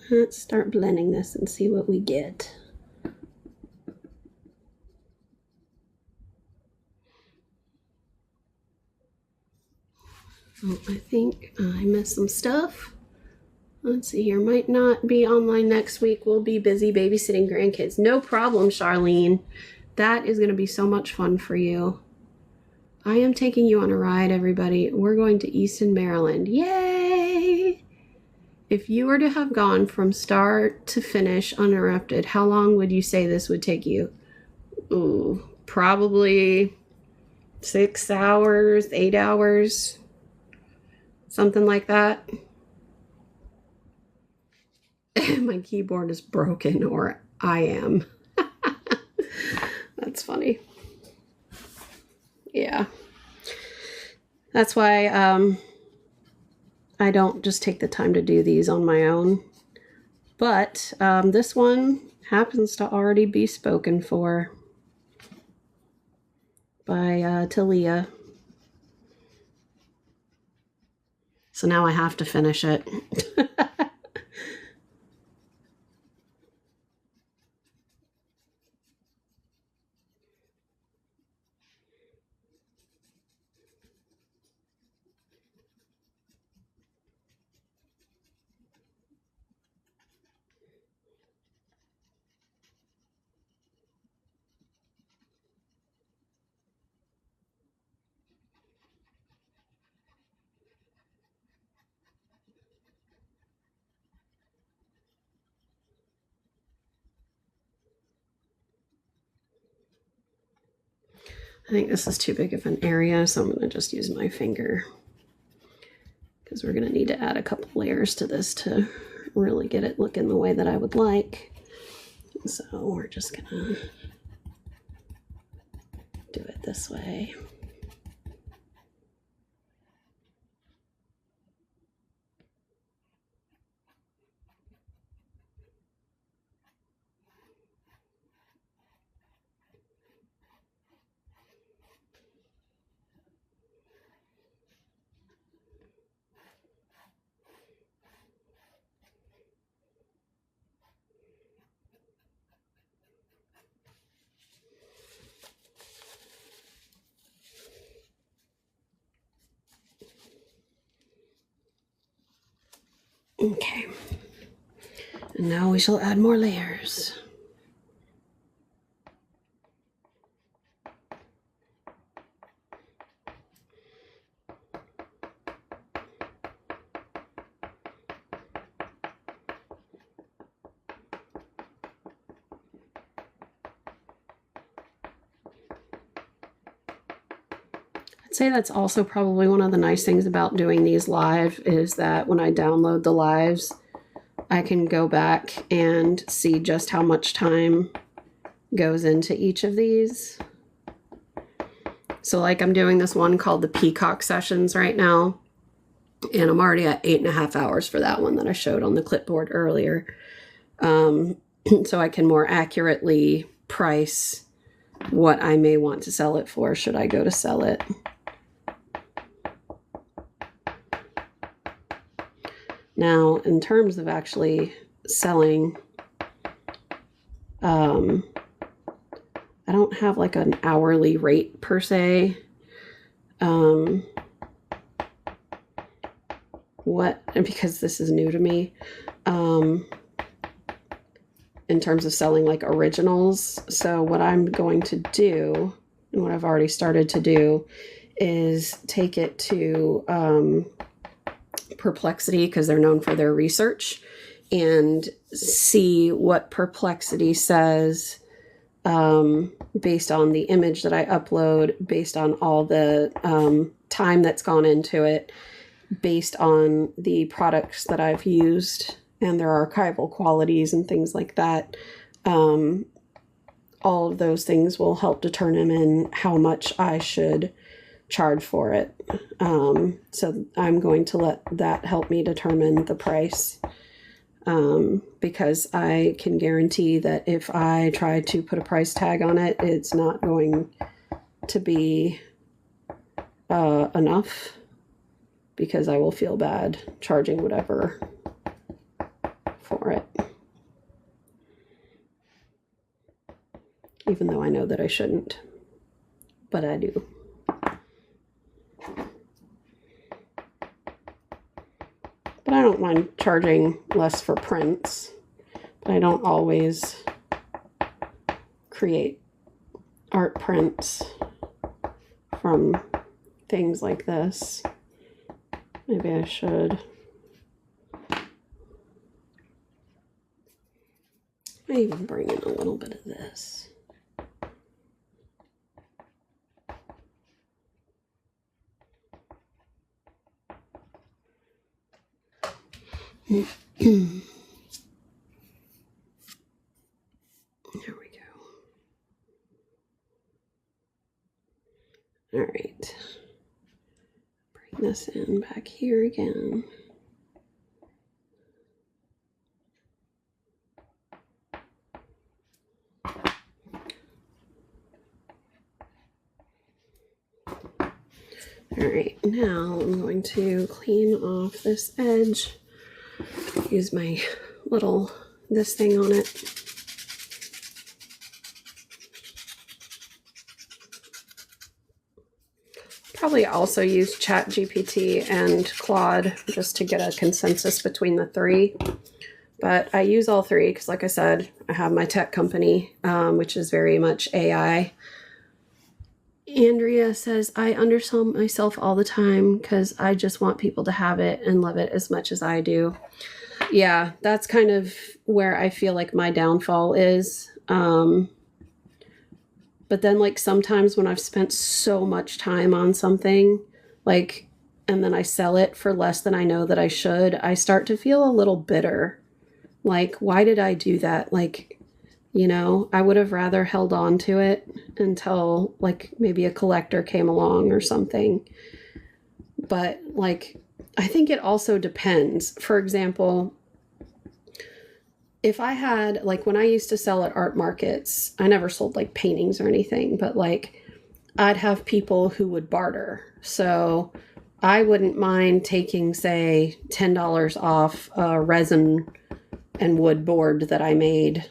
let's start blending this and see what we get. Oh, I think I missed some stuff. Let's see here, might not be online next week. We'll be busy babysitting grandkids. No problem, Charlene. That is going to be so much fun for you. I am taking you on a ride, everybody. We're going to Easton, Maryland. Yay! If you were to have gone from start to finish uninterrupted, how long would you say this would take you? Ooh, probably 6 hours, 8 hours, something like that. My keyboard is broken, or I am. That's funny. Yeah. That's why I don't just take the time to do these on my own. But this one happens to already be spoken for by Talia. So now I have to finish it. I think this is too big of an area, so I'm going to just use my finger, because we're going to need to add a couple layers to this to really get it looking the way that I would like. So we're just going to do it this way. Okay, and now we shall add more layers. I'd say that's also probably one of the nice things about doing these live, is that when I download the lives, I can go back and see just how much time goes into each of these. So like I'm doing this one called the Peacock Sessions right now, and I'm already at 8.5 hours for that one that I showed on the clipboard earlier. So I can more accurately price what I may want to sell it for should I go to sell it. Now, in terms of actually selling, I don't have like an hourly rate per se. Because this is new to me, in terms of selling like originals. So what I'm going to do, and what I've already started to do, is take it to Perplexity, because they're known for their research, and see what Perplexity says based on the image that I upload, based on all the time that's gone into it, based on the products that I've used and their archival qualities and things like that. All of those things will help determine how much I should charge for it. So I'm going to let that help me determine the price, because I can guarantee that if I try to put a price tag on it, it's not going to be enough, because I will feel bad charging whatever for it, even though I know that I shouldn't, but I do. But I don't mind charging less for prints, but I don't always create art prints from things like this. Maybe I should. I even bring in a little bit of this. There we go. All right. Bring this in back here again. All right, now I'm going to clean off this edge. Use my little, this thing on it. Probably also use ChatGPT and Claude just to get a consensus between the three. But I use all three because, like I said, I have my tech company, which is very much AI. Andrea says, I undersell myself all the time because I just want people to have it and love it as much as I do. Yeah, that's kind of where I feel like my downfall is. But then like sometimes when I've spent so much time on something, like, and then I sell it for less than I know that I should, I start to feel a little bitter. Like, why did I do that? Like, you know, I would have rather held on to it until like maybe a collector came along or something. But like, I think it also depends. For example, if I had, like when I used to sell at art markets, I never sold like paintings or anything, but like I'd have people who would barter. So I wouldn't mind taking, say, $10 off a resin and wood board that I made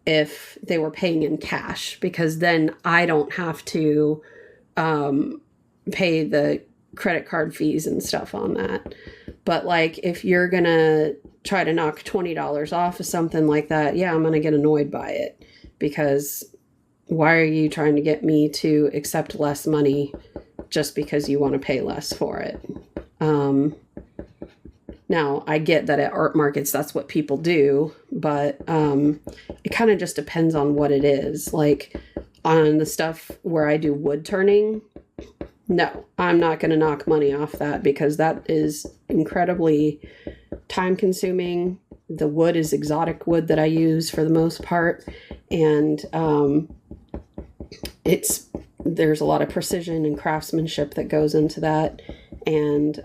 if they were paying in cash, because then I don't have to pay the credit card fees and stuff on that. But like if you're gonna try to knock $20 off of something like that, yeah, I'm gonna get annoyed by it, because why are you trying to get me to accept less money just because you want to pay less for it? Now I get that at art markets that's what people do, but it kind of just depends on what it is. Like on the stuff where I do wood turning, no, I'm not going to knock money off that, because that is incredibly time consuming. The wood is exotic wood that I use for the most part. And there's a lot of precision and craftsmanship that goes into that. And,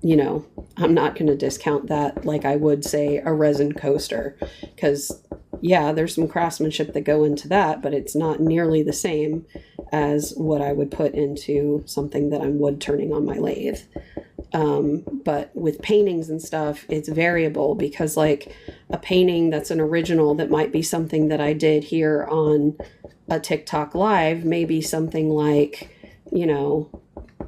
you know, I'm not going to discount that like I would say a resin coaster, because yeah, there's some craftsmanship that go into that, but it's not nearly the same as what I would put into something that I'm wood turning on my lathe. But with paintings and stuff, it's variable, because like a painting that's an original that might be something that I did here on a TikTok live, maybe something like, you know,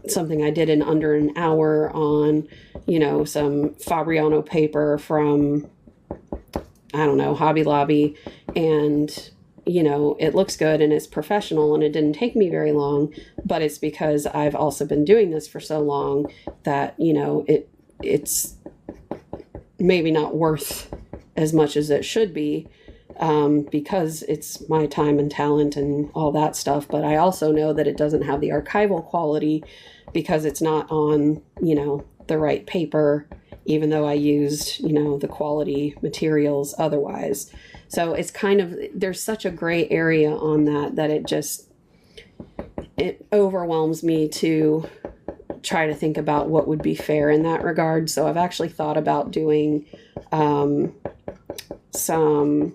something I did in under an hour on, you know, some Fabriano paper from, I don't know, Hobby Lobby, and you know, it looks good and it's professional and it didn't take me very long, but it's because I've also been doing this for so long that, you know, it's maybe not worth as much as it should be, because it's my time and talent and all that stuff. But I also know that it doesn't have the archival quality because it's not on, you know, the right paper, even though I used, you know, the quality materials otherwise. So it's kind of, there's such a gray area on that it overwhelms me to try to think about what would be fair in that regard. So I've actually thought about doing some,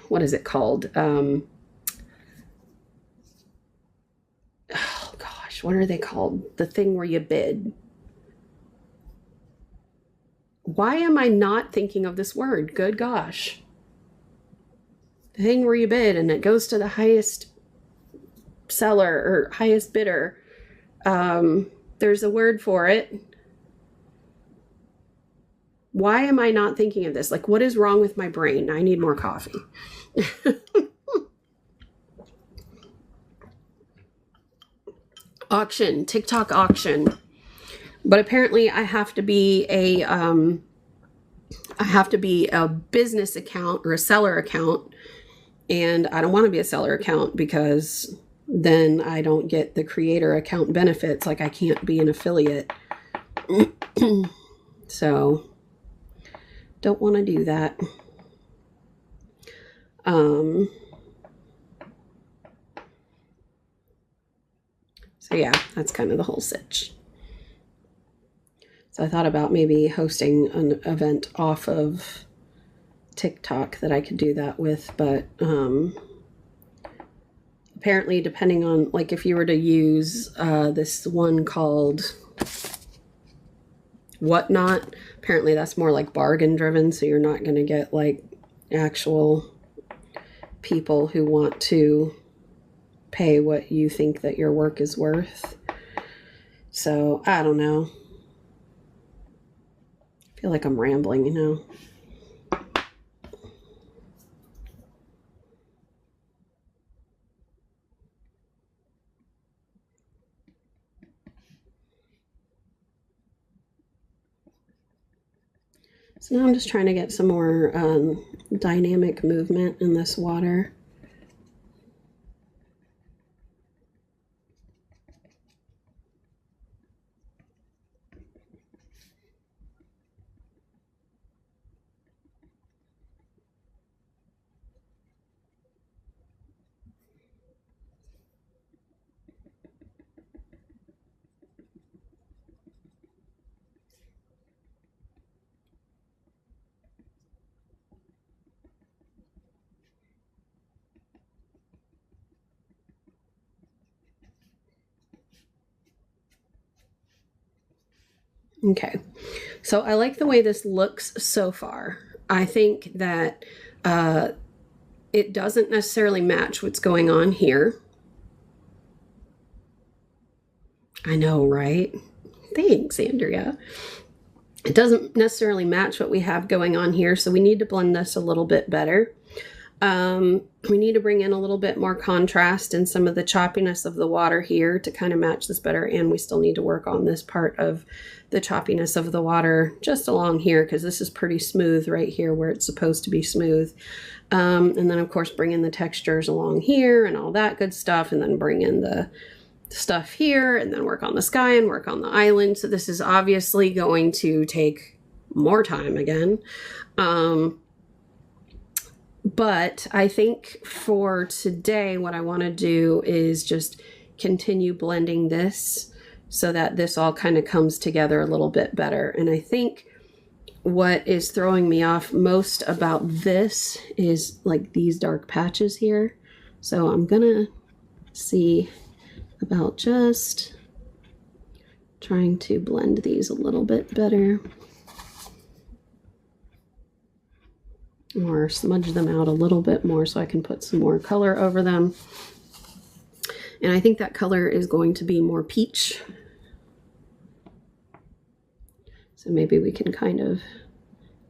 what is it called? Oh gosh, what are they called? The thing where you bid. Why am I not thinking of this word? Good gosh. The thing where you bid and it goes to the highest seller or highest bidder. There's a word for it. Why am I not thinking of this? Like, what is wrong with my brain? I need more coffee. Auction, TikTok auction. But apparently I have to be a business account or a seller account, and I don't want to be a seller account because then I don't get the creator account benefits. Like I can't be an affiliate. So don't want to do that. So yeah, that's kind of the whole sitch. So I thought about maybe hosting an event off of TikTok that I could do that with, but apparently depending on, like if you were to use this one called Whatnot, apparently that's more like bargain driven, so you're not going to get like actual people who want to pay what you think that your work is worth. So I don't know. I feel like I'm rambling, you know. So now I'm just trying to get some more dynamic movement in this water. Okay, so I like the way this looks so far. I think that it doesn't necessarily match what's going on here. I know, right? Thanks, Andrea. It doesn't necessarily match what we have going on here, so we need to blend this a little bit better. We need to bring in a little bit more contrast and some of the choppiness of the water here to kind of match this better, and we still need to work on this part of the choppiness of the water just along here, because this is pretty smooth right here where it's supposed to be smooth. And then of course bring in the textures along here and all that good stuff, and then bring in the stuff here, and then work on the sky and work on the island. So this is obviously going to take more time again. But I think for today, what I want to do is just continue blending this so that this all kind of comes together a little bit better. And I think what is throwing me off most about this is like these dark patches here. So I'm gonna see about just trying to blend these a little bit better, or smudge them out a little bit more so I can put some more color over them. And I think that color is going to be more peach. So maybe we can kind of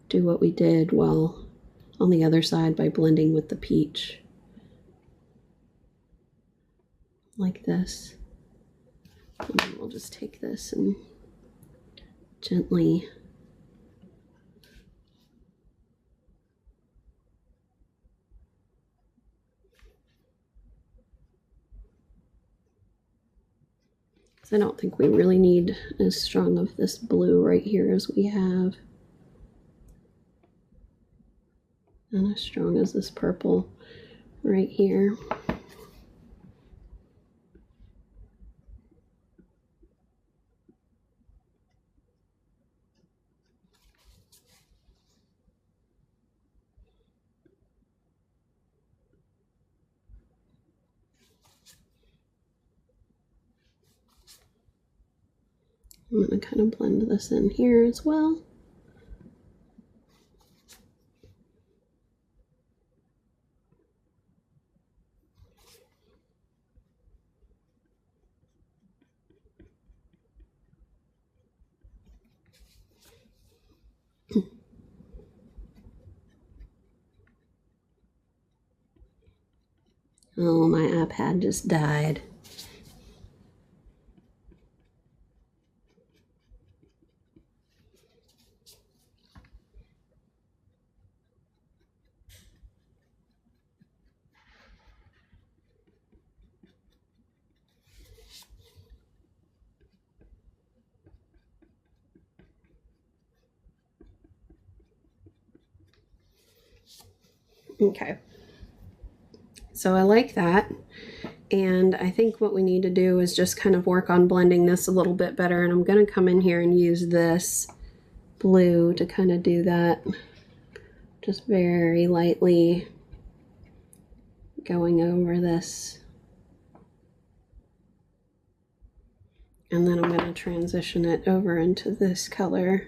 do what we did well on the other side by blending with the peach. Like this. And then we'll just take this and gently I don't think we really need as strong of this blue right here as we have. And as strong as this purple right here. I'm going to kind of blend this in here as well. Oh, my iPad just died. Okay, so I like that, and I think what we need to do is just kind of work on blending this a little bit better, and I'm going to come in here and use this blue to kind of do that, just very lightly going over this, and then I'm going to transition it over into this color.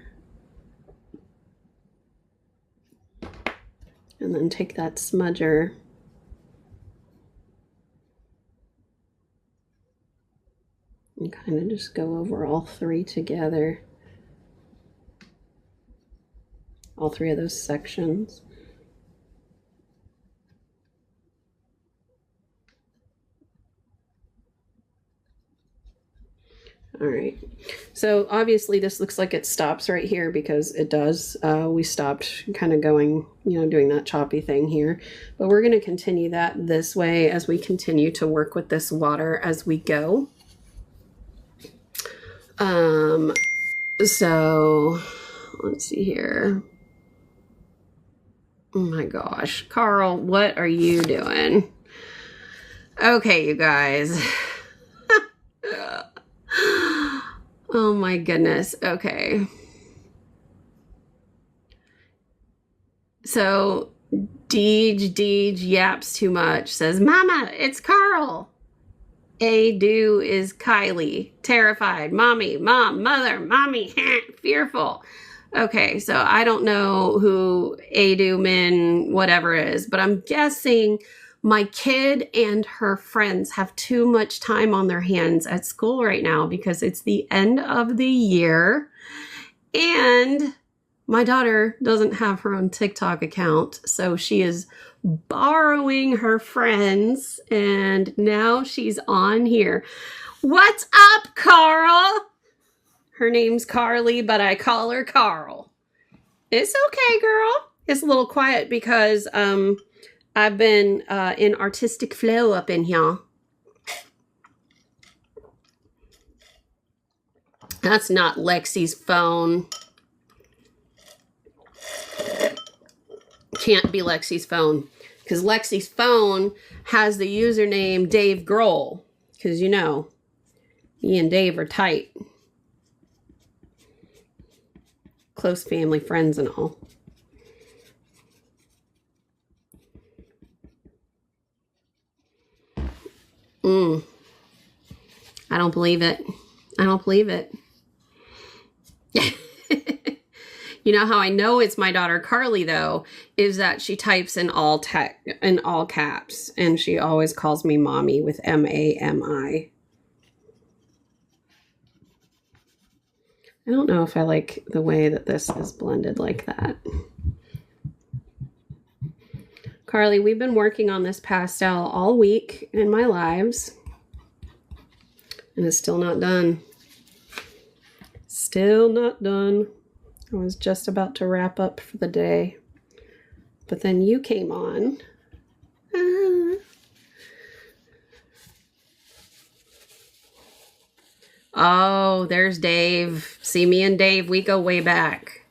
And then take that smudger and kind of just go over all three together. All three of those sections. All right, so obviously this looks like it stops right here because it does. We stopped kind of going, you know, doing that choppy thing here, but we're going to continue that this way as we continue to work with this water as we go. So let's see here. Oh my gosh, Carl, what are you doing? Okay, you guys. Oh my goodness. Okay. So Deej yaps too much, says, Mama, it's Carl. A-do is Kylie. Terrified. Mommy, mom, mother, mommy, fearful. Okay, so I don't know who A-do, min, whatever is, but I'm guessing my kid and her friends have too much time on their hands at school right now because it's the end of the year and my daughter doesn't have her own TikTok account, so she is borrowing her friends and now she's on here. What's up, Carl? Her name's Carly, but I call her Carl. It's okay, girl. It's a little quiet because I've been in artistic flow up in here. That's not Lexi's phone. Can't be Lexi's phone because Lexi's phone has the username Dave Grohl because, you know, me and Dave are tight. Close family, friends and all. I don't believe it. I don't believe it. You know how I know it's my daughter Carly, though, is that she types in all caps, and she always calls me mommy with M-A-M-I. I don't know if I like the way that this is blended like that. Carly, we've been working on this pastel all week in my lives, and it's still not done. Still not done. I was just about to wrap up for the day, but then you came on. Oh, there's Dave. See, me and Dave, we go way back.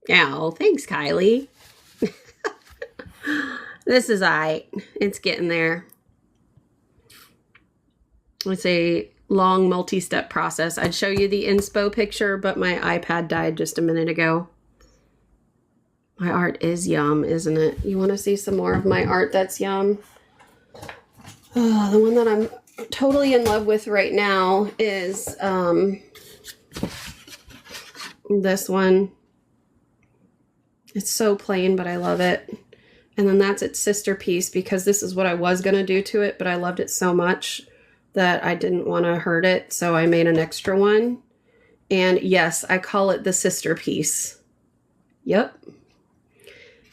Oh, thanks, Kylie. This is aight. It's getting there. It's a long multi-step process. I'd show you the inspo picture, but my iPad died just a minute ago. My art is yum, isn't it? You want to see some more of my art that's yum? Oh, the one that I'm totally in love with right now is this one. It's so plain, but I love it. And then that's its sister piece because this is what I was going to do to it, but I loved it so much that I didn't want to hurt it, so I made an extra one. And yes, I call it the sister piece. Yep.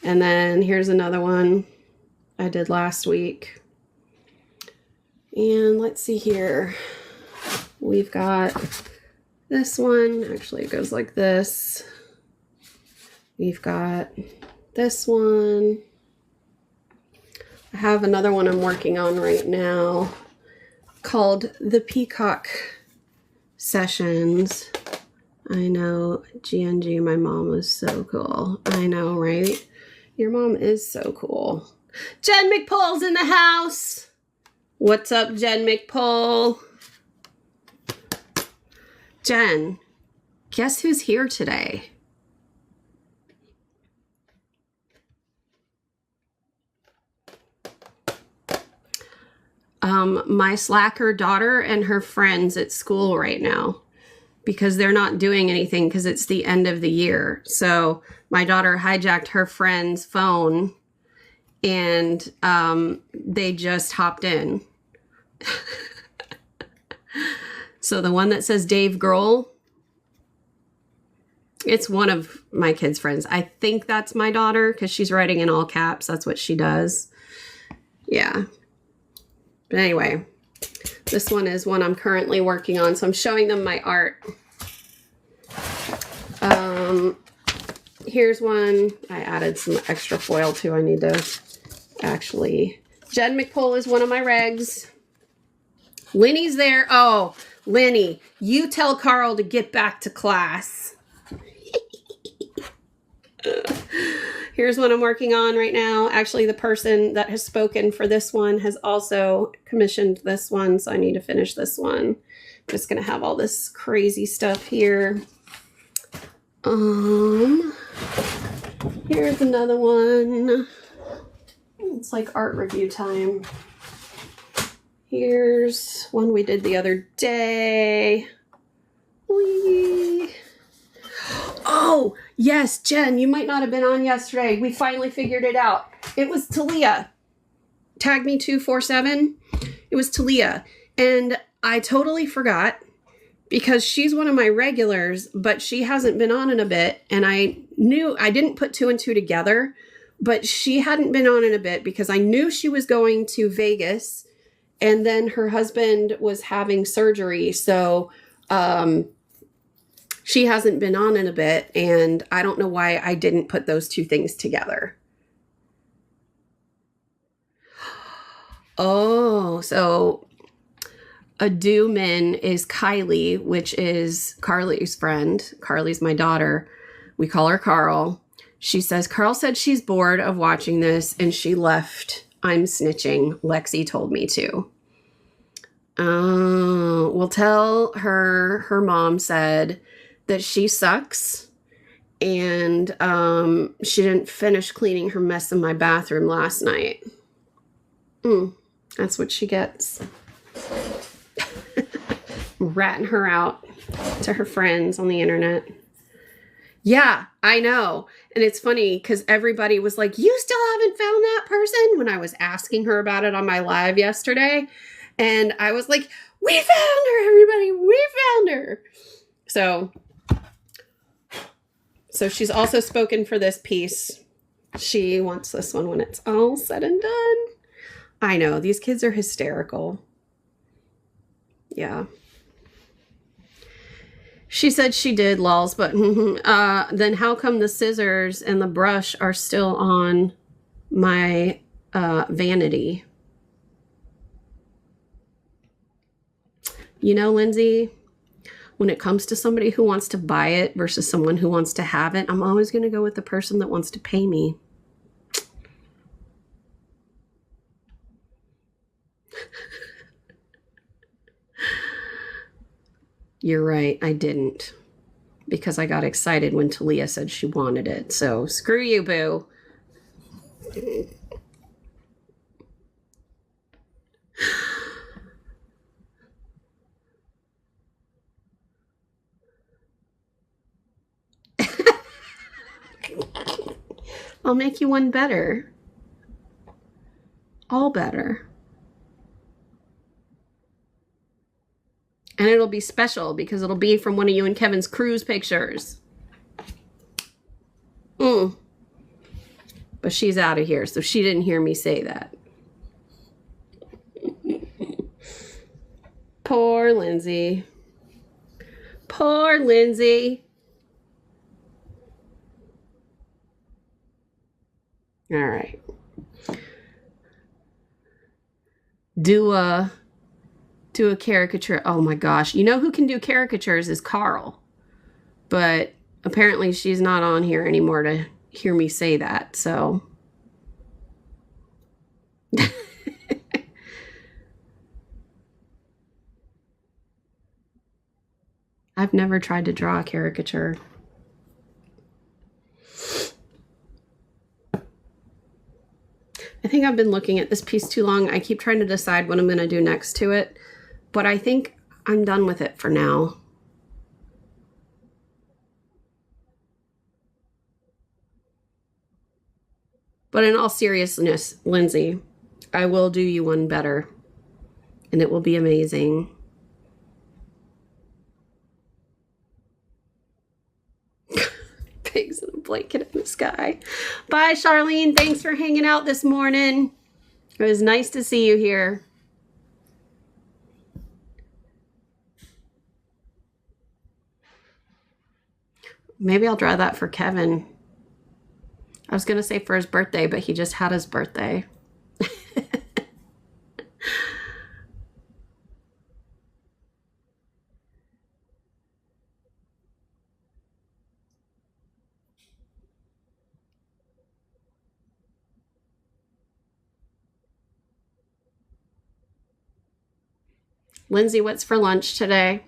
And then here's another one I did last week. And let's see here. We've got this one. Actually, it goes like this. We've got this one. I have another one I'm working on right now called the Peacock Sessions. I know, GNG, my mom was so cool. I know, right? Your mom is so cool. Jen McPull's in the house. What's up, Jen McPull? Jen, guess who's here today? My slacker daughter and her friends at school right now because they're not doing anything because it's the end of the year. So my daughter hijacked her friend's phone and they just hopped in. So the one that says Dave Grohl, it's one of my kids' friends. I think that's my daughter because she's writing in all caps. That's what she does. Yeah. But anyway, this one is one I'm currently working on. So I'm showing them my art. Here's one. I added some extra foil too. I need to actually... Jen McPull is one of my regs. Lenny's there. Oh, Lenny, you tell Carl to get back to class. Here's what I'm working on right now. Actually, the person that has spoken for this one has also commissioned this one, so I need to finish this one. I'm just gonna have all this crazy stuff here. Here's another one. It's like art review time. Here's one we did the other day. Whee! Oh, yes, Jen, you might not have been on yesterday. We finally figured it out. It was Talia. Tag me 247. It was Talia. And I totally forgot because she's one of my regulars, but she hasn't been on in a bit. And I knew I didn't put two and two together, but she hadn't been on in a bit because I knew she was going to Vegas and then her husband was having surgery. So, she hasn't been on in a bit, and I don't know why I didn't put those two things together. Oh, so a Dooman is Kylie, which is Carly's friend. Carly's my daughter. We call her Carl. She says, Carl said she's bored of watching this, and she left. I'm snitching. Lexi told me to. We'll tell her mom said that she sucks and she didn't finish cleaning her mess in my bathroom last night. That's what she gets. Ratting her out to her friends on the internet. Yeah, I know. And it's funny because everybody was like, you still haven't found that person? When I was asking her about it on my live yesterday. And I was like, we found her, everybody. We found her. So she's also spoken for this piece. She wants this one when it's all said and done. I know, these kids are hysterical. Yeah. She said she did, lols, but then how come the scissors and the brush are still on my vanity? You know, Lindsay, when it comes to somebody who wants to buy it versus someone who wants to have it, I'm always going to go with the person that wants to pay me. You're right, I didn't. Because I got excited when Talia said she wanted it. So screw you, boo. I'll make you one better. All better. And it'll be special because it'll be from one of you and Kevin's cruise pictures. But she's out of here, so she didn't hear me say that. Poor Lindsay. Poor Lindsay. All right. Do a caricature. Oh my gosh. You know who can do caricatures is Carl. But apparently she's not on here anymore to hear me say that, so. I've never tried to draw a caricature. I think I've been looking at this piece too long. I keep trying to decide what I'm going to do next to it, but I think I'm done with it for now. But in all seriousness, Lindsay, I will do you one better, and it will be amazing. Pigs in a blanket in the sky. Bye, Charlene. Thanks for hanging out this morning. It was nice to see you here. Maybe I'll draw that for Kevin. I was going to say for his birthday, but he just had his birthday. Lindsay, what's for lunch today?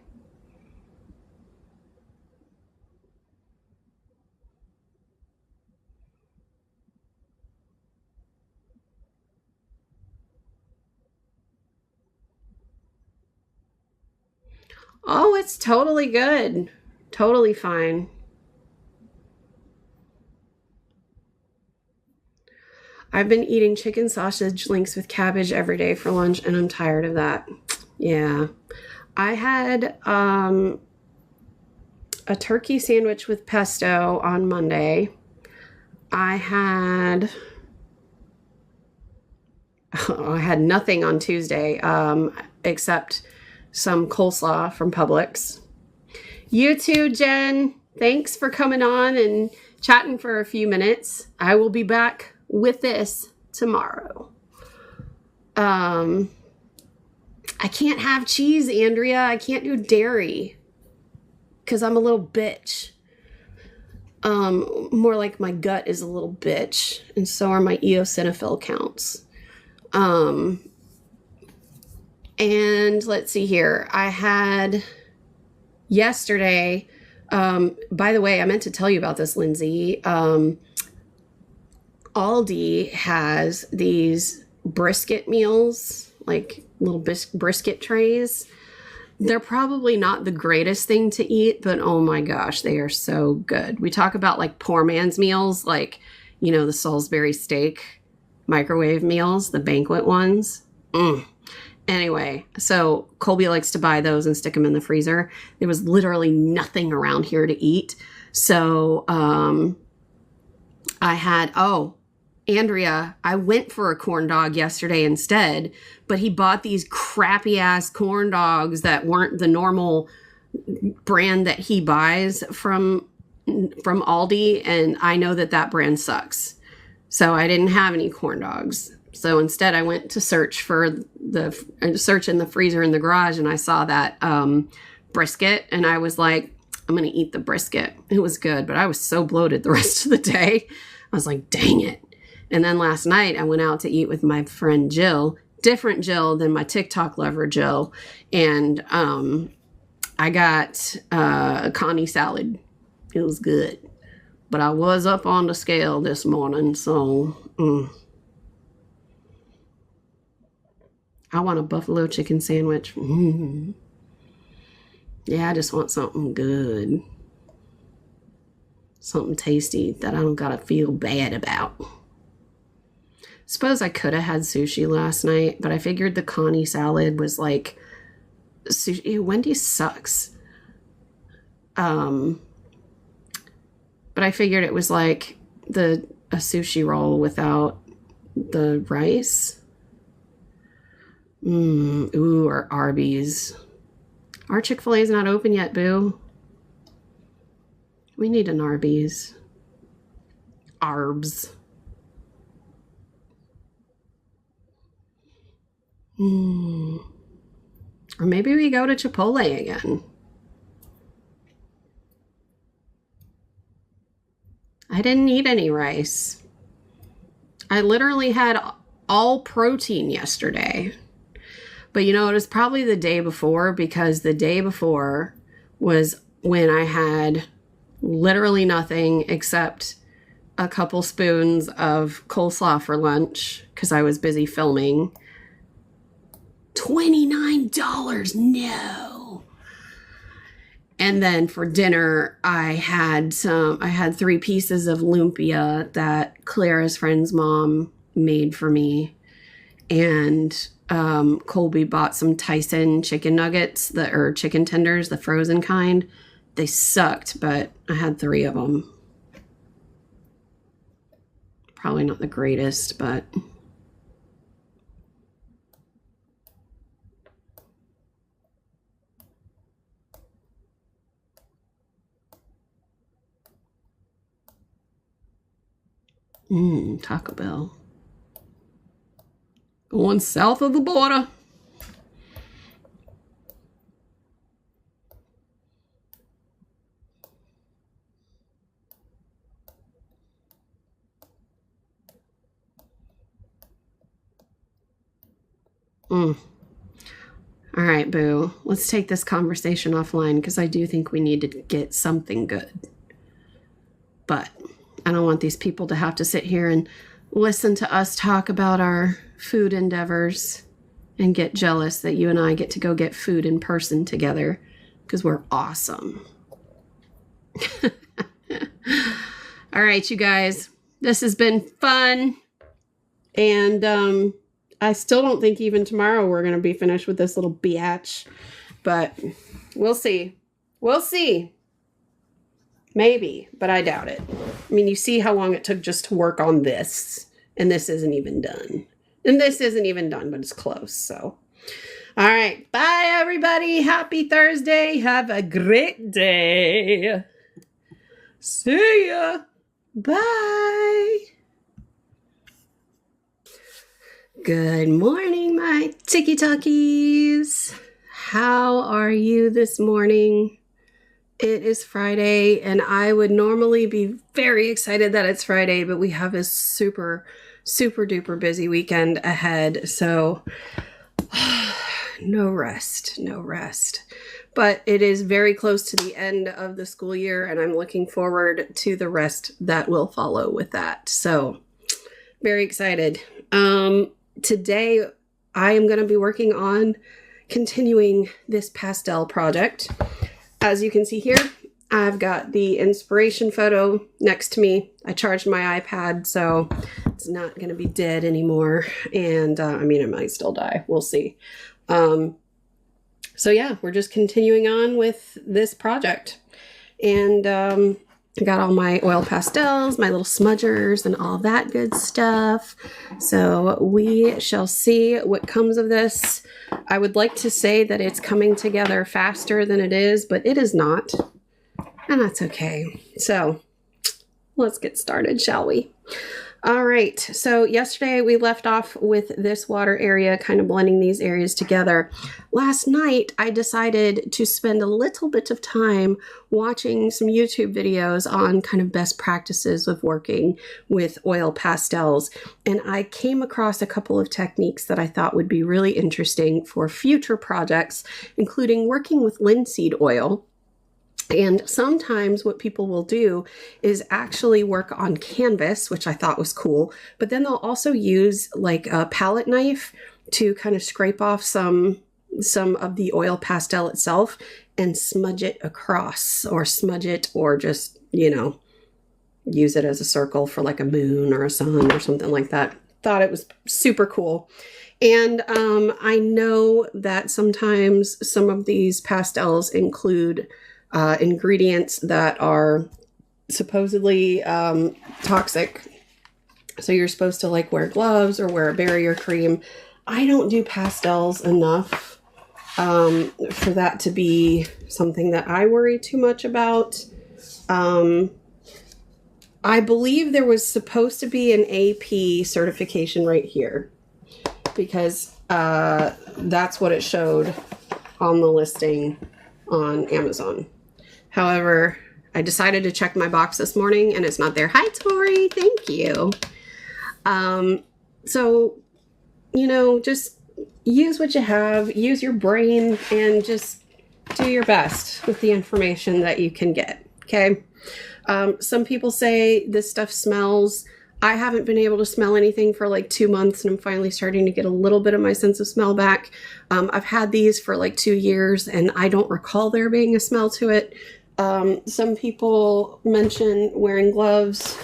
Oh, it's totally good. Totally fine. I've been eating chicken sausage links with cabbage every day for lunch, and I'm tired of that. Yeah. I had a turkey sandwich with pesto on Monday. I had nothing on Tuesday except some coleslaw from Publix. You too, Jen. Thanks for coming on and chatting for a few minutes. I will be back with this tomorrow. I can't have cheese, Andrea. I can't do dairy because I'm a little bitch. More like my gut is a little bitch, and so are my eosinophil counts. And let's see here. I had yesterday, by the way, I meant to tell you about this, Lindsay. Aldi has these brisket meals, like little brisket trays. They're probably not the greatest thing to eat, but oh my gosh, they are so good. We talk about like poor man's meals, like, you know, the Salisbury steak microwave meals, the banquet ones. Anyway, so Colby likes to buy those and stick them in the freezer. There was literally nothing around here to eat. So I had, Andrea, I went for a corn dog yesterday instead, but he bought these crappy ass corn dogs that weren't the normal brand that he buys from Aldi, and I know that brand sucks. So I didn't have any corn dogs. So instead I went to search in the freezer in the garage, and I saw that brisket, and I was like, I'm going to eat the brisket. It was good, but I was so bloated the rest of the day. I was like, dang it. And then last night I went out to eat with my friend Jill, different Jill than my TikTok lover Jill. And I got a Connie salad. It was good. But I was up on the scale this morning, so I want a buffalo chicken sandwich. Yeah, I just want something good. Something tasty that I don't gotta feel bad about. Suppose I could have had sushi last night, but I figured the Connie salad was like sushi. Wendy's sucks. But I figured it was like a sushi roll without the rice. Or Arby's. Our Chick-fil-A is not open yet, boo. We need an Arby's. Arbs. Or maybe we go to Chipotle again. I didn't eat any rice. I literally had all protein yesterday. But you know, it was probably the day before, because the day before was when I had literally nothing except a couple spoons of coleslaw for lunch because I was busy filming. $29, no. And then for dinner, I had 3 pieces of lumpia that Clara's friend's mom made for me. And Colby bought some Tyson chicken nuggets, or chicken tenders, the frozen kind. They sucked, but I had 3 of them. Probably not the greatest, but... Taco Bell. Going south of the border. All right, boo. Let's take this conversation offline because I do think we need to get something good. But I don't want these people to have to sit here and listen to us talk about our food endeavors and get jealous that you and I get to go get food in person together. because we're awesome. All right, you guys, this has been fun. And I still don't think even tomorrow we're going to be finished with this little biatch, but we'll see. We'll see. Maybe, but I doubt it. I mean, you see how long it took just to work on this, and this isn't even done. And this isn't even done, but it's close, so. All right, bye, everybody. Happy Thursday. Have a great day. See ya. Bye. Good morning, my tiki-talkies. How are you this morning? It is Friday, and I would normally be very excited that it's Friday, but we have a super, super duper busy weekend ahead, so no rest. But it is very close to the end of the school year, and I'm looking forward to the rest that will follow with that. So, very excited. Today, I am going to be working on continuing this pastel project. As you can see here, I've got the inspiration photo next to me. I charged my iPad, so it's not going to be dead anymore. And, I mean, it might still die. We'll see. So yeah, we're just continuing on with this project. And I got all my oil pastels, my little smudgers, and all that good stuff. So we shall see what comes of this. I would like to say that it's coming together faster than it is, but it is not. And that's okay. So let's get started, shall we? All right, so yesterday we left off with this water area, kind of blending these areas together. Last night, I decided to spend a little bit of time watching some YouTube videos on kind of best practices of working with oil pastels. And I came across a couple of techniques that I thought would be really interesting for future projects, including working with linseed oil. And sometimes what people will do is actually work on canvas, which I thought was cool, but then they'll also use like a palette knife to kind of scrape off some of the oil pastel itself and smudge it across, or smudge it, or just, you know, use it as a circle for like a moon or a sun or something like that. Thought it was super cool. And I know that sometimes some of these pastels include ingredients that are supposedly toxic. So you're supposed to like wear gloves or wear a barrier cream. I don't do pastels enough for that to be something that I worry too much about. I believe there was supposed to be an AP certification right here, because that's what it showed on the listing on Amazon. However, I decided to check my box this morning and it's not there. Hi, Tori. Thank you. So, you know, just use what you have, use your brain, and just do your best with the information that you can get. Okay. Some people say this stuff smells. I haven't been able to smell anything for like 2 months, and I'm finally starting to get a little bit of my sense of smell back. I've had these for like 2 years and I don't recall there being a smell to it. Some people mention wearing gloves.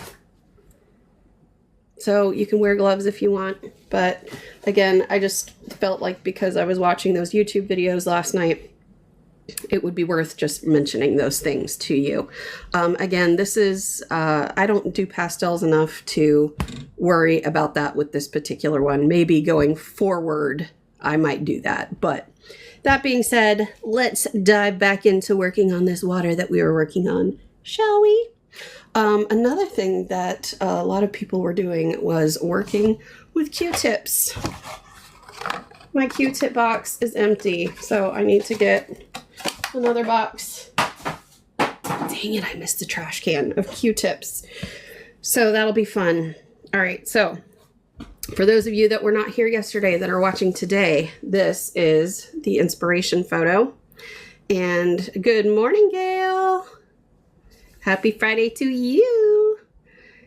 So you can wear gloves if you want. But again, I just felt like because I was watching those YouTube videos last night, it would be worth just mentioning those things to you. Again, this is, I don't do pastels enough to worry about that with this particular one. Maybe going forward, I might do that. But that being said, let's dive back into working on this water that we were working on, shall we? Another thing that a lot of people were doing was working with Q-tips. My Q-tip box is empty, so I need to get another box. Dang it, I missed the trash can of Q-tips. So that'll be fun. All right, so for those of you that were not here yesterday that are watching today, this is the inspiration photo. And good morning, Gail. Happy Friday to you.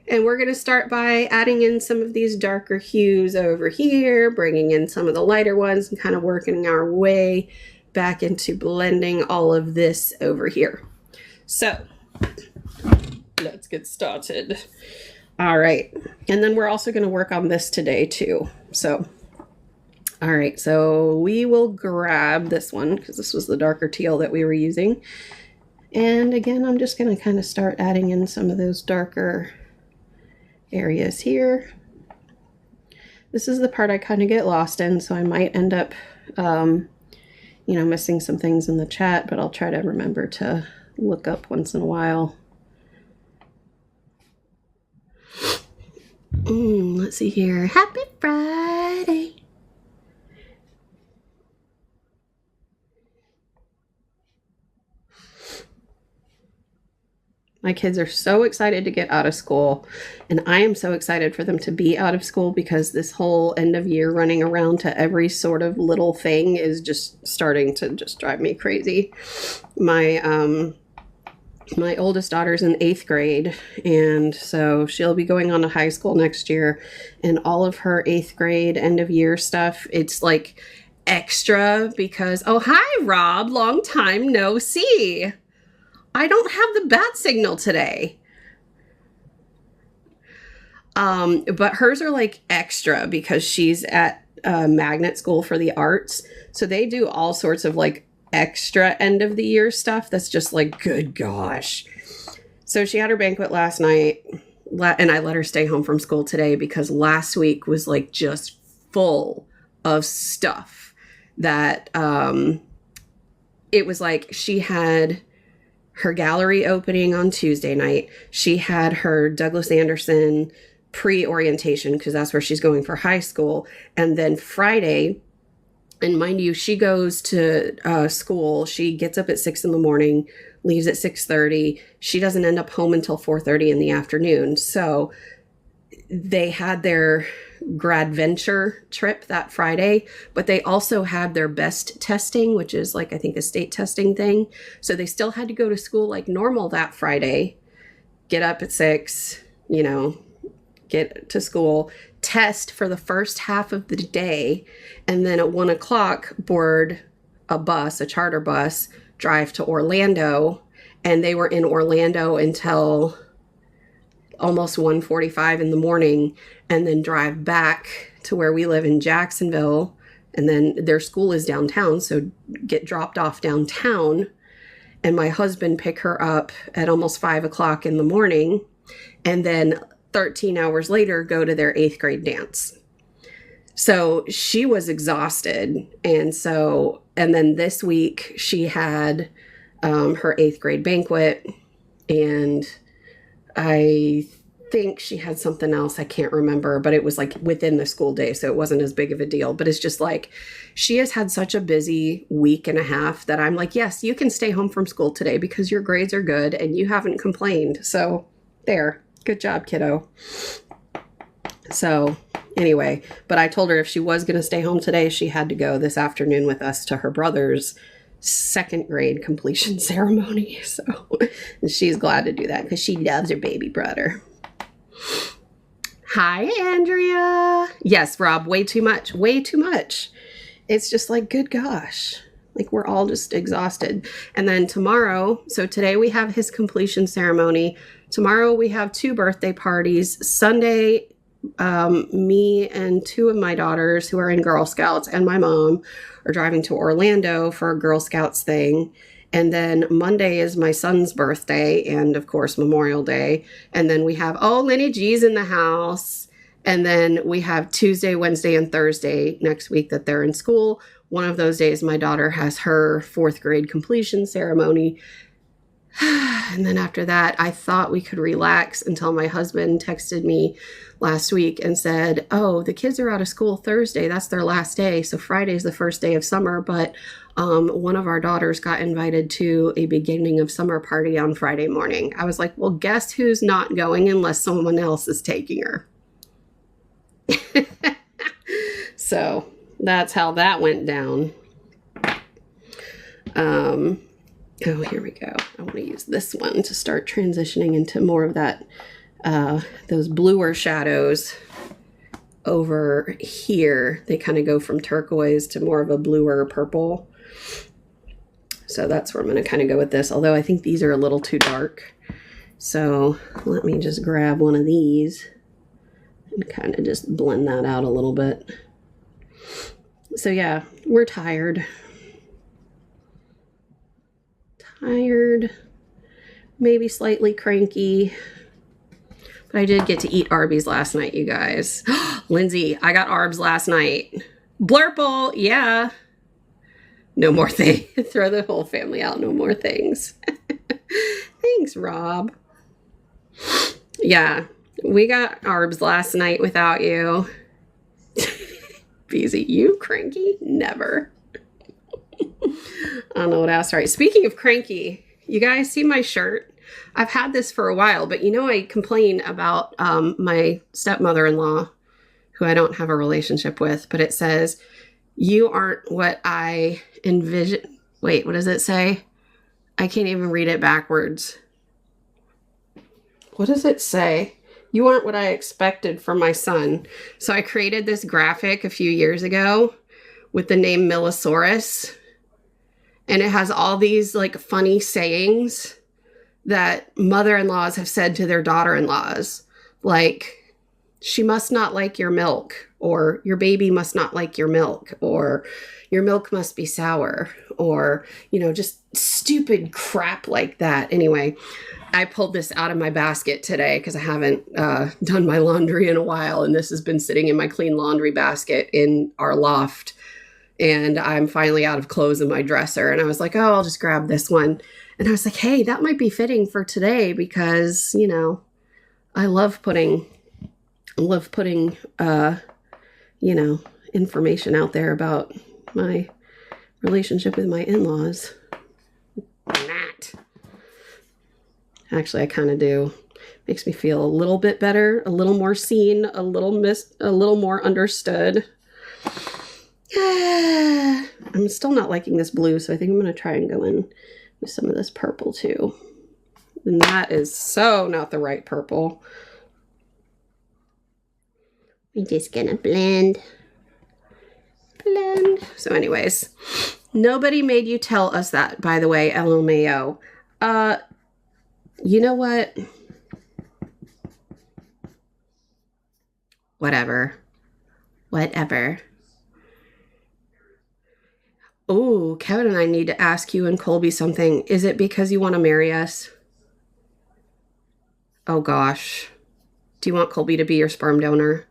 And we're going to start by adding in some of these darker hues over here, bringing in some of the lighter ones, and kind of working our way back into blending all of this over here. So let's get started. All right. And then we're also going to work on this today too. So, all right. So we will grab this one because this was the darker teal that we were using. And again, I'm just going to kind of start adding in some of those darker areas here. This is the part I kind of get lost in, so I might end up, you know, missing some things in the chat, but I'll try to remember to look up once in a while. Let's see here. Happy Friday. My kids are so excited to get out of school, and I am so excited for them to be out of school because this whole end of year running around to every sort of little thing is just starting to just drive me crazy. My oldest daughter's in 8th grade, and so she'll be going on to high school next year, and all of her 8th grade end of year stuff, it's like extra because, oh, hi, Rob, long time no see. I don't have the bat signal today. But hers are like extra because she's at magnet school for the arts. So they do all sorts of like extra end of the year stuff that's just like, good gosh. So she had her banquet last night, and I let her stay home from school today because last week was like just full of stuff that it was like she had her gallery opening on Tuesday night. She had her Douglas Anderson pre-orientation because that's where she's going for high school. And then Friday, and mind you, she goes to school. She gets up at 6 in the morning, leaves at 6:30. She doesn't end up home until 4:30 in the afternoon. So they had their grad venture trip that Friday, but they also had their best testing, which is like, I think, a state testing thing. So they still had to go to school like normal that Friday, get up at 6, you know, get to school, test for the first half of the day, and then at 1 o'clock board a bus, a charter bus, drive to Orlando. And they were in Orlando until almost 1:45 in the morning, and then drive back to where we live in Jacksonville. And then their school is downtown, so get dropped off downtown. And my husband pick her up at almost 5 o'clock in the morning. And then 13 hours later, go to their 8th grade dance. So she was exhausted. And then this week she had her 8th grade banquet, and I think she had something else. I can't remember, but it was like within the school day, so it wasn't as big of a deal. But it's just like, she has had such a busy week and a half that I'm like, yes, you can stay home from school today because your grades are good and you haven't complained. So there, good job, kiddo. So anyway, but I told her if she was going to stay home today, she had to go this afternoon with us to her brother's 2nd grade completion ceremony. So and she's glad to do that because she loves her baby brother. Hi, Andrea. Yes, Rob, way too much. Way too much. It's just like, good gosh. Like, we're all just exhausted. And then tomorrow, so today we have his completion ceremony. Tomorrow we have 2 birthday parties. Sunday, me and 2 of my daughters who are in Girl Scouts and my mom are driving to Orlando for a Girl Scouts thing. And then Monday is my son's birthday and, of course, Memorial Day. And then we have, oh, Lenny G's in the house. And then we have Tuesday, Wednesday, and Thursday next week that they're in school. One of those days, my daughter has her 4th grade completion ceremony. And then after that, I thought we could relax until my husband texted me last week and said, oh, the kids are out of school Thursday. That's their last day. So Friday is the first day of summer. But one of our daughters got invited to a beginning of summer party on Friday morning. I was like, well, guess who's not going unless someone else is taking her? So that's how that went down. Oh, here we go. I want to use this one to start transitioning into more of that, those bluer shadows over here. They kind of go from turquoise to more of a bluer purple. So that's where I'm going to kind of go with this. Although I think these are a little too dark. So let me just grab one of these and kind of just blend that out a little bit. So yeah, we're tired. Tired. Maybe slightly cranky. But I did get to eat Arby's last night, you guys. Lindsay, I got Arbs last night. Blurple, yeah. No more things. Throw the whole family out. No more things. Thanks, Rob. Yeah, we got Arbs last night without you. Beezy, you cranky? Never. I don't know what else. Right. Speaking of cranky, you guys see my shirt? I've had this for a while, but you know I complain about my stepmother-in-law, who I don't have a relationship with, but it says, "You aren't what I envision." Wait, what does it say? I can't even read it backwards. What does it say? "You aren't what I expected from my son." So I created this graphic a few years ago with the name Millosaurus. And it has all these like funny sayings that mother-in-laws have said to their daughter-in-laws. Like, "She must not like your milk," or "Your baby must not like your milk," or "Your milk must be sour," or, you know, just stupid crap like that. Anyway, I pulled this out of my basket today because I haven't done my laundry in a while. And this has been sitting in my clean laundry basket in our loft. And I'm finally out of clothes in my dresser. And I was like, oh, I'll just grab this one. And I was like, hey, that might be fitting for today because, you know, I love putting, you know, information out there about my relationship with my in-laws. Not. Actually, I kind of do. Makes me feel a little bit better, a little more seen, a little more understood. I'm still not liking this blue, so I think I'm going to try and go in with some of this purple too. And that is so not the right purple. We're just going to blend. Blend. So anyways, nobody made you tell us that, by the way, LMAO. You know what? Whatever. Oh, Kevin and I need to ask you and Colby something. Is it because you want to marry us? Oh gosh. Do you want Colby to be your sperm donor?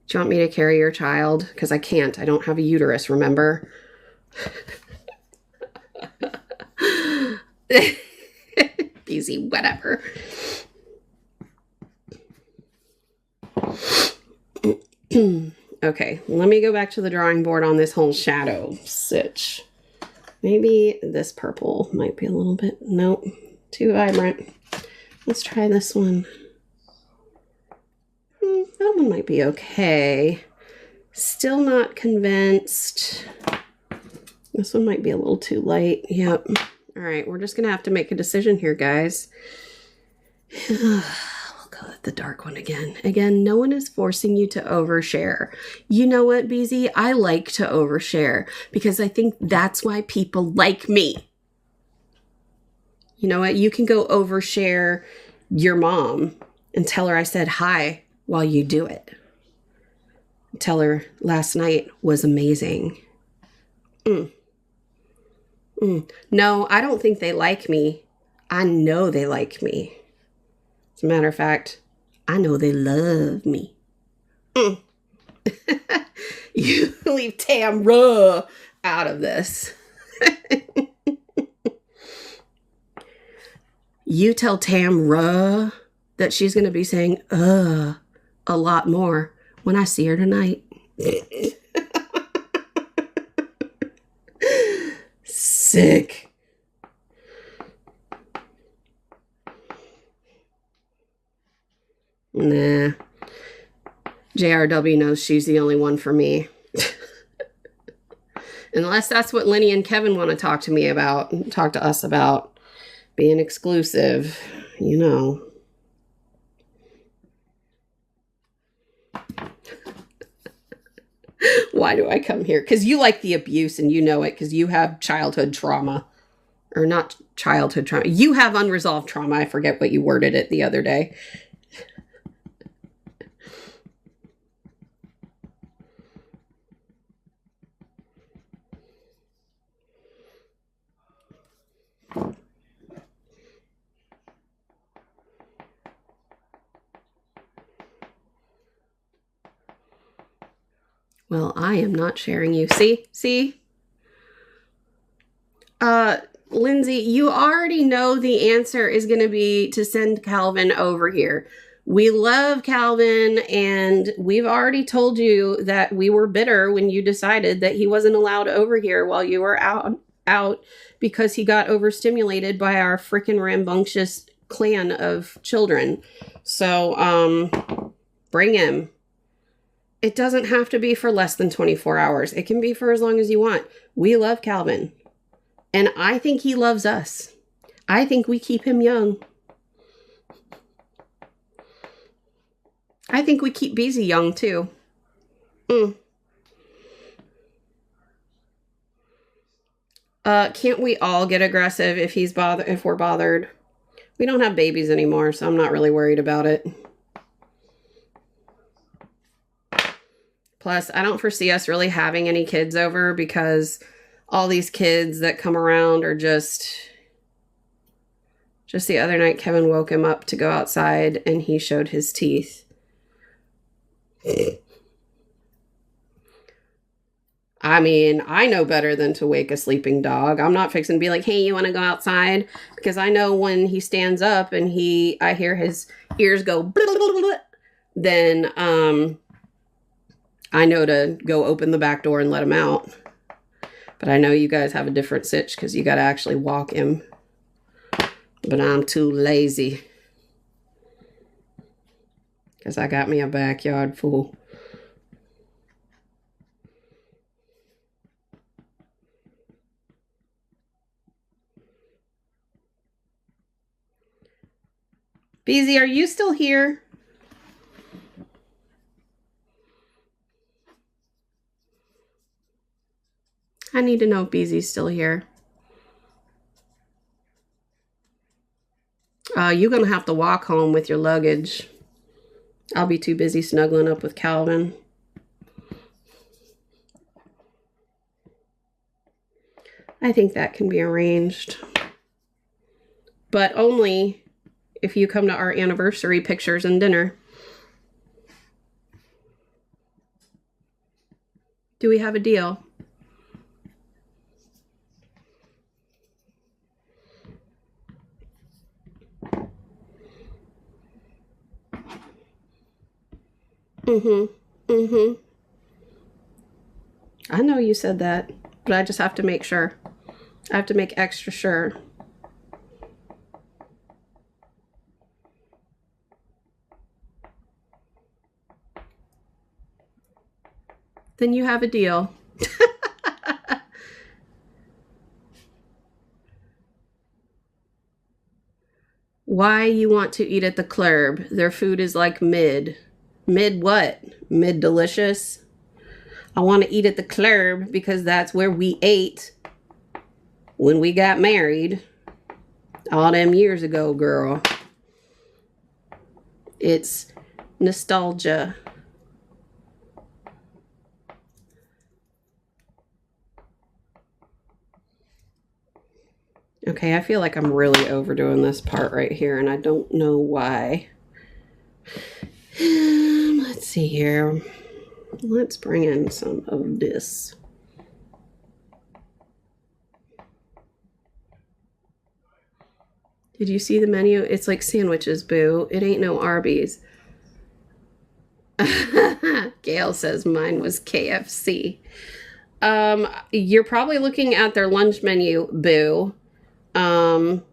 Do you want me to carry your child? Because I can't. I don't have a uterus, remember? Easy, whatever. Okay, let me go back to the drawing board on this whole shadow sitch. Maybe this purple might be a little bit, nope, too vibrant. Let's try this one. That one might be okay. Still not convinced. This one might be a little too light. Yep. All right, we're just going to have to make a decision here, guys. We'll go with the dark one again. Again, no one is forcing you to overshare. You know what, BZ? I like to overshare because I think that's why people like me. You know what? You can go overshare your mom and tell her I said hi while you do it. Tell her last night was amazing. No, I don't think they like me. I know they like me. As a matter of fact, I know they love me. You leave Tamra out of this. You tell Tamra that she's going to be saying, a lot more when I see her tonight. Sick. Nah. JRW knows she's the only one for me. Unless that's what Lenny and Kevin want to talk to us about. Being exclusive, you know. Why do I come here? Because you like the abuse and you know it because you have childhood trauma. Or not childhood trauma. You have unresolved trauma. I forget what you worded it the other day. Well, I am not sharing you. See? Lindsay, you already know the answer is going to be to send Calvin over here. We love Calvin, and we've already told you that we were bitter when you decided that he wasn't allowed over here while you were out because he got overstimulated by our freaking rambunctious clan of children. So, bring him. It doesn't have to be for less than 24 hours. It can be for as long as you want. We love Calvin. And I think he loves us. I think we keep him young. I think we keep Beezy young too. Can't we all get aggressive if we're bothered? We don't have babies anymore, so I'm not really worried about it. Plus, I don't foresee us really having any kids over because all these kids that come around are just the other night, Kevin woke him up to go outside and he showed his teeth. I mean, I know better than to wake a sleeping dog. I'm not fixing to be like, hey, you want to go outside? Because I know when he stands up and I hear his ears go, blah, blah, blah, blah, then I know to go open the back door and let him out. But I know you guys have a different sitch because you got to actually walk him. But I'm too lazy. Because I got me a backyard full. Beezy, are you still here? I need to know if Beezy's still here. You're going to have to walk home with your luggage. I'll be too busy snuggling up with Calvin. I think that can be arranged. But only if you come to our anniversary pictures and dinner. Do we have a deal? I know you said that, but I just have to make sure. I have to make extra sure. Then you have a deal. Why you want to eat at the club? Their food is like mid. Mid what? Mid delicious? I want to eat at the club because that's where we ate when we got married. All them years ago, girl. It's nostalgia. Okay, I feel like I'm really overdoing this part right here, and I don't know why. Let's see here. Let's bring in some of this. Did you see the menu? It's like sandwiches, boo. It ain't no Arby's. Gail says mine was KFC. You're probably looking at their lunch menu, boo. And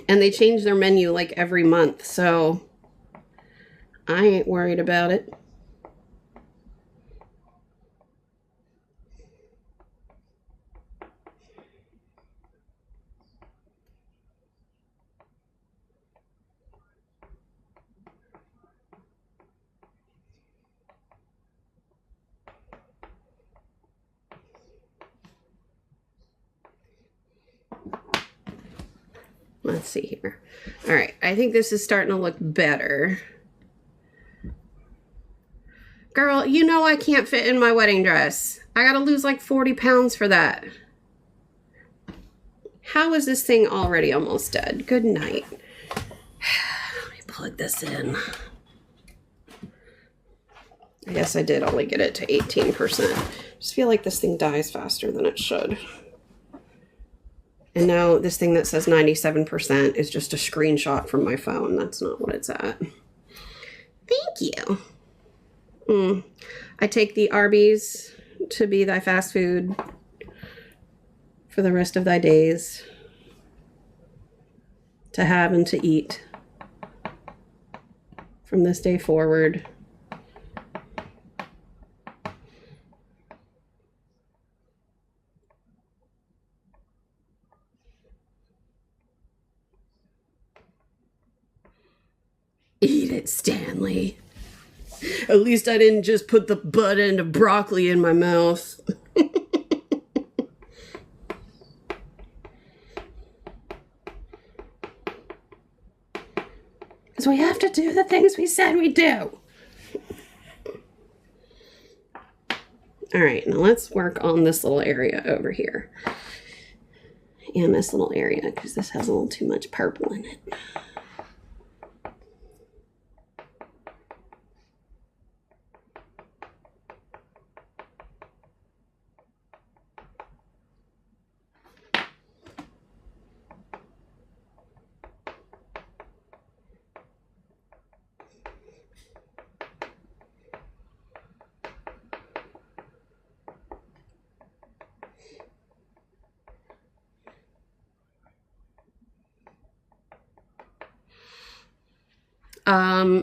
they change their menu like every month, so I ain't worried about it. Let's see here. All right, I think this is starting to look better. Girl, you know I can't fit in my wedding dress. I gotta lose like 40 pounds for that. How is this thing already almost dead? Good night. Let me plug this in. I guess I did only get it to 18%. I just feel like this thing dies faster than it should. And now this thing that says 97% is just a screenshot from my phone. That's not what it's at. Thank you. I take the Arby's to be thy fast food for the rest of thy days, to have and to eat from this day forward. Eat it, Stanley. At least I didn't just put the butt end of broccoli in my mouth. Because we have to do the things we said we do. All right, now let's work on this little area over here. And this little area, because this has a little too much purple in it.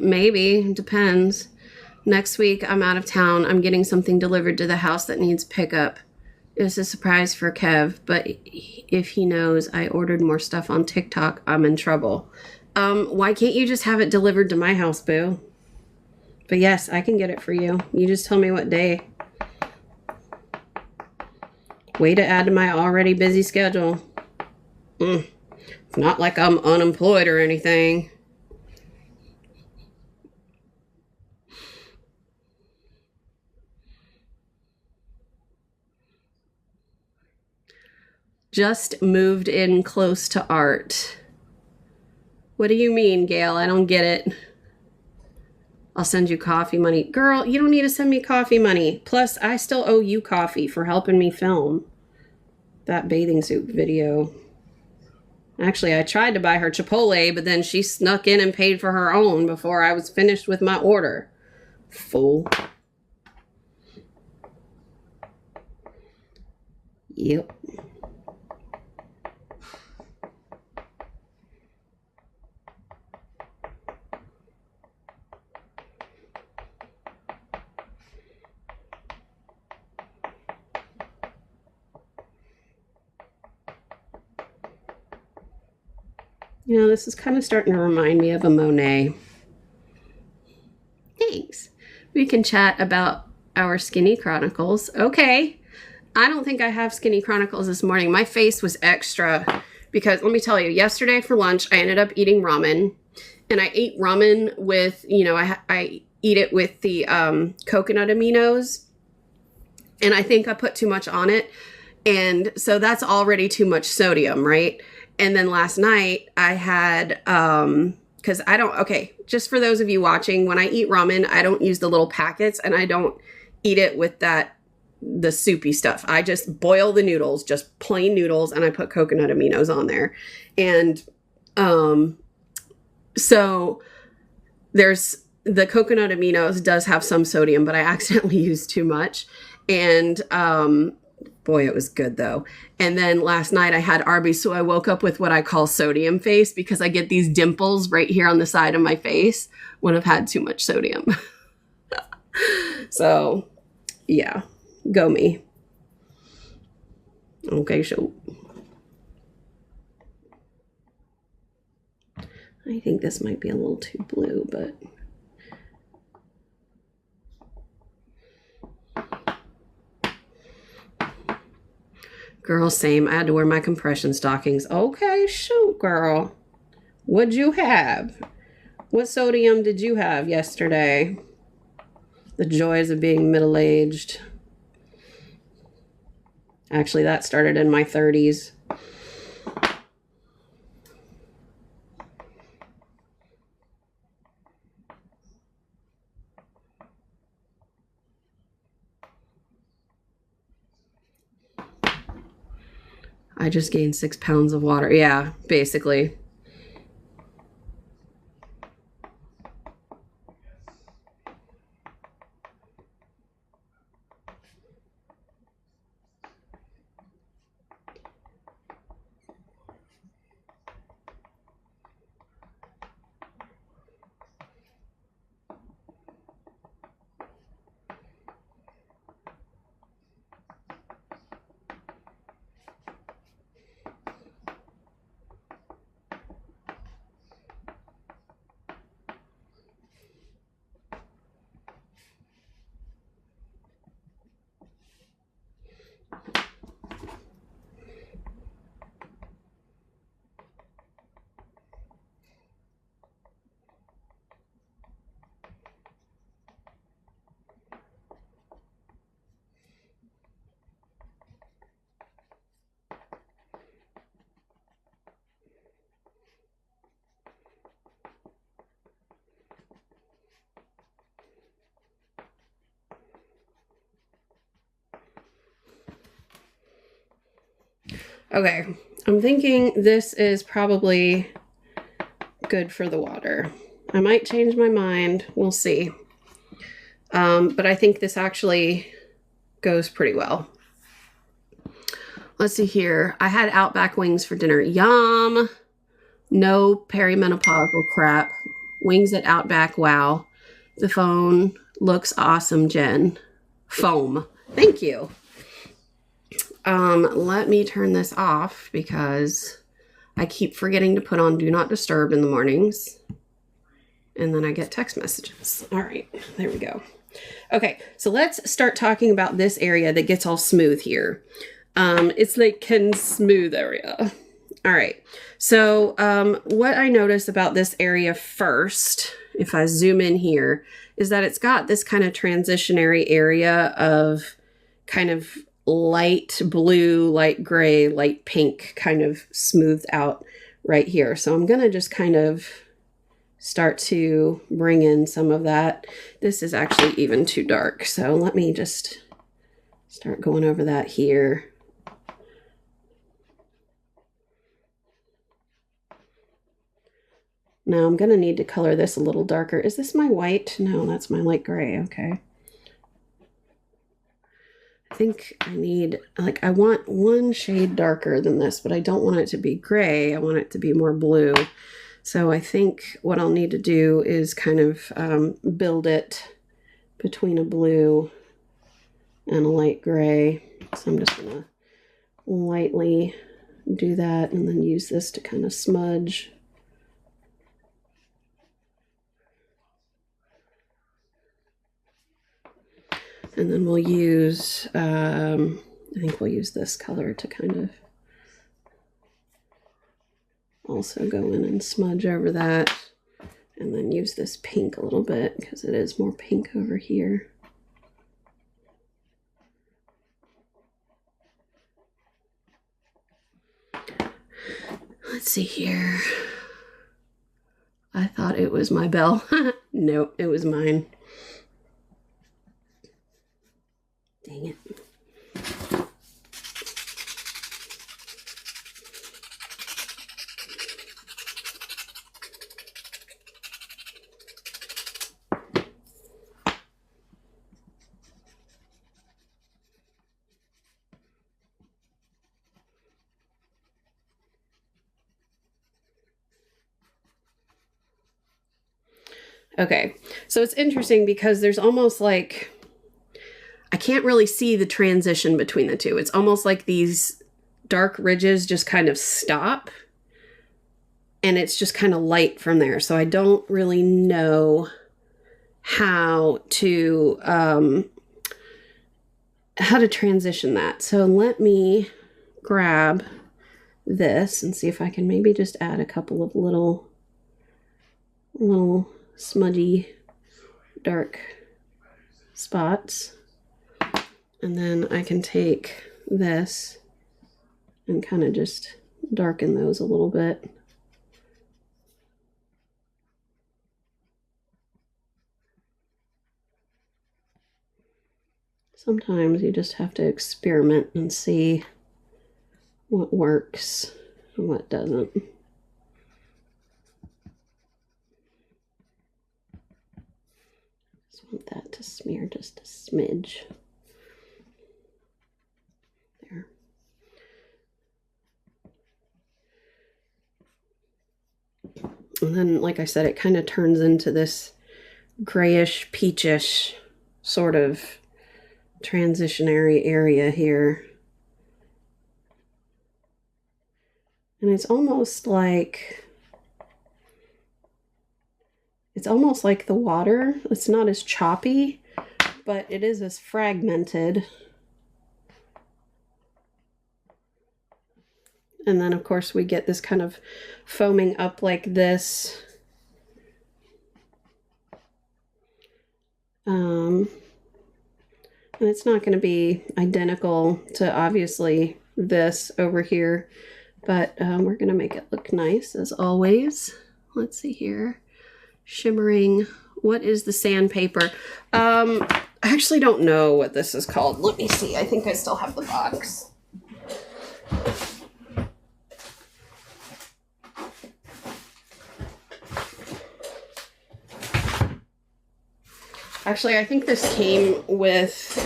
Maybe. Depends. Next week, I'm out of town. I'm getting something delivered to the house that needs pickup. It's a surprise for Kev, but if he knows I ordered more stuff on TikTok, I'm in trouble. Why can't you just have it delivered to my house, boo? But yes, I can get it for you. You just tell me what day. Way to add to my already busy schedule. It's not like I'm unemployed or anything. Just moved in close to art. What do you mean, Gail? I don't get it. I'll send you coffee money. Girl, you don't need to send me coffee money. Plus, I still owe you coffee for helping me film that bathing suit video. Actually, I tried to buy her Chipotle, but then she snuck in and paid for her own before I was finished with my order. Fool. Yep. You know, this is kind of starting to remind me of a Monet. Thanks. We can chat about our Skinny Chronicles. Okay. I don't think I have Skinny Chronicles this morning. My face was extra because, let me tell you, yesterday for lunch, I ended up eating ramen. And I ate ramen with, you know, I eat it with the coconut aminos. And I think I put too much on it. And so that's already too much sodium, right? And then last night I had, because I don't, okay, just for those of you watching, when I eat ramen, I don't use the little packets and I don't eat it with the soupy stuff. I just boil the noodles, just plain noodles, and I put coconut aminos on there. And so there's, the coconut aminos does have some sodium, but I accidentally used too much. And boy, it was good though. And then last night I had Arby's, so I woke up with what I call sodium face because I get these dimples right here on the side of my face when I've had too much sodium. So, yeah, go me. Okay, so I think this might be a little too blue, but Girl, same. I had to wear my compression stockings. Okay, shoot, girl. What'd you have? What sodium did you have yesterday? The joys of being middle-aged. Actually, that started in my 30s. I just gained 6 pounds of water. Yeah, basically. Okay, I'm thinking this is probably good for the water. I might change my mind. We'll see. But I think this actually goes pretty well. Let's see here. I had Outback wings for dinner. Yum! No perimenopausal crap. Wings at Outback. Wow. The phone looks awesome, Jen. Foam. Thank you. Let me turn this off because I keep forgetting to put on Do Not Disturb in the mornings. And then I get text messages. All right, there we go. Okay, so let's start talking about this area that gets all smooth here. It's like Ken's smooth area. All right, so what I notice about this area first, if I zoom in here, is that it's got this kind of transitionary area of kind of light blue, light gray, light pink, kind of smoothed out right here. So I'm gonna just kind of start to bring in some of that. This is actually even too dark, so let me just start going over that here. Now I'm gonna need to color this a little darker. Is this my white? No, that's my light gray. Okay. I think I need, like, I want one shade darker than this, but I don't want it to be gray. I want it to be more blue. So I think what I'll need to do is kind of build it between a blue and a light gray. So I'm just gonna lightly do that and then use this to kind of smudge. And then we'll use, I think we'll use this color to kind of also go in and smudge over that. And then use this pink a little bit because it is more pink over here. Let's see here. I thought it was my bell. Nope, it was mine. Dang it. Okay, so it's interesting because there's almost like, I can't really see the transition between the two. It's almost like these dark ridges just kind of stop and it's just kind of light from there. So I don't really know how to transition that. So let me grab this and see if I can maybe just add a couple of little smudgy dark spots. And then I can take this and kind of just darken those a little bit. Sometimes you just have to experiment and see what works and what doesn't. Just want that to smear just a smidge. There. And then, like I said, it kind of turns into this grayish, peachish sort of transitionary area here. And it's almost like the water. It's not as choppy, but it is as fragmented. And then, of course, we get this kind of foaming up like this. And it's not going to be identical to, obviously, this over here, but we're going to make it look nice, as always. Let's see here. Shimmering. What is the sandpaper? I actually don't know what this is called. Let me see. I think I still have the box. Actually, I think this came with...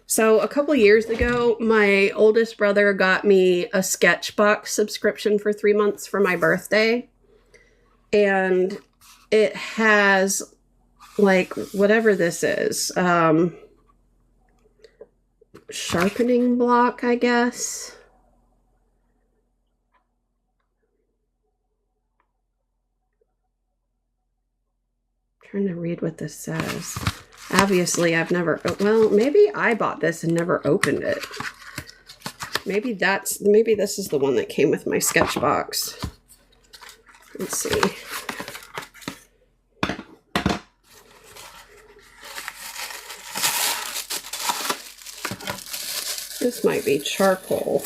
So a couple years ago, my oldest brother got me a Sketchbox subscription for 3 months for my birthday. And it has, like, whatever this is, sharpening block, I guess. Trying to read what this says. Obviously, I've never, well, maybe I bought this and never opened it. Maybe this is the one that came with my Sketchbox. Let's see. This might be charcoal.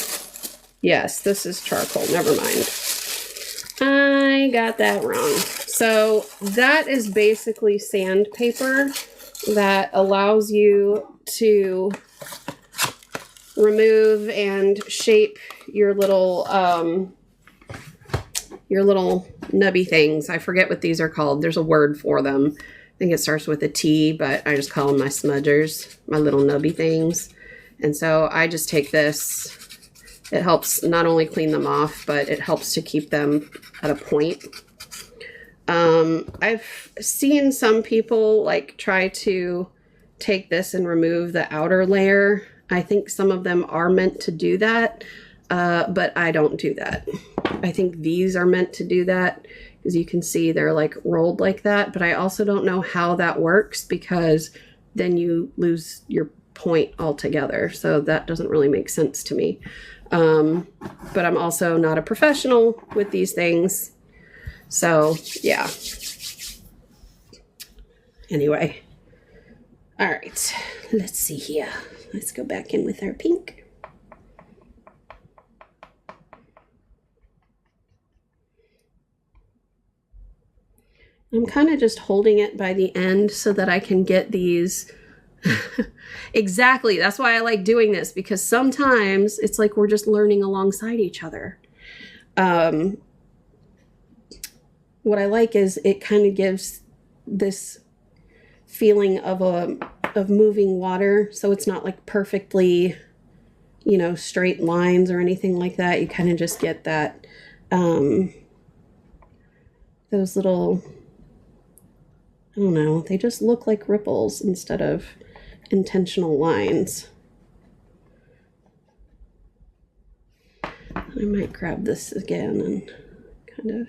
Yes, this is charcoal. Never mind. I got that wrong. So that is basically sandpaper that allows you to remove and shape your little nubby things. I forget what these are called. There's a word for them. I think it starts with a T, but I just call them my smudgers, my little nubby things. And so I just take this. It helps not only clean them off, but it helps to keep them at a point. I've seen some people like try to take this and remove the outer layer. I think some of them are meant to do that, but I don't do that. I think these are meant to do that, because you can see they're like rolled like that, but I also don't know how that works, because then you lose your point altogether. So that doesn't really make sense to me. But I'm also not a professional with these things. So yeah. Anyway. All right. Let's see here. Let's go back in with our pink. I'm kind of just holding it by the end so that I can get these. Exactly. That's why I like doing this, because sometimes it's like we're just learning alongside each other. What I like is it kind of gives this feeling of moving water, so it's not like perfectly, you know, straight lines or anything like that. You kind of just get that those little, I don't know, they just look like ripples instead of intentional lines. I might grab this again and kind of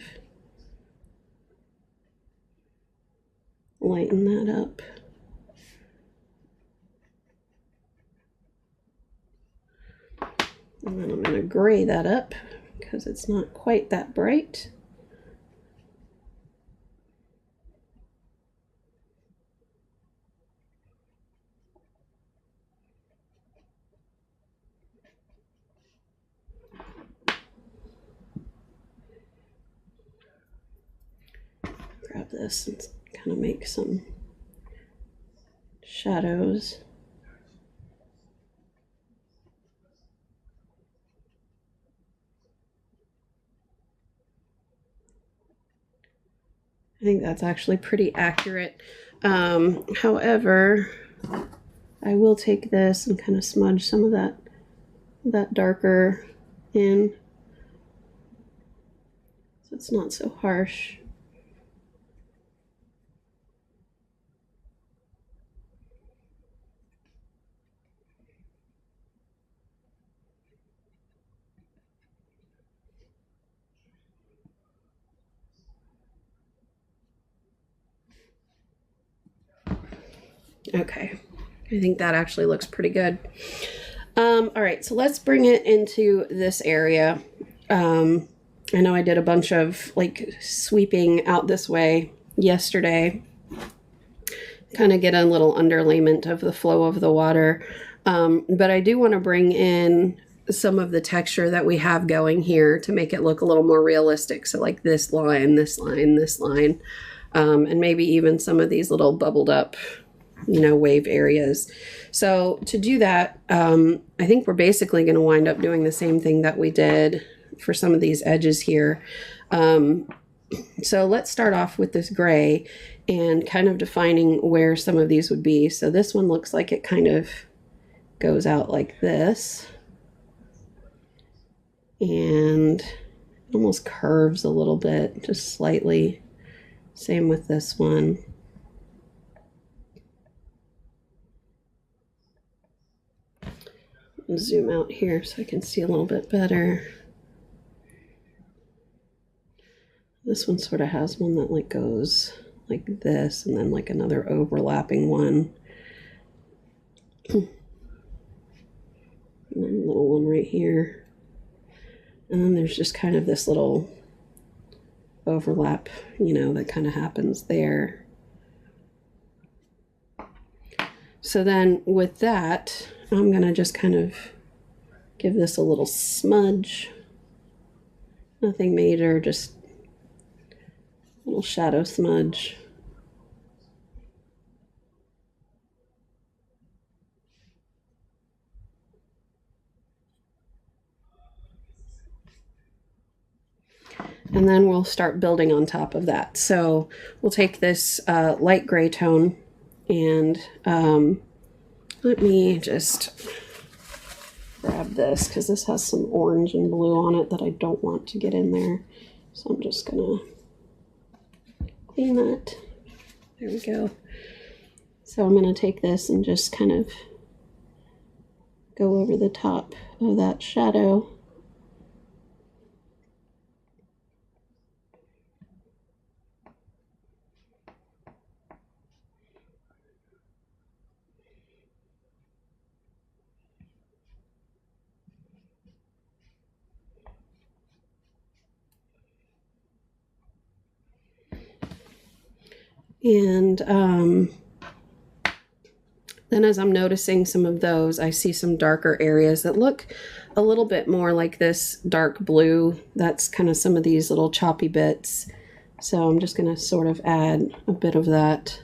lighten that up. And then I'm going to gray that up because it's not quite that bright. Grab this and kind of make some shadows. I think that's actually pretty accurate. However, I will take this and kind of smudge some of that darker in so it's not so harsh. Okay, I think that actually looks pretty good. All right, so let's bring it into this area. I know I did a bunch of like sweeping out this way yesterday, kind of get a little underlayment of the flow of the water. But I do want to bring in some of the texture that we have going here to make it look a little more realistic. So like this line, this line, this line, and maybe even some of these little bubbled up, you know, wave areas. So to do that, I think we're basically going to wind up doing the same thing that we did for some of these edges here. So let's start off with this gray and kind of defining where some of these would be. So this one looks like it kind of goes out like this and almost curves a little bit, just slightly. Same with this one. Zoom out here so I can see a little bit better. This one sort of has one that like goes like this and then like another overlapping one. And then a little one right here. And then there's just kind of this little overlap, you know, that kind of happens there. So then with that, I'm going to just kind of give this a little smudge. Nothing major, just a little shadow smudge. And then we'll start building on top of that. So we'll take this light gray tone and let me just grab this because this has some orange and blue on it that I don't want to get in there. So I'm just gonna clean that. There we go. So I'm gonna take this and just kind of go over the top of that shadow. And then as I'm noticing some of those, I see some darker areas that look a little bit more like this dark blue. That's kind of some of these little choppy bits. So I'm just going to sort of add a bit of that.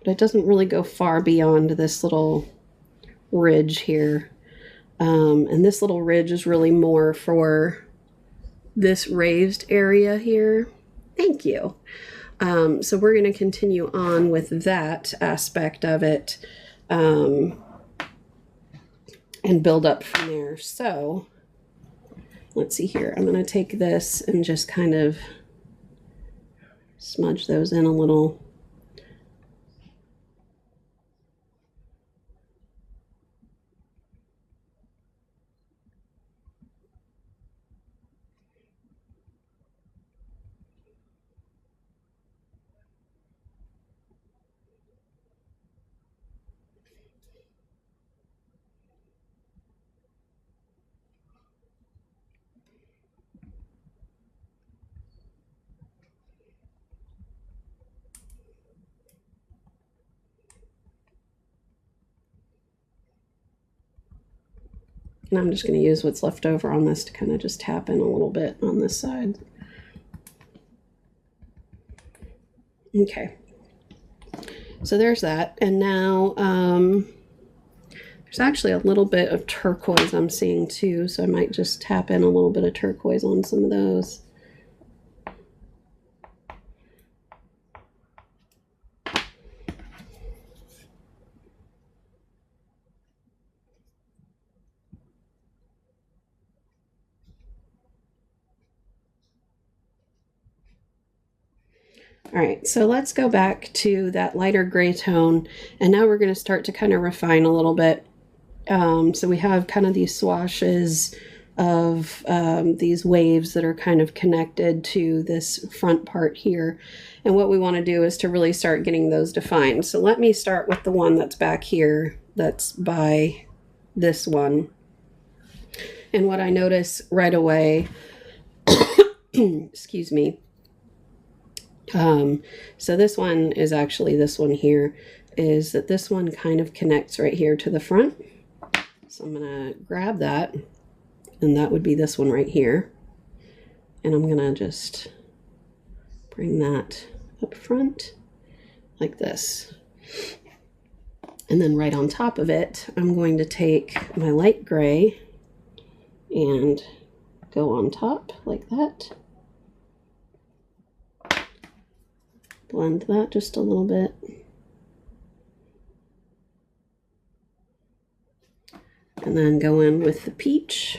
But it doesn't really go far beyond this little ridge here. And this little ridge is really more for this raised area here. Thank you. So we're going to continue on with that aspect of it and build up from there. So let's see here. I'm going to take this and just kind of smudge those in a little. And I'm just going to use what's left over on this to kind of just tap in a little bit on this side. Okay. So there's that. And now there's actually a little bit of turquoise I'm seeing too. So I might just tap in a little bit of turquoise on some of those. All right, so let's go back to that lighter gray tone, and now we're going to start to kind of refine a little bit. So we have kind of these swashes of these waves that are kind of connected to this front part here. And what we want to do is to really start getting those defined. So let me start with the one that's back here, that's by this one. And what I notice right away, excuse me, so this one is actually this one here, is that this one kind of connects right here to the front. So I'm going to grab that, and that would be this one right here. And I'm going to just bring that up front like this. And then right on top of it, I'm going to take my light gray and go on top like that. Blend that just a little bit. And then go in with the peach.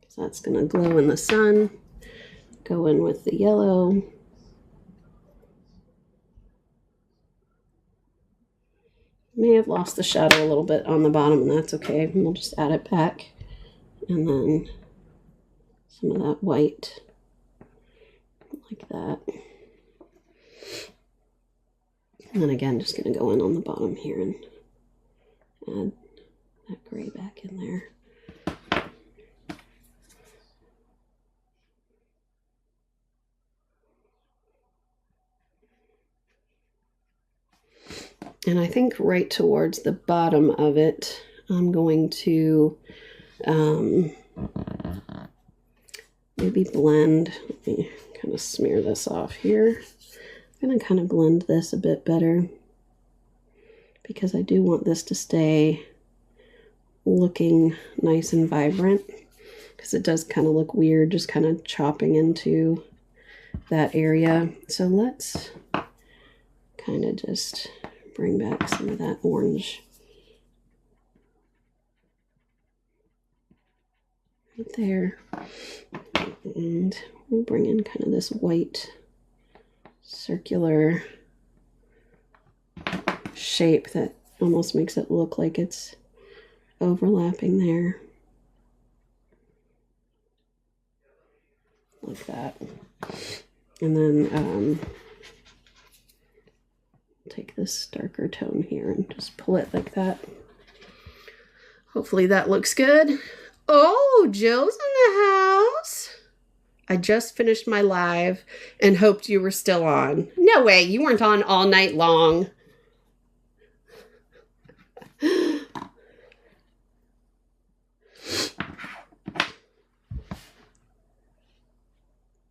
So that's going to glow in the sun. Go in with the yellow. May have lost the shadow a little bit on the bottom, and that's okay. We'll just add it back. And then some of that white, like that. And then again, just going to go in on the bottom here and add that gray back in there. And I think right towards the bottom of it, I'm going to maybe blend. Let me kind of smear this off here. I'm going to kind of blend this a bit better because I do want this to stay looking nice and vibrant, because it does kind of look weird just kind of chopping into that area. So let's kind of just bring back some of that orange right there. And we'll bring in kind of this white circular shape that almost makes it look like it's overlapping there. Like that. And then take this darker tone here and just pull it like that. Hopefully that looks good. Oh, Jill's in the house. I just finished my live and hoped you were still on. No way, you weren't on all night long.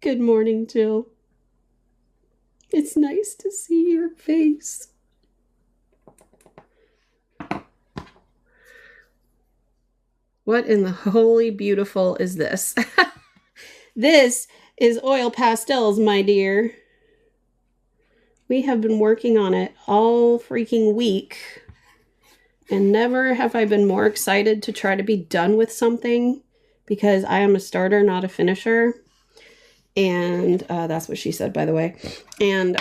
Good morning, Jill. It's nice to see your face. What in the holy beautiful is this? This is oil pastels, my dear. We have been working on it all freaking week, and never have I been more excited to try to be done with something, because I am a starter, not a finisher. And that's what she said, by the way. And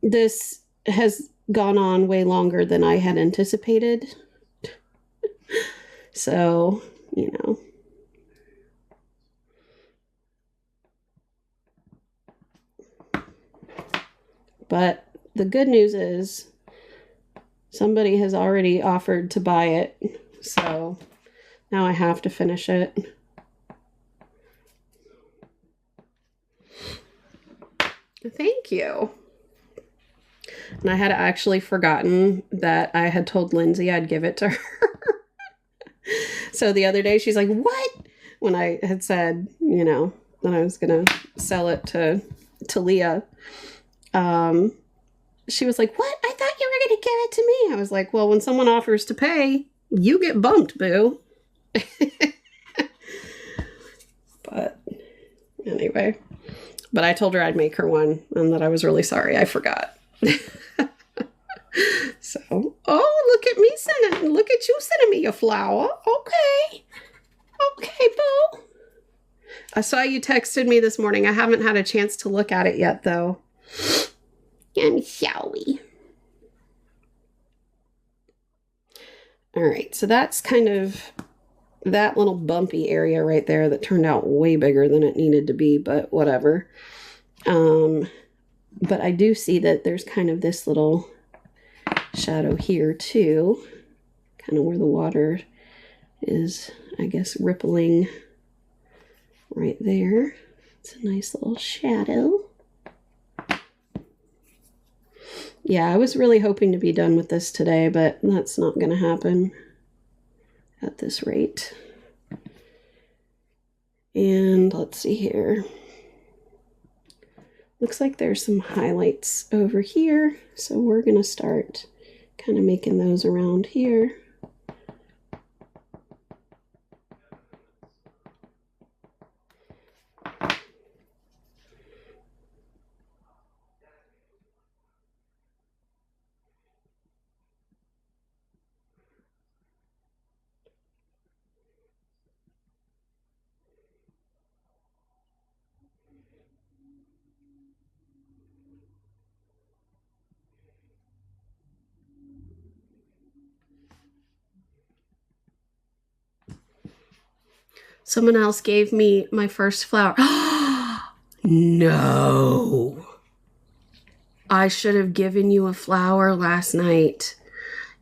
this has gone on way longer than I had anticipated. So, you know. But the good news is somebody has already offered to buy it. So now I have to finish it. Thank you. And I had actually forgotten that I had told Lindsay I'd give it to her. So the other day she's like, what? When I had said, you know, that I was going to sell it to Leah. She was like, what? I thought you were going to give it to me. I was like, well, when someone offers to pay, you get bumped, boo. But anyway, but I told her I'd make her one and that I was really sorry. I forgot. So, oh, look at you sending me a flower. Okay. Okay, boo. I saw you texted me this morning. I haven't had a chance to look at it yet, though. I'm sorry. All right, so that's kind of that little bumpy area right there that turned out way bigger than it needed to be, but whatever. But I do see that there's kind of this little shadow here too, kind of where the water is, I guess, rippling right there. It's a nice little shadow. Yeah, I was really hoping to be done with this today, but that's not going to happen at this rate. And let's see here. Looks like there's some highlights over here, so we're going to start kind of making those around here. Someone else gave me my first flower. No. I should have given you a flower last night.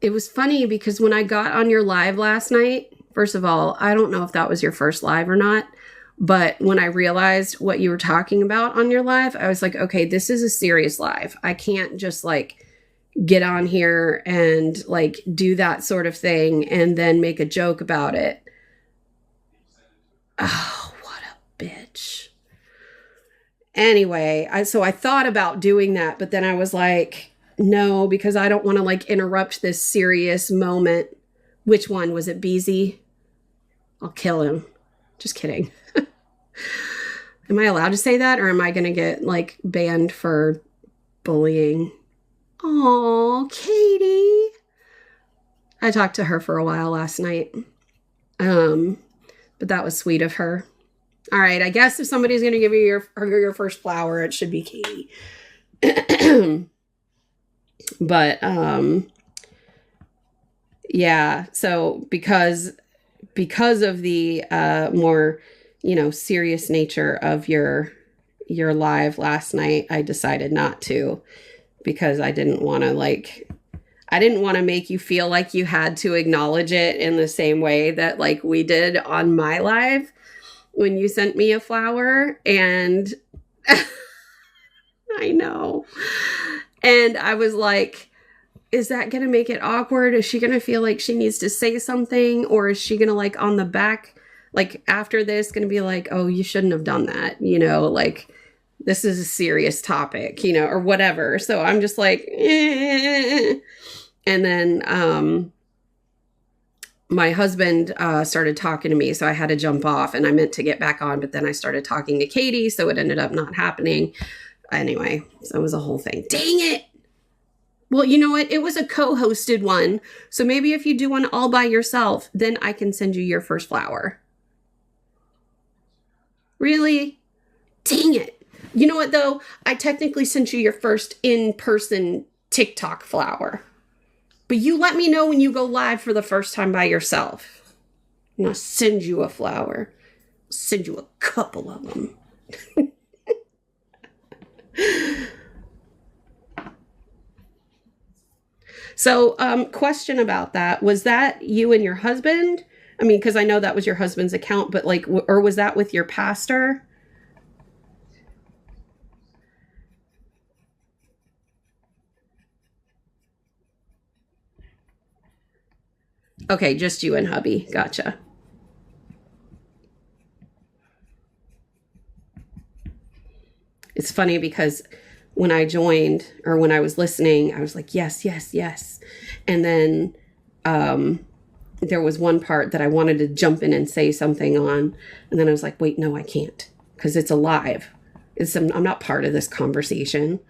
It was funny because when I got on your live last night, first of all, I don't know if that was your first live or not, but when I realized what you were talking about on your live, I was like, okay, this is a serious live. I can't just like get on here and like do that sort of thing and then make a joke about it. Oh, what a bitch. Anyway, so I thought about doing that, but then I was like, no, because I don't want to like interrupt this serious moment. Which one? Was it Beezy? I'll kill him. Just kidding. Am I allowed to say that, or am I going to get like banned for bullying? Oh, Katie. I talked to her for a while last night. But that was sweet of her. All right, I guess if somebody's going to give you your first flower, it should be Katie. But yeah, so because of the more, you know, serious nature of your live last night, I decided not to, because I didn't want to make you feel like you had to acknowledge it in the same way that like we did on my live when you sent me a flower. And I know. And I was like, is that going to make it awkward? Is she going to feel like she needs to say something? Or is she going to like on the back, like after this, going to be like, oh, you shouldn't have done that. You know, like this is a serious topic, you know, or whatever. So I'm just like, eh. And then my husband started talking to me, so I had to jump off, and I meant to get back on, but then I started talking to Katie, so it ended up not happening. Anyway, so it was a whole thing. Dang it! Well, you know what? It was a co-hosted one, so maybe if you do one all by yourself, then I can send you your first flower. Really? Dang it. You know what, though? I technically sent you your first in-person TikTok flower. But you let me know when you go live for the first time by yourself. And I'll send you a flower. I'll send you a couple of them. So, question about that. Was that you and your husband? I mean, because I know that was your husband's account, but like, or was that with your pastor? Okay, just you and hubby. Gotcha. It's funny because when I joined, or when I was listening, I was like, yes, yes, yes. And then there was one part that I wanted to jump in and say something on. And then I was like, wait, no, I can't, because it's alive. I'm not part of this conversation.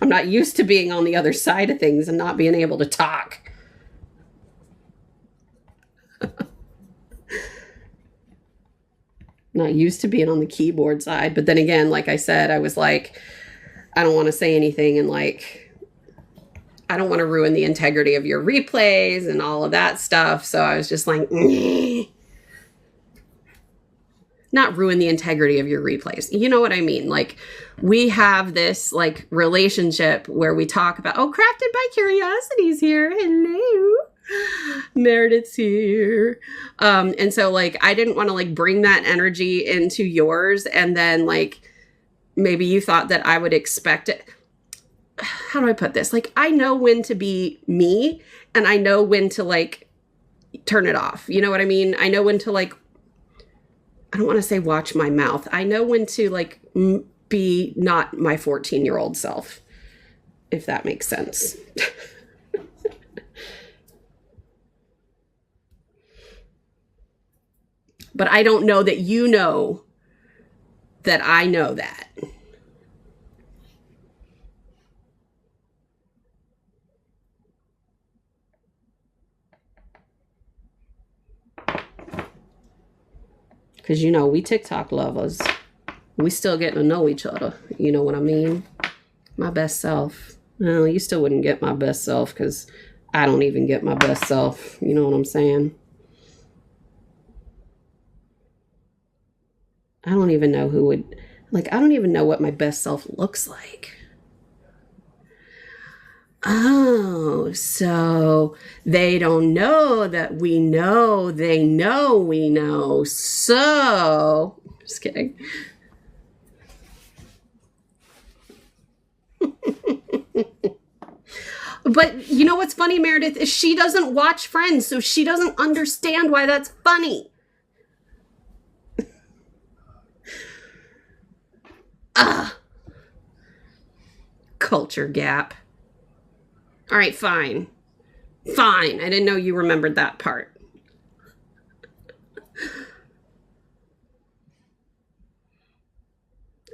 I'm not used to being on the other side of things and not being able to talk. Not used to being on the keyboard side. But then again, like I said, I was like, I don't want to say anything, and like, I don't want to ruin the integrity of your replays and all of that stuff. So I was just like, not ruin the integrity of your replays. You know what I mean? Like, we have this like relationship where we talk about, oh, Crafted by Curiosity's here. Hello. Meredith's here. And so like, I didn't want to like bring that energy into yours. And then like, maybe you thought that I would expect it. How do I put this? Like, I know when to be me, and I know when to like turn it off. You know what I mean? I know when to like, I don't want to say watch my mouth. I know when to like be not my 14-year-old self, if that makes sense. But I don't know that you know that I know that. Because, you know, we TikTok lovers. We still getting to know each other. You know what I mean? My best self. Well, you still wouldn't get my best self because I don't even get my best self. You know what I'm saying? I don't even know who would... Like, I don't even know what my best self looks like. Oh, so they don't know that we know they know we know. So, just kidding. But you know what's funny, Meredith, is she doesn't watch Friends, so she doesn't understand why that's funny. Culture gap. All right, fine. Fine. I didn't know you remembered that part.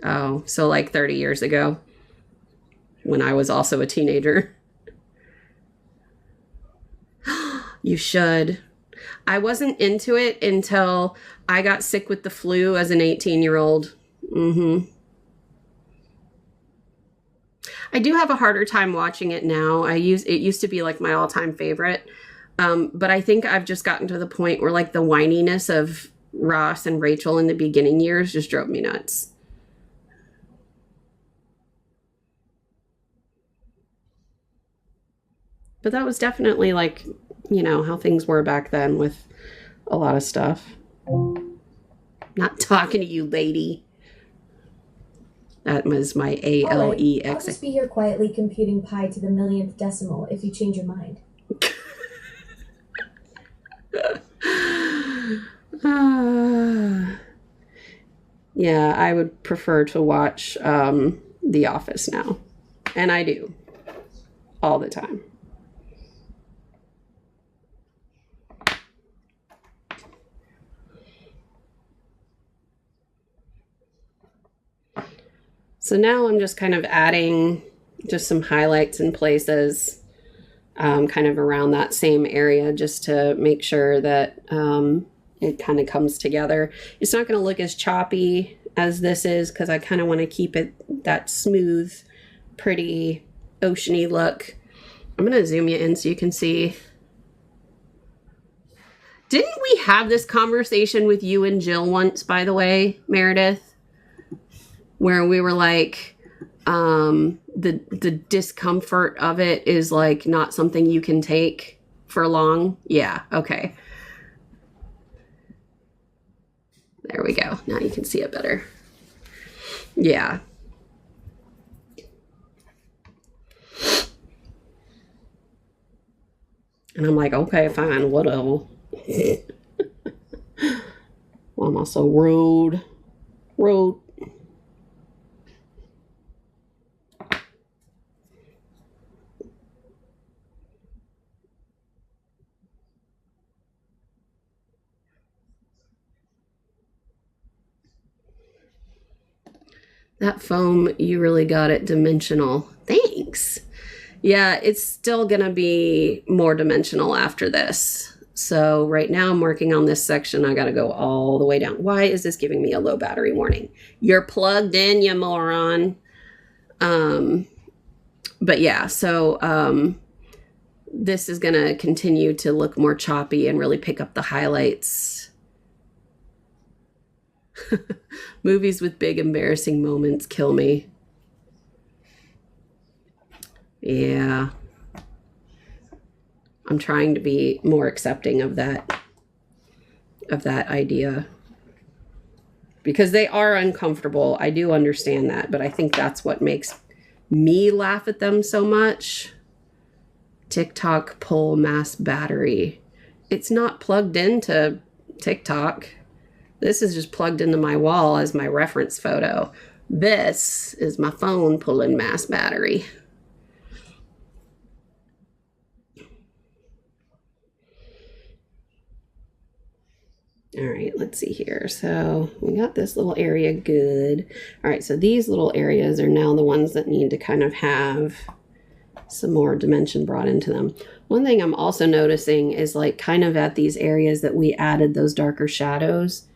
Oh, so like 30 years ago, when I was also a teenager. You should. I wasn't into it until I got sick with the flu as an 18-year-old. I do have a harder time watching it now. It used to be like my all-time favorite. But I think I've just gotten to the point where like the whininess of Ross and Rachel in the beginning years just drove me nuts. But that was definitely like, you know, how things were back then with a lot of stuff. Not talking to you, lady. That was my ALEX. Right, I'll just be here quietly computing pi to the millionth decimal if you change your mind. Yeah, I would prefer to watch The Office now. And I do. All the time. So now I'm just kind of adding just some highlights in places kind of around that same area just to make sure that it kind of comes together. It's not going to look as choppy as this is because I kind of want to keep it that smooth, pretty, oceany look. I'm going to zoom you in so you can see. Didn't we have this conversation with you and Jill once, by the way, Meredith? Where we were like, the discomfort of it is like not something you can take for long. Yeah, okay. There we go. Now you can see it better. Yeah. And I'm like, okay, fine, whatever. Well, I'm also rude. That foam, you really got it dimensional. Thanks. Yeah, it's still going to be more dimensional after this. So right now I'm working on this section. I got to go all the way down. Why is this giving me a low battery warning? You're plugged in, you moron. But yeah, so this is going to continue to look more choppy and really pick up the highlights. Movies with big embarrassing moments kill me. Yeah. I'm trying to be more accepting of that idea. Because they are uncomfortable. I do understand that, but I think that's what makes me laugh at them so much. TikTok pull mass battery. It's not plugged into TikTok. This is just plugged into my wall as my reference photo. This is my phone pulling mass battery. All right, let's see here. So we got this little area good. All right, so these little areas are now the ones that need to kind of have some more dimension brought into them. One thing I'm also noticing is like kind of at these areas that we added those darker shadows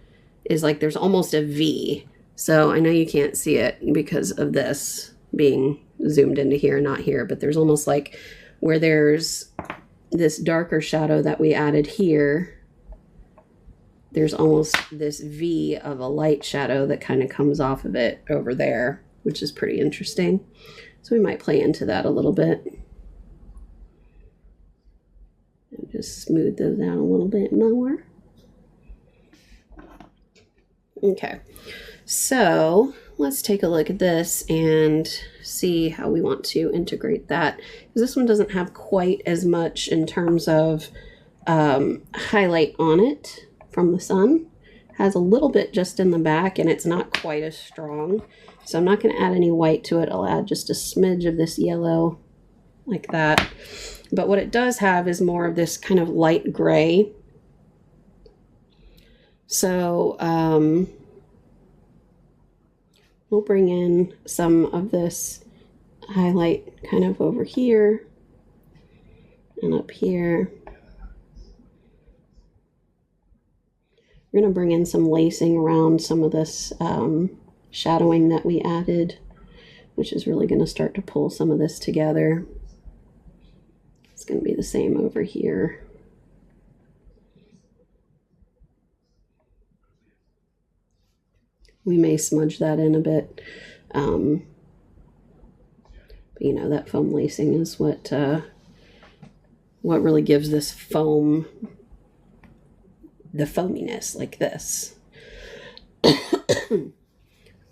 is like there's almost a V. So I know you can't see it because of this being zoomed into here, not here, but there's almost like where there's this darker shadow that we added here, there's almost this V of a light shadow that kind of comes off of it over there, which is pretty interesting. So we might play into that a little bit. And just smooth those out a little bit more. Okay, so let's take a look at this and see how we want to integrate that. Because this one doesn't have quite as much in terms of highlight on it from the sun. Has a little bit just in the back and it's not quite as strong. So I'm not going to add any white to it. I'll add just a smidge of this yellow like that. But what it does have is more of this kind of light gray. So we'll bring in some of this highlight kind of over here and up here. We're going to bring in some lacing around some of this shadowing that we added, which is really going to start to pull some of this together. It's going to be the same over here. We may smudge that in a bit. But you know, that foam lacing is what really gives this foam the foaminess like this.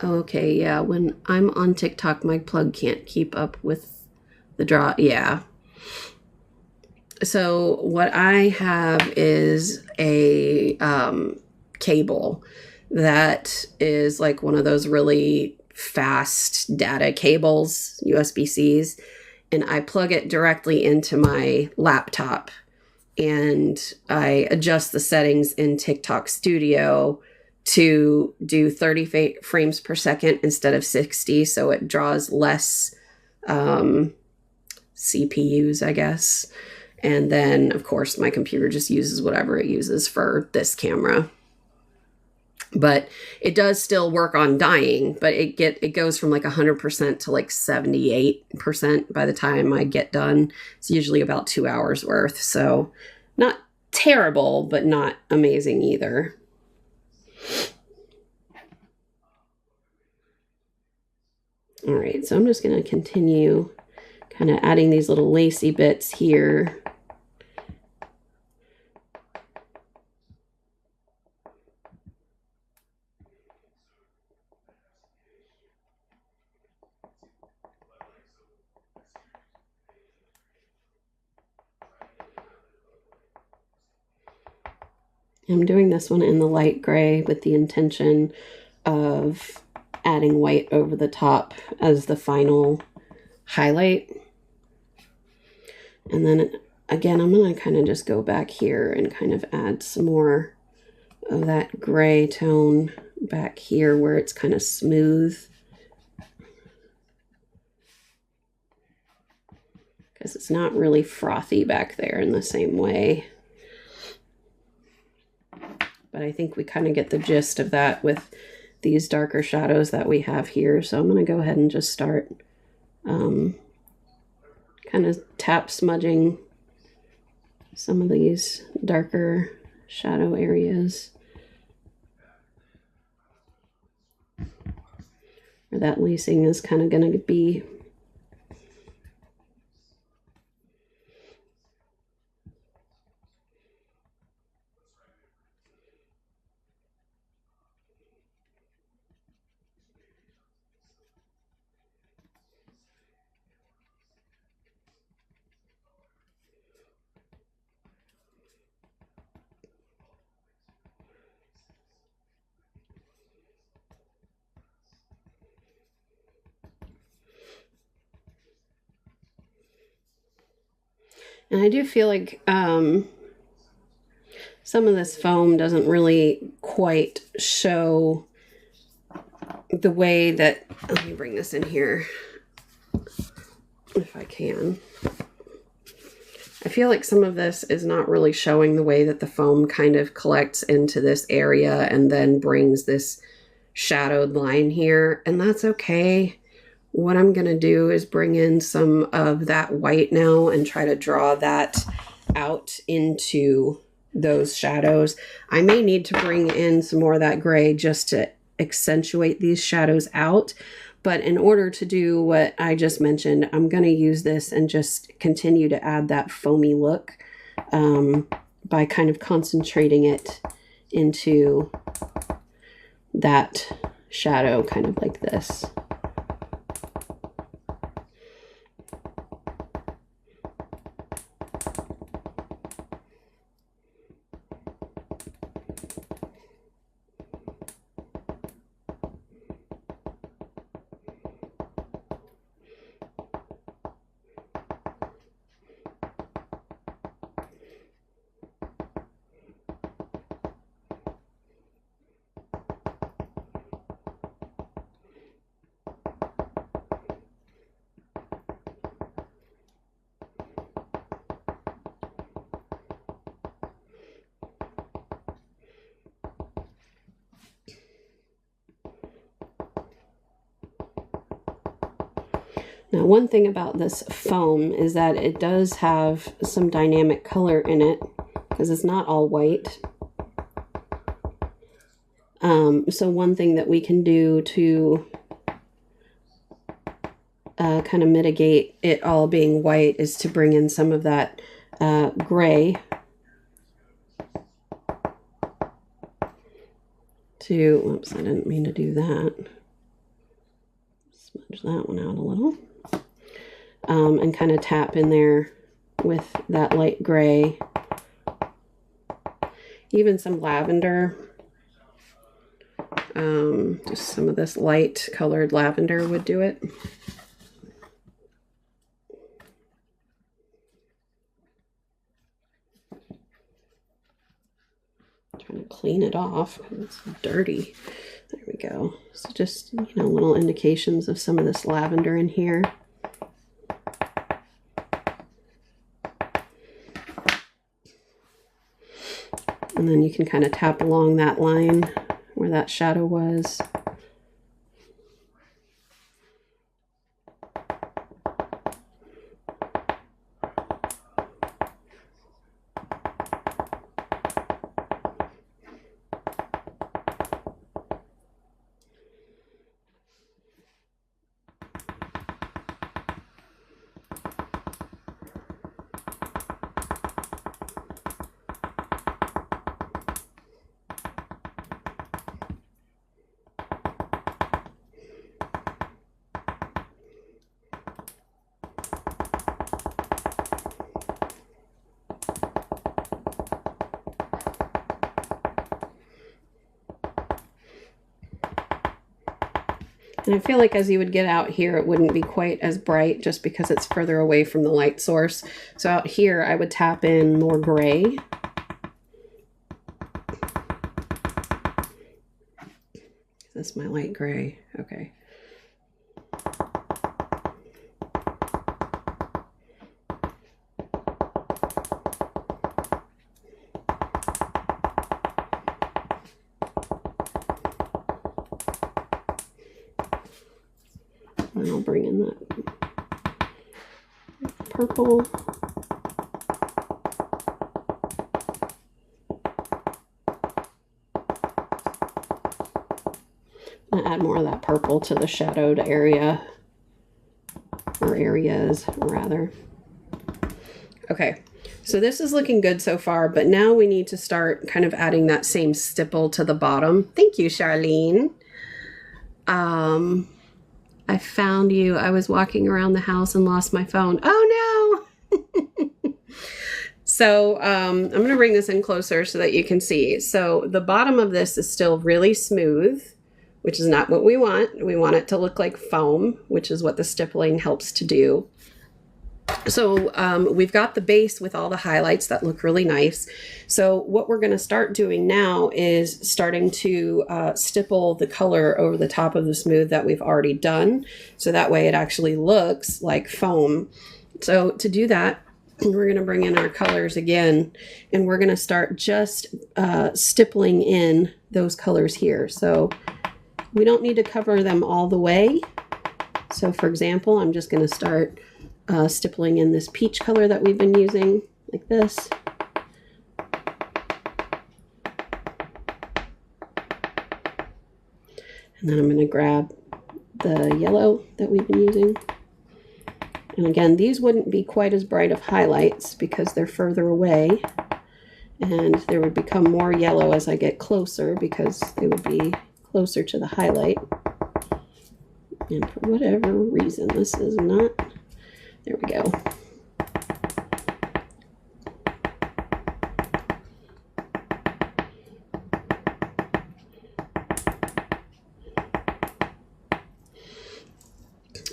Okay, yeah, when I'm on TikTok, my plug can't keep up with the draw. Yeah. So what I have is a cable that is like one of those really fast data cables, USB-Cs, and I plug it directly into my laptop and I adjust the settings in TikTok Studio to do 30 frames per second instead of 60, so it draws less CPUs, I guess. And then, of course, my computer just uses whatever it uses for this camera. But it does still work on dyeing, but it goes from like 100% to like 78% by the time I get done. It's usually about 2 hours worth. So not terrible, but not amazing either. All right, so I'm just going to continue kind of adding these little lacy bits here. I'm doing this one in the light gray with the intention of adding white over the top as the final highlight. And then again, I'm going to kind of just go back here and kind of add some more of that gray tone back here where it's kind of smooth. Because it's not really frothy back there in the same way. But I think we kind of get the gist of that with these darker shadows that we have here. So I'm going to go ahead and just start kind of tap smudging some of these darker shadow areas. Where that lacing is kind of going to be. And I do feel like some of this foam doesn't really quite show the way that, let me bring this in here if I can. I feel like some of this is not really showing the way that the foam kind of collects into this area and then brings this shadowed line here, and that's okay. What I'm going to do is bring in some of that white now and try to draw that out into those shadows. I may need to bring in some more of that gray just to accentuate these shadows out. But in order to do what I just mentioned, I'm going to use this and just continue to add that foamy look by kind of concentrating it into that shadow, kind of like this. Now, one thing about this foam is that it does have some dynamic color in it because it's not all white. So one thing that we can do to kind of mitigate it all being white is to bring in some of that gray to, whoops, I didn't mean to do that. Smudge that one out a little. And kind of tap in there with that light gray. Even some lavender. Just some of this light colored lavender would do it. Trying to clean it off because it's dirty. There we go. So just, you know, little indications of some of this lavender in here. And then you can kind of tap along that line where that shadow was. And I feel like as you would get out here, it wouldn't be quite as bright just because it's further away from the light source. So out here, I would tap in more gray. That's my light gray. Okay. And I'll bring in that purple. I'll add more of that purple to the shadowed area, or areas rather. Okay, so this is looking good so far, but now we need to start kind of adding that same stipple to the bottom. Thank you, Charlene. I found you. I was walking around the house and lost my phone. Oh no! So I'm going to bring this in closer so that you can see. So the bottom of this is still really smooth, which is not what we want. We want it to look like foam, which is what the stippling helps to do. So we've got the base with all the highlights that look really nice. So what we're going to start doing now is starting to stipple the color over the top of the smooth that we've already done. So that way it actually looks like foam. So to do that, we're going to bring in our colors again, and we're going to start just stippling in those colors here. So we don't need to cover them all the way. So for example, I'm just going to start stippling in this peach color that we've been using, like this. And then I'm going to grab the yellow that we've been using. And again, these wouldn't be quite as bright of highlights because they're further away. And there would become more yellow as I get closer because they would be closer to the highlight. And for whatever reason, this is not... There we go.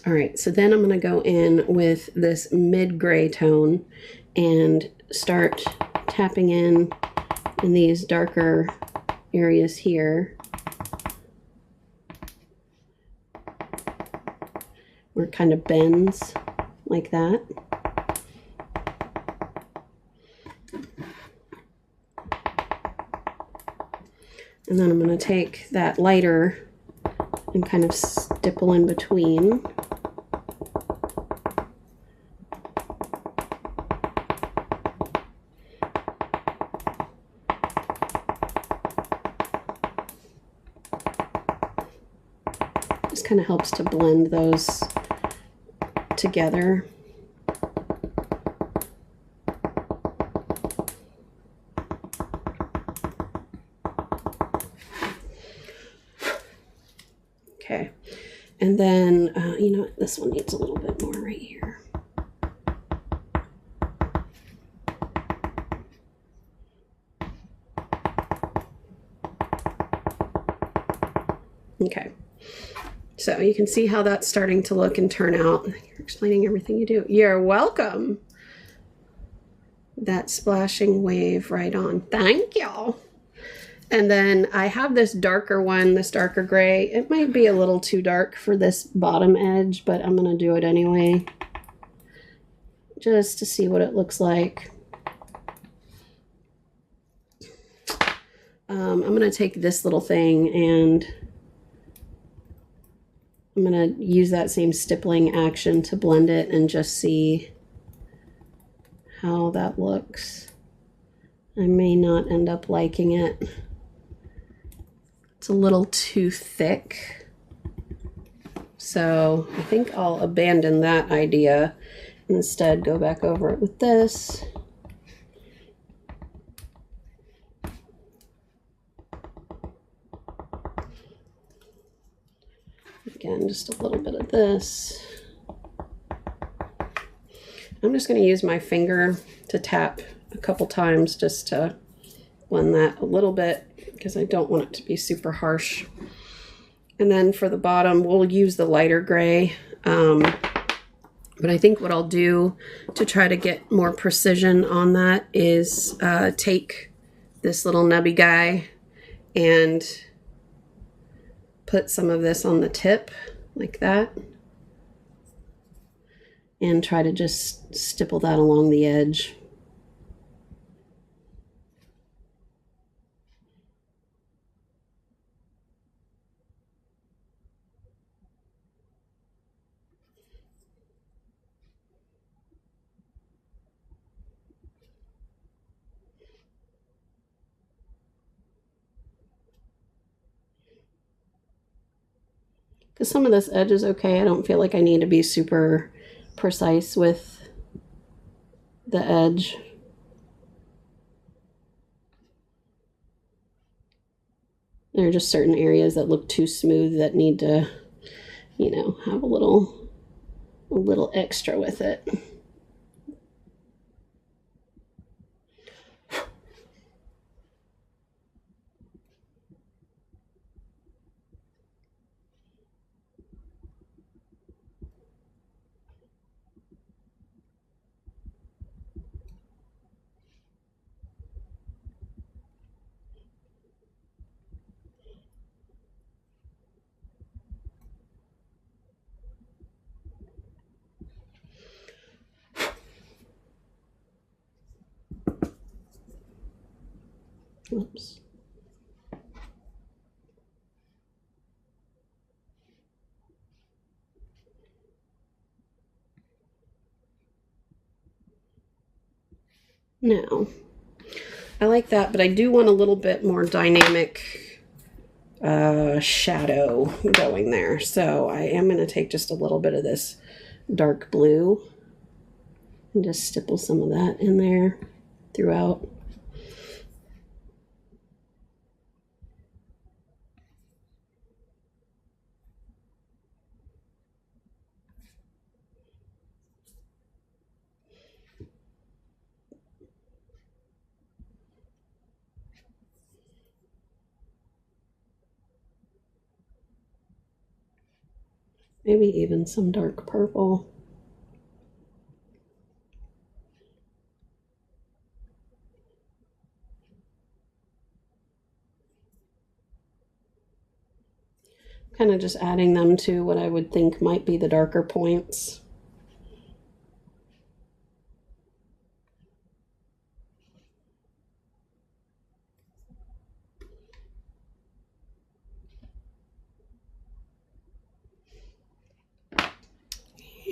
All right, so then I'm going to go in with this mid-gray tone and start tapping in these darker areas here, where it kind of bends like that. And then I'm going to take that lighter and kind of stipple in between. Just kind of helps to blend those together. Okay, and then you know what, this one needs a little bit more right here. Okay, so you can see how that's starting to look and turn out. You're explaining everything you do. You're welcome. That splashing wave right on. Thank y'all. And then I have this darker one, this darker gray. It might be a little too dark for this bottom edge, but I'm going to do it anyway, just to see what it looks like. I'm going to take this little thing and I'm going to use that same stippling action to blend it and just see how that looks. I may not end up liking it. It's a little too thick. So I think I'll abandon that idea and instead go back over it with this. Again, just a little bit of this. I'm just going to use my finger to tap a couple times just to blend that a little bit because I don't want it to be super harsh. And then for the bottom, we'll use the lighter gray. But I think what I'll do to try to get more precision on that is take this little nubby guy and put some of this on the tip like that. And try to just stipple that along the edge. Because some of this edge is okay. I don't feel like I need to be super precise with the edge. There are just certain areas that look too smooth that need to, you know, have a little extra with it. Oops. Now, I like that, but I do want a little bit more dynamic shadow going there. So I am going to take just a little bit of this dark blue and just stipple some of that in there throughout. Maybe even some dark purple. Kind of just adding them to what I would think might be the darker points.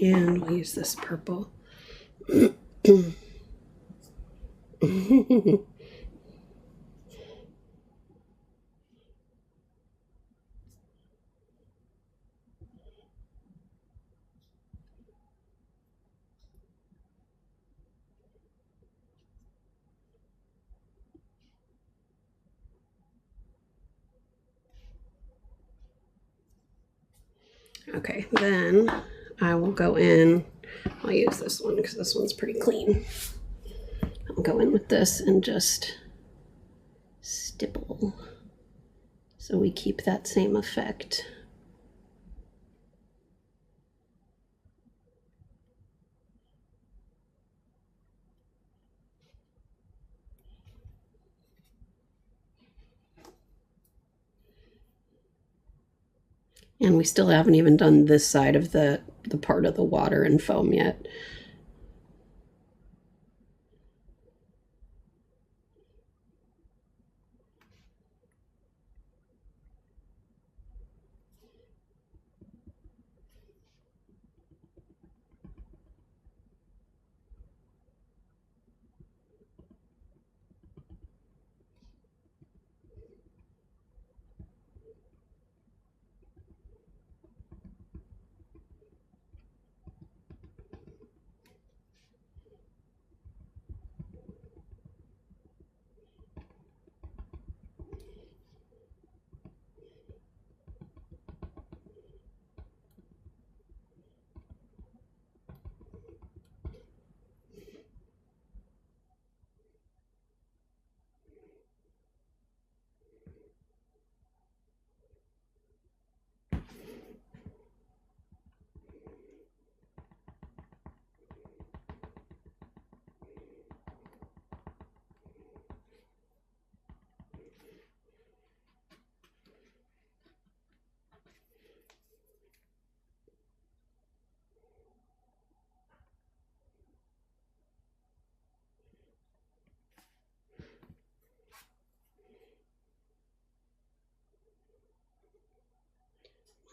And we'll use this purple. Okay, then I will go in. I'll use this one because this one's pretty clean. I'll go in with this and just stipple so we keep that same effect. And we still haven't even done this side of the part of the water and foam yet.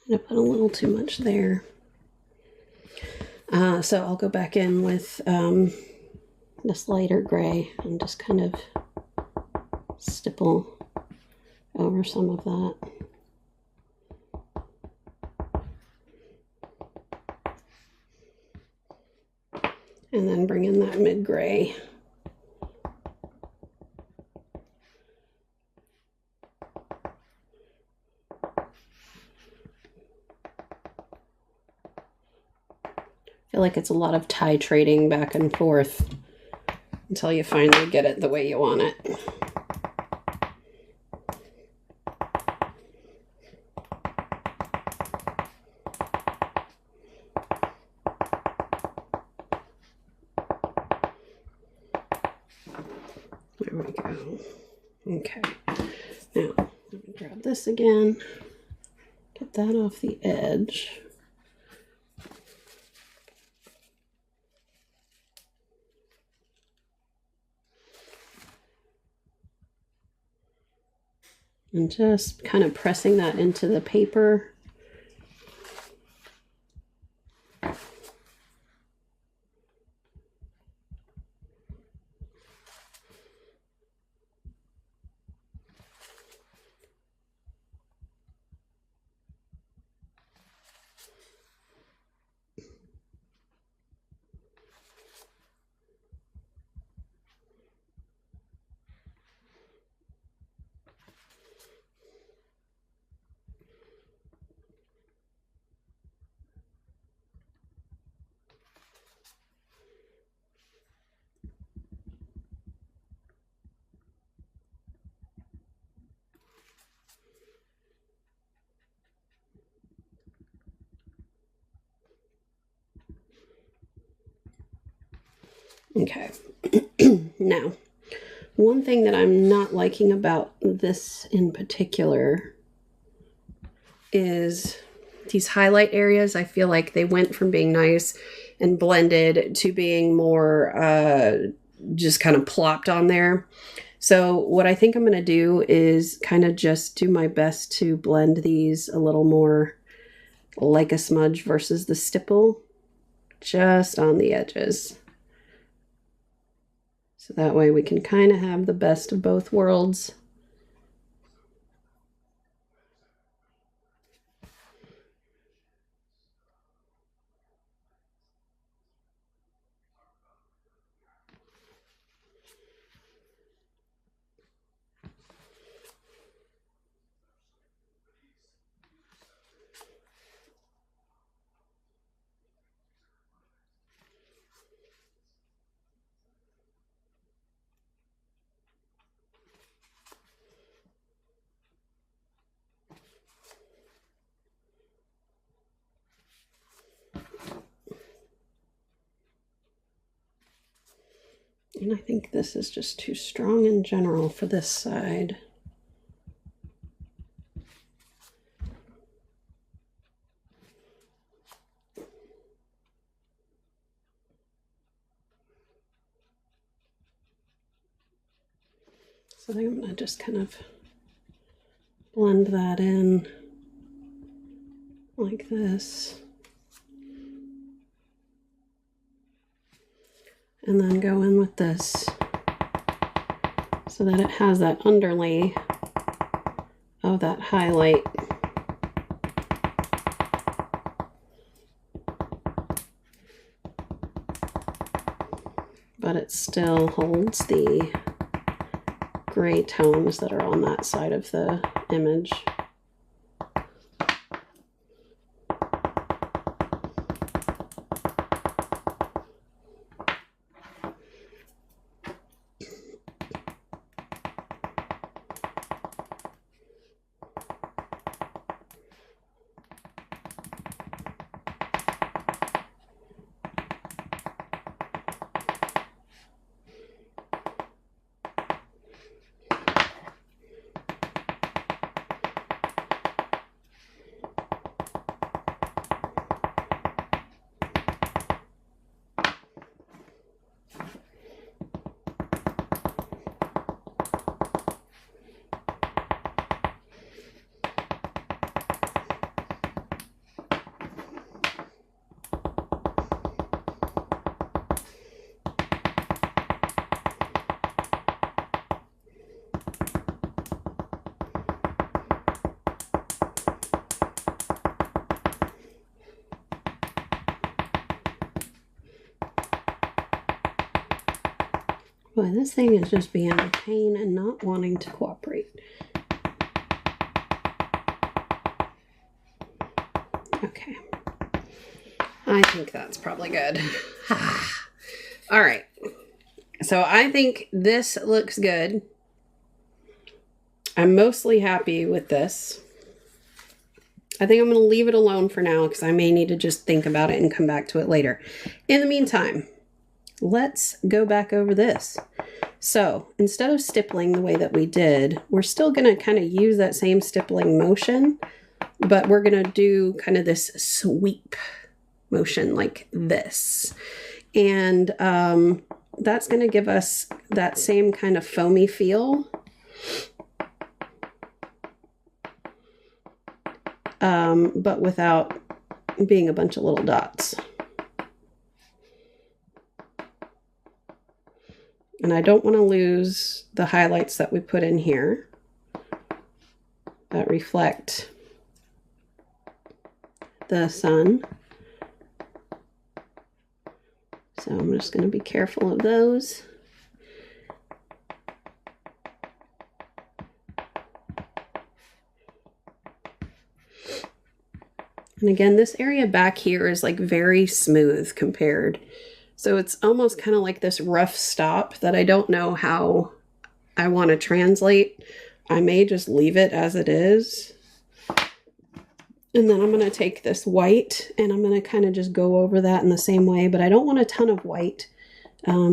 I put a little too much there. So I'll go back in with this lighter gray and just kind of stipple over some of that. And then bring in that mid-gray. I feel like it's a lot of titrating back and forth until you finally get it the way you want it. There we go. Okay. Now, let me grab this again. Get that off the edge. And just kind of pressing that into the paper. Okay. Now, one thing that I'm not liking about this in particular is these highlight areas. I feel like they went from being nice and blended to being more just kind of plopped on there. So what I think I'm going to do is kind of just do my best to blend these a little more like a smudge versus the stipple, just on the edges. So that way we can kind of have the best of both worlds. And I think this is just too strong in general for this side. So I think I'm going to just kind of blend that in like this. And then go in with this so that it has that underlay of that highlight. But it still holds the gray tones that are on that side of the image. Boy, this thing is just being a pain and not wanting to cooperate. Okay. I think that's probably good. All right. So I think this looks good. I'm mostly happy with this. I think I'm going to leave it alone for now because I may need to just think about it and come back to it later. In the meantime, let's go back over this. So instead of stippling the way that we did, we're still going to kind of use that same stippling motion, but we're going to do kind of this sweep motion like this. And that's going to give us that same kind of foamy feel. But without being a bunch of little dots. And I don't want to lose the highlights that we put in here that reflect the sun. So I'm just going to be careful of those. And again, this area back here is like very smooth compared. So it's almost kind of like this rough stop that I don't know how I want to translate. I may just leave it as it is. And then I'm going to take this white and I'm going to kind of just go over that in the same way. But I don't want a ton of white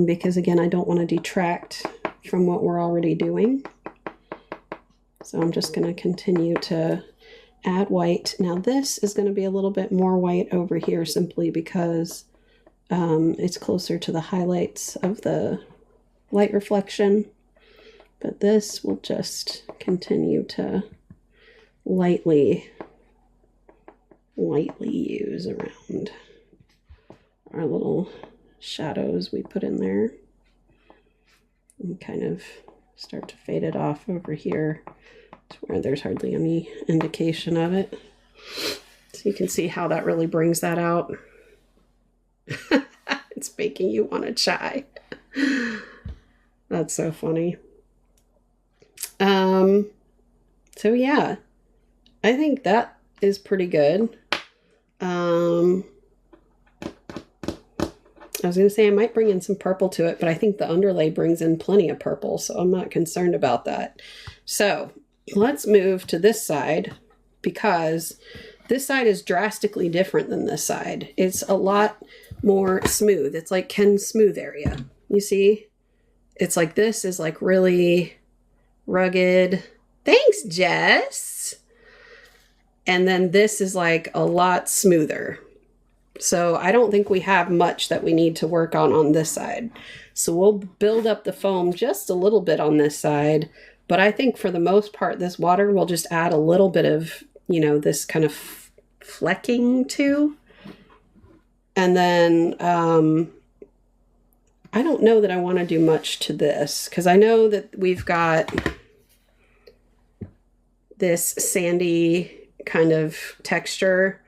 because again, I don't want to detract from what we're already doing. So I'm just going to continue to add white. Now this is going to be a little bit more white over here simply because it's closer to the highlights of the light reflection. But this will just continue to lightly use around our little shadows we put in there. And kind of start to fade it off over here to where there's hardly any indication of it. So you can see how that really brings that out. It's making you want to chai. That's so funny. So yeah, I think that is pretty good. I was going to say I might bring in some purple to it, but I think the underlay brings in plenty of purple, so I'm not concerned about that. So let's move to this side because this side is drastically different than this side. It's a lot more smooth. It's like Ken's smooth area. You see? It's like this is like really rugged. Thanks, Jess. And then this is like a lot smoother. So I don't think we have much that we need to work on this side. So we'll build up the foam just a little bit on this side. But I think for the most part, this water will just add a little bit of, you know, this kind of flecking to. And then I don't know that I want to do much to this because I know that we've got this sandy kind of texture.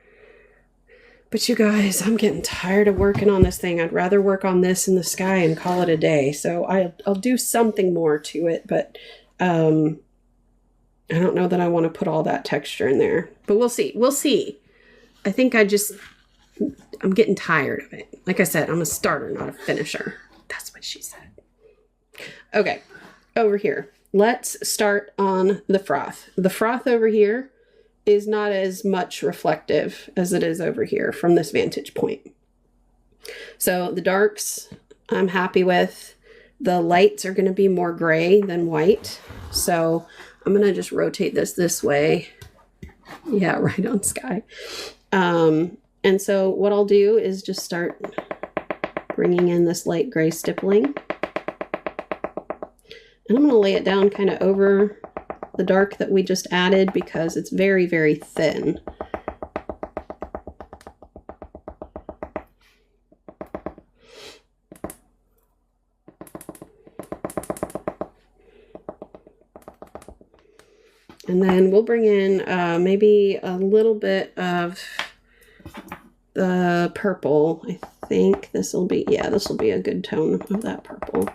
But you guys, I'm getting tired of working on this thing. I'd rather work on this in the sky and call it a day. So I'll do something more to it, but I don't know that I want to put all that texture in there. But we'll see. We'll see. I think I'm getting tired of it. Like I said, I'm a starter, not a finisher. That's what she said. Okay, over here. Let's start on the froth. The froth over here is not as much reflective as it is over here from this vantage point. So the darks I'm happy with. The lights are going to be more gray than white. So I'm going to just rotate this way. Yeah, right on sky. And so what I'll do is just start bringing in this light gray stippling. And I'm going to lay it down kind of over the dark that we just added because it's very, very thin. And then we'll bring in maybe a little bit of the purple. I think this will be, yeah, this will be a good tone of that purple.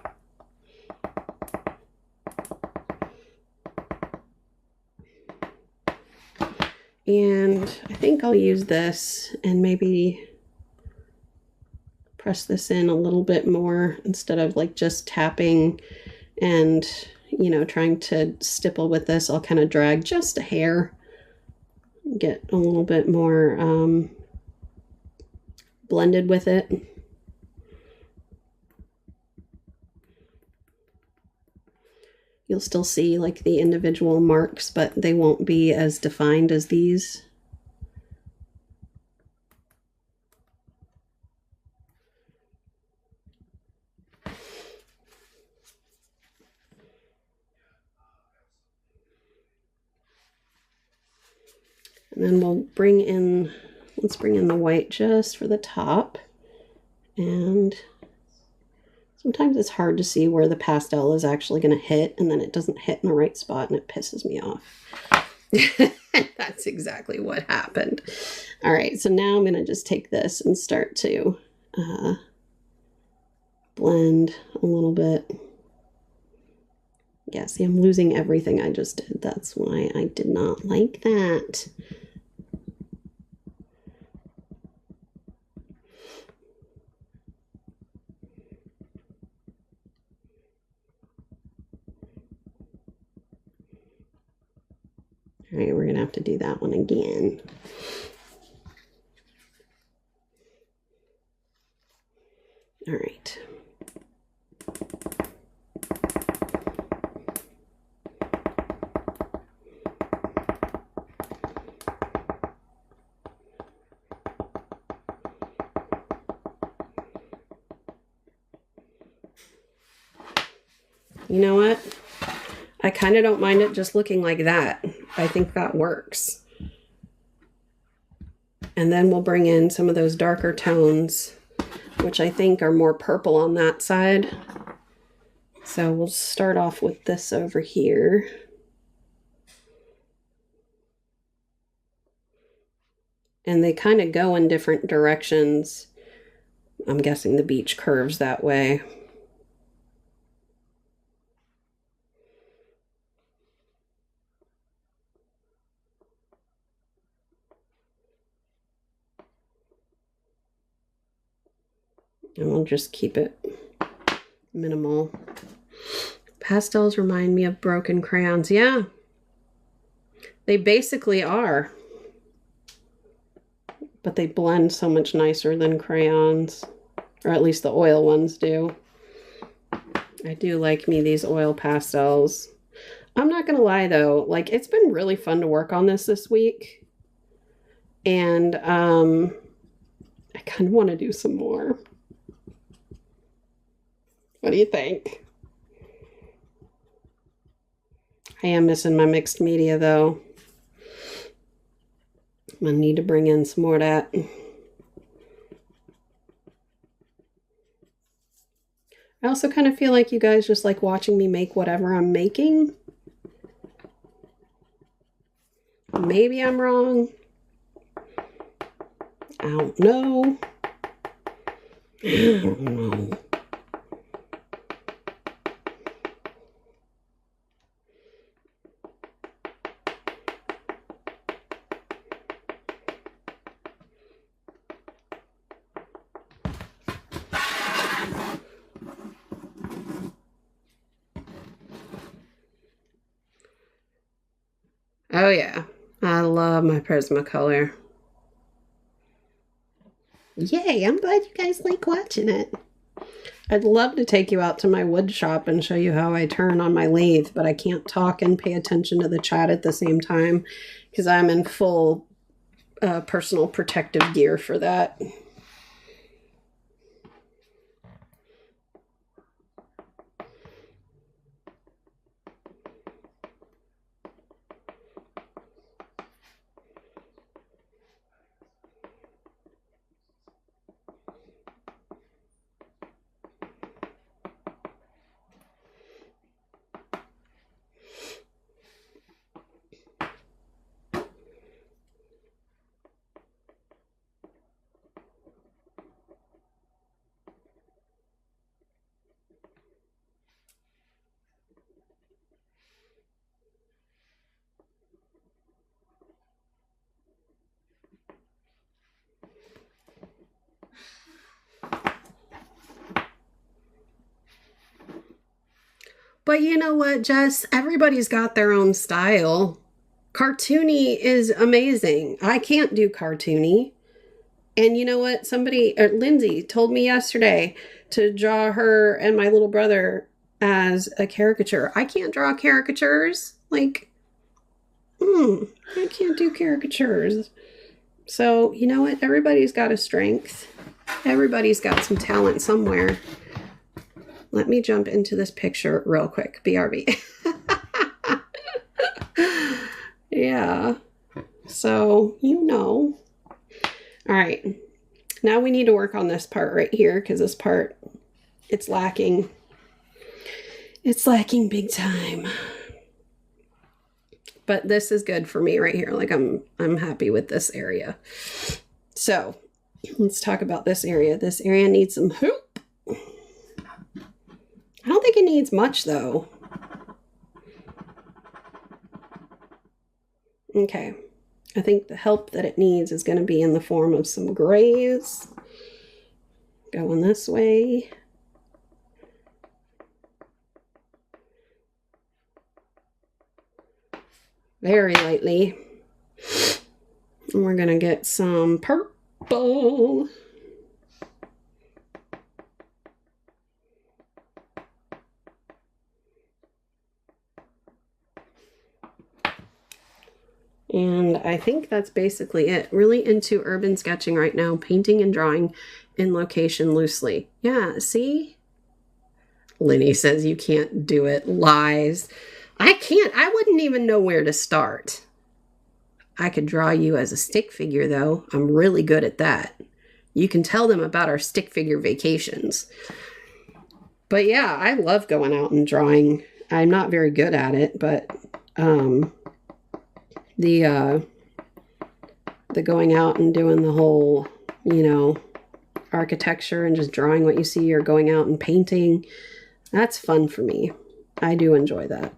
And I think I'll use this and maybe press this in a little bit more instead of like just tapping and, you know, trying to stipple with this. I'll kind of drag just a hair, get a little bit more blended with it. You'll still see like the individual marks, but they won't be as defined as these. And then we'll bring in, let's bring in the white just for the top. And sometimes it's hard to see where the pastel is actually going to hit, and then it doesn't hit in the right spot and it pisses me off. That's exactly what happened. All right, so now I'm going to just take this and start to blend a little bit. Yeah, see, I'm losing everything I just did. That's why I did not like that. All right, we're going to have to do that one again. All right. You know what? I kind of don't mind it just looking like that. I think that works. And then we'll bring in some of those darker tones, which I think are more purple on that side. So we'll start off with this over here. And they kind of go in different directions. I'm guessing the beach curves that way. And we'll just keep it minimal. Pastels remind me of broken crayons. Yeah, they basically are. But they blend so much nicer than crayons. Or at least the oil ones do. I do like me these oil pastels. I'm not going to lie though, like it's been really fun to work on this week. And I kind of want to do some more. What do you think? I am missing my mixed media though. I'm going to need to bring in some more of that. I also kind of feel like you guys just like watching me make whatever I'm making. Maybe I'm wrong. I don't know. I don't know. Oh yeah, I love my Prismacolor. Yay, I'm glad you guys like watching it. I'd love to take you out to my wood shop and show you how I turn on my lathe, but I can't talk and pay attention to the chat at the same time because I'm in full personal protective gear for that. But you know what, Jess? Everybody's got their own style. Cartoony is amazing. I can't do cartoony. And you know what? Lindsay told me yesterday to draw her and my little brother as a caricature. I can't draw caricatures. Like, I can't do caricatures. So, you know what? Everybody's got a strength. Everybody's got some talent somewhere. Let me jump into this picture real quick. BRB. Yeah. So, you know. All right. Now we need to work on this part right here because this part, it's lacking. It's lacking big time. But this is good for me right here. Like I'm happy with this area. So, let's talk about this area. This area needs some hoop. I don't think it needs much though. Okay. I think the help that it needs is going to be in the form of some grays. Going this way. Very lightly. And we're going to get some purple. And I think that's basically it. Really into urban sketching right now, painting and drawing in location loosely. Yeah, see? Lenny says you can't do it. Lies. I can't. I wouldn't even know where to start. I could draw you as a stick figure, though. I'm really good at that. You can tell them about our stick figure vacations. But yeah, I love going out and drawing. I'm not very good at it, but the going out and doing the whole, you know, architecture and just drawing what you see, or going out and painting, that's fun for me. I do enjoy that.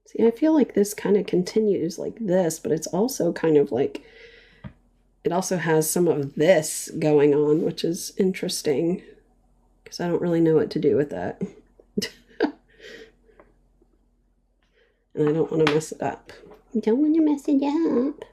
See, I feel like this kind of continues like this, but it's also kind of like, it also has some of this going on, which is interesting because I don't really know what to do with that. And I don't want to mess it up. I don't want to mess it up.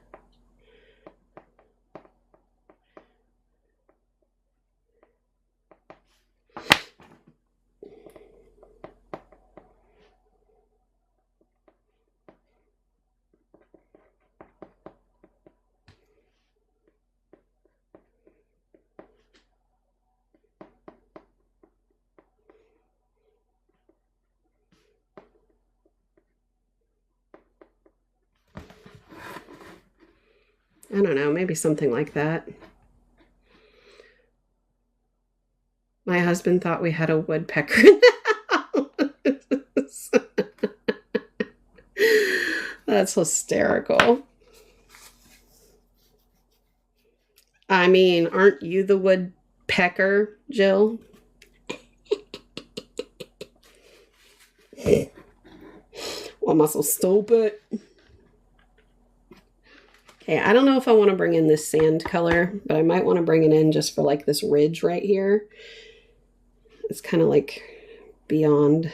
I don't know, maybe something like that. My husband thought we had a woodpecker in the house. That's hysterical. I mean, aren't you the woodpecker, Jill? Well, am I so stupid? Okay, I don't know if I want to bring in this sand color, but I might want to bring it in just for like this ridge right here. It's kind of like beyond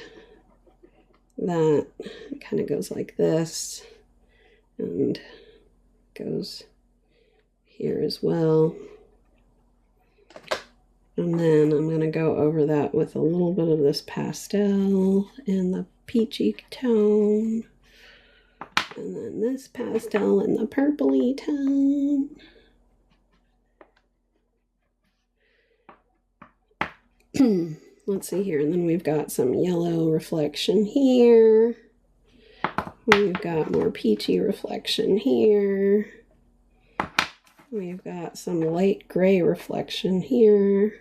that. It kind of goes like this and goes here as well. And then I'm going to go over that with a little bit of this pastel in the peachy tone. And then this pastel in the purpley tone. Let's see here. And then we've got some yellow reflection here. We've got more peachy reflection here. We've got some light gray reflection here.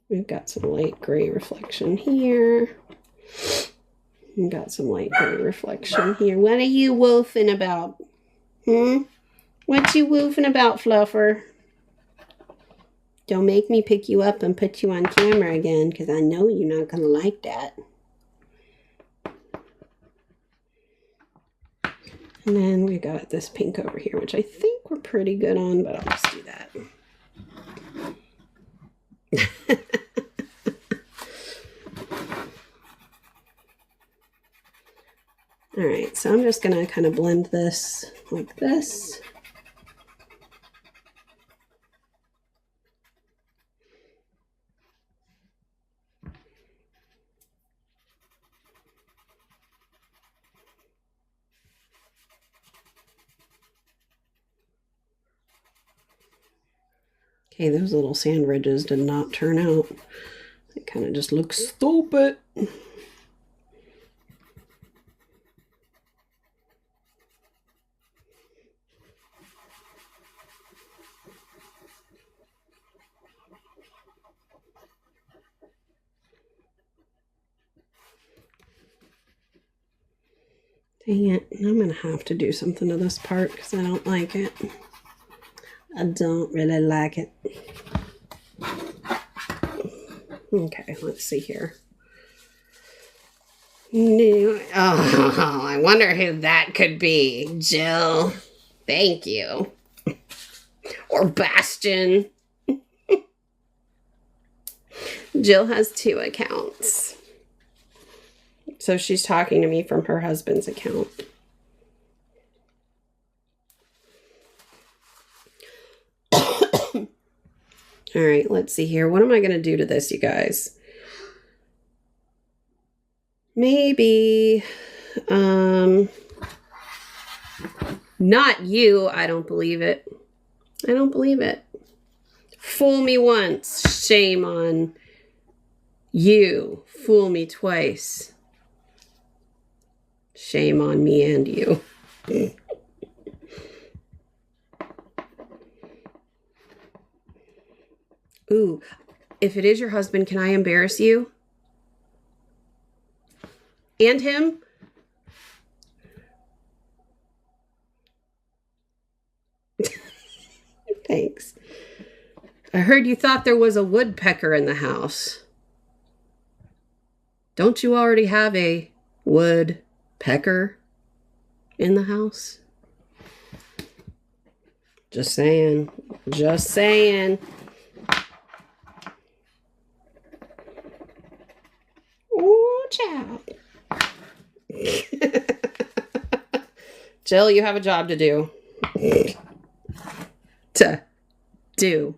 We've got some light gray reflection here. We've got some light gray reflection here. What are you woofing about? What you woofing about, Fluffer? Don't make me pick you up and put you on camera again, because I know you're not going to like that. And then we got this pink over here, which I think we're pretty good on, but I'll just do that. All right, so I'm just gonna kind of blend this like this. Okay, those little sand ridges did not turn out. It kind of just looks stupid. Dang it, I'm gonna have to do something to this part because I don't like it. I don't really like it. Okay, let's see here. Oh, I wonder who that could be. Jill. Thank you. Or Bastion. Jill has 2 accounts. So she's talking to me from her husband's account. All right, let's see here. What am I going to do to this, you guys? Maybe, not you. I don't believe it. I don't believe it. Fool me once, shame on you. Fool me twice. Shame on me and you. Ooh, if it is your husband, can I embarrass you? And him? Thanks. I heard you thought there was a woodpecker in the house. Don't you already have a woodpecker in the house? Just saying. Just saying. Ooh, child. Jill, you have a job to do. To do.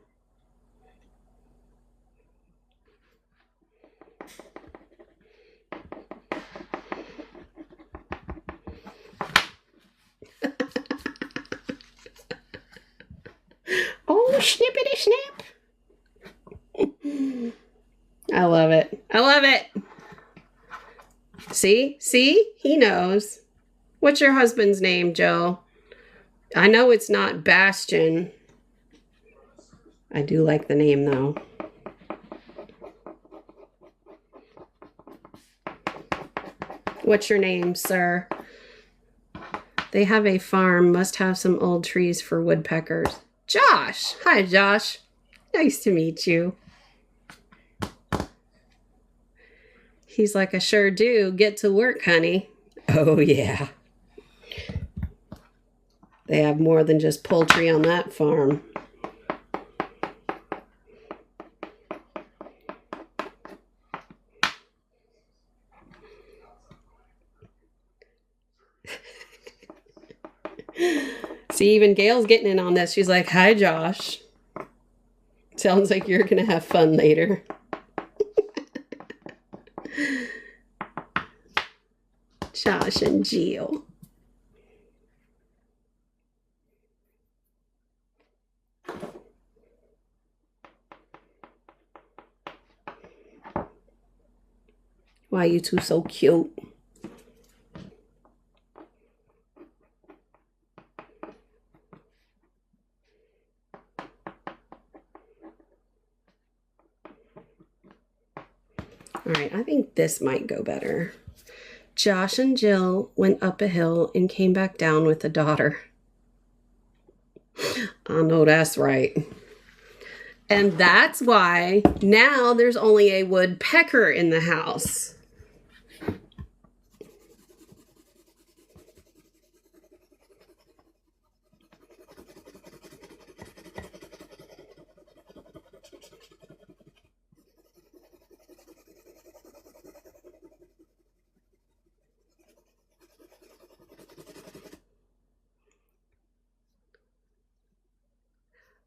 Oh, snippity snap. I love it. I love it. See? See? He knows. What's your husband's name, Joe? I know it's not Bastion. I do like the name, though. What's your name, sir? They have a farm. Must have some old trees for woodpeckers. Josh! Hi, Josh. Nice to meet you. He's like, I sure do. Get to work, honey. Oh, yeah. They have more than just poultry on that farm. See, even Gail's getting in on this. She's like, hi, Josh. Sounds like you're going to have fun later. Josh and Jill. Why you two so cute? All right, I think this might go better. Josh and Jill went up a hill and came back down with a daughter. I know that's right. And that's why now there's only a woodpecker in the house.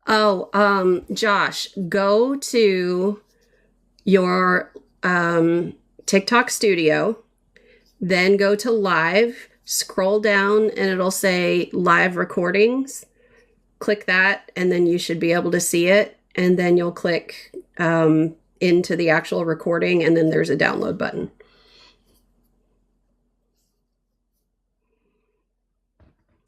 Oh, Josh, go to your TikTok studio, then go to live, scroll down, and it'll say live recordings. Click that, and then you should be able to see it. And then you'll click into the actual recording, and then there's a download button.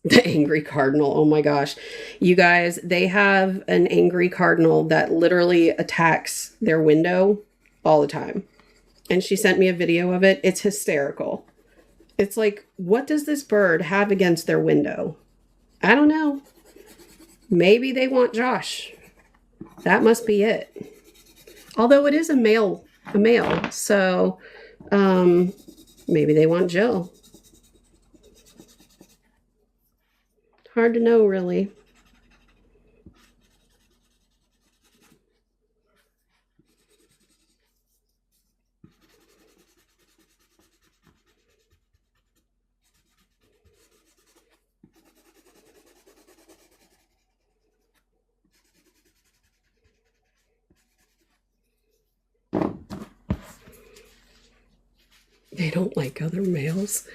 The angry cardinal. Oh my gosh. You guys, they have an angry cardinal that literally attacks their window all the time. And she sent me a video of it. It's hysterical. It's like, what does this bird have against their window? I don't know. Maybe they want Josh. That must be it. Although it is a male. So maybe they want Jill. Hard to know, really. They don't like other males.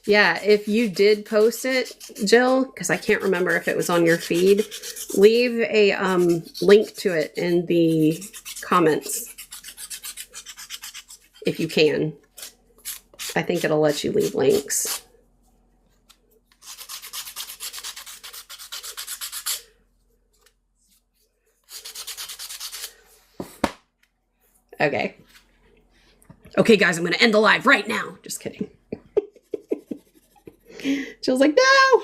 Yeah, if you did post it, Jill, because I can't remember if it was on your feed, leave a link to it in the comments if you can. I think it'll let you leave links. Okay. Okay, guys, I'm going to end the live right now. Just kidding. Jill's like, no!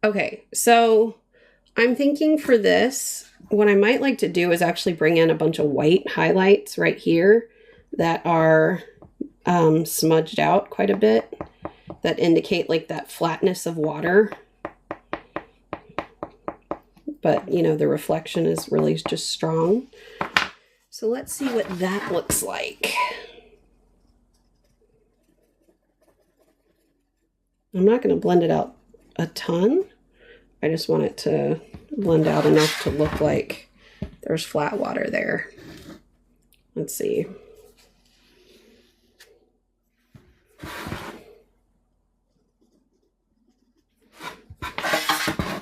Okay, so I'm thinking for this, what I might like to do is actually bring in a bunch of white highlights right here that are smudged out quite a bit, that indicate like that flatness of water. But, you know, the reflection is really just strong. So let's see what that looks like. I'm not going to blend it out a ton. I just want it to blend out enough to look like there's flat water there. Let's see.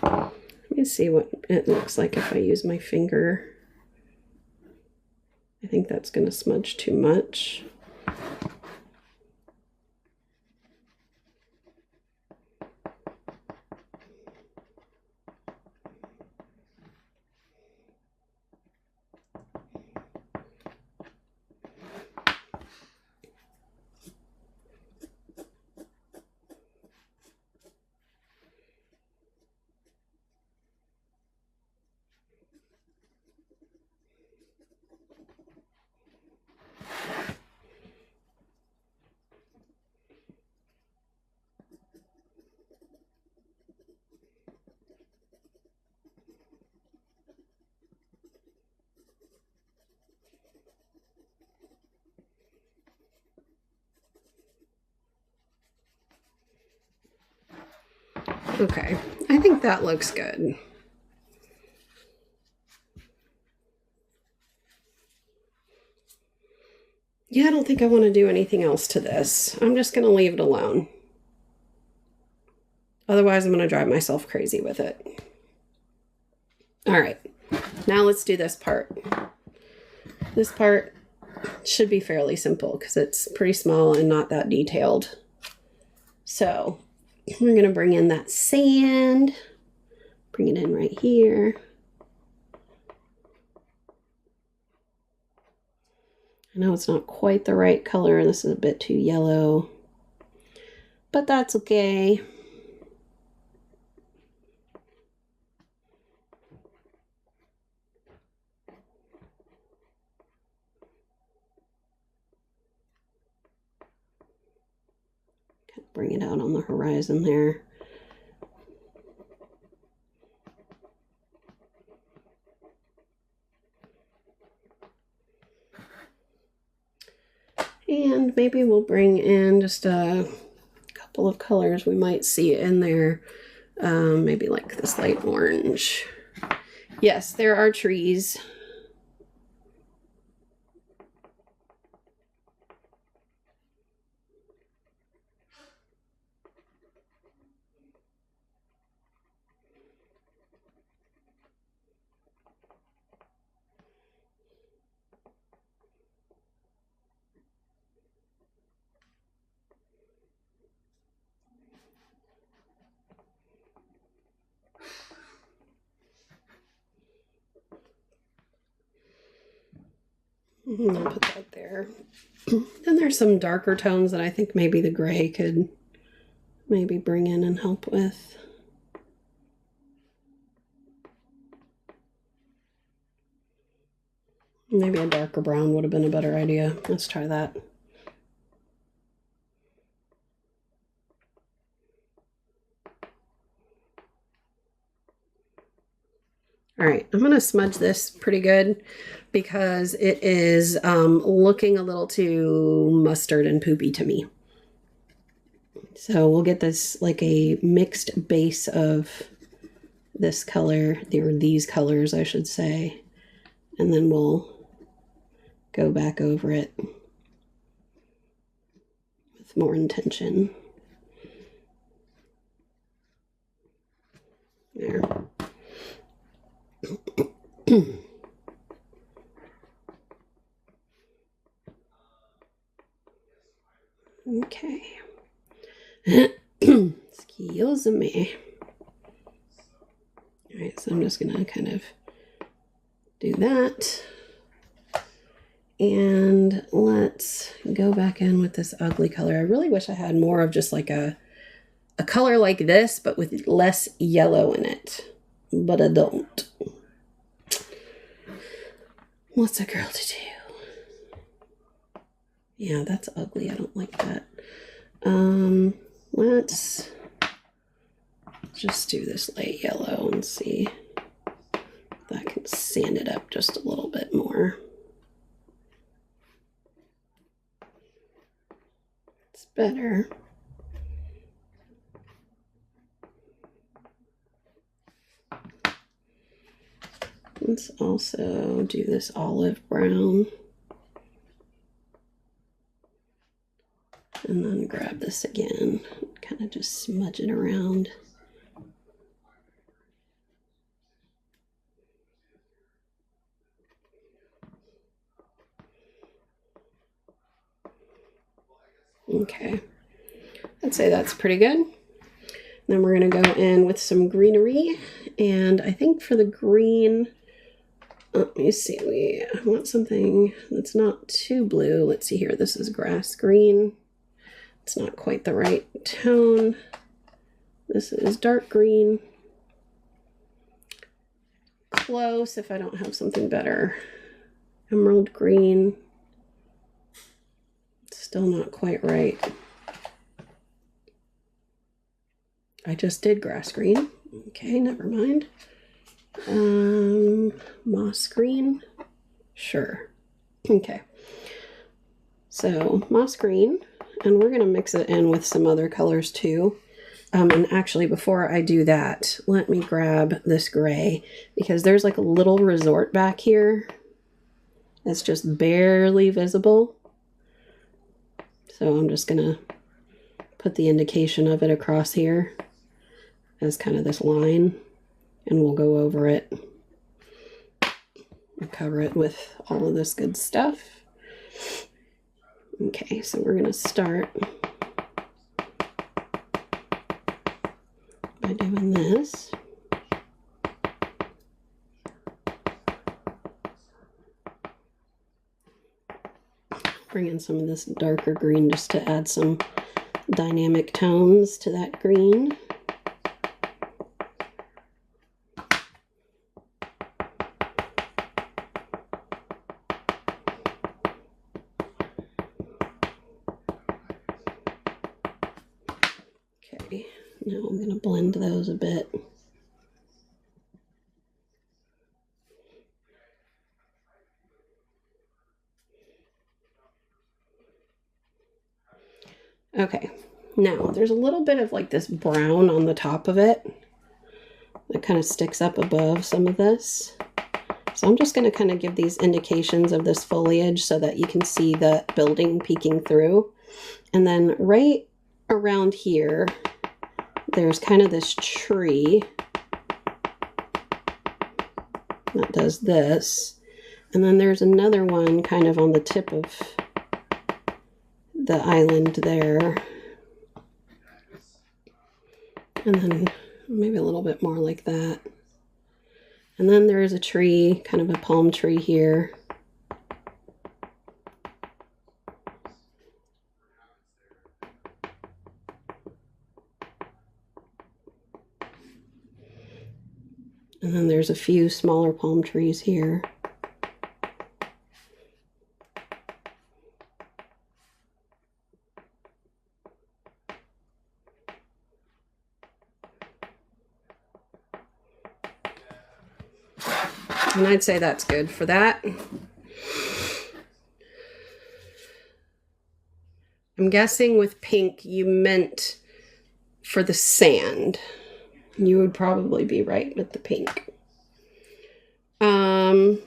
Let me see what it looks like if I use my finger. I think that's going to smudge too much. Okay, I think that looks good. Yeah, I don't think I want to do anything else to this. I'm just going to leave it alone. Otherwise, I'm going to drive myself crazy with it. All right, now let's do this part. This part should be fairly simple because it's pretty small and not that detailed. So we're going to bring in that sand, bring it in right here. I know it's not quite the right color. This is a bit too yellow, but that's okay. bring it out on the horizon there. And maybe we'll bring in just a couple of colors we might see in there. Maybe like this light orange. Yes, there are trees. I'll put that there. Then there's some darker tones that I think maybe the gray could maybe bring in and help with. Maybe a darker brown would have been a better idea. Let's try that. All right, I'm going to smudge this pretty good because it is looking a little too mustard and poopy to me. So we'll get this like a mixed base of this color, or these colors, I should say, and then we'll go back over it with more intention. There. Okay. Excuse me. Alright, so I'm just gonna kind of do that. And let's go back in with this ugly color. I really wish I had more of just like a color like this, but with less yellow in it. But I don't. What's a girl to do? Yeah, that's ugly. I don't like that. Let's just do this light yellow and see if I can sand it up just a little bit more. It's better. Let's also do this olive brown. And then grab this again, kind of just smudge it around. Okay, I'd say that's pretty good. Then we're going to go in with some greenery, and I think for the green, let me see, we want something that's not too blue. Let's see here, this is grass green. It's not quite the right tone. This is dark green. Close if I don't have something better. Emerald green. Still not quite right. I just did grass green. Okay, never mind. Moss green. Sure. Okay. So moss green, and we're going to mix it in with some other colors too. And actually, before I do that, let me grab this gray, because there's like a little resort back here that's just barely visible. So I'm just going to put the indication of it across here as kind of this line, and we'll go over it and cover it with all of this good stuff. Okay, so we're going to start by doing this. Bring in some of this darker green just to add some dynamic tones to that green. Now I'm going to blend those a bit. Okay, now there's a little bit of like this brown on the top of it that kind of sticks up above some of this. So I'm just going to kind of give these indications of this foliage so that you can see the building peeking through. And then right around here, there's kind of this tree that does this. And then there's another one kind of on the tip of the island there. And then maybe a little bit more like that. And then there is a tree, kind of a palm tree here. And then there's a few smaller palm trees here. And I'd say that's good for that. I'm guessing with pink you meant for the sand. You would probably be right with the pink. You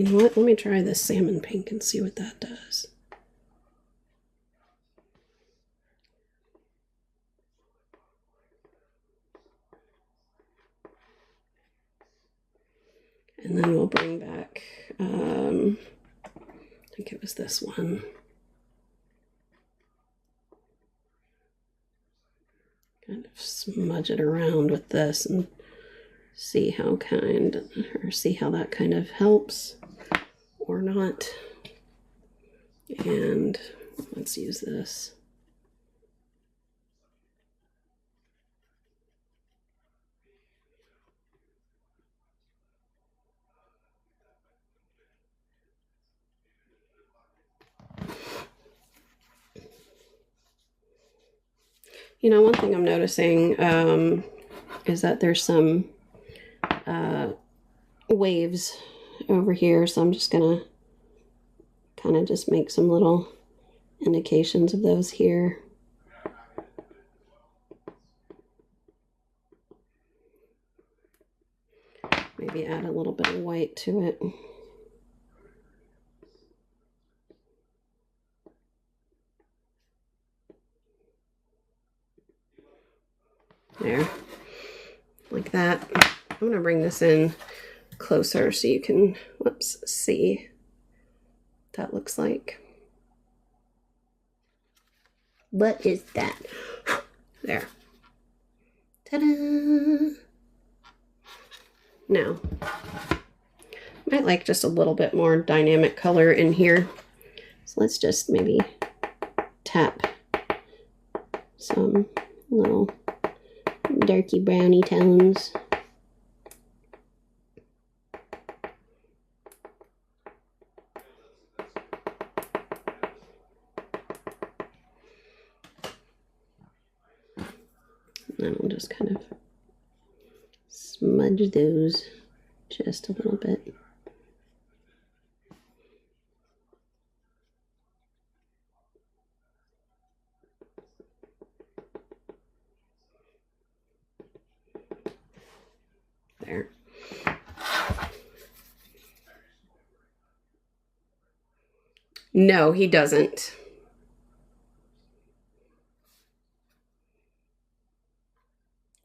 know what? Let me try this salmon pink and see what that does. And then we'll bring back, I think it was this one. Kind of smudge it around with this and see how that kind of helps or not. And let's use this. You know, one thing I'm noticing is that there's some waves over here, so I'm just gonna kind of just make some little indications of those here. Maybe add a little bit of white to it. There, like that. I'm going to bring this in closer so you can, see what that looks like. What is that? There. Ta-da! Now, might like just a little bit more dynamic color in here. So let's just maybe tap some little darky browny tones. And I'll just kind of smudge those just a little bit. There. No, he doesn't.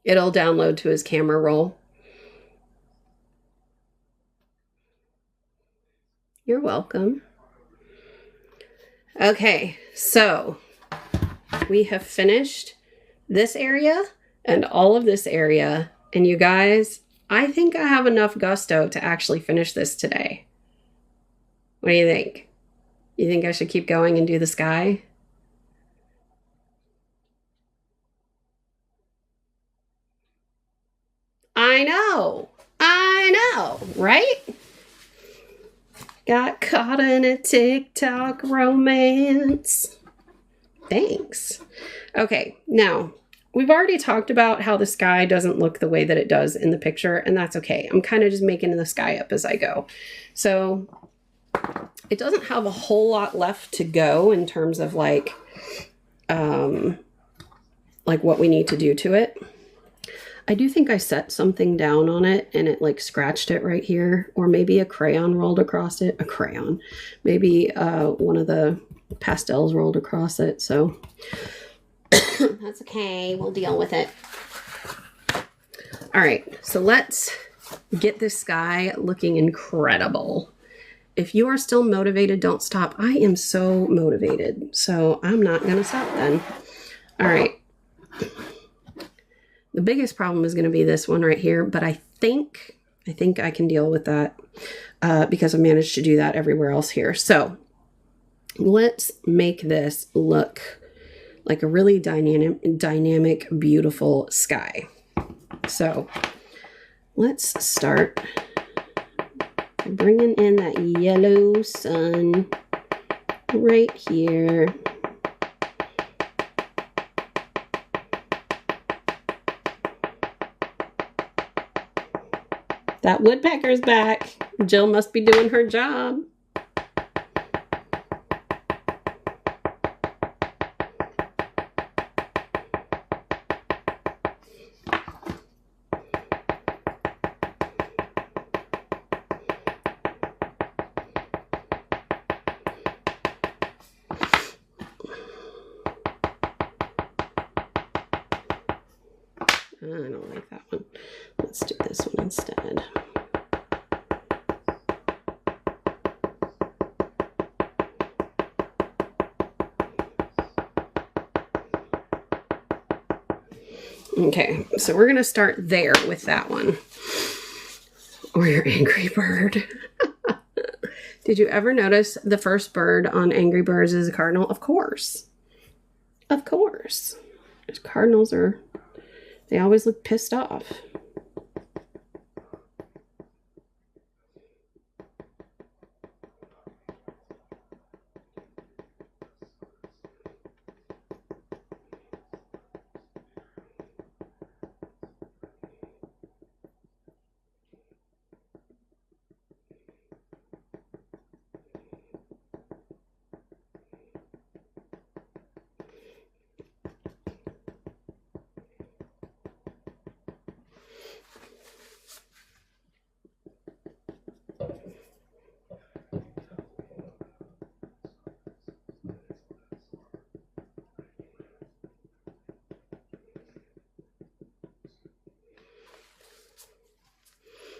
It'll download to his camera roll. You're welcome. Okay, so we have finished this area and all of this area. And you guys, I think I have enough gusto to actually finish this today. What do you think? You think I should keep going and do the sky? I know, right? Got caught in a TikTok romance. Thanks. Okay, now we've already talked about how the sky doesn't look the way that it does in the picture, and that's okay. I'm kind of just making the sky up as I go. So it doesn't have a whole lot left to go in terms of like what we need to do to it. I do think I set something down on it and it like scratched it right here, or maybe a crayon rolled across it. A crayon. Maybe one of the pastels rolled across it. So that's okay. We'll deal with it. All right. So let's get this sky looking incredible. If you are still motivated, don't stop. I am so motivated. So I'm not going to stop then. All right. The biggest problem is going to be this one right here, but I think I can deal with that because I've managed to do that everywhere else here. So let's make this look like a really dynamic, beautiful sky. So let's start by bringing in that yellow sun right here. That woodpecker's back. Jill must be doing her job. I don't like that one. Let's do this one instead. Okay, so we're going to start there with that one. Or your Angry Bird. Did you ever notice the first bird on Angry Birds is a cardinal? Of course. Of course. Cardinals they always look pissed off.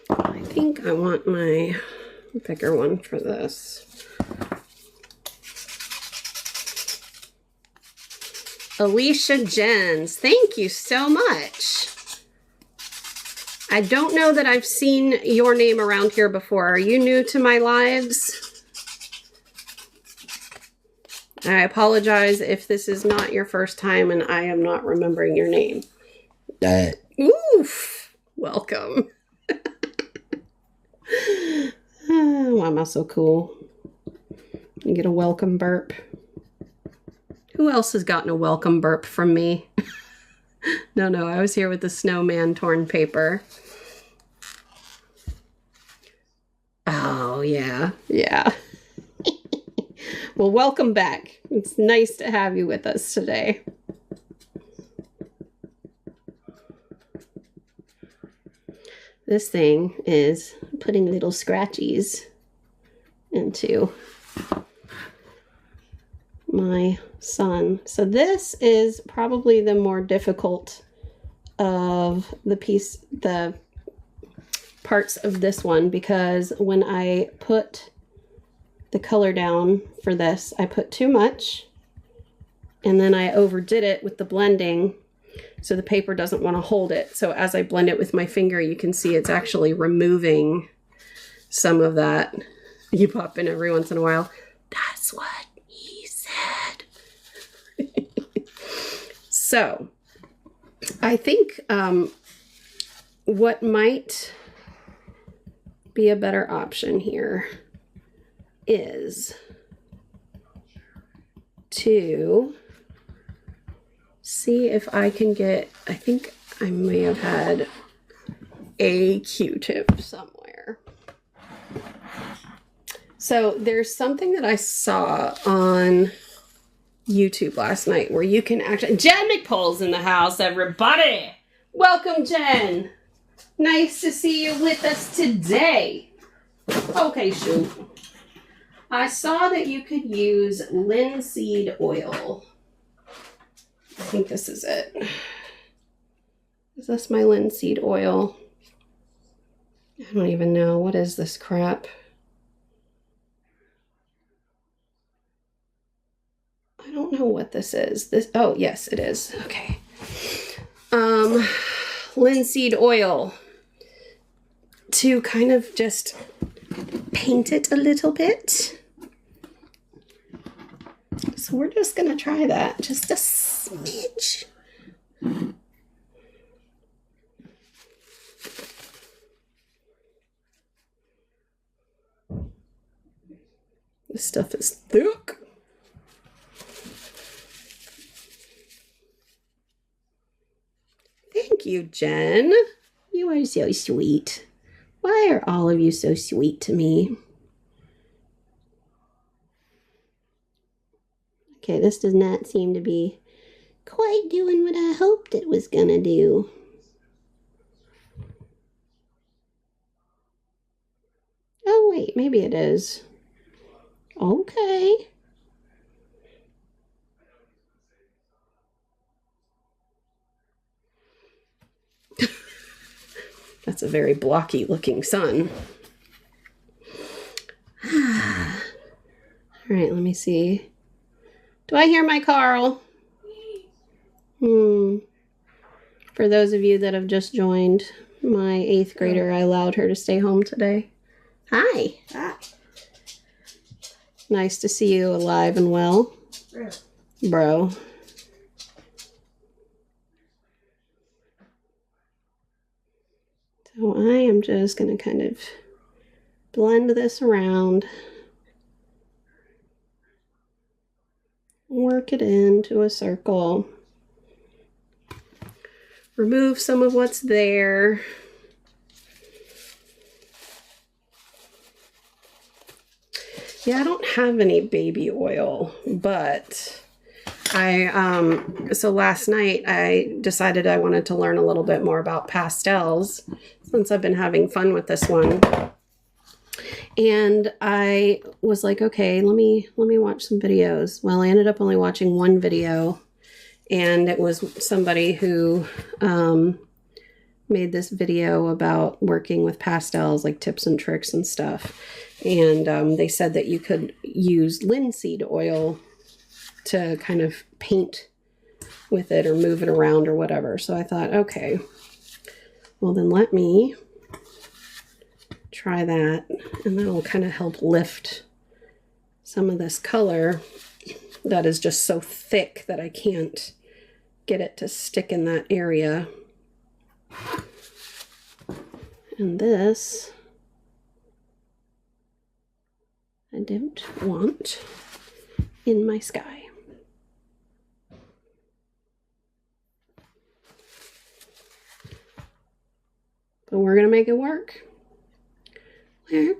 I think I want my bigger one for this. Alicia Jens, thank you so much. I don't know that I've seen your name around here before. Are you new to my lives? I apologize if this is not your first time and I am not remembering your name. Oof, welcome. Oh, why am I so cool? You get a welcome burp. Who else has gotten a welcome burp from me? No, I was here with the snowman torn paper. Oh, yeah. Well, welcome back. It's nice to have you with us today. This thing is putting little scratchies into my sun. So this is probably the more difficult of the parts of this one, because when I put the color down for this, I put too much and then I overdid it with the blending, so the paper doesn't want to hold it. So as I blend it with my finger, you can see it's actually removing some of that. You pop in every once in a while. That's what he said. So I think what might be a better option here is to see if I can get, I think I may have had a Q-tip somewhere. So there's something that I saw on YouTube last night where you can actually, Jen McPole's in the house, everybody. Welcome, Jen. Nice to see you with us today. Okay, shoot. I saw that you could use linseed oil. I think this is it. Is this my linseed oil? I don't even know. What is this crap? I don't know what this is. This, oh, yes, it is. Okay. Linseed oil to kind of just paint it a little bit. So we're just going to try that. Just a smidge. This stuff is thick. Thank you, Jen. You are so sweet. Why are all of you so sweet to me? Okay, this does not seem to be quite doing what I hoped it was gonna do. Oh, wait, maybe it is. Okay. That's a very blocky looking sun. All right, let me see. Do I hear my Carl? For those of you that have just joined, my 8th grader, I allowed her to stay home today. Hi. Ah. Nice to see you alive and well. Bro. So I am just going to kind of blend this around. Work it into a circle. Remove some of what's there. Yeah, I don't have any baby oil, but so last night I decided I wanted to learn a little bit more about pastels since I've been having fun with this one. And I was like, okay, let me watch some videos. Well, I ended up only watching one video, and it was somebody who made this video about working with pastels, like tips and tricks and stuff. And they said that you could use linseed oil to kind of paint with it or move it around or whatever. So I thought, okay, well then let me try that, and that'll kind of help lift some of this color that is just so thick that I can't get it to stick in that area. And this I don't want in my sky. But we're gonna make it work. Work.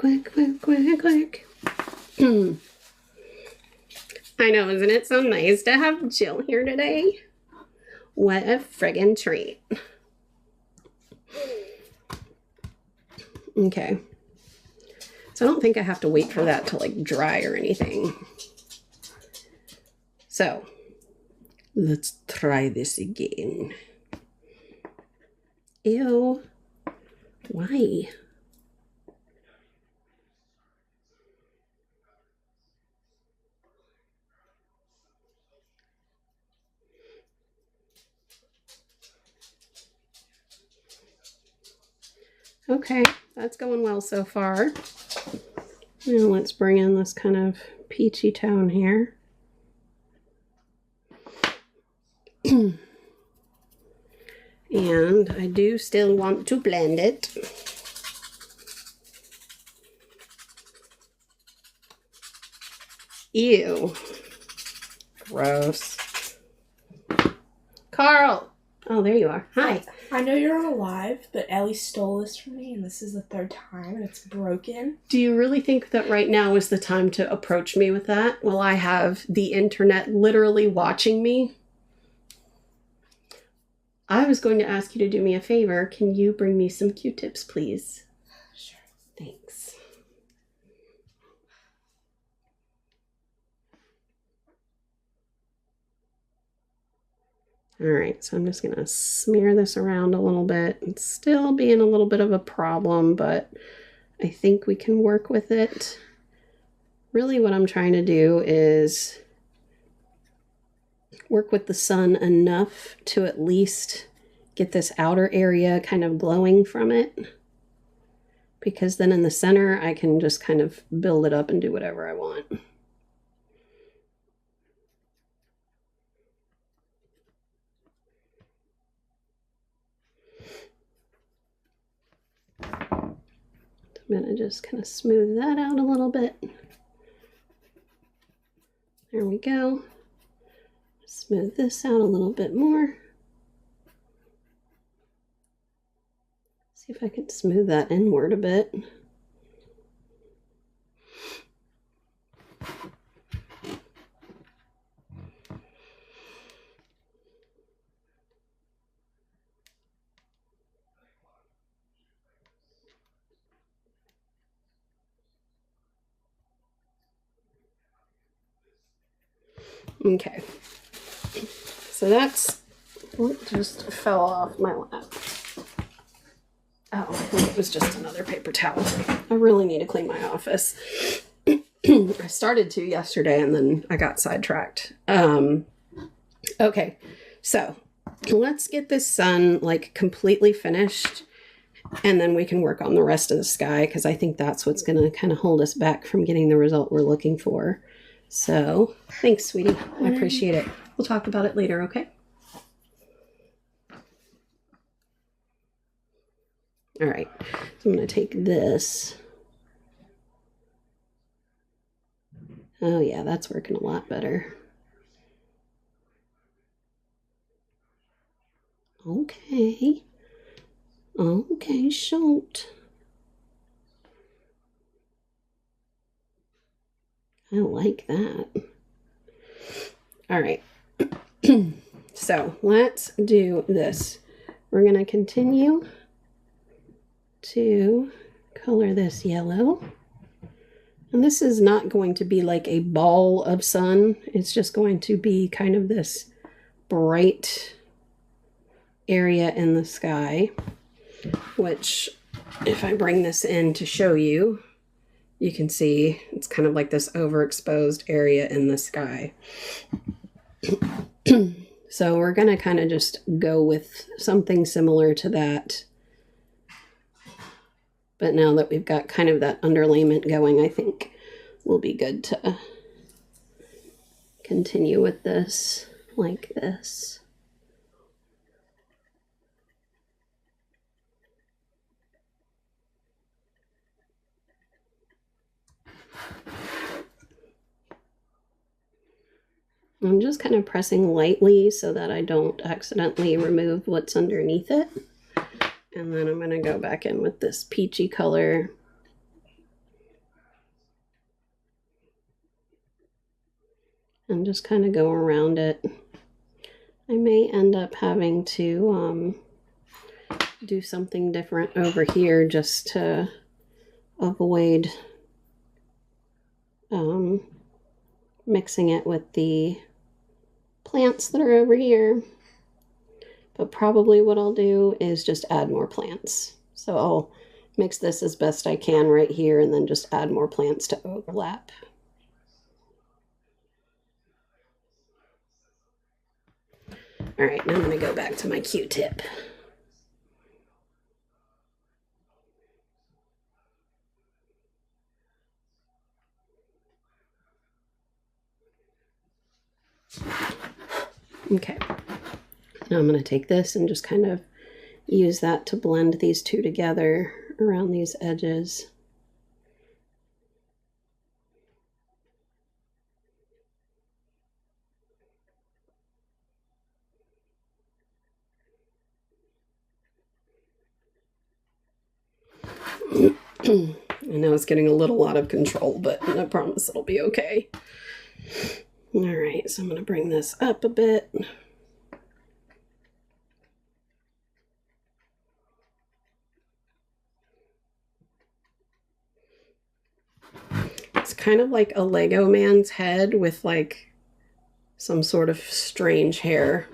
I know, isn't it so nice to have Jill here today? What a friggin' treat. Okay. So I don't think I have to wait for that to like dry or anything. So let's try this again. Ew. Why? Okay, that's going well so far. Now let's bring in this kind of peachy tone here. And I do still want to blend it. Ew. Gross. Carl! Oh, there you are. Hi. I know you're on a live, but Ellie stole this from me, and this is the third time, and it's broken. Do you really think that right now is the time to approach me with that? Well, I have the internet literally watching me. I was going to ask you to do me a favor. Can you bring me some Q-tips, please? Sure. Thanks. All right, so I'm just going to smear this around a little bit. It's still being a little bit of a problem, but I think we can work with it. Really what I'm trying to do is work with the sun enough to at least get this outer area kind of glowing from it. Because then in the center, I can just kind of build it up and do whatever I want. I'm going to just kind of smooth that out a little bit. There we go. Smooth this out a little bit more. See if I can smooth that inward a bit. Okay, so that's what just fell off my lap. Oh, I think it was just another paper towel. I really need to clean my office. I started to yesterday and then I got sidetracked. Okay, so let's get this sun like completely finished and then we can work on the rest of the sky because I think that's what's going to kind of hold us back from getting the result we're looking for. So thanks, sweetie. I appreciate it. We'll talk about it later, okay? All right, so I'm going to take this. Oh yeah, that's working a lot better. Okay. Okay, short. I like that. All right. So let's do this. We're going to continue to color this yellow. And this is not going to be like a ball of sun. It's just going to be kind of this bright area in the sky, which if I bring this in to show you, you can see it's kind of like this overexposed area in the sky. So we're going to kind of just go with something similar to that. But now that we've got kind of that underlayment going, I think we'll be good to continue with this like this. I'm just kind of pressing lightly so that I don't accidentally remove what's underneath it. And then I'm going to go back in with this peachy color. And just kind of go around it. I may end up having to do something different over here just to avoid mixing it with the plants that are over here. But probably what I'll do is just add more plants. So I'll mix this as best I can right here and then just add more plants to overlap. All right, now I'm going to go back to my Q-tip. Okay, now I'm going to take this and just kind of use that to blend these two together around these edges. I know it's getting a little out of control, but I promise it'll be okay. All right, so I'm going to bring this up a bit. It's kind of like a Lego man's head with like some sort of strange hair.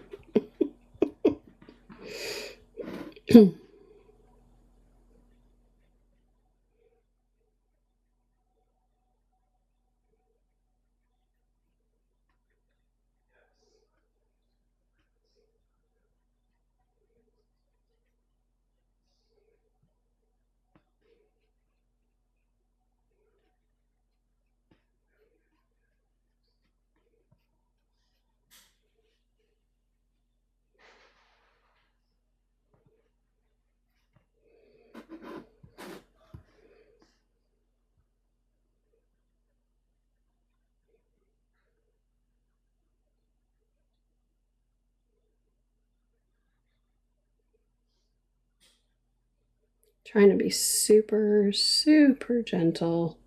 Trying to be super, super gentle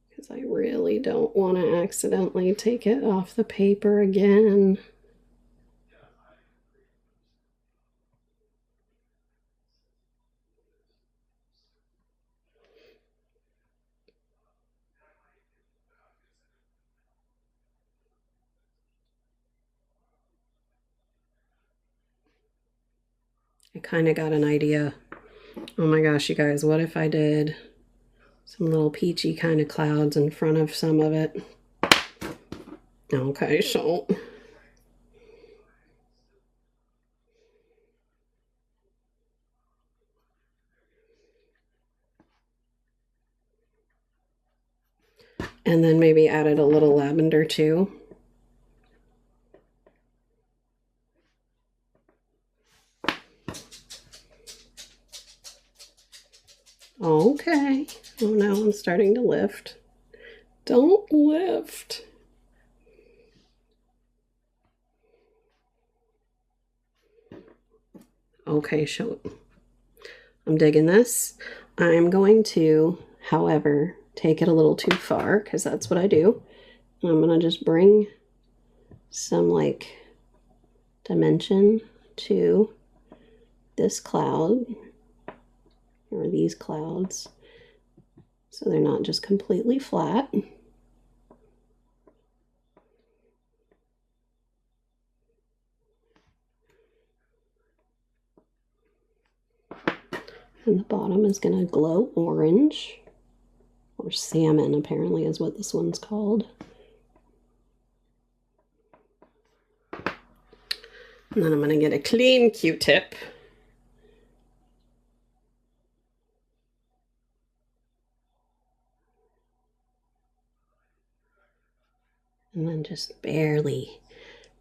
because I really don't want to accidentally take it off the paper again. I kind of got an idea. Oh my gosh, you guys, what if I did some little peachy kind of clouds in front of some of it? Okay, so and then maybe added a little lavender too. Okay. Oh, now I'm starting to lift. Don't lift. Okay, so I'm digging this. I'm going to, however, take it a little too far because that's what I do. And I'm going to just bring some like dimension to this cloud or these clouds so they're not just completely flat. And the bottom is going to glow orange, or salmon apparently is what this one's called. And then I'm going to get a clean Q-tip. And then just barely,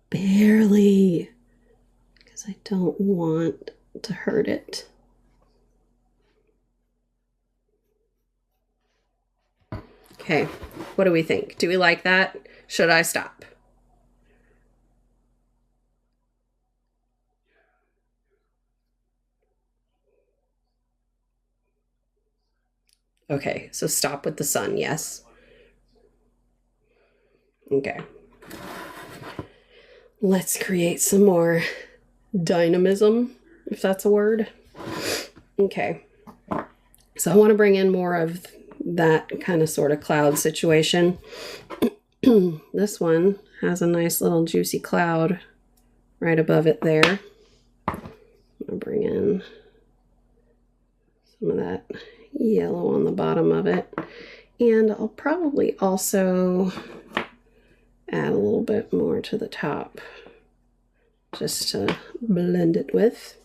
because I don't want to hurt it. Okay, what do we think? Do we like that? Should I stop? Okay, so stop with the sun, yes. Okay. Let's create some more dynamism, if that's a word. Okay. So I want to bring in more of that kind of sort of cloud situation. This one has a nice little juicy cloud right above it there. I'm going to bring in some of that yellow on the bottom of it. And I'll probably also add a little bit more to the top just to blend it with.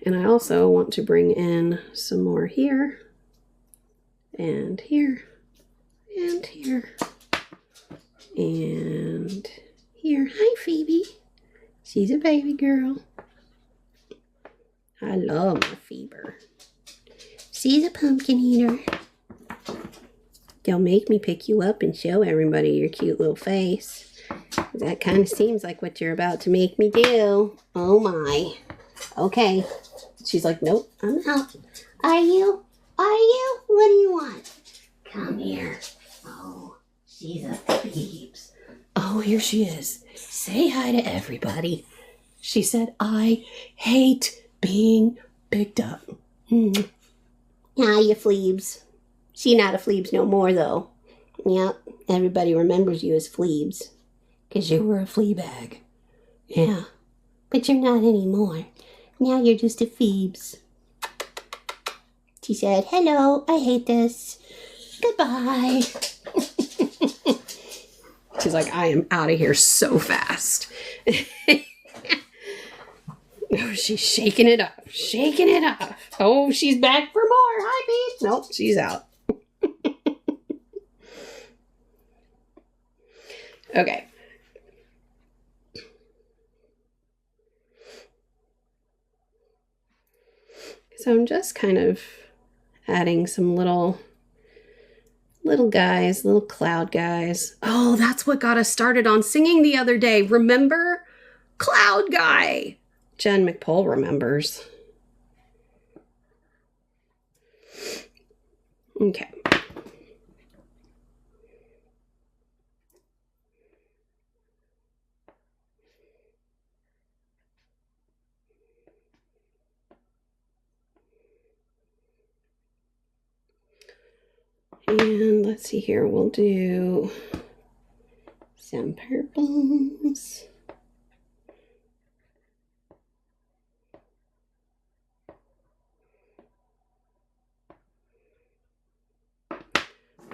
And I also want to bring in some more here and here and here and here. Hi, Phoebe. She's a baby girl. I love my Phoebe. She's a pumpkin eater. Don't make me pick you up and show everybody your cute little face. That kind of seems like what you're about to make me do. Oh my. Okay. She's like, nope, I'm out. Are you? Are you? What do you want? Come here. Oh, she's a peeps. Oh, here she is. Say hi to everybody. She said, I hate being picked up. Ah, you fleebs. She not a fleebs no more, though. Yep, everybody remembers you as fleebs. Because you were a flea bag. Yeah, but you're not anymore. Now you're just a Phoebes. She said, hello, I hate this. Goodbye. She's like, I am out of here so fast. Oh, she's shaking it up. Shaking it up. Oh, she's back for more. Hi, Pete. Nope, she's out. Okay. So I'm just kind of adding some little guys, little cloud guys. Oh, that's what got us started on singing the other day. Remember? Cloud guy. Jen McPole remembers. Okay. And let's see here, we'll do some purples.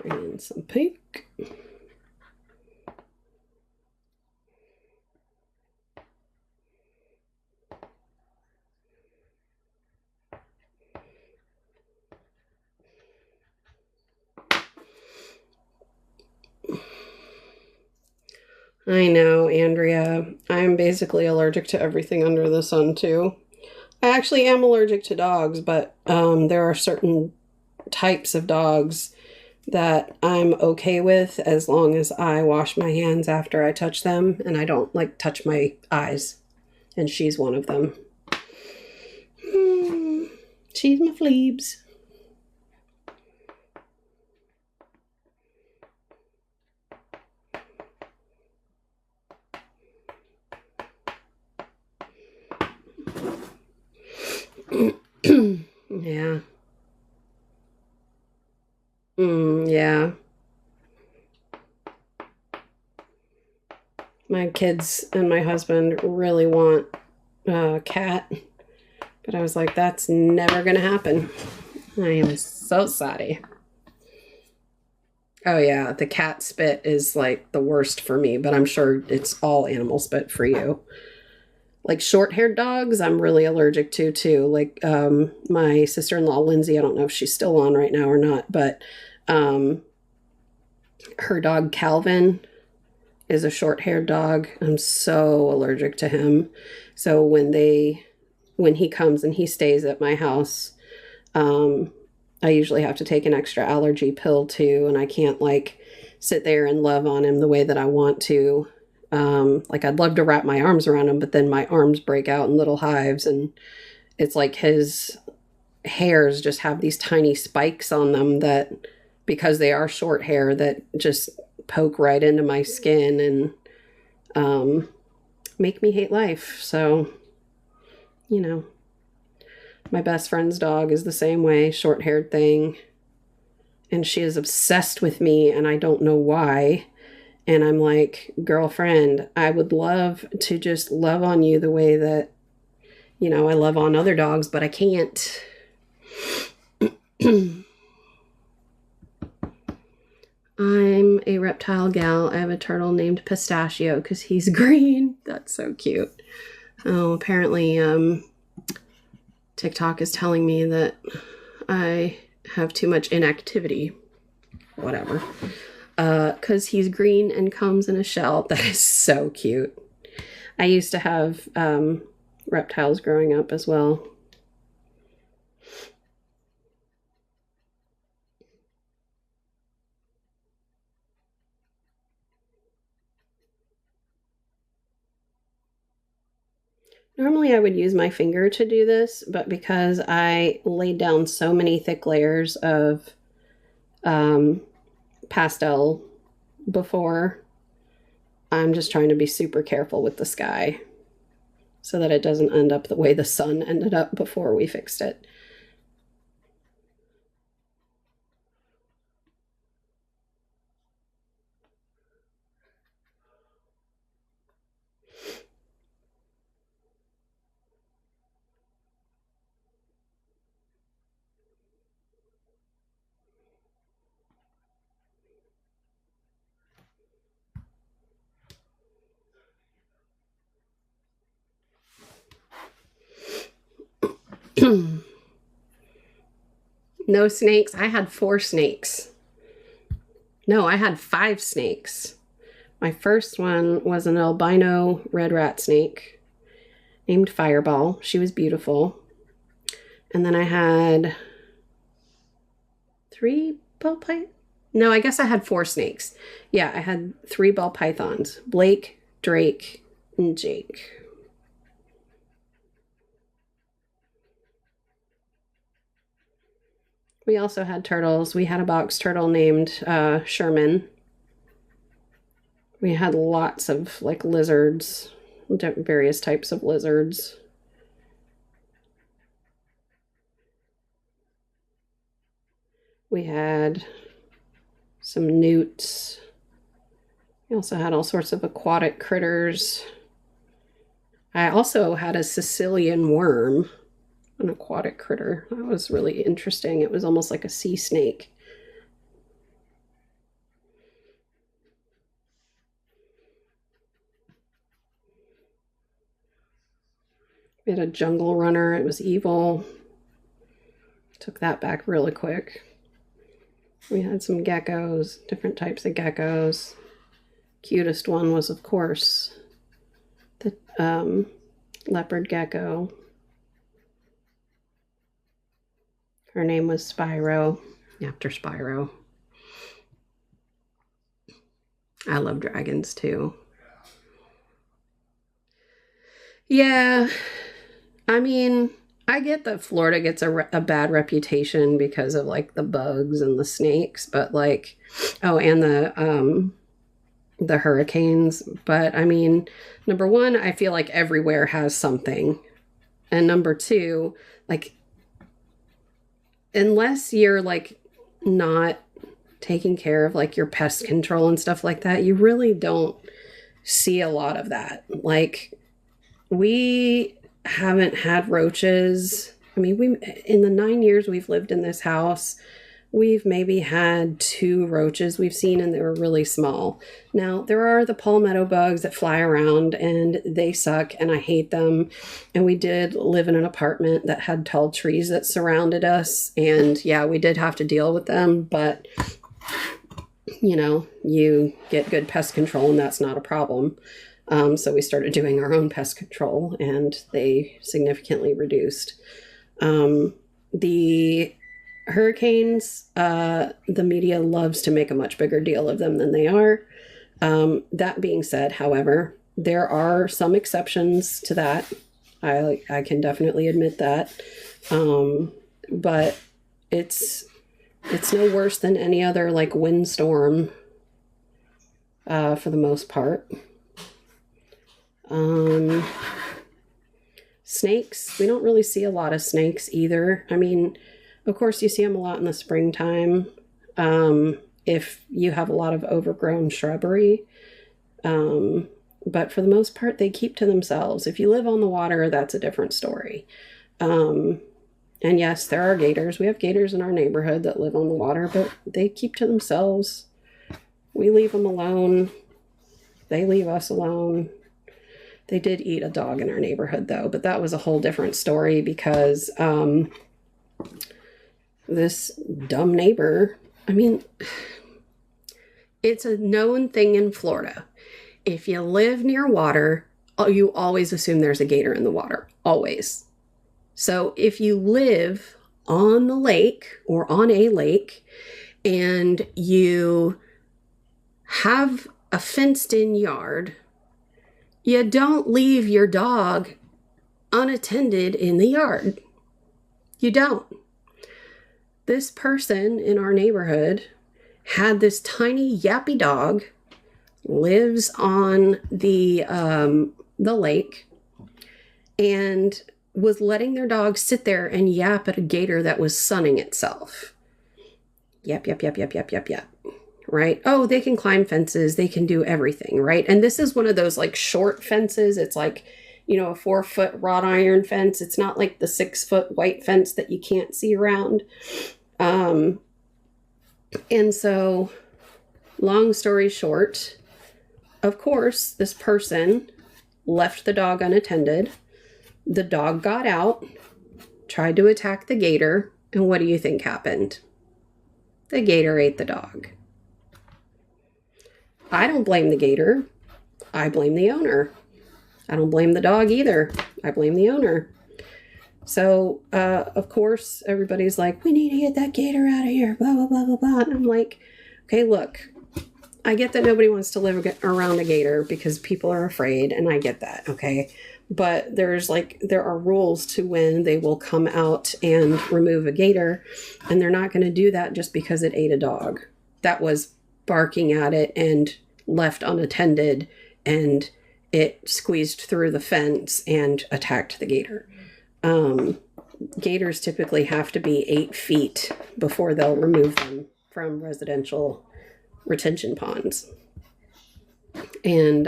Bring in some pink. I know, Andrea. I'm basically allergic to everything under the sun, too. I actually am allergic to dogs, but there are certain types of dogs that I'm okay with as long as I wash my hands after I touch them, and I don't, like, touch my eyes. And she's one of them. She's my fleebs. Yeah. Yeah. My kids and my husband really want a cat, but I was like, that's never gonna happen. I am so sorry. Oh yeah, the cat spit is like the worst for me, but I'm sure it's all animal spit for you. Like short-haired dogs, I'm really allergic to too. Like my sister-in-law Lindsay, I don't know if she's still on right now or not, but her dog Calvin is a short-haired dog. I'm so allergic to him. So when he comes and he stays at my house, I usually have to take an extra allergy pill too, and I can't like sit there and love on him the way that I want to. Like I'd love to wrap my arms around him, but then my arms break out in little hives, and it's like his hairs just have these tiny spikes on them that, because they are short hair, that just poke right into my skin and make me hate life. So, you know, my best friend's dog is the same way, short-haired thing. And she is obsessed with me, and I don't know why. And I'm like, girlfriend, I would love to just love on you the way that, you know, I love on other dogs, but I can't. I'm a reptile gal. I have a turtle named Pistachio because he's green. That's so cute. Oh, apparently TikTok is telling me that I have too much inactivity. Whatever. Because he's green and comes in a shell. That is so cute. I used to have reptiles growing up as well. Normally I would use my finger to do this, but because I laid down so many thick layers of pastel before, I'm just trying to be super careful with the sky so that it doesn't end up the way the sun ended up before we fixed it. No snakes. I had 4 snakes. No, I had 5 snakes. My first one was an albino red rat snake named Fireball. She was beautiful. And then I had 3 ball pythons. No, I guess I had 4 snakes. Yeah, I had 3 ball pythons. Blake, Drake, and Jake. We also had turtles. We had a box turtle named Sherman. We had lots of like lizards, various types of lizards. We had some newts. We also had all sorts of aquatic critters. I also had a Sicilian worm, an aquatic critter. That was really interesting. It was almost like a sea snake. We had a jungle runner. It was evil. Took that back really quick. We had some geckos, different types of geckos. Cutest one was, of course, the leopard gecko. Her name was Spyro, after Spyro. I love dragons too. Yeah, I mean, I get that Florida gets a bad reputation because of like the bugs and the snakes, but like, oh, and the hurricanes. But I mean, number one, I feel like everywhere has something. And number two, like, unless you're like not taking care of like your pest control and stuff like that, you really don't see a lot of that. Like, we haven't had roaches. I mean, in the 9 years we've lived in this house, we've maybe had 2 roaches we've seen, and they were really small. Now, there are the palmetto bugs that fly around, and they suck, and I hate them. And we did live in an apartment that had tall trees that surrounded us, and yeah, we did have to deal with them, but you know, you get good pest control, and that's not a problem. So we started doing our own pest control, and they significantly reduced. The hurricanes, the media loves to make a much bigger deal of them than they are. That being said, however, there are some exceptions to that. I can definitely admit that. But it's no worse than any other like windstorm for the most part. Snakes, we don't really see a lot of snakes either. I mean, of course you see them a lot in the springtime if you have a lot of overgrown shrubbery. But for the most part, they keep to themselves. If you live on the water, that's a different story. And yes, there are gators. We have gators in our neighborhood that live on the water, but they keep to themselves. We leave them alone. They leave us alone. They did eat a dog in our neighborhood, though, but that was a whole different story because this dumb neighbor, I mean, it's a known thing in Florida. If you live near water, you always assume there's a gator in the water, always. So if you live on the lake or on a lake and you have a fenced-in yard, you don't leave your dog unattended in the yard. You don't. This person in our neighborhood had this tiny yappy dog, lives on the lake, and was letting their dog sit there and yap at a gator that was sunning itself. Yap, yap, yap, yap, yap, yap, yap. Right? Oh, they can climb fences. They can do everything, right? And this is one of those like short fences. It's like, you know, a 4-foot wrought iron fence. It's not like the 6-foot white fence that you can't see around. And so, long story short, of course, this person left the dog unattended. The dog got out, tried to attack the gator, and what do you think happened? The gator ate the dog. I don't blame the gator. I blame the owner. I don't blame the dog either. I blame the owner. So, of course, everybody's like, we need to get that gator out of here, blah, blah, blah, blah, blah. And I'm like, okay, look, I get that nobody wants to live around a gator because people are afraid, and I get that, okay? But there are rules to when they will come out and remove a gator, and they're not going to do that just because it ate a dog that was barking at it and left unattended, and it squeezed through the fence and attacked the gator. Gators typically have to be 8 feet before they'll remove them from residential retention ponds. And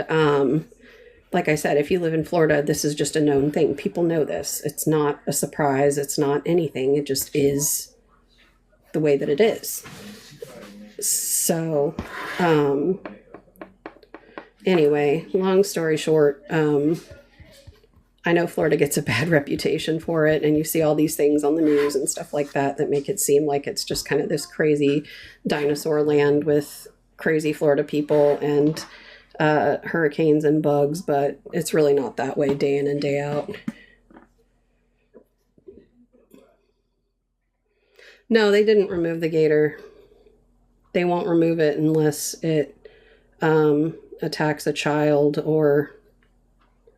like I said, if you live in Florida, this is just a known thing. People know this. It's not a surprise. It's not anything. It just is the way that it is. So, anyway, long story short, I know Florida gets a bad reputation for it, and you see all these things on the news and stuff like that that make it seem like it's just kind of this crazy dinosaur land with crazy Florida people and hurricanes and bugs, but it's really not that way day in and day out. No, they didn't remove the gator. They won't remove it unless it attacks a child or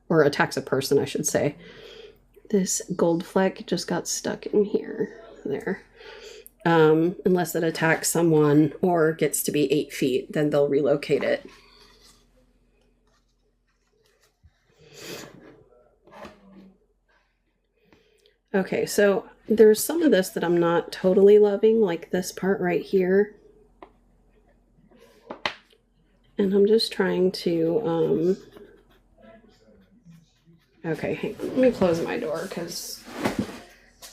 attacks a person, I should say. This gold fleck just got stuck in here. There. Unless it attacks someone or gets to be 8 feet, then they'll relocate it. Okay, so there's some of this that I'm not totally loving, like this part right here. And I'm just trying to, okay, let me close my door because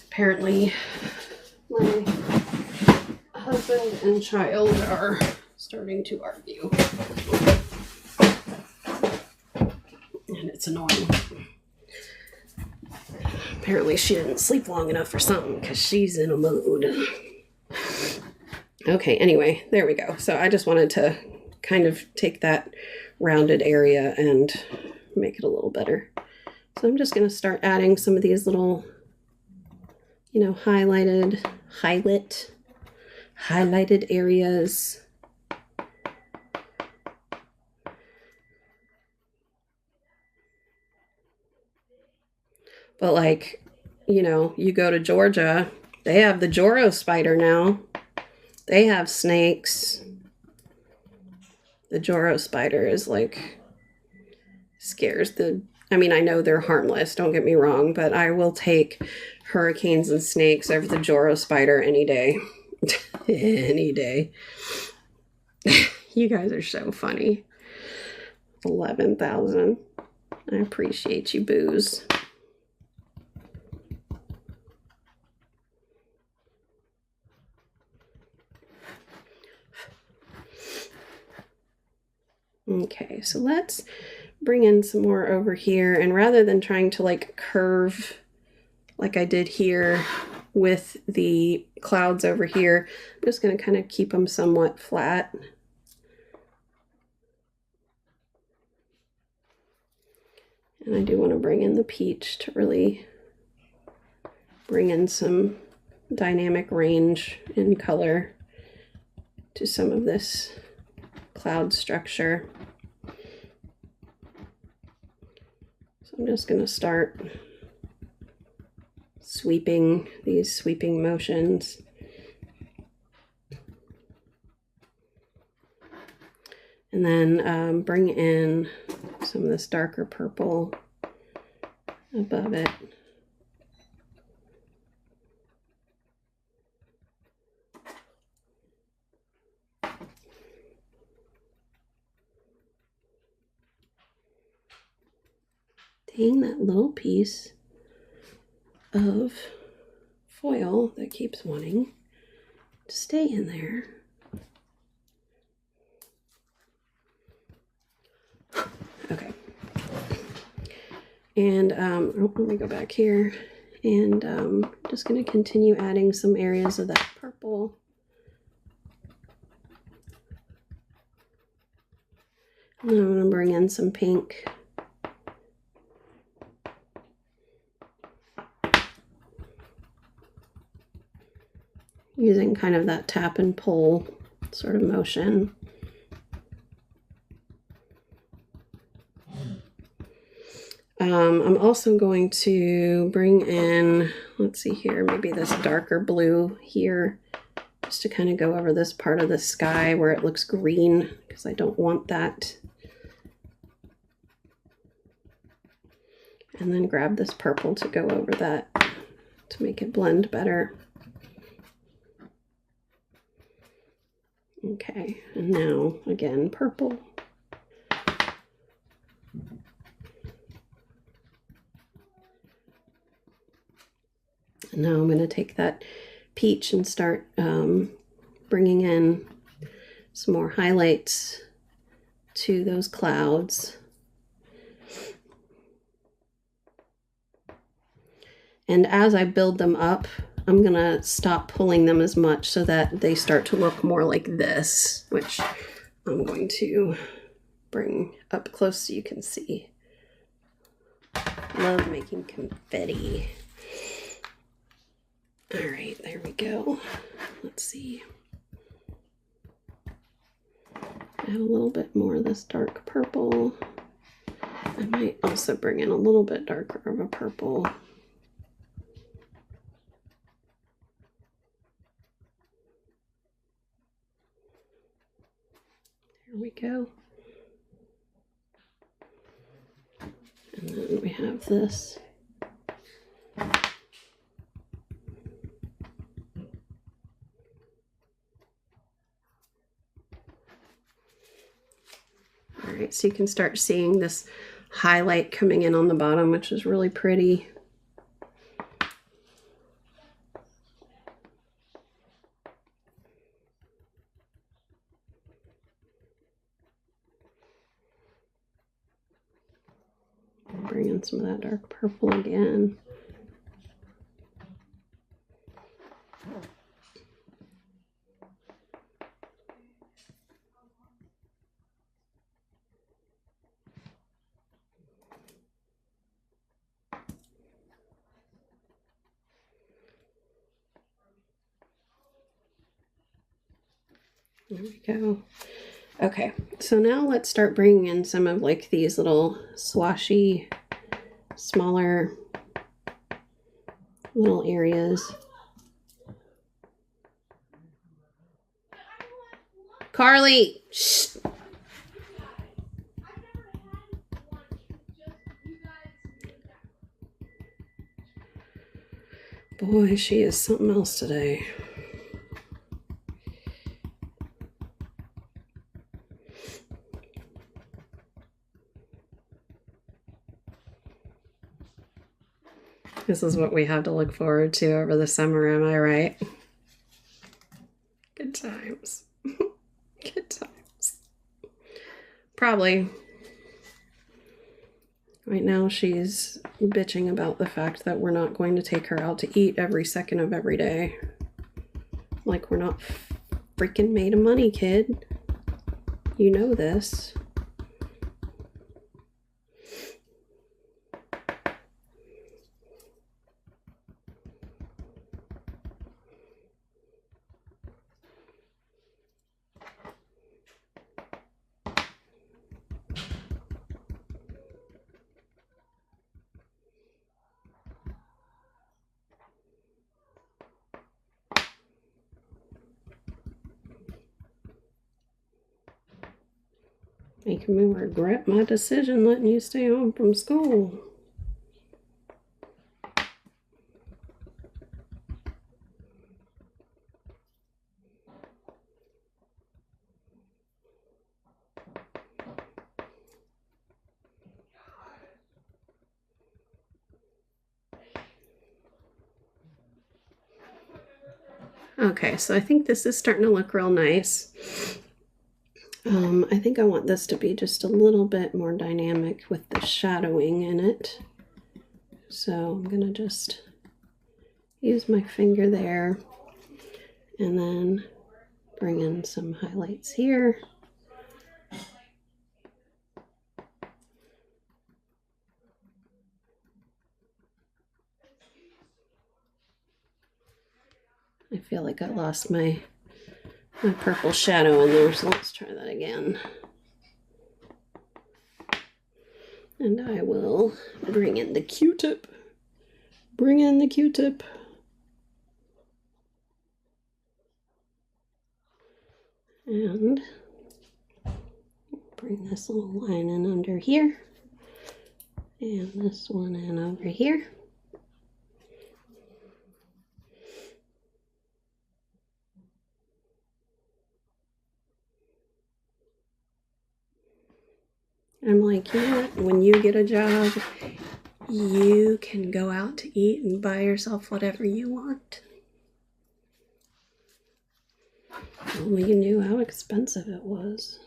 apparently my husband and child are starting to argue. And it's annoying. Apparently she didn't sleep long enough for something because she's in a mood. Okay, anyway, there we go. So I just wanted to kind of take that rounded area and make it a little better. So I'm just going to start adding some of these little, you know, highlighted areas. But like, you know, you go to Georgia, they have the Joro spider now. They have snakes. The Joro spider is like, scares the, I mean, I know they're harmless, don't get me wrong, but I will take hurricanes and snakes over the Joro spider any day. Any day. You guys are so funny. 11,000. I appreciate you, Booze. Okay, so let's bring in some more over here, and rather than trying to like curve like I did here with the clouds over here, I'm just going to kind of keep them somewhat flat. And I do want to bring in the peach to really bring in some dynamic range in color to some of this cloud structure. So I'm just going to start these sweeping motions. And then bring in some of this darker purple above it. Dang, that little piece of foil that keeps wanting to stay in there. Okay. And let me go back here, and just going to continue adding some areas of that purple. And then I'm going to bring in some pink. Using kind of that tap and pull sort of motion. I'm also going to bring in, let's see here, maybe this darker blue here, just to kind of go over this part of the sky where it looks green, because I don't want that. And then grab this purple to go over that to make it blend better. Okay, and now again, purple. And now I'm going to take that peach and start bringing in some more highlights to those clouds. And as I build them up, I'm going to stop pulling them as much so that they start to look more like this, which I'm going to bring up close so you can see. Love making confetti. All right, there we go. Let's see. Add a little bit more of this dark purple. I might also bring in a little bit darker of a purple. There we go. And then we have this. All right, so you can start seeing this highlight coming in on the bottom, which is really pretty. Bring in some of that dark purple again. There we go. Okay, so now let's start bringing in some of like these little swashy, smaller little areas. Carly, shh. Boy, she is something else today. This is what we have to look forward to over the summer, am I right? Good times. Good times. Probably. Right now she's bitching about the fact that we're not going to take her out to eat every second of every day. Like we're not freaking made of money, kid. You know this. Making me regret my decision letting you stay home from school. Okay, so I think this is starting to look real nice. I think I want this to be just a little bit more dynamic with the shadowing in it. So I'm going to just use my finger there and then bring in some highlights here. I feel like I lost my purple shadow in there, so let's try that again. And I will bring in the Q-tip. Bring in the Q-tip. And bring this little line in under here. And this one in over here. I'm like, you know what? When you get a job, you can go out to eat and buy yourself whatever you want. Only you knew how expensive it was.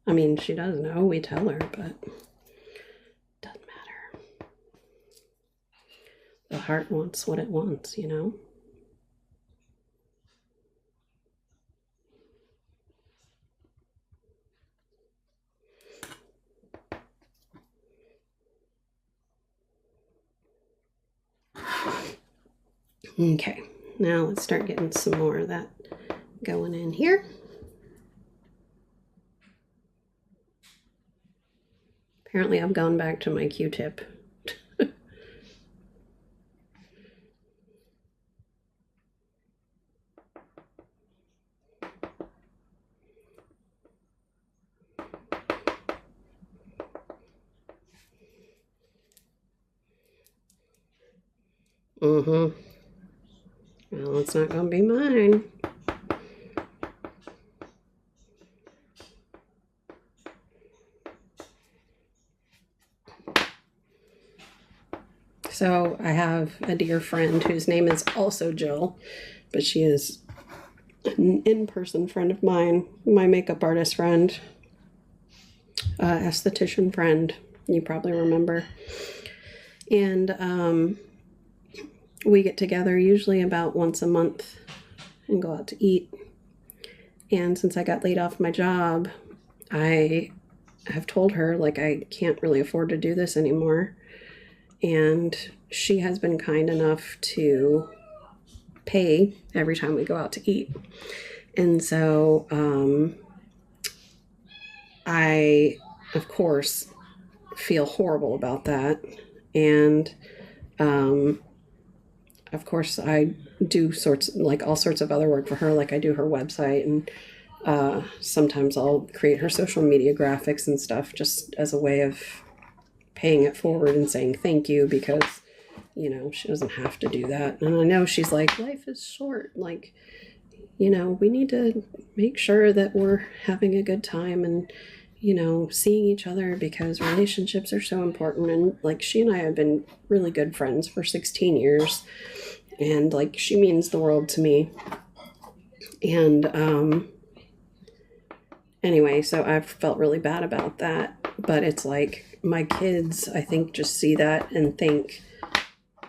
I mean, she does know, we tell her, but doesn't matter. The heart wants what it wants, you know? Okay, now let's start getting some more of that going in here. Apparently I've gone back to my Q-tip. Well, it's not going to be mine. So I have a dear friend whose name is also Jill, but she is an in-person friend of mine, my makeup artist friend, esthetician friend, you probably remember. And we get together usually about once a month and go out to eat. And since I got laid off my job, I have told her, like, I can't really afford to do this anymore. And she has been kind enough to pay every time we go out to eat. And so I, of course, feel horrible about that. And of course, I do all sorts of other work for her. Like I do her website, and sometimes I'll create her social media graphics and stuff just as a way of paying it forward and saying thank you, because, you know, she doesn't have to do that. And I know she's like, life is short. Like, you know, we need to make sure that we're having a good time and, you know, seeing each other, because relationships are so important. And like, she and I have been really good friends for 16 years. And like, she means the world to me. And anyway, so I've felt really bad about that. But it's like, my kids, I think, just see that and think,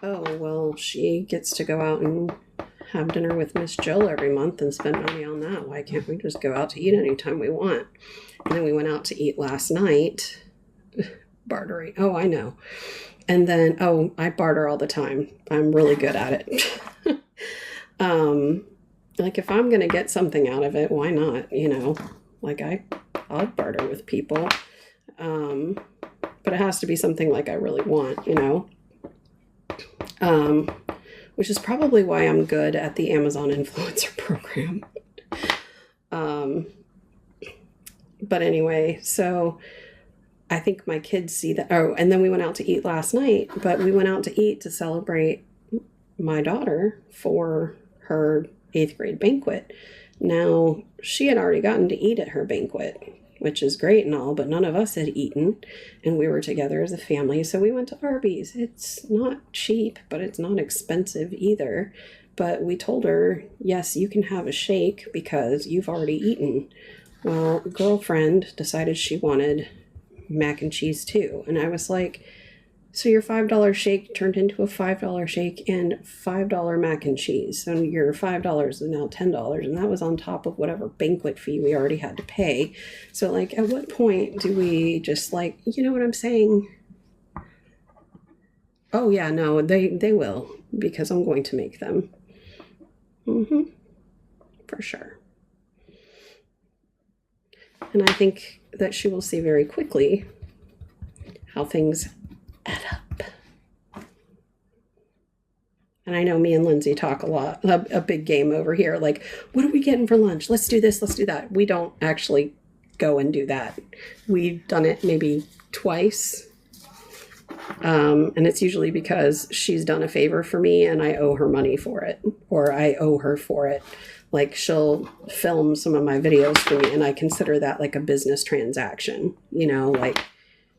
oh, well, she gets to go out and have dinner with Miss Jill every month and spend money on that. Why can't we just go out to eat anytime we want? And then we went out to eat last night. Bartering. Oh, I know. And then, oh, I barter all the time. I'm really good at it. Like, if I'm going to get something out of it, why not? You know, like, I'll barter with people. But it has to be something like I really want, you know? Which is probably why I'm good at the Amazon influencer program. But anyway, so I think my kids see that. Oh, and then we went out to eat last night, but we went out to eat to celebrate my daughter for her 8th grade banquet. Now, she had already gotten to eat at her banquet, which is great and all, but none of us had eaten, and we were together as a family, so we went to Arby's. It's not cheap, but it's not expensive either. But we told her, yes, you can have a shake because you've already eaten. Well, girlfriend decided she wanted mac and cheese too. And I was like, so your $5 shake turned into a $5 shake and $5 mac and cheese. So your $5 is now $10. And that was on top of whatever banquet fee we already had to pay. So like, at what point do we just like, you know what I'm saying? Oh yeah, no, they will, because I'm going to make them. For sure. And I think that she will see very quickly how things add up. And I know me and Lindsay talk a lot, a big game over here. Like, what are we getting for lunch? Let's do this, let's do that. We don't actually go and do that. We've done it maybe twice. And it's usually because she's done a favor for me and I owe her money for it, or I owe her for it. Like, she'll film some of my videos for me and I consider that like a business transaction. You know, like,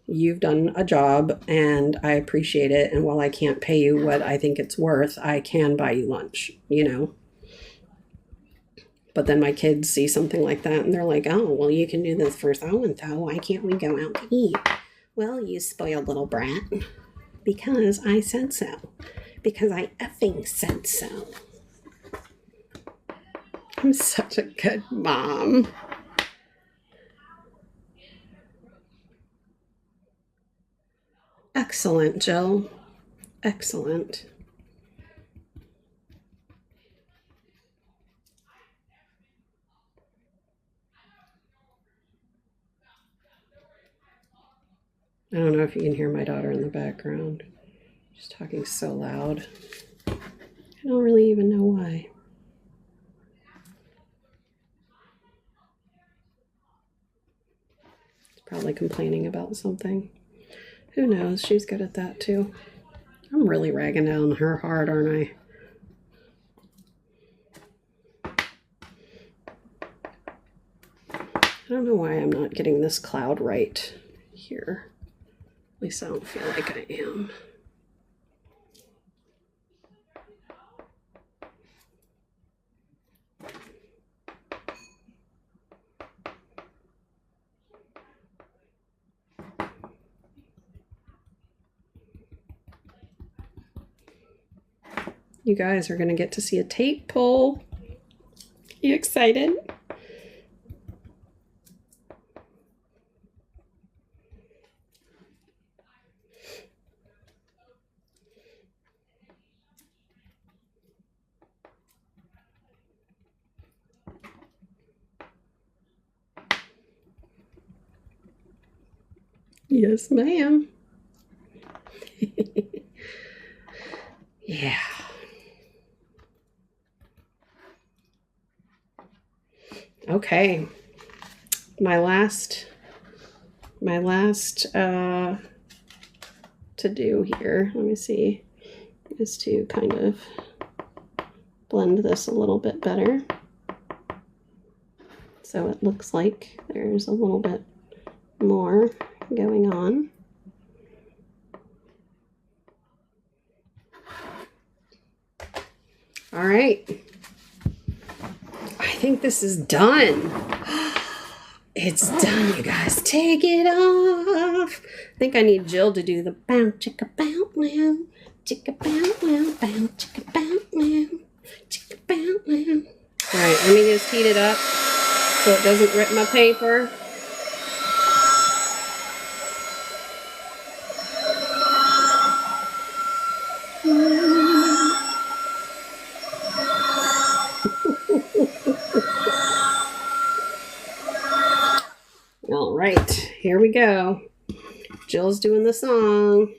you've done a job and I appreciate it. And while I can't pay you what I think it's worth, I can buy you lunch, you know. But then my kids see something like that and they're like, oh, well, you can do this for so-and-so. Why can't we go out to eat? Well, you spoiled little brat. Because I said so. Because I effing said so. I'm such a good mom. Excellent, Jill. Excellent. I don't know if you can hear my daughter in the background. She's talking so loud. I don't really even know why. She's probably complaining about something. Who knows? She's good at that too. I'm really ragging down her hard, aren't I? I don't know why I'm not getting this cloud right here. At least I don't feel like I am. You guys are going to get to see a tape pull. You excited? Yes, ma'am. Yeah. Okay. My last to do here, let me see, is to kind of blend this a little bit better. So it looks like there's a little bit more going on. All right. I think this is done. It's done, you guys. Take it off. I think I need Jill to do the bow chicka bow wow, chicka bow wow, bow chicka bow wow, chicka bow wow. All right, let me just heat it up so it doesn't rip my paper. All right, here we go. Jill's doing the song.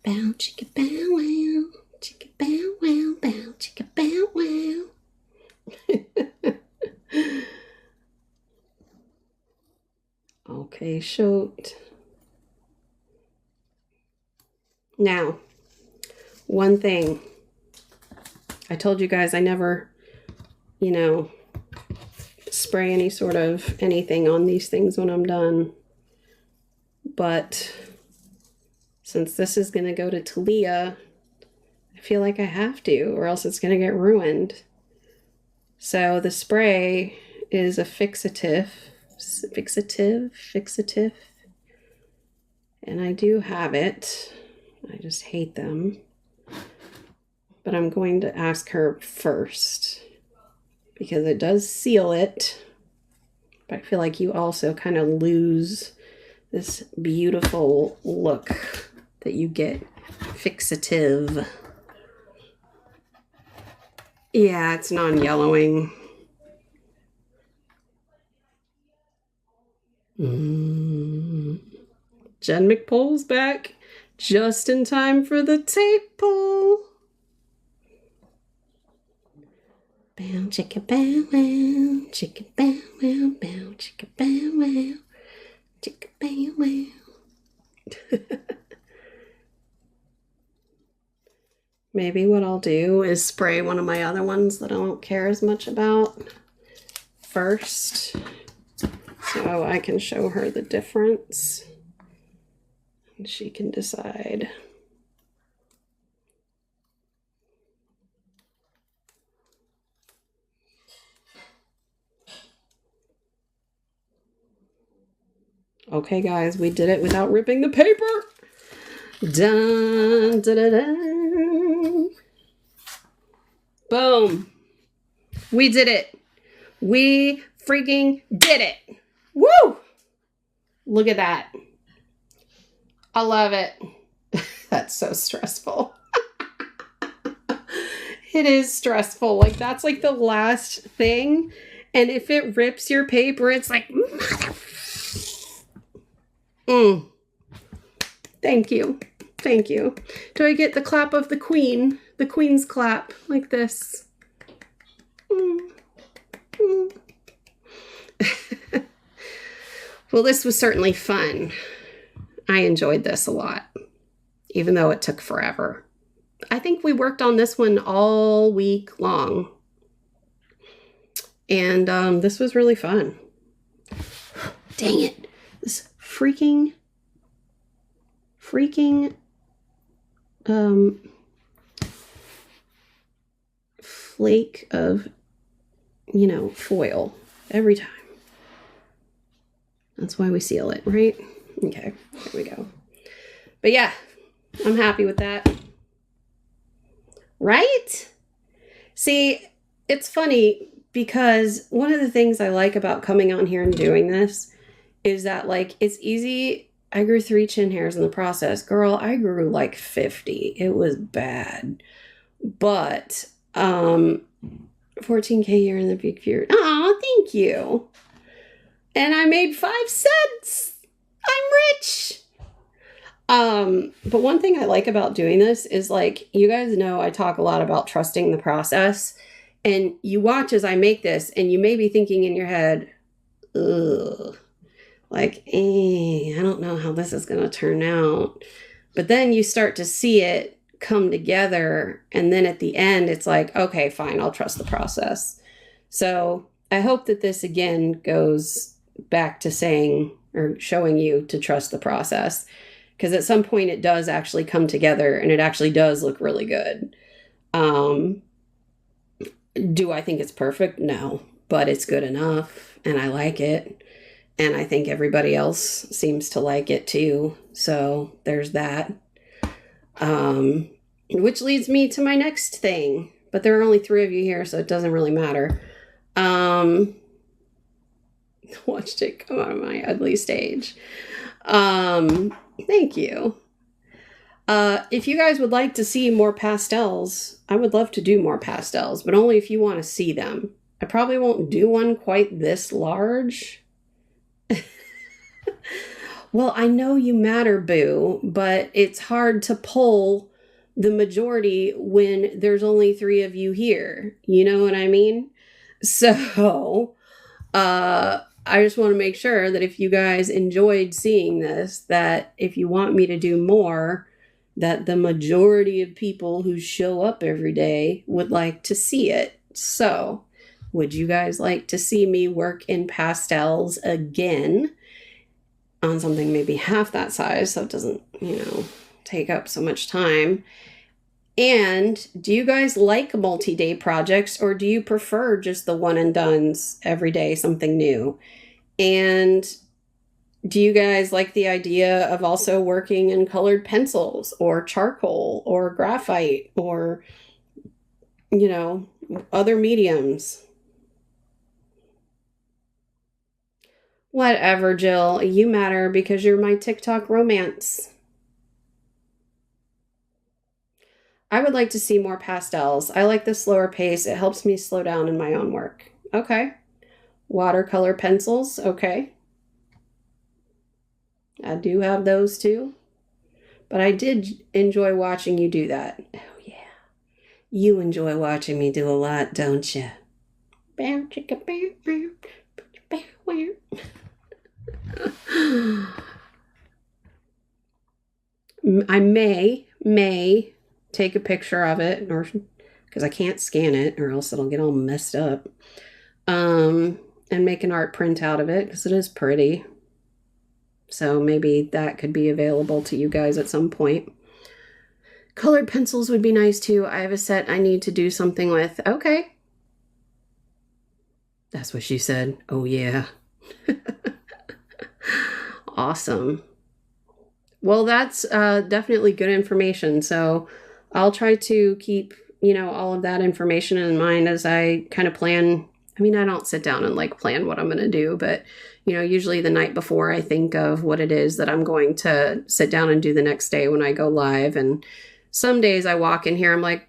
Bow chicka bow wow, chicka bow wow, bow chicka bow wow. Okay, shoot. Now, one thing. I told you guys I never, you know, spray any sort of anything on these things when I'm done. But since this is going to go to Talia, I feel like I have to, or else it's going to get ruined. So the spray is a fixative, and I do have it. I just hate them. But I'm going to ask her first because it does seal it. But I feel like you also kind of lose this beautiful look that you get fixative. Yeah, it's non-yellowing. Jen McPole's back just in time for the tape pull. Bow chicka bow wow, chicka bow wow, bow chicka bow wow, chicka bow wow. Maybe what I'll do is spray one of my other ones that I don't care as much about first, so I can show her the difference and she can decide. Okay, guys, we did it without ripping the paper. Dun, dun, dun, dun. Boom. We did it. We freaking did it. Woo! Look at that. I love it. That's so stressful. It is stressful. Like, that's like the last thing. And if it rips your paper, it's like, mother. Thank you. Thank you. Do I get the clap of the queen? The queen's clap, like this. Well, this was certainly fun. I enjoyed this a lot, even though it took forever. I think we worked on this one all week long. And this was really fun. Dang it. This freaking flake of, you know, foil every time. That's why we seal it, right? Okay, there we go. But yeah, I'm happy with that. Right? See, it's funny because one of the things I like about coming on here and doing this is that, like, it's easy. I grew 3 chin hairs in the process. Girl, I grew like 50. It was bad. But 14K year in the big fear. Aw, thank you. And I made 5 cents. I'm rich. But one thing I like about doing this is, like, you guys know I talk a lot about trusting the process. And you watch as I make this, and you may be thinking in your head, ugh. Like, I don't know how this is going to turn out. But then you start to see it come together. And then at the end, it's like, okay, fine, I'll trust the process. So I hope that this again goes back to saying or showing you to trust the process. Because at some point it does actually come together and it actually does look really good. Do I think it's perfect? No, but it's good enough and I like it. And I think everybody else seems to like it too. So there's that. Which leads me to my next thing. But there are only 3 of you here, so it doesn't really matter. Watched it come out of my ugly stage. Thank you. If you guys would like to see more pastels, I would love to do more pastels, but only if you want to see them. I probably won't do one quite this large. Well, I know you matter, boo, but it's hard to pull the majority when there's only 3 of you here. You know what I mean? So, I just want to make sure that if you guys enjoyed seeing this, that if you want me to do more, that the majority of people who show up every day would like to see it. So, would you guys like to see me work in pastels again on something maybe half that size so it doesn't, take up so much time? And do you guys like multi-day projects, or do you prefer just the one and dones every day, something new? And do you guys like the idea of also working in colored pencils or charcoal or graphite or, other mediums? Whatever, Jill. You matter because you're my TikTok romance. I would like to see more pastels. I like the slower pace. It helps me slow down in my own work. Okay. Watercolor pencils. Okay. I do have those too. But I did enjoy watching you do that. Oh, yeah. You enjoy watching me do a lot, don't you? I may take a picture of it, or because I can't scan it or else it'll get all messed up, and make an art print out of it because it is pretty. So maybe that could be available to you guys at some point. Colored pencils would be nice too. I have a set I need to do something with. Okay. That's what she said. Oh yeah. Awesome. Well, that's definitely good information. So I'll try to keep, all of that information in mind as I kind of plan. I mean, I don't sit down and plan what I'm going to do, but, usually the night before I think of what it is that I'm going to sit down and do the next day when I go live. And some days I walk in here, I'm like,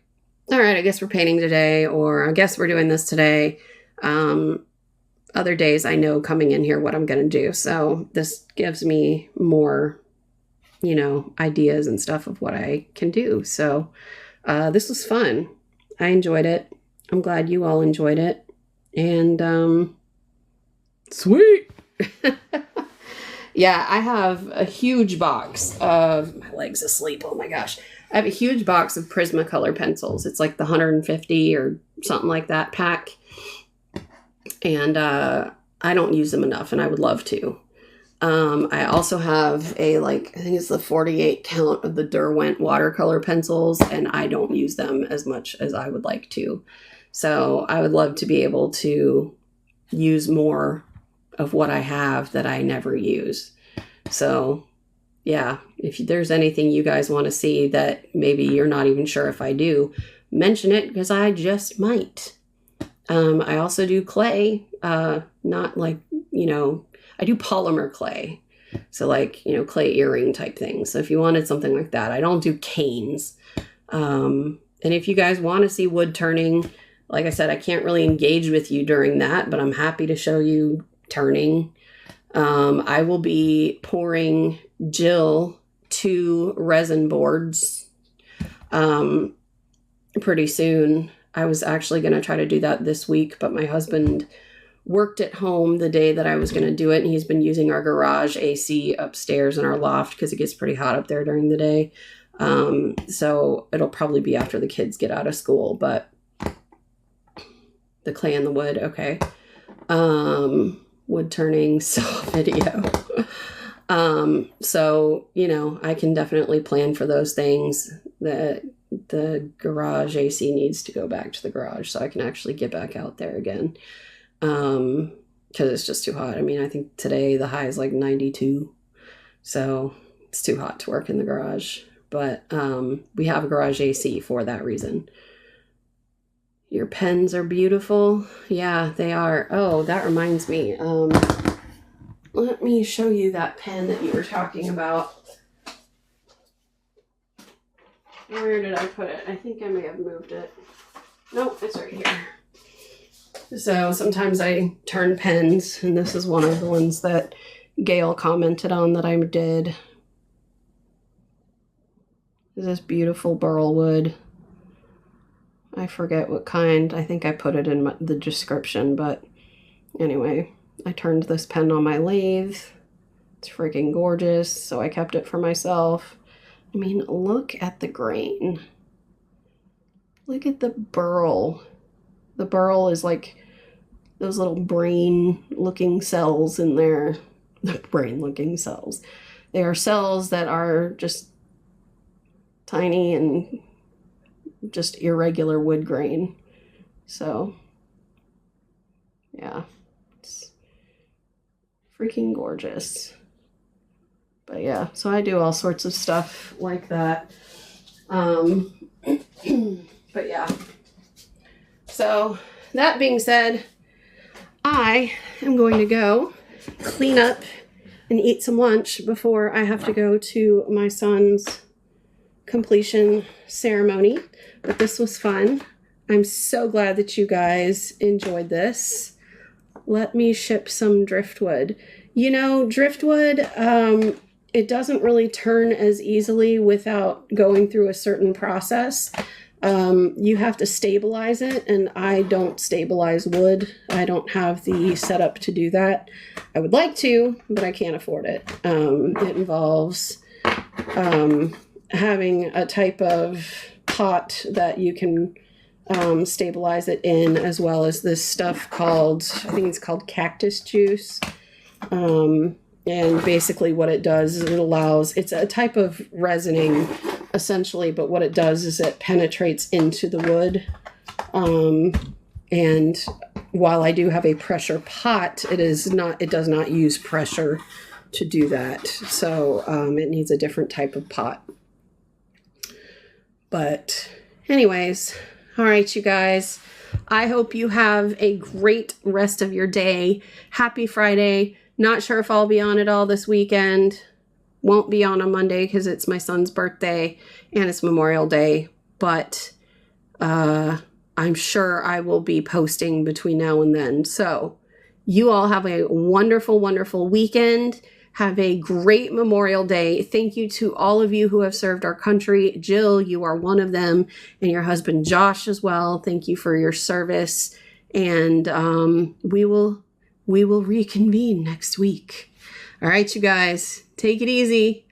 all right, I guess we're painting today, or I guess we're doing this today. Other days I know coming in here what I'm going to do. So this gives me more, ideas and stuff of what I can do. So this was fun. I enjoyed it. I'm glad you all enjoyed it. And sweet. Yeah, I have a huge box of, my leg's asleep. Oh my gosh. I have a huge box of Prismacolor pencils. It's like the 150 or something like that pack. And I don't use them enough, and I would love to. I also have I think it's the 48 count of the Derwent watercolor pencils, and I don't use them as much as I would like to. So I would love to be able to use more of what I have that I never use. So yeah, if there's anything you guys want to see that maybe you're not even sure if I do, mention it because I just might. I also do clay, not I do polymer clay. So clay earring type things. So if you wanted something like that, I don't do canes. And if you guys want to see wood turning, like I said, I can't really engage with you during that, but I'm happy to show you turning. I will be pouring Jill 2 resin boards pretty soon. I was actually going to try to do that this week, but my husband worked at home the day that I was going to do it, and he's been using our garage AC upstairs in our loft because it gets pretty hot up there during the day. So it'll probably be after the kids get out of school, but the clay and the wood, okay. Wood turning saw video. So, I can definitely plan for those things. The garage AC needs to go back to the garage so I can actually get back out there again. Because it's just too hot. I mean, I think today the high is 92. So it's too hot to work in the garage. But we have a garage AC for that reason. Your pens are beautiful. Yeah, they are. Oh, that reminds me. Let me show you that pen that you were talking about. Where did I put it? I think I may have moved it. Nope, it's right here. So sometimes I turn pens, and this is one of the ones that Gail commented on that I did. This beautiful burl wood. I forget what kind. I think I put it in the description, but anyway, I turned this pen on my lathe. It's freaking gorgeous, so I kept it for myself. I mean, look at the grain. Look at the burl. The burl is like those little brain-looking cells in there. The brain-looking cells. They are cells that are just tiny and just irregular wood grain. So, yeah, it's freaking gorgeous. But yeah, so I do all sorts of stuff like that. But yeah. So that being said, I am going to go clean up and eat some lunch before I have to go to my son's completion ceremony. But this was fun. I'm so glad that you guys enjoyed this. Let me ship some driftwood. You know, driftwood, it doesn't really turn as easily without going through a certain process. You have to stabilize it, and I don't stabilize wood. I don't have the setup to do that. I would like to, but I can't afford it. It involves having a type of pot that you can stabilize it in, as well as this stuff called, I think it's called cactus juice. And basically what it does is it allows, it's a type of resining essentially, but what it does is it penetrates into the wood. And while I do have a pressure pot, it does not use pressure to do that. So it needs a different type of pot. But anyways, all right, you guys, I hope you have a great rest of your day. Happy Friday. Not sure if I'll be on it all this weekend. Won't be on Monday because it's my son's birthday and it's Memorial Day. But I'm sure I will be posting between now and then. So you all have a wonderful, wonderful weekend. Have a great Memorial Day. Thank you to all of you who have served our country. Jill, you are one of them, and your husband Josh as well. Thank you for your service. And we will reconvene next week. All right, you guys, take it easy.